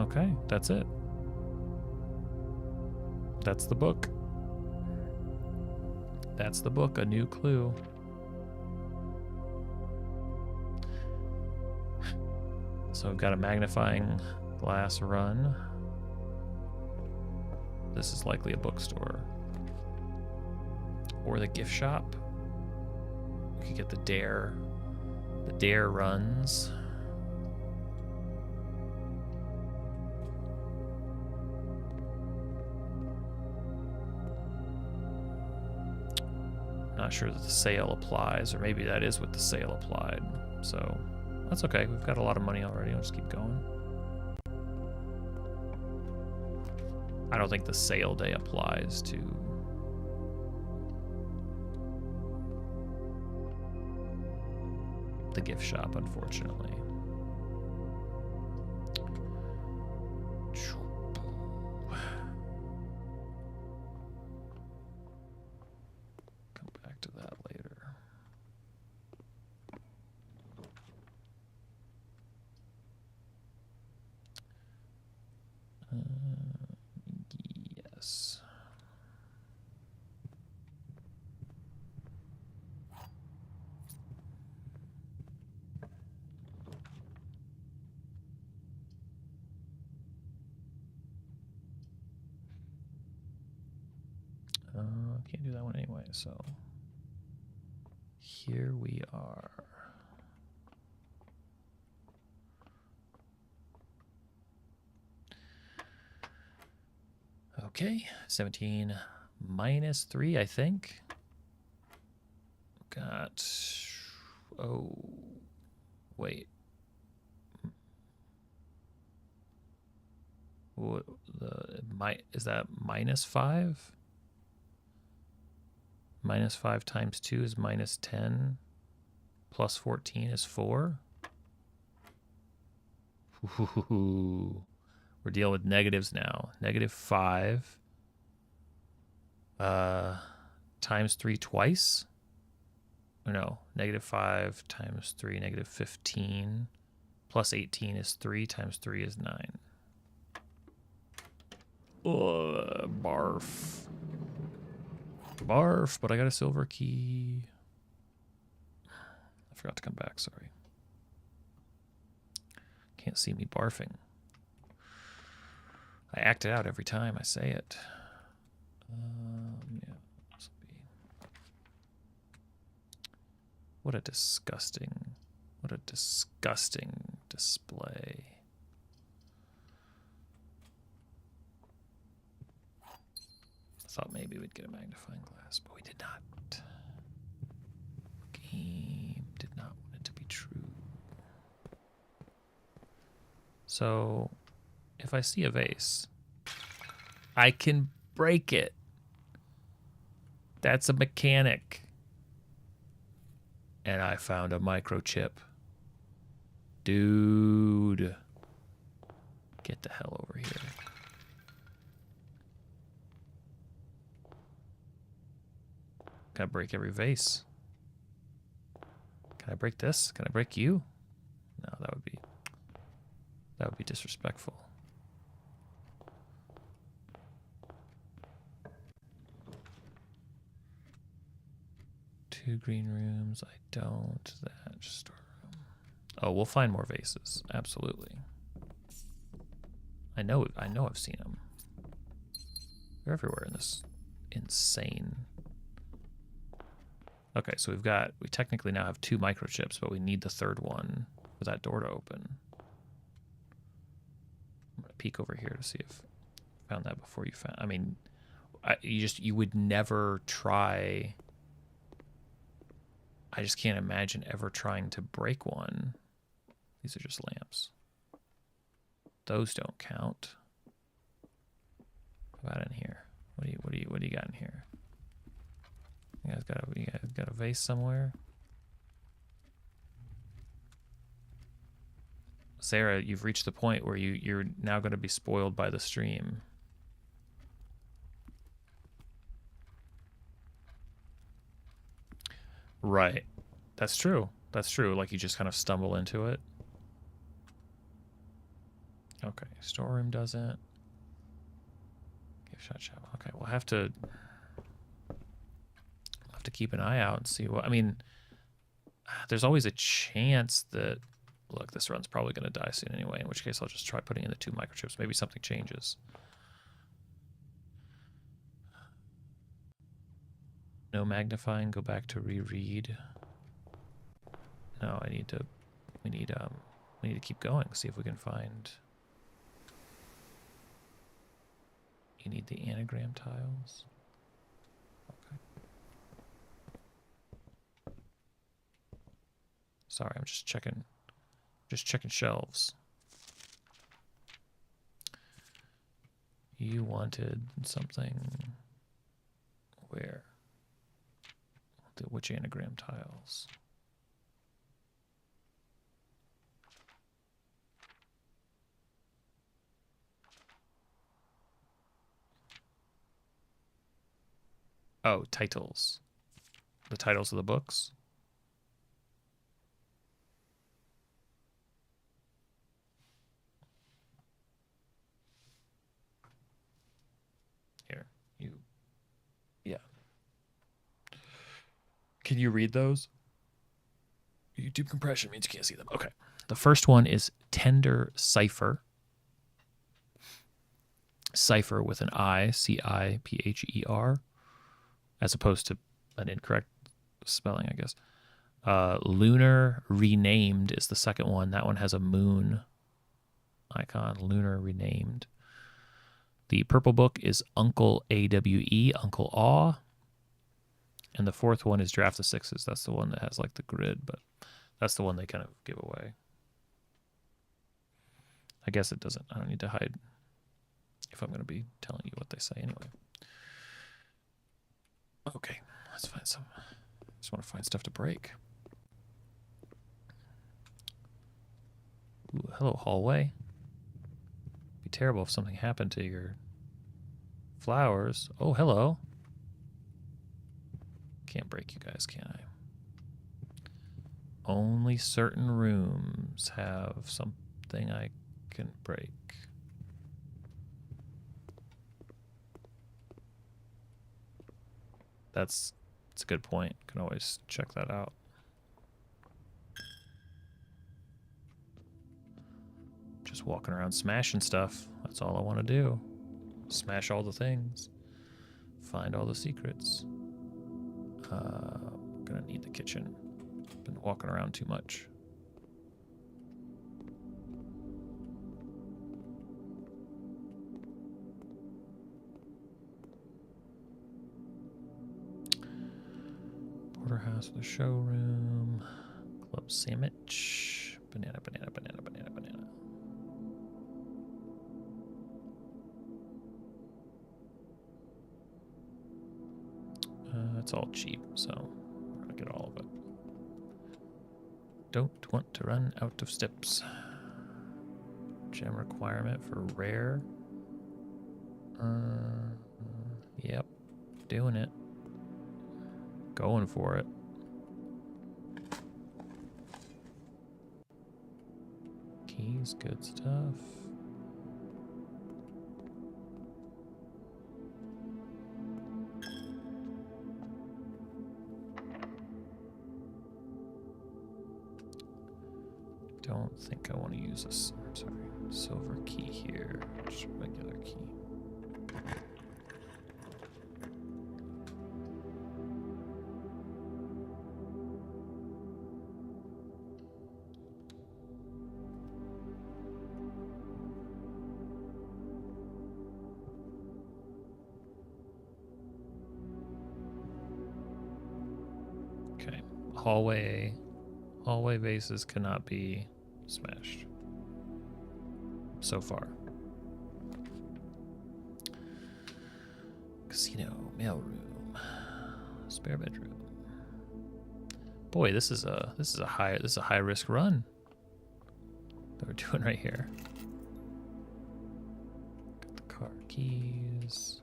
Okay, that's it. That's the book. That's the book, a new clue. So I've got a magnifying glass run. This is likely a bookstore. Or the gift shop. We could get the Dare runs. Not sure that the sale applies, or maybe that is what the sale applied. So that's okay. We've got a lot of money already. I'll just keep going. I don't think the sale day applies to the gift shop, unfortunately. Come back to that later. Yes. Can't do that one anyway, so here we are. Okay, 17 minus 3, I think. Got, oh, wait. What, is that minus 5? Minus 5 times 2 is minus 10. Plus 14 is 4. Ooh. We're dealing with negatives now. Negative 5 times 3 twice. Or no, negative 5 times 3, negative 15. Plus 18 is 3 times 3 is 9. Barf. Barf, but I got a silver key. I forgot to come back, sorry. Can't see me barfing. I act it out every time I say it. Yeah, this will be... What a disgusting display. I thought maybe we'd get a magnifying glass, but we did not. Game did not want it to be true. So, if I see a vase, I can break it. That's a mechanic. And I found a microchip. Dude. Get the hell over here. Can I break every vase? Can I break this? Can I break you? No, that would be disrespectful. Two green rooms. I don't. That just storeroom. Oh, we'll find more vases. Absolutely. I know I've seen them. They're everywhere in this insane. Okay, so we technically now have 2 microchips, but we need the third one for that door to open. I'm gonna peek over here to see if I found that before you found. I mean, you would never try. I just can't imagine ever trying to break one. These are just lamps. Those don't count. How about in here? What do you got in here? You guys got a vase somewhere? Sarah, you've reached the point where you're now going to be spoiled by the stream. Right. That's true. That's true. Like you just kind of stumble into it. Okay. Storeroom doesn't. Give shot. Okay. We'll have to keep an eye out and see what. I mean, there's always a chance that. Look, this run's probably going to die soon anyway, in which case I'll just try putting in the 2 microchips. Maybe something changes. No magnifying, go back to reread. No, we need to keep going, see if we can find. You need the anagram tiles. Okay. Sorry, I'm just checking shelves. You wanted something where? Which anagram tiles? Oh, titles. The titles of the books? Here, yeah. Can you read those? YouTube compression means you can't see them. Okay. The first one is Tender Cipher. Cipher with an I, C-I-P-H-E-R, as opposed to an incorrect spelling, I guess. Lunar Renamed is the second one. That one has a moon icon. Lunar Renamed. The purple book is Uncle A-W-E, Uncle Awe. And the fourth one is Draft of Sixes. That's the one that has like the grid, but that's the one they kind of give away. I guess it doesn't. I don't need to hide if I'm going to be telling you what they say anyway. Okay, let's find some. I just want to find stuff to break. Ooh, hello, hallway. Be terrible if something happened to your flowers. Oh, hello. Can't break you guys, can I? Only certain rooms have something I can break. That's a good point. Can always check that out. Just walking around smashing stuff. That's all I want to do. Smash all the things. Find all the secrets. Gonna need the kitchen. Been walking around too much. Porterhouse with a showroom. Club sandwich. Banana, banana, banana, banana, banana. It's all cheap, so we're gonna get all of it. Don't want to run out of steps. Gem requirement for rare. Yep, doing it. Going for it. Keys, good stuff. Don't think I want to use this. I'm sorry, silver key here. Just regular key. Okay, hallway vases cannot be smashed so far. Casino, mailroom, spare bedroom. Boy, this is a high risk run that we're doing right here. Got the car keys.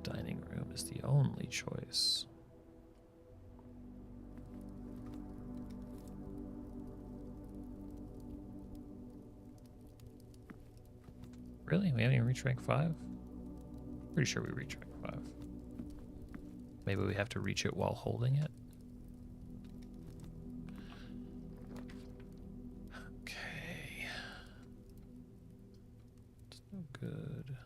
Dining room is the only choice. Really? We haven't even reached rank 5? Pretty sure we reached rank 5. Maybe we have to reach it while holding it? Okay. It's no good.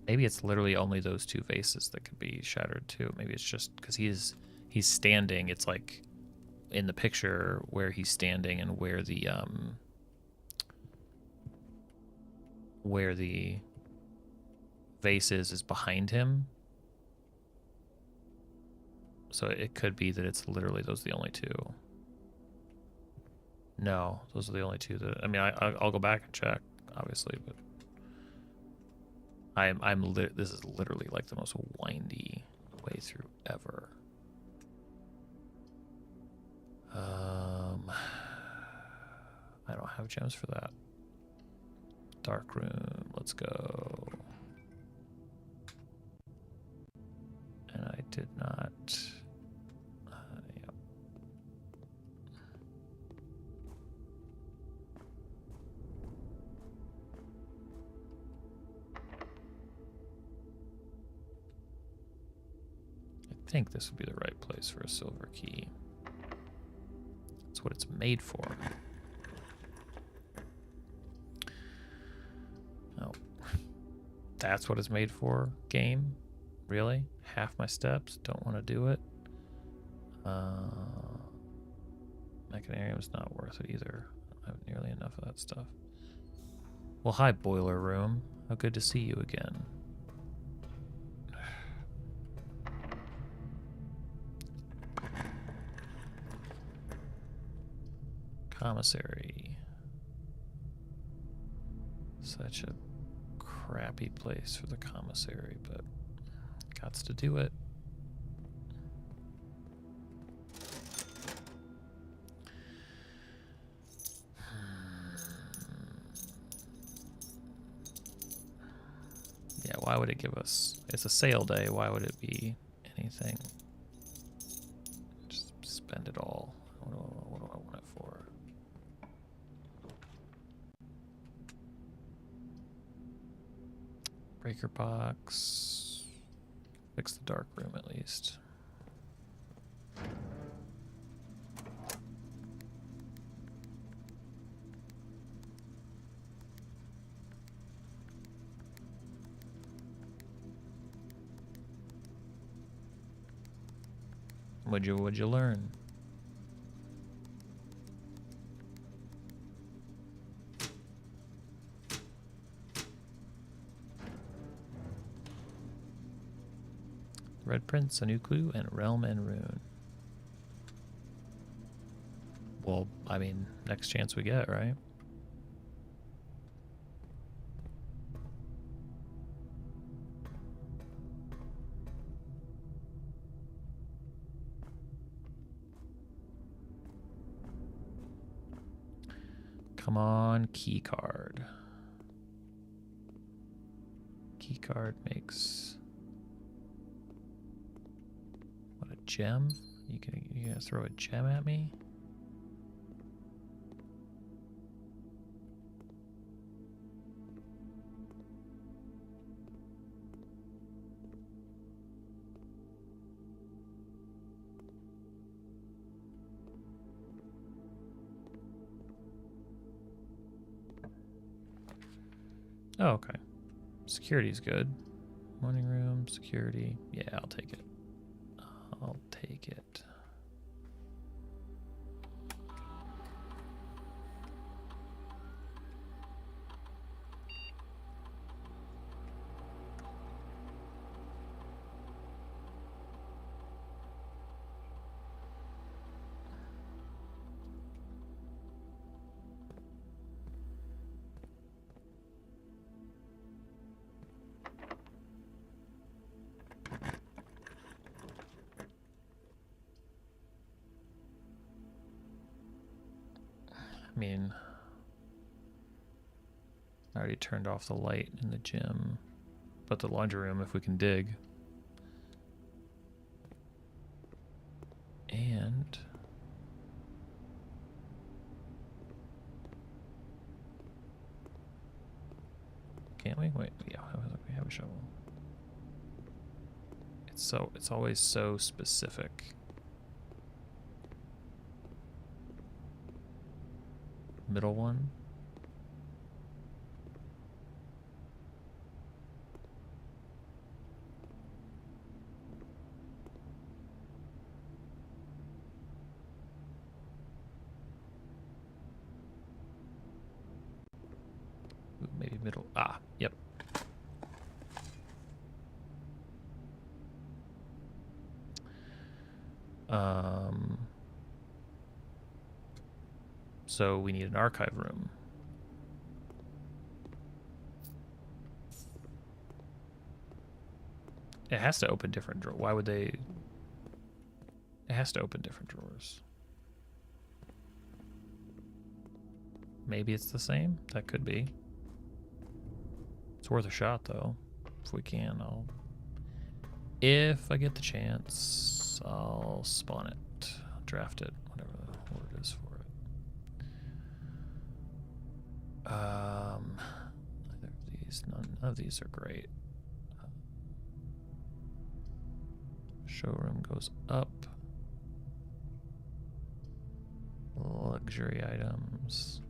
Maybe it's literally only those two vases that could be shattered too. Maybe it's just because he's standing. It's like in the picture where he's standing and where the vase is behind him. So it could be that it's literally those are the only two. No, those are the only two that. I mean, I'll go back and check, obviously, but. This is literally like the most windy way through ever. I don't have gems for that. Dark room, let's go. And I did not. Yep. I think this would be the right place for a silver key. That's what it's made for. Oh, that's what it's made for? Game? Really? Half my steps? Don't want to do it? Mechanarium's not worth it either. I don't have nearly enough of that stuff. Well, hi, Boiler Room. How good to see you again. Commissary. Such a crappy place for the commissary, but gots to do it. Yeah, why would it give us... It's a sale day. Why would it be anything? Just spend it all. What do I want it for? Breaker box. Fix the dark room at least. What'd you learn? Red Prince, a new clue, and Realm and Rune. Well, I mean, next chance we get, right? Come on, key card. Key card makes what, a gem? You gonna throw a gem at me? Oh, okay. Security's good. Morning room, security. Yeah, I'll take it. I'll take it. I mean, I already turned off the light in the gym, but the laundry room, if we can dig. And can't we? Wait, yeah, we have a shovel. It's always so specific. Middle one. Ooh, maybe middle. Ah, yep. So we need an archive room. It has to open different drawers. Why would they? It has to open different drawers. Maybe it's the same? That could be. It's worth a shot though. If we can, if I get the chance, I'll spawn it. I'll draft it, whatever the word is for it. Neither of these, none of these are great. Showroom goes up. Luxury items.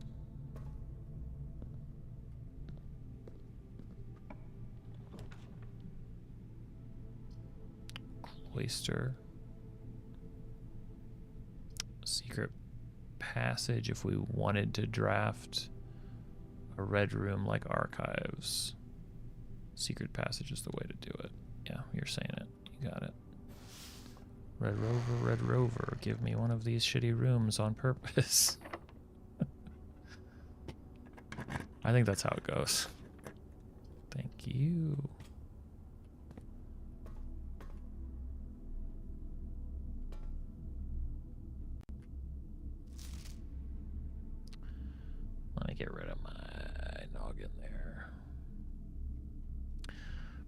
Cloister. Secret passage if we wanted to draft a red room like archives. Secret passage is the way to do it. Yeah, you're saying it. You got it. Red Rover, give me one of these shitty rooms on purpose. I think that's how it goes. Thank you. Let me get rid of my noggin there.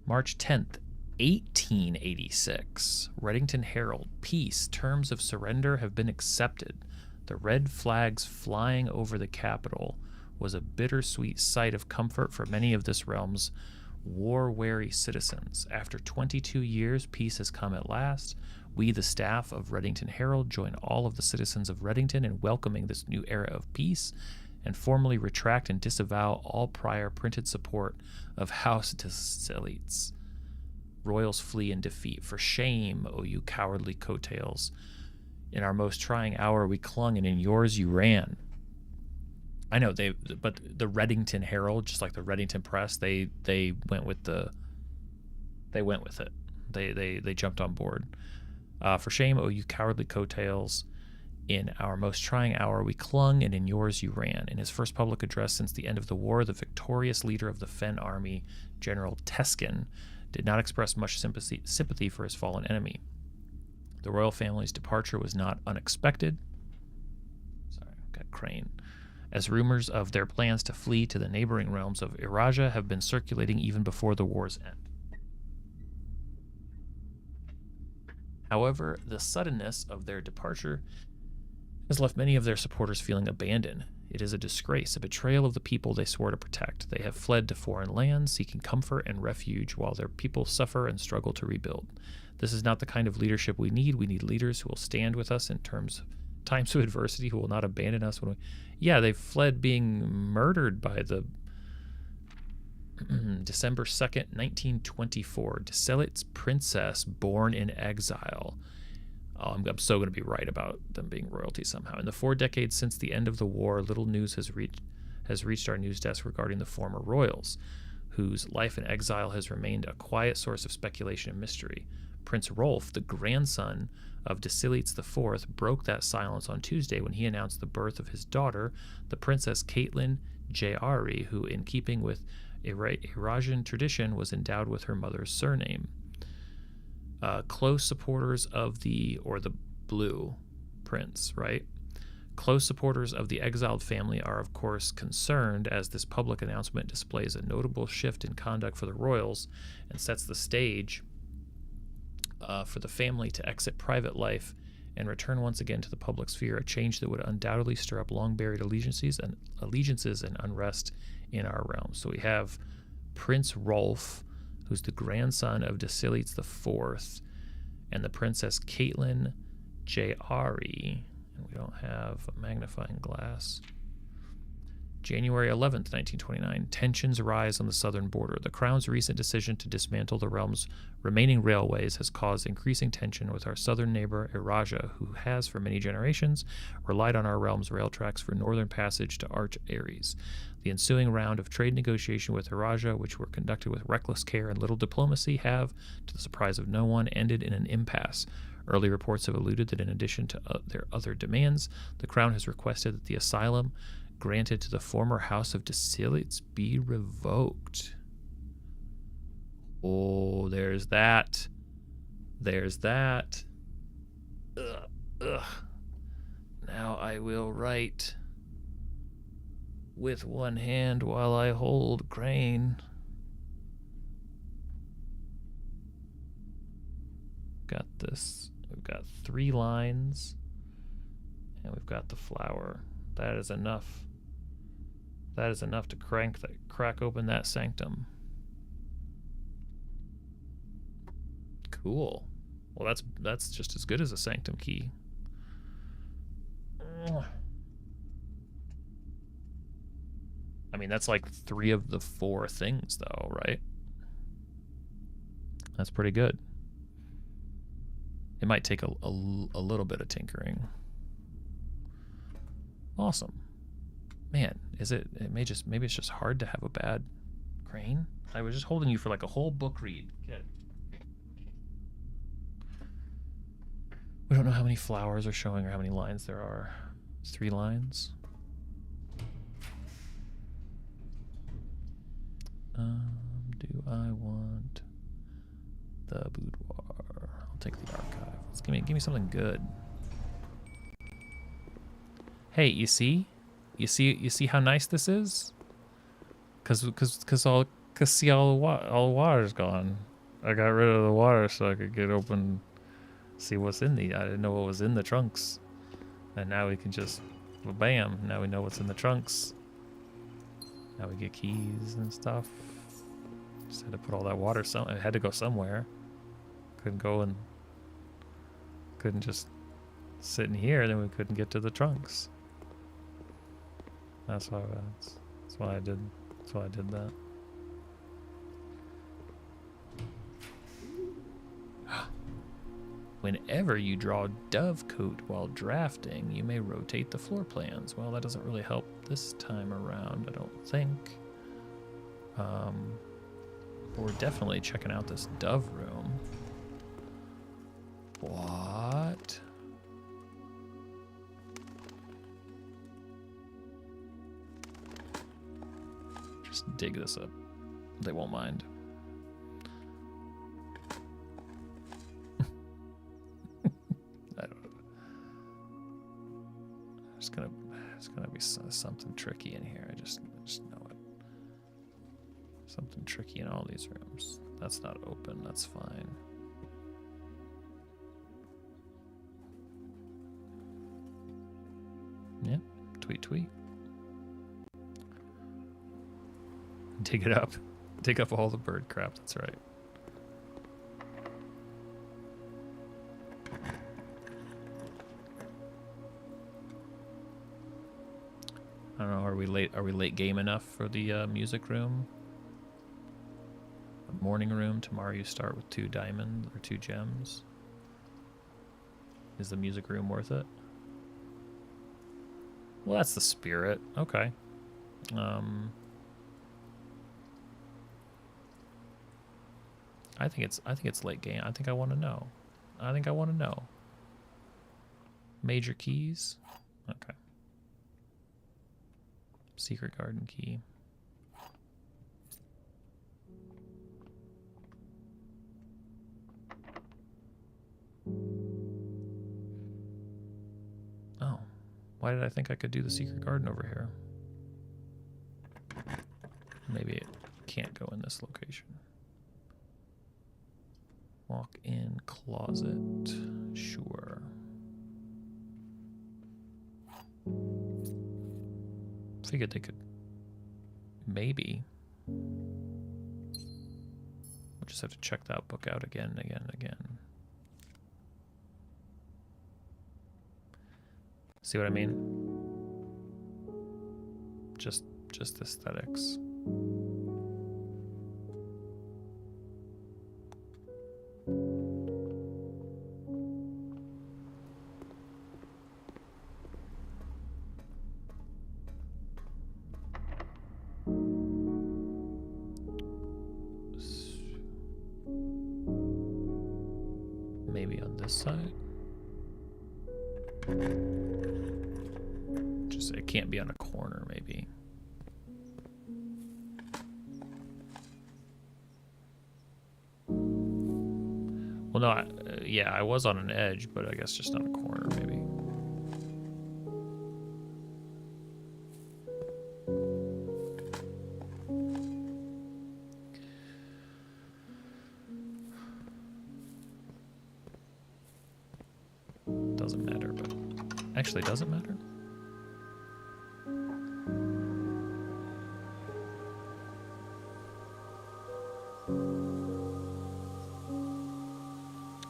March 10th, 1886. Reddington Herald. Peace. Terms of surrender have been accepted. The red flags flying over the capital was a bittersweet sight of comfort for many of this realm's war-weary citizens. After 22 years, peace has come at last. We, the staff of Reddington Herald, join all of the citizens of Reddington in welcoming this new era of peace and formally retract and disavow all prior printed support of House Desilites. Royals flee in defeat. For shame, O you cowardly coattails. In our most trying hour we clung, and in yours you ran. I know but the Reddington Herald, just like the Reddington Press, they went with it. They jumped on board. For shame, O you cowardly coattails. In our most trying hour we clung, and in yours you ran. In his first public address since the end of the war, the victorious leader of the Fen army, General Teskin, did not express much sympathy for his fallen enemy. The royal family's departure was not unexpected. Sorry, I've got Crane. As rumors of their plans to flee to the neighboring realms of Iraja have been circulating even before the war's end. However, the suddenness of their departure has left many of their supporters feeling abandoned. It is a disgrace, a betrayal of the people they swore to protect. They have fled to foreign lands, seeking comfort and refuge while their people suffer and struggle to rebuild. This is not the kind of leadership we need. We need leaders who will stand with us in times of adversity, who will not abandon us when we... Yeah, they fled being murdered by the December 2nd, 1924. Desilit's princess born in exile. Oh, I'm so going to be right about them being royalty somehow. In the 4 decades since the end of the war, little news has reached our news desk regarding the former royals, whose life in exile has remained a quiet source of speculation and mystery. Prince Rolf, the grandson of Desilites IV, broke that silence on Tuesday when he announced the birth of his daughter, the Princess Caitlin Jayari, who, in keeping with Irajan tradition, was endowed with her mother's surname. Close supporters of the Blue Prince, right? Close supporters of the exiled family are, of course, concerned, as this public announcement displays a notable shift in conduct for the royals and sets the stage for the family to exit private life and return once again to the public sphere, a change that would undoubtedly stir up long-buried allegiances and unrest in our realm. So we have Prince Rolf, who's the grandson of Desilites IV, and the Princess Caitlin Jayari. And we don't have a magnifying glass. January 11th, 1929. Tensions rise on the southern border. The Crown's recent decision to dismantle the realm's remaining railways has caused increasing tension with our southern neighbor, Iraja, who has, for many generations, relied on our realm's rail tracks for northern passage to Arch Ares. The ensuing round of trade negotiation with Iraja, which were conducted with reckless care and little diplomacy, have, to the surprise of no one, ended in an impasse. Early reports have alluded that in addition to their other demands, the Crown has requested that the asylum granted to the former House of Desilites be revoked. Oh, there's that. There's that. Ugh. Now I will write with one hand while I hold Crane. Got this. We've got 3 lines, and we've got the flower. That is enough. That is enough to crack open that sanctum. Cool. Well, that's just as good as a sanctum key. I mean, that's like 3 of the 4 things, though, right? That's pretty good. It might take a little bit of tinkering. Awesome. Man, maybe it's just hard to have a bad Crane? I was just holding you for like a whole book read. Good. We don't know how many flowers are showing or how many lines there are. It's 3 lines. Do I want the boudoir? I'll take the archive. Let's give me something good. Hey, you see how nice this is? Cause Cause see, all the water's gone. I got rid of the water so I could get open, see what's in the. I didn't know what was in the trunks, and now we can just, well, bam! Now we know what's in the trunks. Now we get keys and stuff. Just had to put all that water. It had to go somewhere. Couldn't just sit in here. Then we couldn't get to the trunks. That's why I did. That's why I did that. Whenever you draw Dovecote while drafting, you may rotate the floor plans. Well, that doesn't really help this time around, I don't think. But we're definitely checking out this Dove room. What? Just dig this up. They won't mind. It's gonna be something tricky in here. I just know it. Something tricky in all these rooms. That's not open. That's fine. Yep. Tweet, tweet. Dig it up. Dig up all the bird crap. That's right. I don't know, are we late game enough for the music room? The morning room, tomorrow you start with 2 diamonds or 2 gems. Is the music room worth it? Well, that's the spirit. Okay. I think it's late game. I think I want to know. Major keys? Okay. Secret garden key. Oh, why did I think I could do the secret garden over here? Maybe it can't go in this location. Walk in closet. Sure. Figured they could. Maybe. We'll just have to check that book out again and again and again. See what I mean? Just aesthetics. Maybe on this side. Just, it can't be on a corner, maybe. Well, no, yeah, I was on an edge, but I guess just on a corner, maybe. Doesn't matter, but actually doesn't matter.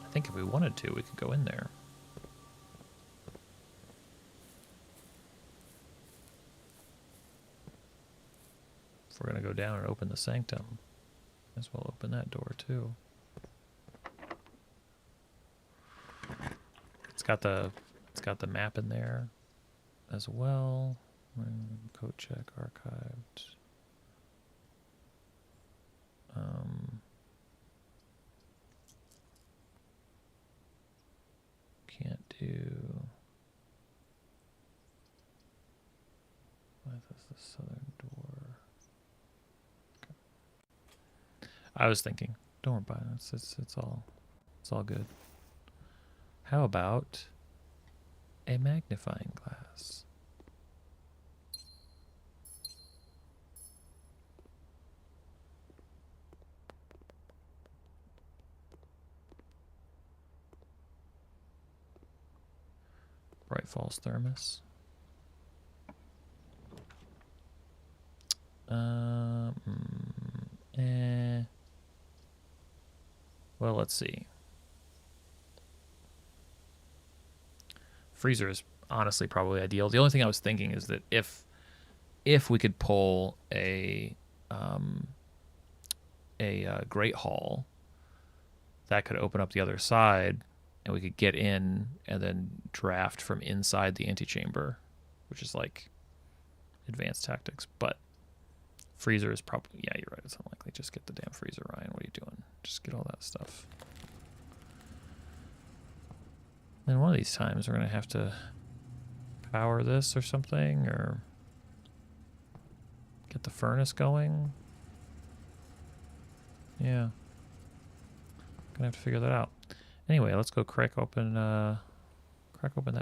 I think if we wanted to, we could go in there. If we're gonna go down and open the sanctum, might as well open that door too. It's got the map in there as well. Code check archived. Can't do. Why is this the southern door? Okay. I was thinking, don't worry about it. It's all good. How about a magnifying glass? Great Falls Thermos. Well, let's see. Freezer is honestly probably ideal. The only thing I was thinking is that if we could pull a Great Hall, that could open up the other side, and we could get in and then draft from inside the antechamber, which is like advanced tactics. But freezer is probably, yeah, you're right, it's unlikely. Just get the damn freezer, Ryan. What are you doing? Just get all that stuff. Then one of these times we're gonna have to power this or something, or get the furnace going. Yeah, gonna have to figure that out. Anyway, let's go crack open that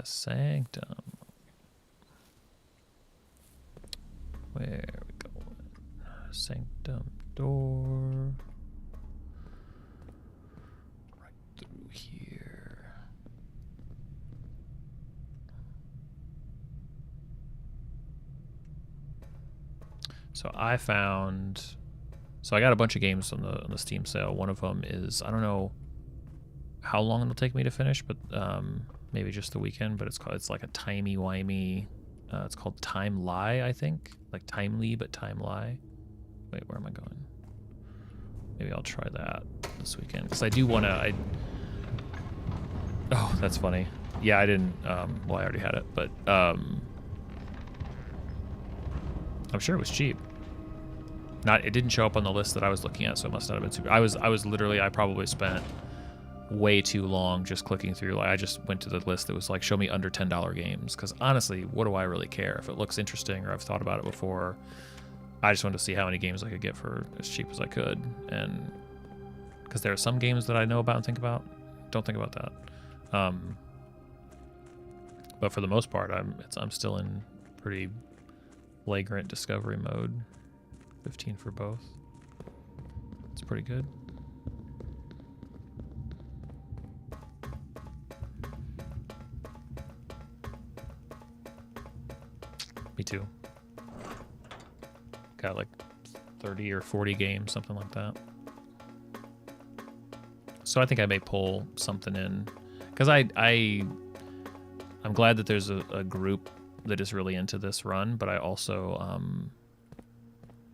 sanctum. Where we going? Sanctum door. Right through here. So I found. So I got a bunch of games on the Steam sale. One of them is, I don't know how long it'll take me to finish, but maybe just the weekend. But it's like a timey-wimey. It's called Time Lie, I think, like Timely, but Time Lie. Wait, where am I going? Maybe I'll try that this weekend because I do want to. Oh, that's funny. Yeah, I didn't. Well, I already had it, but I'm sure it was cheap. It didn't show up on the list that I was looking at, so it must not have been super. I probably spent way too long just clicking through. Like, I just went to the list that was like, show me under $10 games, because honestly, what do I really care if it looks interesting or I've thought about it before? I just wanted to see how many games I could get for as cheap as I could, and because there are some games that I know about and don't think about that. But for the most part, I'm still in pretty flagrant discovery mode. 15 for both. It's pretty good. Me too. Got like 30 or 40 games, something like that. So I think I may pull something in, because I'm glad that there's a group that is really into this run, but I also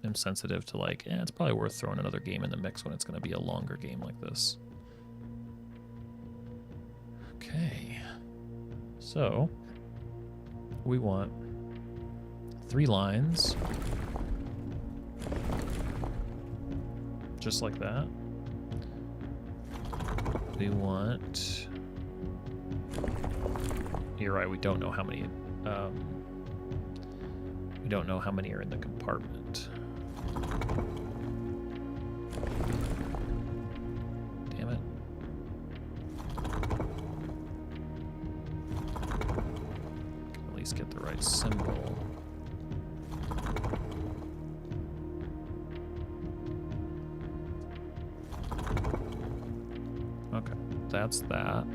am sensitive to like, it's probably worth throwing another game in the mix when it's going to be a longer game like this. Okay, so we want 3 lines, just like that. We want, you're right, we don't know how many are in the compartment. Damn it. Can at least get the right symbol. Okay, that's that.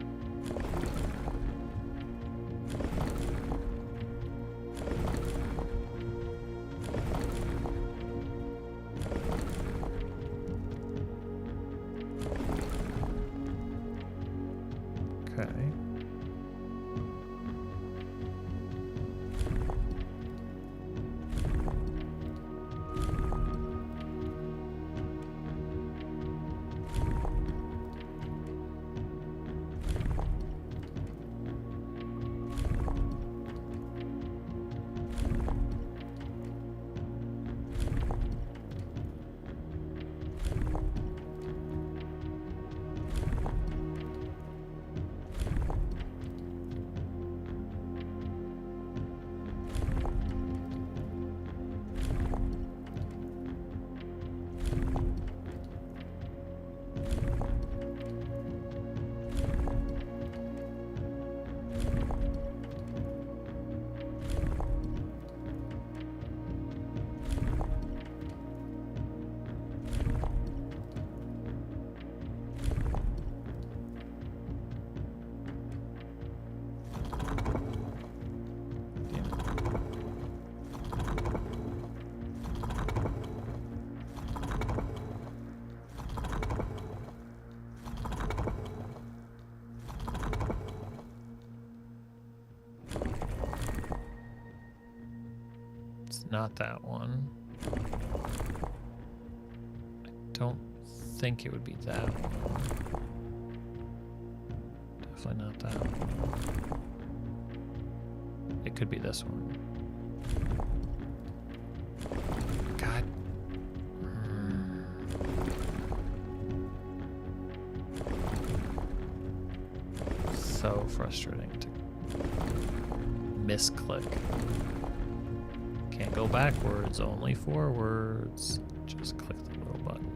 not that one. I don't think it would be that one. Definitely not that one. It could be this one. God. So frustrating to misclick. Can't go backwards, only forwards. Just click the little button.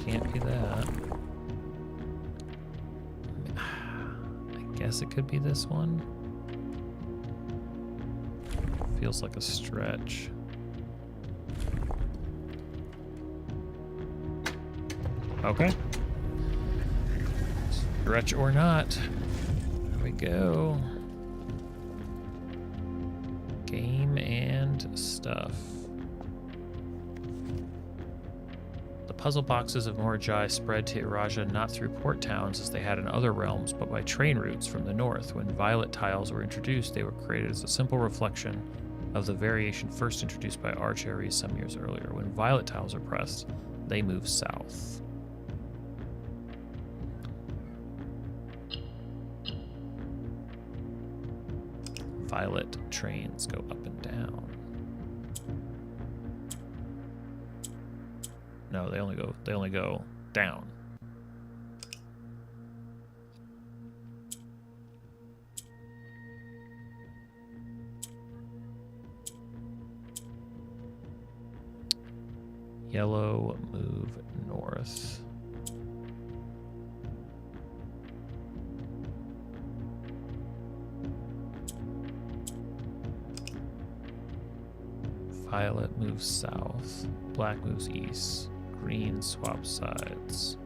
Can't be that. I guess it could be this one. Feels like a stretch. Okay. Stretch or not. There we go. Game and stuff. The puzzle boxes of Morajai spread to Iraja not through port towns as they had in other realms, but by train routes from the north. When violet tiles were introduced, they were created as a simple reflection of the variation first introduced by Archery some years earlier. When violet tiles are pressed, they move south. Violet trains go up and down. No, they only go down. Yellow move north. Violet moves south. Black moves east. Green swaps sides.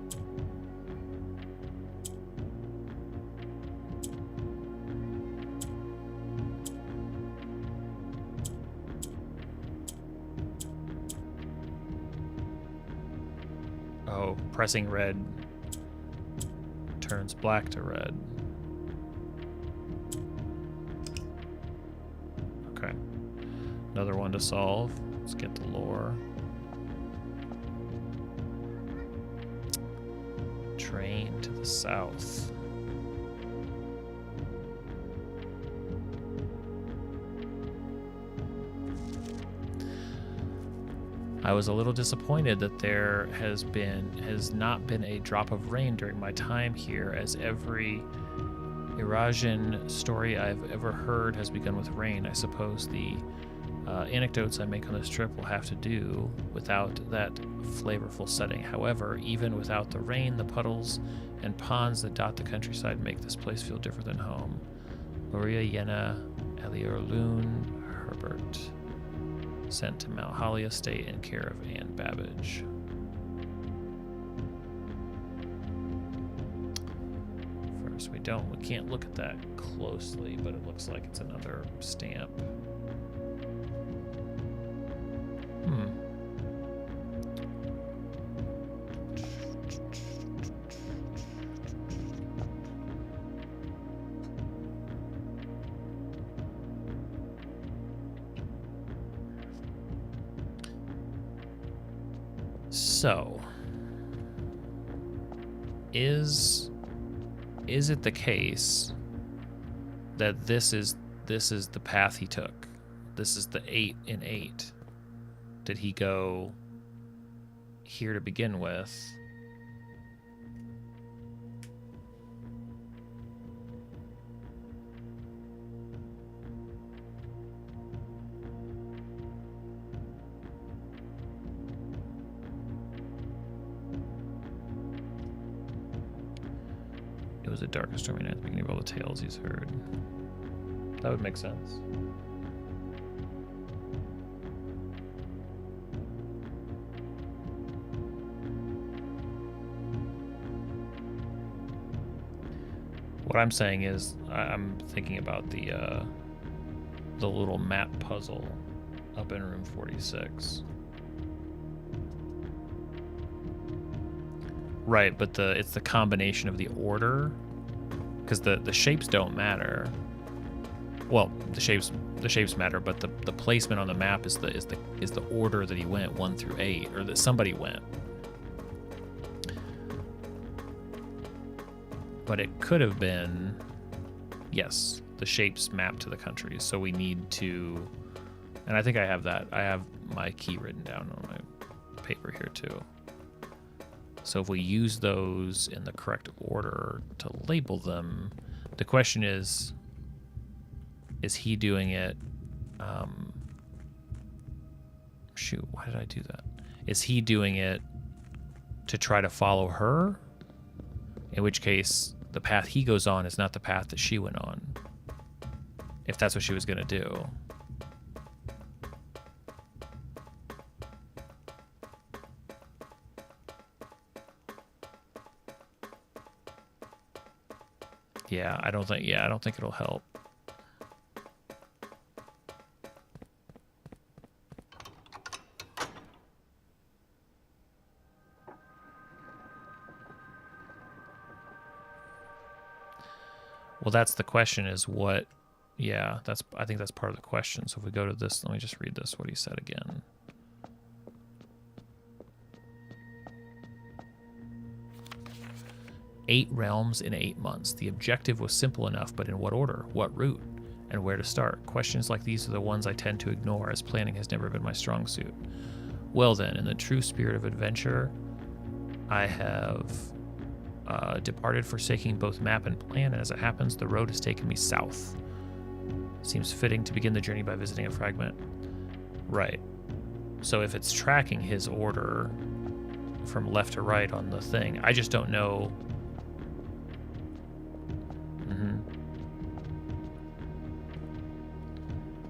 Oh, pressing red turns black to red. Okay. Another one to solve. Let's get the lore. Train to the south. I was a little disappointed that there has not been a drop of rain during my time here, as every Eurasian story I've ever heard has begun with rain. I suppose the anecdotes I make on this trip will have to do without that flavorful setting. However, even without the rain, the puddles and ponds that dot the countryside make this place feel different than home. Maria Yena, Eliorlun, Herbert. Sent to Mount Holly Estate in care of Anne Babbage. First, we can't look at that closely, but it looks like it's another stamp. So, is it the case that this is the path he took? This is the 8 in 8. Did he go here to begin with? It was a dark and stormy night at the beginning of all the tales he's heard. That would make sense. What I'm saying is, I'm thinking about the little map puzzle up in room 46. Right, but it's the combination of the order, because the shapes don't matter. Well, the shapes matter, but the placement on the map is the order that he went 1 through 8, or that somebody went. But it could have been, yes, the shapes map to the countries. So we need to, and I think I have that. I have my key written down on my paper here too. So if we use those in the correct order to label them, the question is he doing it? Shoot, why did I do that? Is he doing it to try to follow her? In which case, the path he goes on is not the path that she went on, if that's what she was going to do. Yeah, I don't think it'll help. Well, that's the question, is what, yeah, I think that's part of the question. So if we go to this, let me just read this, what he said again. "8 realms in 8 months. The objective was simple enough, but in what order, what route, and where to start? Questions like these are the ones I tend to ignore, as planning has never been my strong suit. Well then, in the true spirit of adventure, I have departed, forsaking both map and plan, and as it happens, the road has taken me south. Seems fitting to begin the journey by visiting a fragment." Right. So if it's tracking his order from left to right on the thing, I just don't know.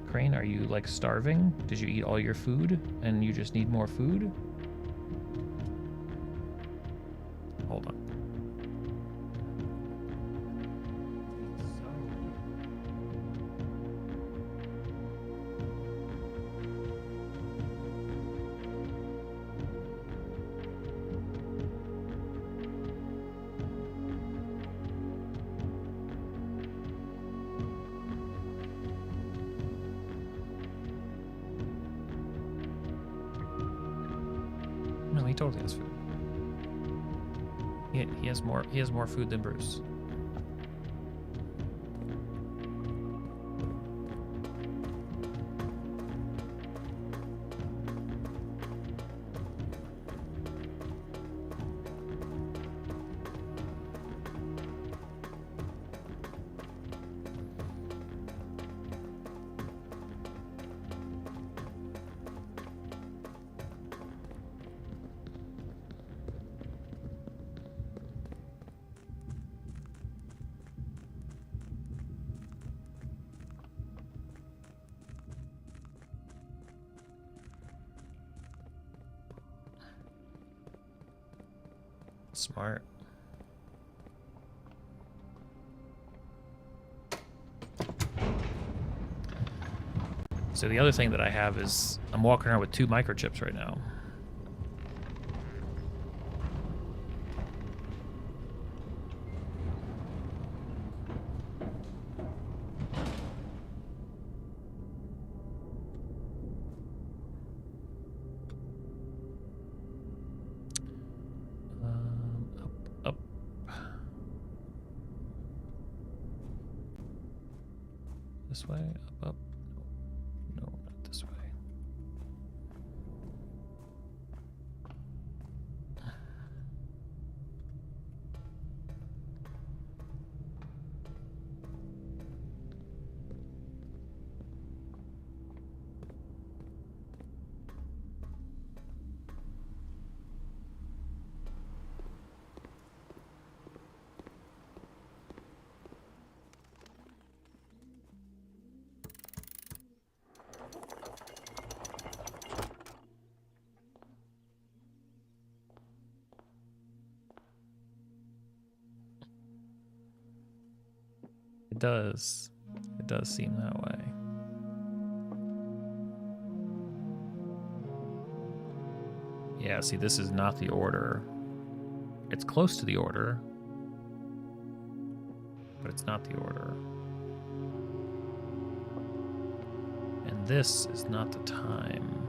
Crane, are you you like starving? Did you eat all your food and you just need more food? Hold on. No, he totally has food. He has more. He has more food than Bruce. Smart. So the other thing that I have is I'm walking around with 2 microchips right now. Up. This way, up. No, not this way. It does. It does seem that way. Yeah, see, this is not the order. It's close to the order, but it's not the order. And this is not the time.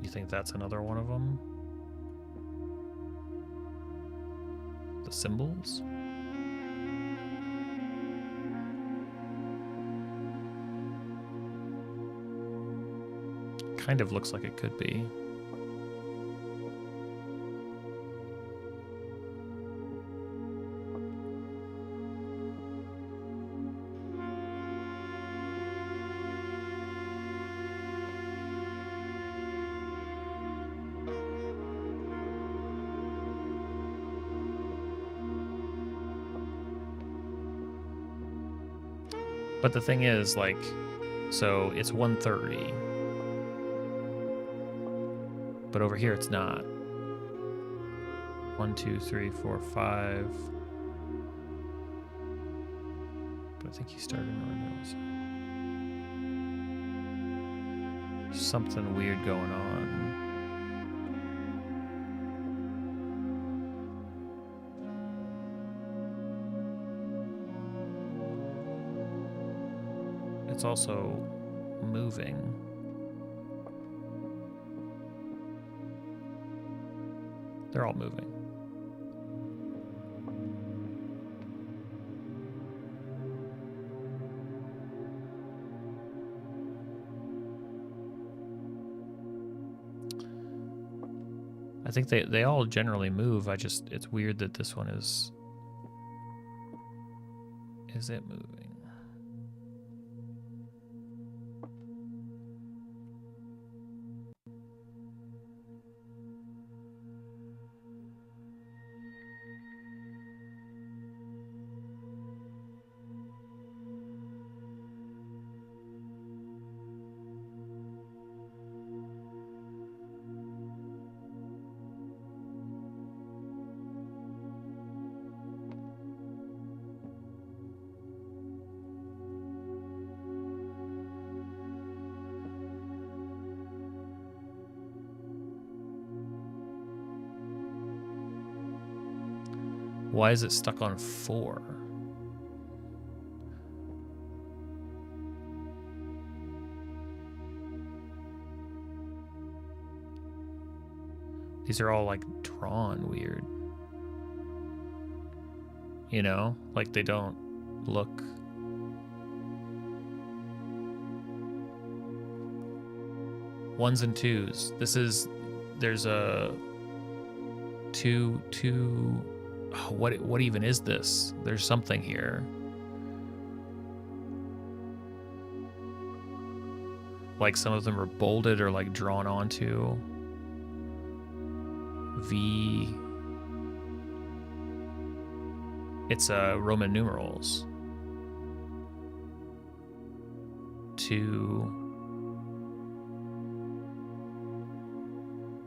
You think that's another one of them? The symbols? Kind of looks like it could be. But the thing is, like, so it's 1:30. But over here it's not. 1, 2, 3, 4, 5. But I think he started earlier. So. Something weird going on. It's also moving. They're all moving. I think they all generally move. It's weird that this one is it moving? Why is it stuck on 4? These are all like drawn weird. You know, like they don't look. Ones and twos. There's a two. Oh, what even is this? There's something here. Like some of them are bolded or like drawn onto. V. It's Roman numerals. 2.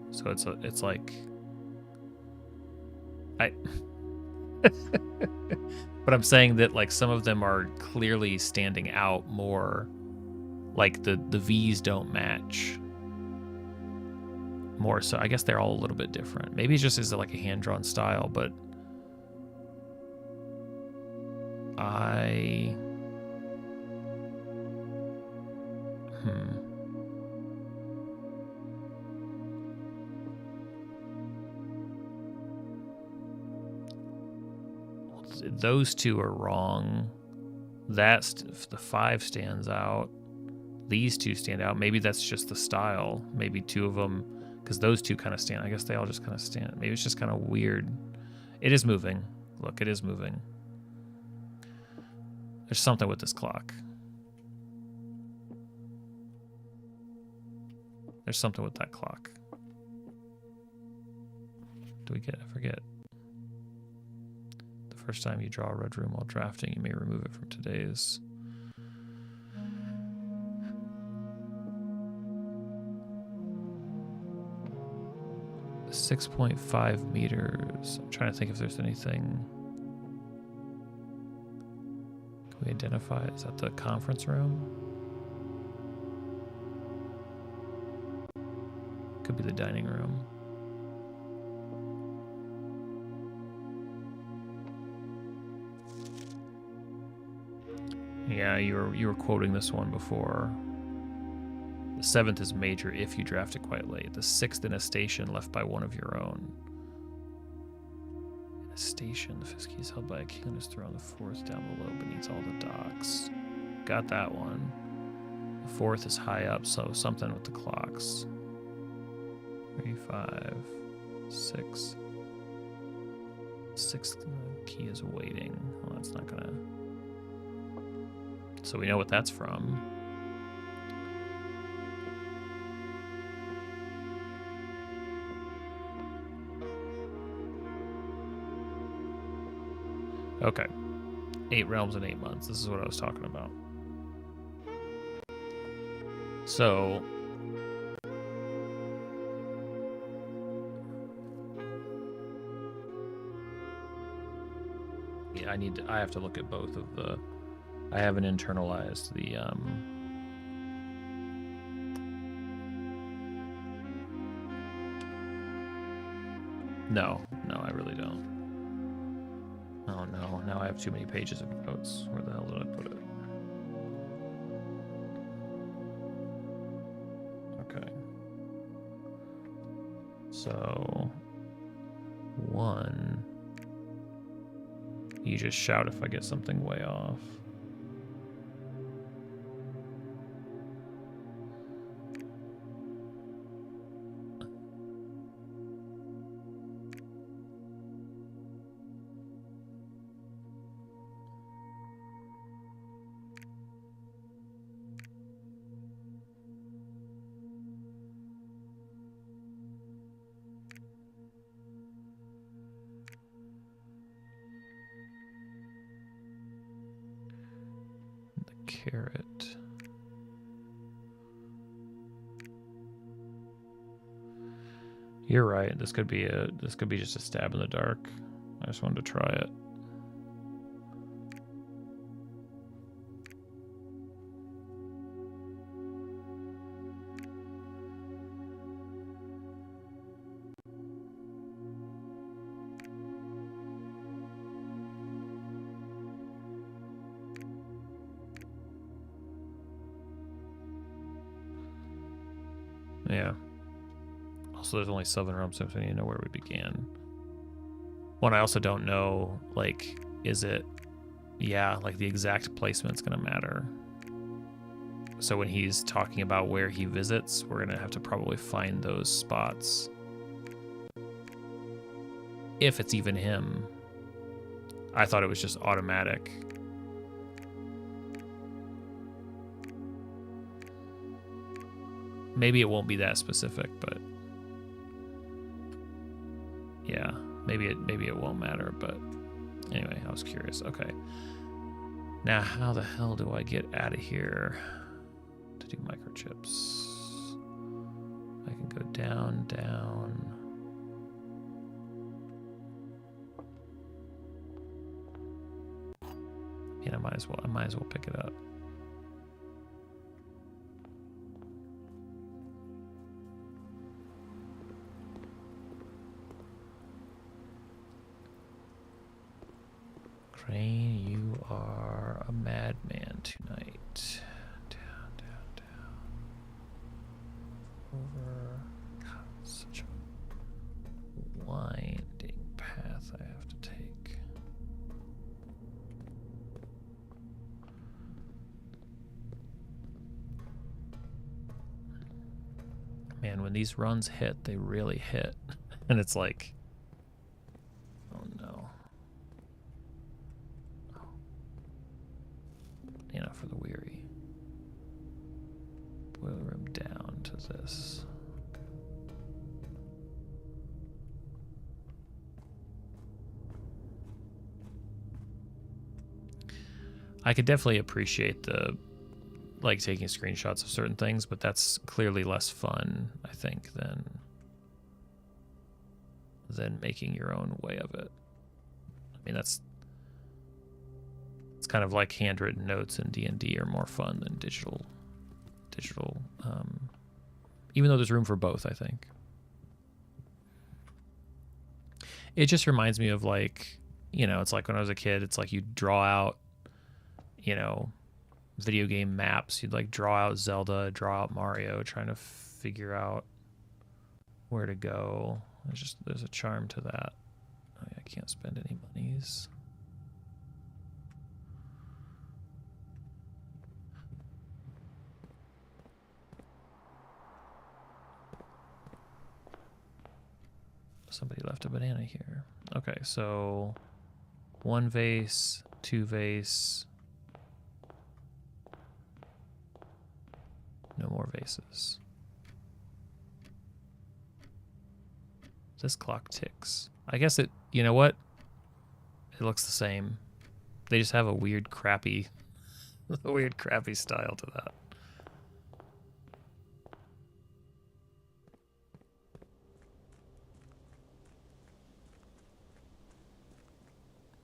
So it's like but I'm saying that like some of them are clearly standing out more, like the V's don't match more, so I guess they're all a little bit different. Maybe it just is like a hand-drawn style, but those two are wrong. The 5 stands out. These two stand out. Maybe that's just the style. Maybe 2 of them, because those 2 kind of stand. I guess they all just kind of stand. Maybe it's just kind of weird. It is moving. Look, it is moving. There's something with this clock. There's something with that clock. Do we get? I forget. The first time you draw a red room while drafting, you may remove it from today's. 6.5 meters. I'm trying to think if there's anything. Can we identify? Is that the conference room? Could be the dining room. Yeah, you were quoting this one before. The 7th is major if you draft it quite late. The 6th in a station left by one of your own. In a station, the fifth key is held by a king on his throne. The 4th down below beneath all the docks. Got that one. The 4th is high up, so something with the clocks. 3, 5, 6. 6th key is waiting. Well, that's not gonna. So we know what that's from. Okay. 8 realms in 8 months. This is what I was talking about. So yeah, I have to look at both of the. I haven't internalized the No, I really don't. Oh no, now I have too many pages of notes. Where the hell did I put it? Okay. So 1. You just shout if I get something way off. Carrot. You're right. This could be just a stab in the dark. I just wanted to try it. Yeah. Also, there's only 7 rooms, so we need to know where we began. One, I also don't know, like, is it... Yeah, like the exact placement's gonna matter. So when he's talking about where he visits, we're gonna have to probably find those spots. If it's even him. I thought it was just automatic. Maybe it won't be that specific, but yeah, maybe it won't matter, but anyway, I was curious. Okay. Now, how the hell do I get out of here to do microchips? I can go down, down. Yeah, I might as well pick it up. Crane, you are a madman tonight. Down, down, down. Over. God, such a winding path I have to take. Man, when these runs hit, they really hit. And it's like, oh no. Enough for the weary. Boiler room down to this. I could definitely appreciate the, like, taking screenshots of certain things, but that's clearly less fun, I think, than making your own way of it. I mean, it's kind of like handwritten notes in D&D are more fun than digital, even though there's room for both, I think. It just reminds me of, like, you know, it's like when I was a kid, it's like you draw out, you know, video game maps. You'd like draw out Zelda, draw out Mario, trying to figure out where to go. There's a charm to that. Oh, yeah, I can't spend any monies. Somebody left a banana here. Okay, so 1 vase, 2 vase. No more vases. This clock ticks. I guess it, you know what? It looks the same. They just have a weird, crappy style to that.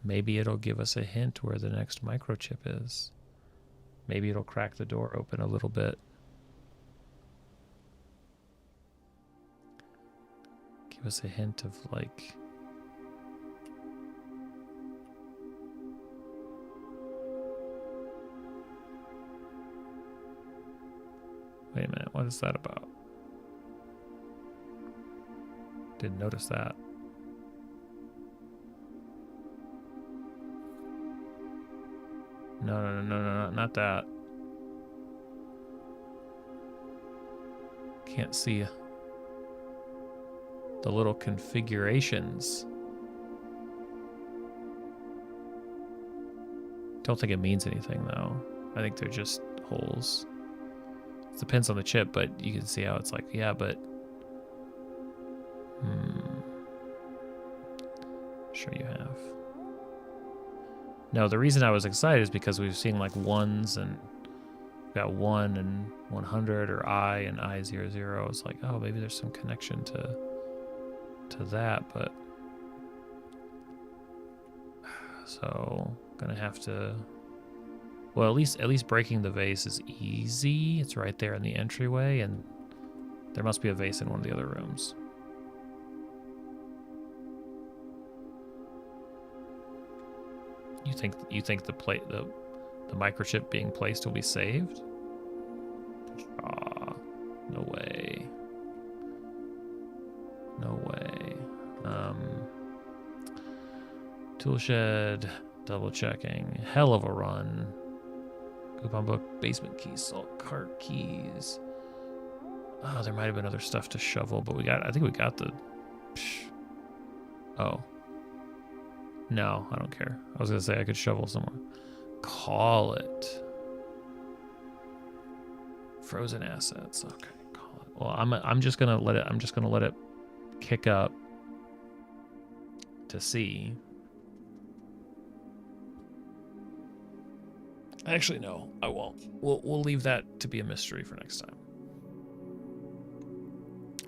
Maybe it'll give us a hint where the next microchip is. Maybe it'll crack the door open a little bit. Give us a hint of, like... Wait a minute, what is that about? Didn't notice that. No, not that. Can't see the little configurations. Don't think it means anything, though. I think they're just holes. It depends on the chip, but you can see how it's like, yeah, but... Sure you have. No, the reason I was excited is because we've seen like ones, and we've got 1 and 100, or I and I00. It's like, oh, maybe there's some connection to that, but so gonna have to. Well, at least breaking the vase is easy. It's right there in the entryway, and there must be a vase in one of the other rooms. You think the microchip being placed will be saved? Ah, no way. No way. Tool shed, double checking. Hell of a run. Coupon book, basement keys, salt cart keys. Oh, there might have been other stuff to shovel, but I think we got the... Psh. Oh. No, I don't care. I was gonna say I could shovel somewhere. Call it. Frozen assets. Okay, call it. Well, I'm just gonna let it kick up to see. Actually, no, I won't. We'll leave that to be a mystery for next time.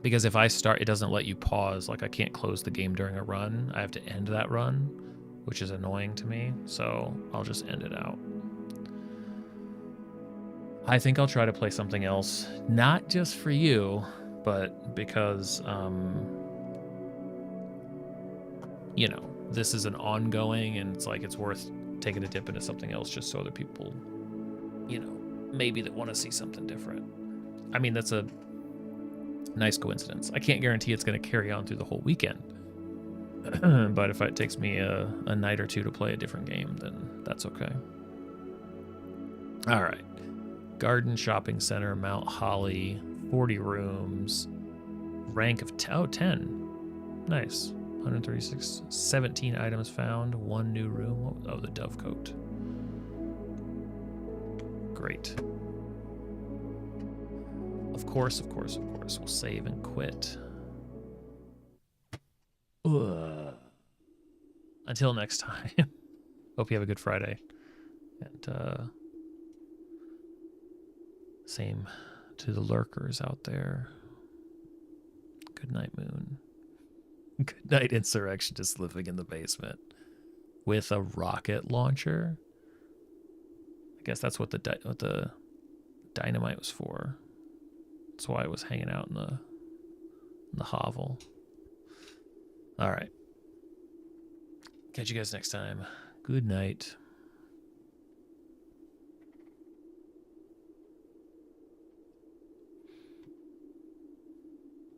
Because if I start, it doesn't let you pause. Like, I can't close the game during a run. I have to end that run, which is annoying to me. So I'll just end it out. I think I'll try to play something else, not just for you, but because, you know, this is an ongoing, and it's like it's worth taking a dip into something else just so other people, you know, maybe that want to see something different. I mean, that's a nice coincidence. I can't guarantee it's going to carry on through the whole weekend. But if it takes me a night or two to play a different game, then that's okay. All right. Garden Shopping Center, Mount Holly, 40 rooms, rank of 10. Nice. 136, 17 items found, 1 new room. Oh, the Dovecote. Great. Of course. We'll save and quit. Ugh. Until next time. Hope you have a good Friday. And same to the lurkers out there. Good night, Moon. Good night, insurrectionist living in the basement with a rocket launcher. I guess that's what the dynamite was for. That's why it was hanging out in the hovel. All right. Catch you guys next time. Good night.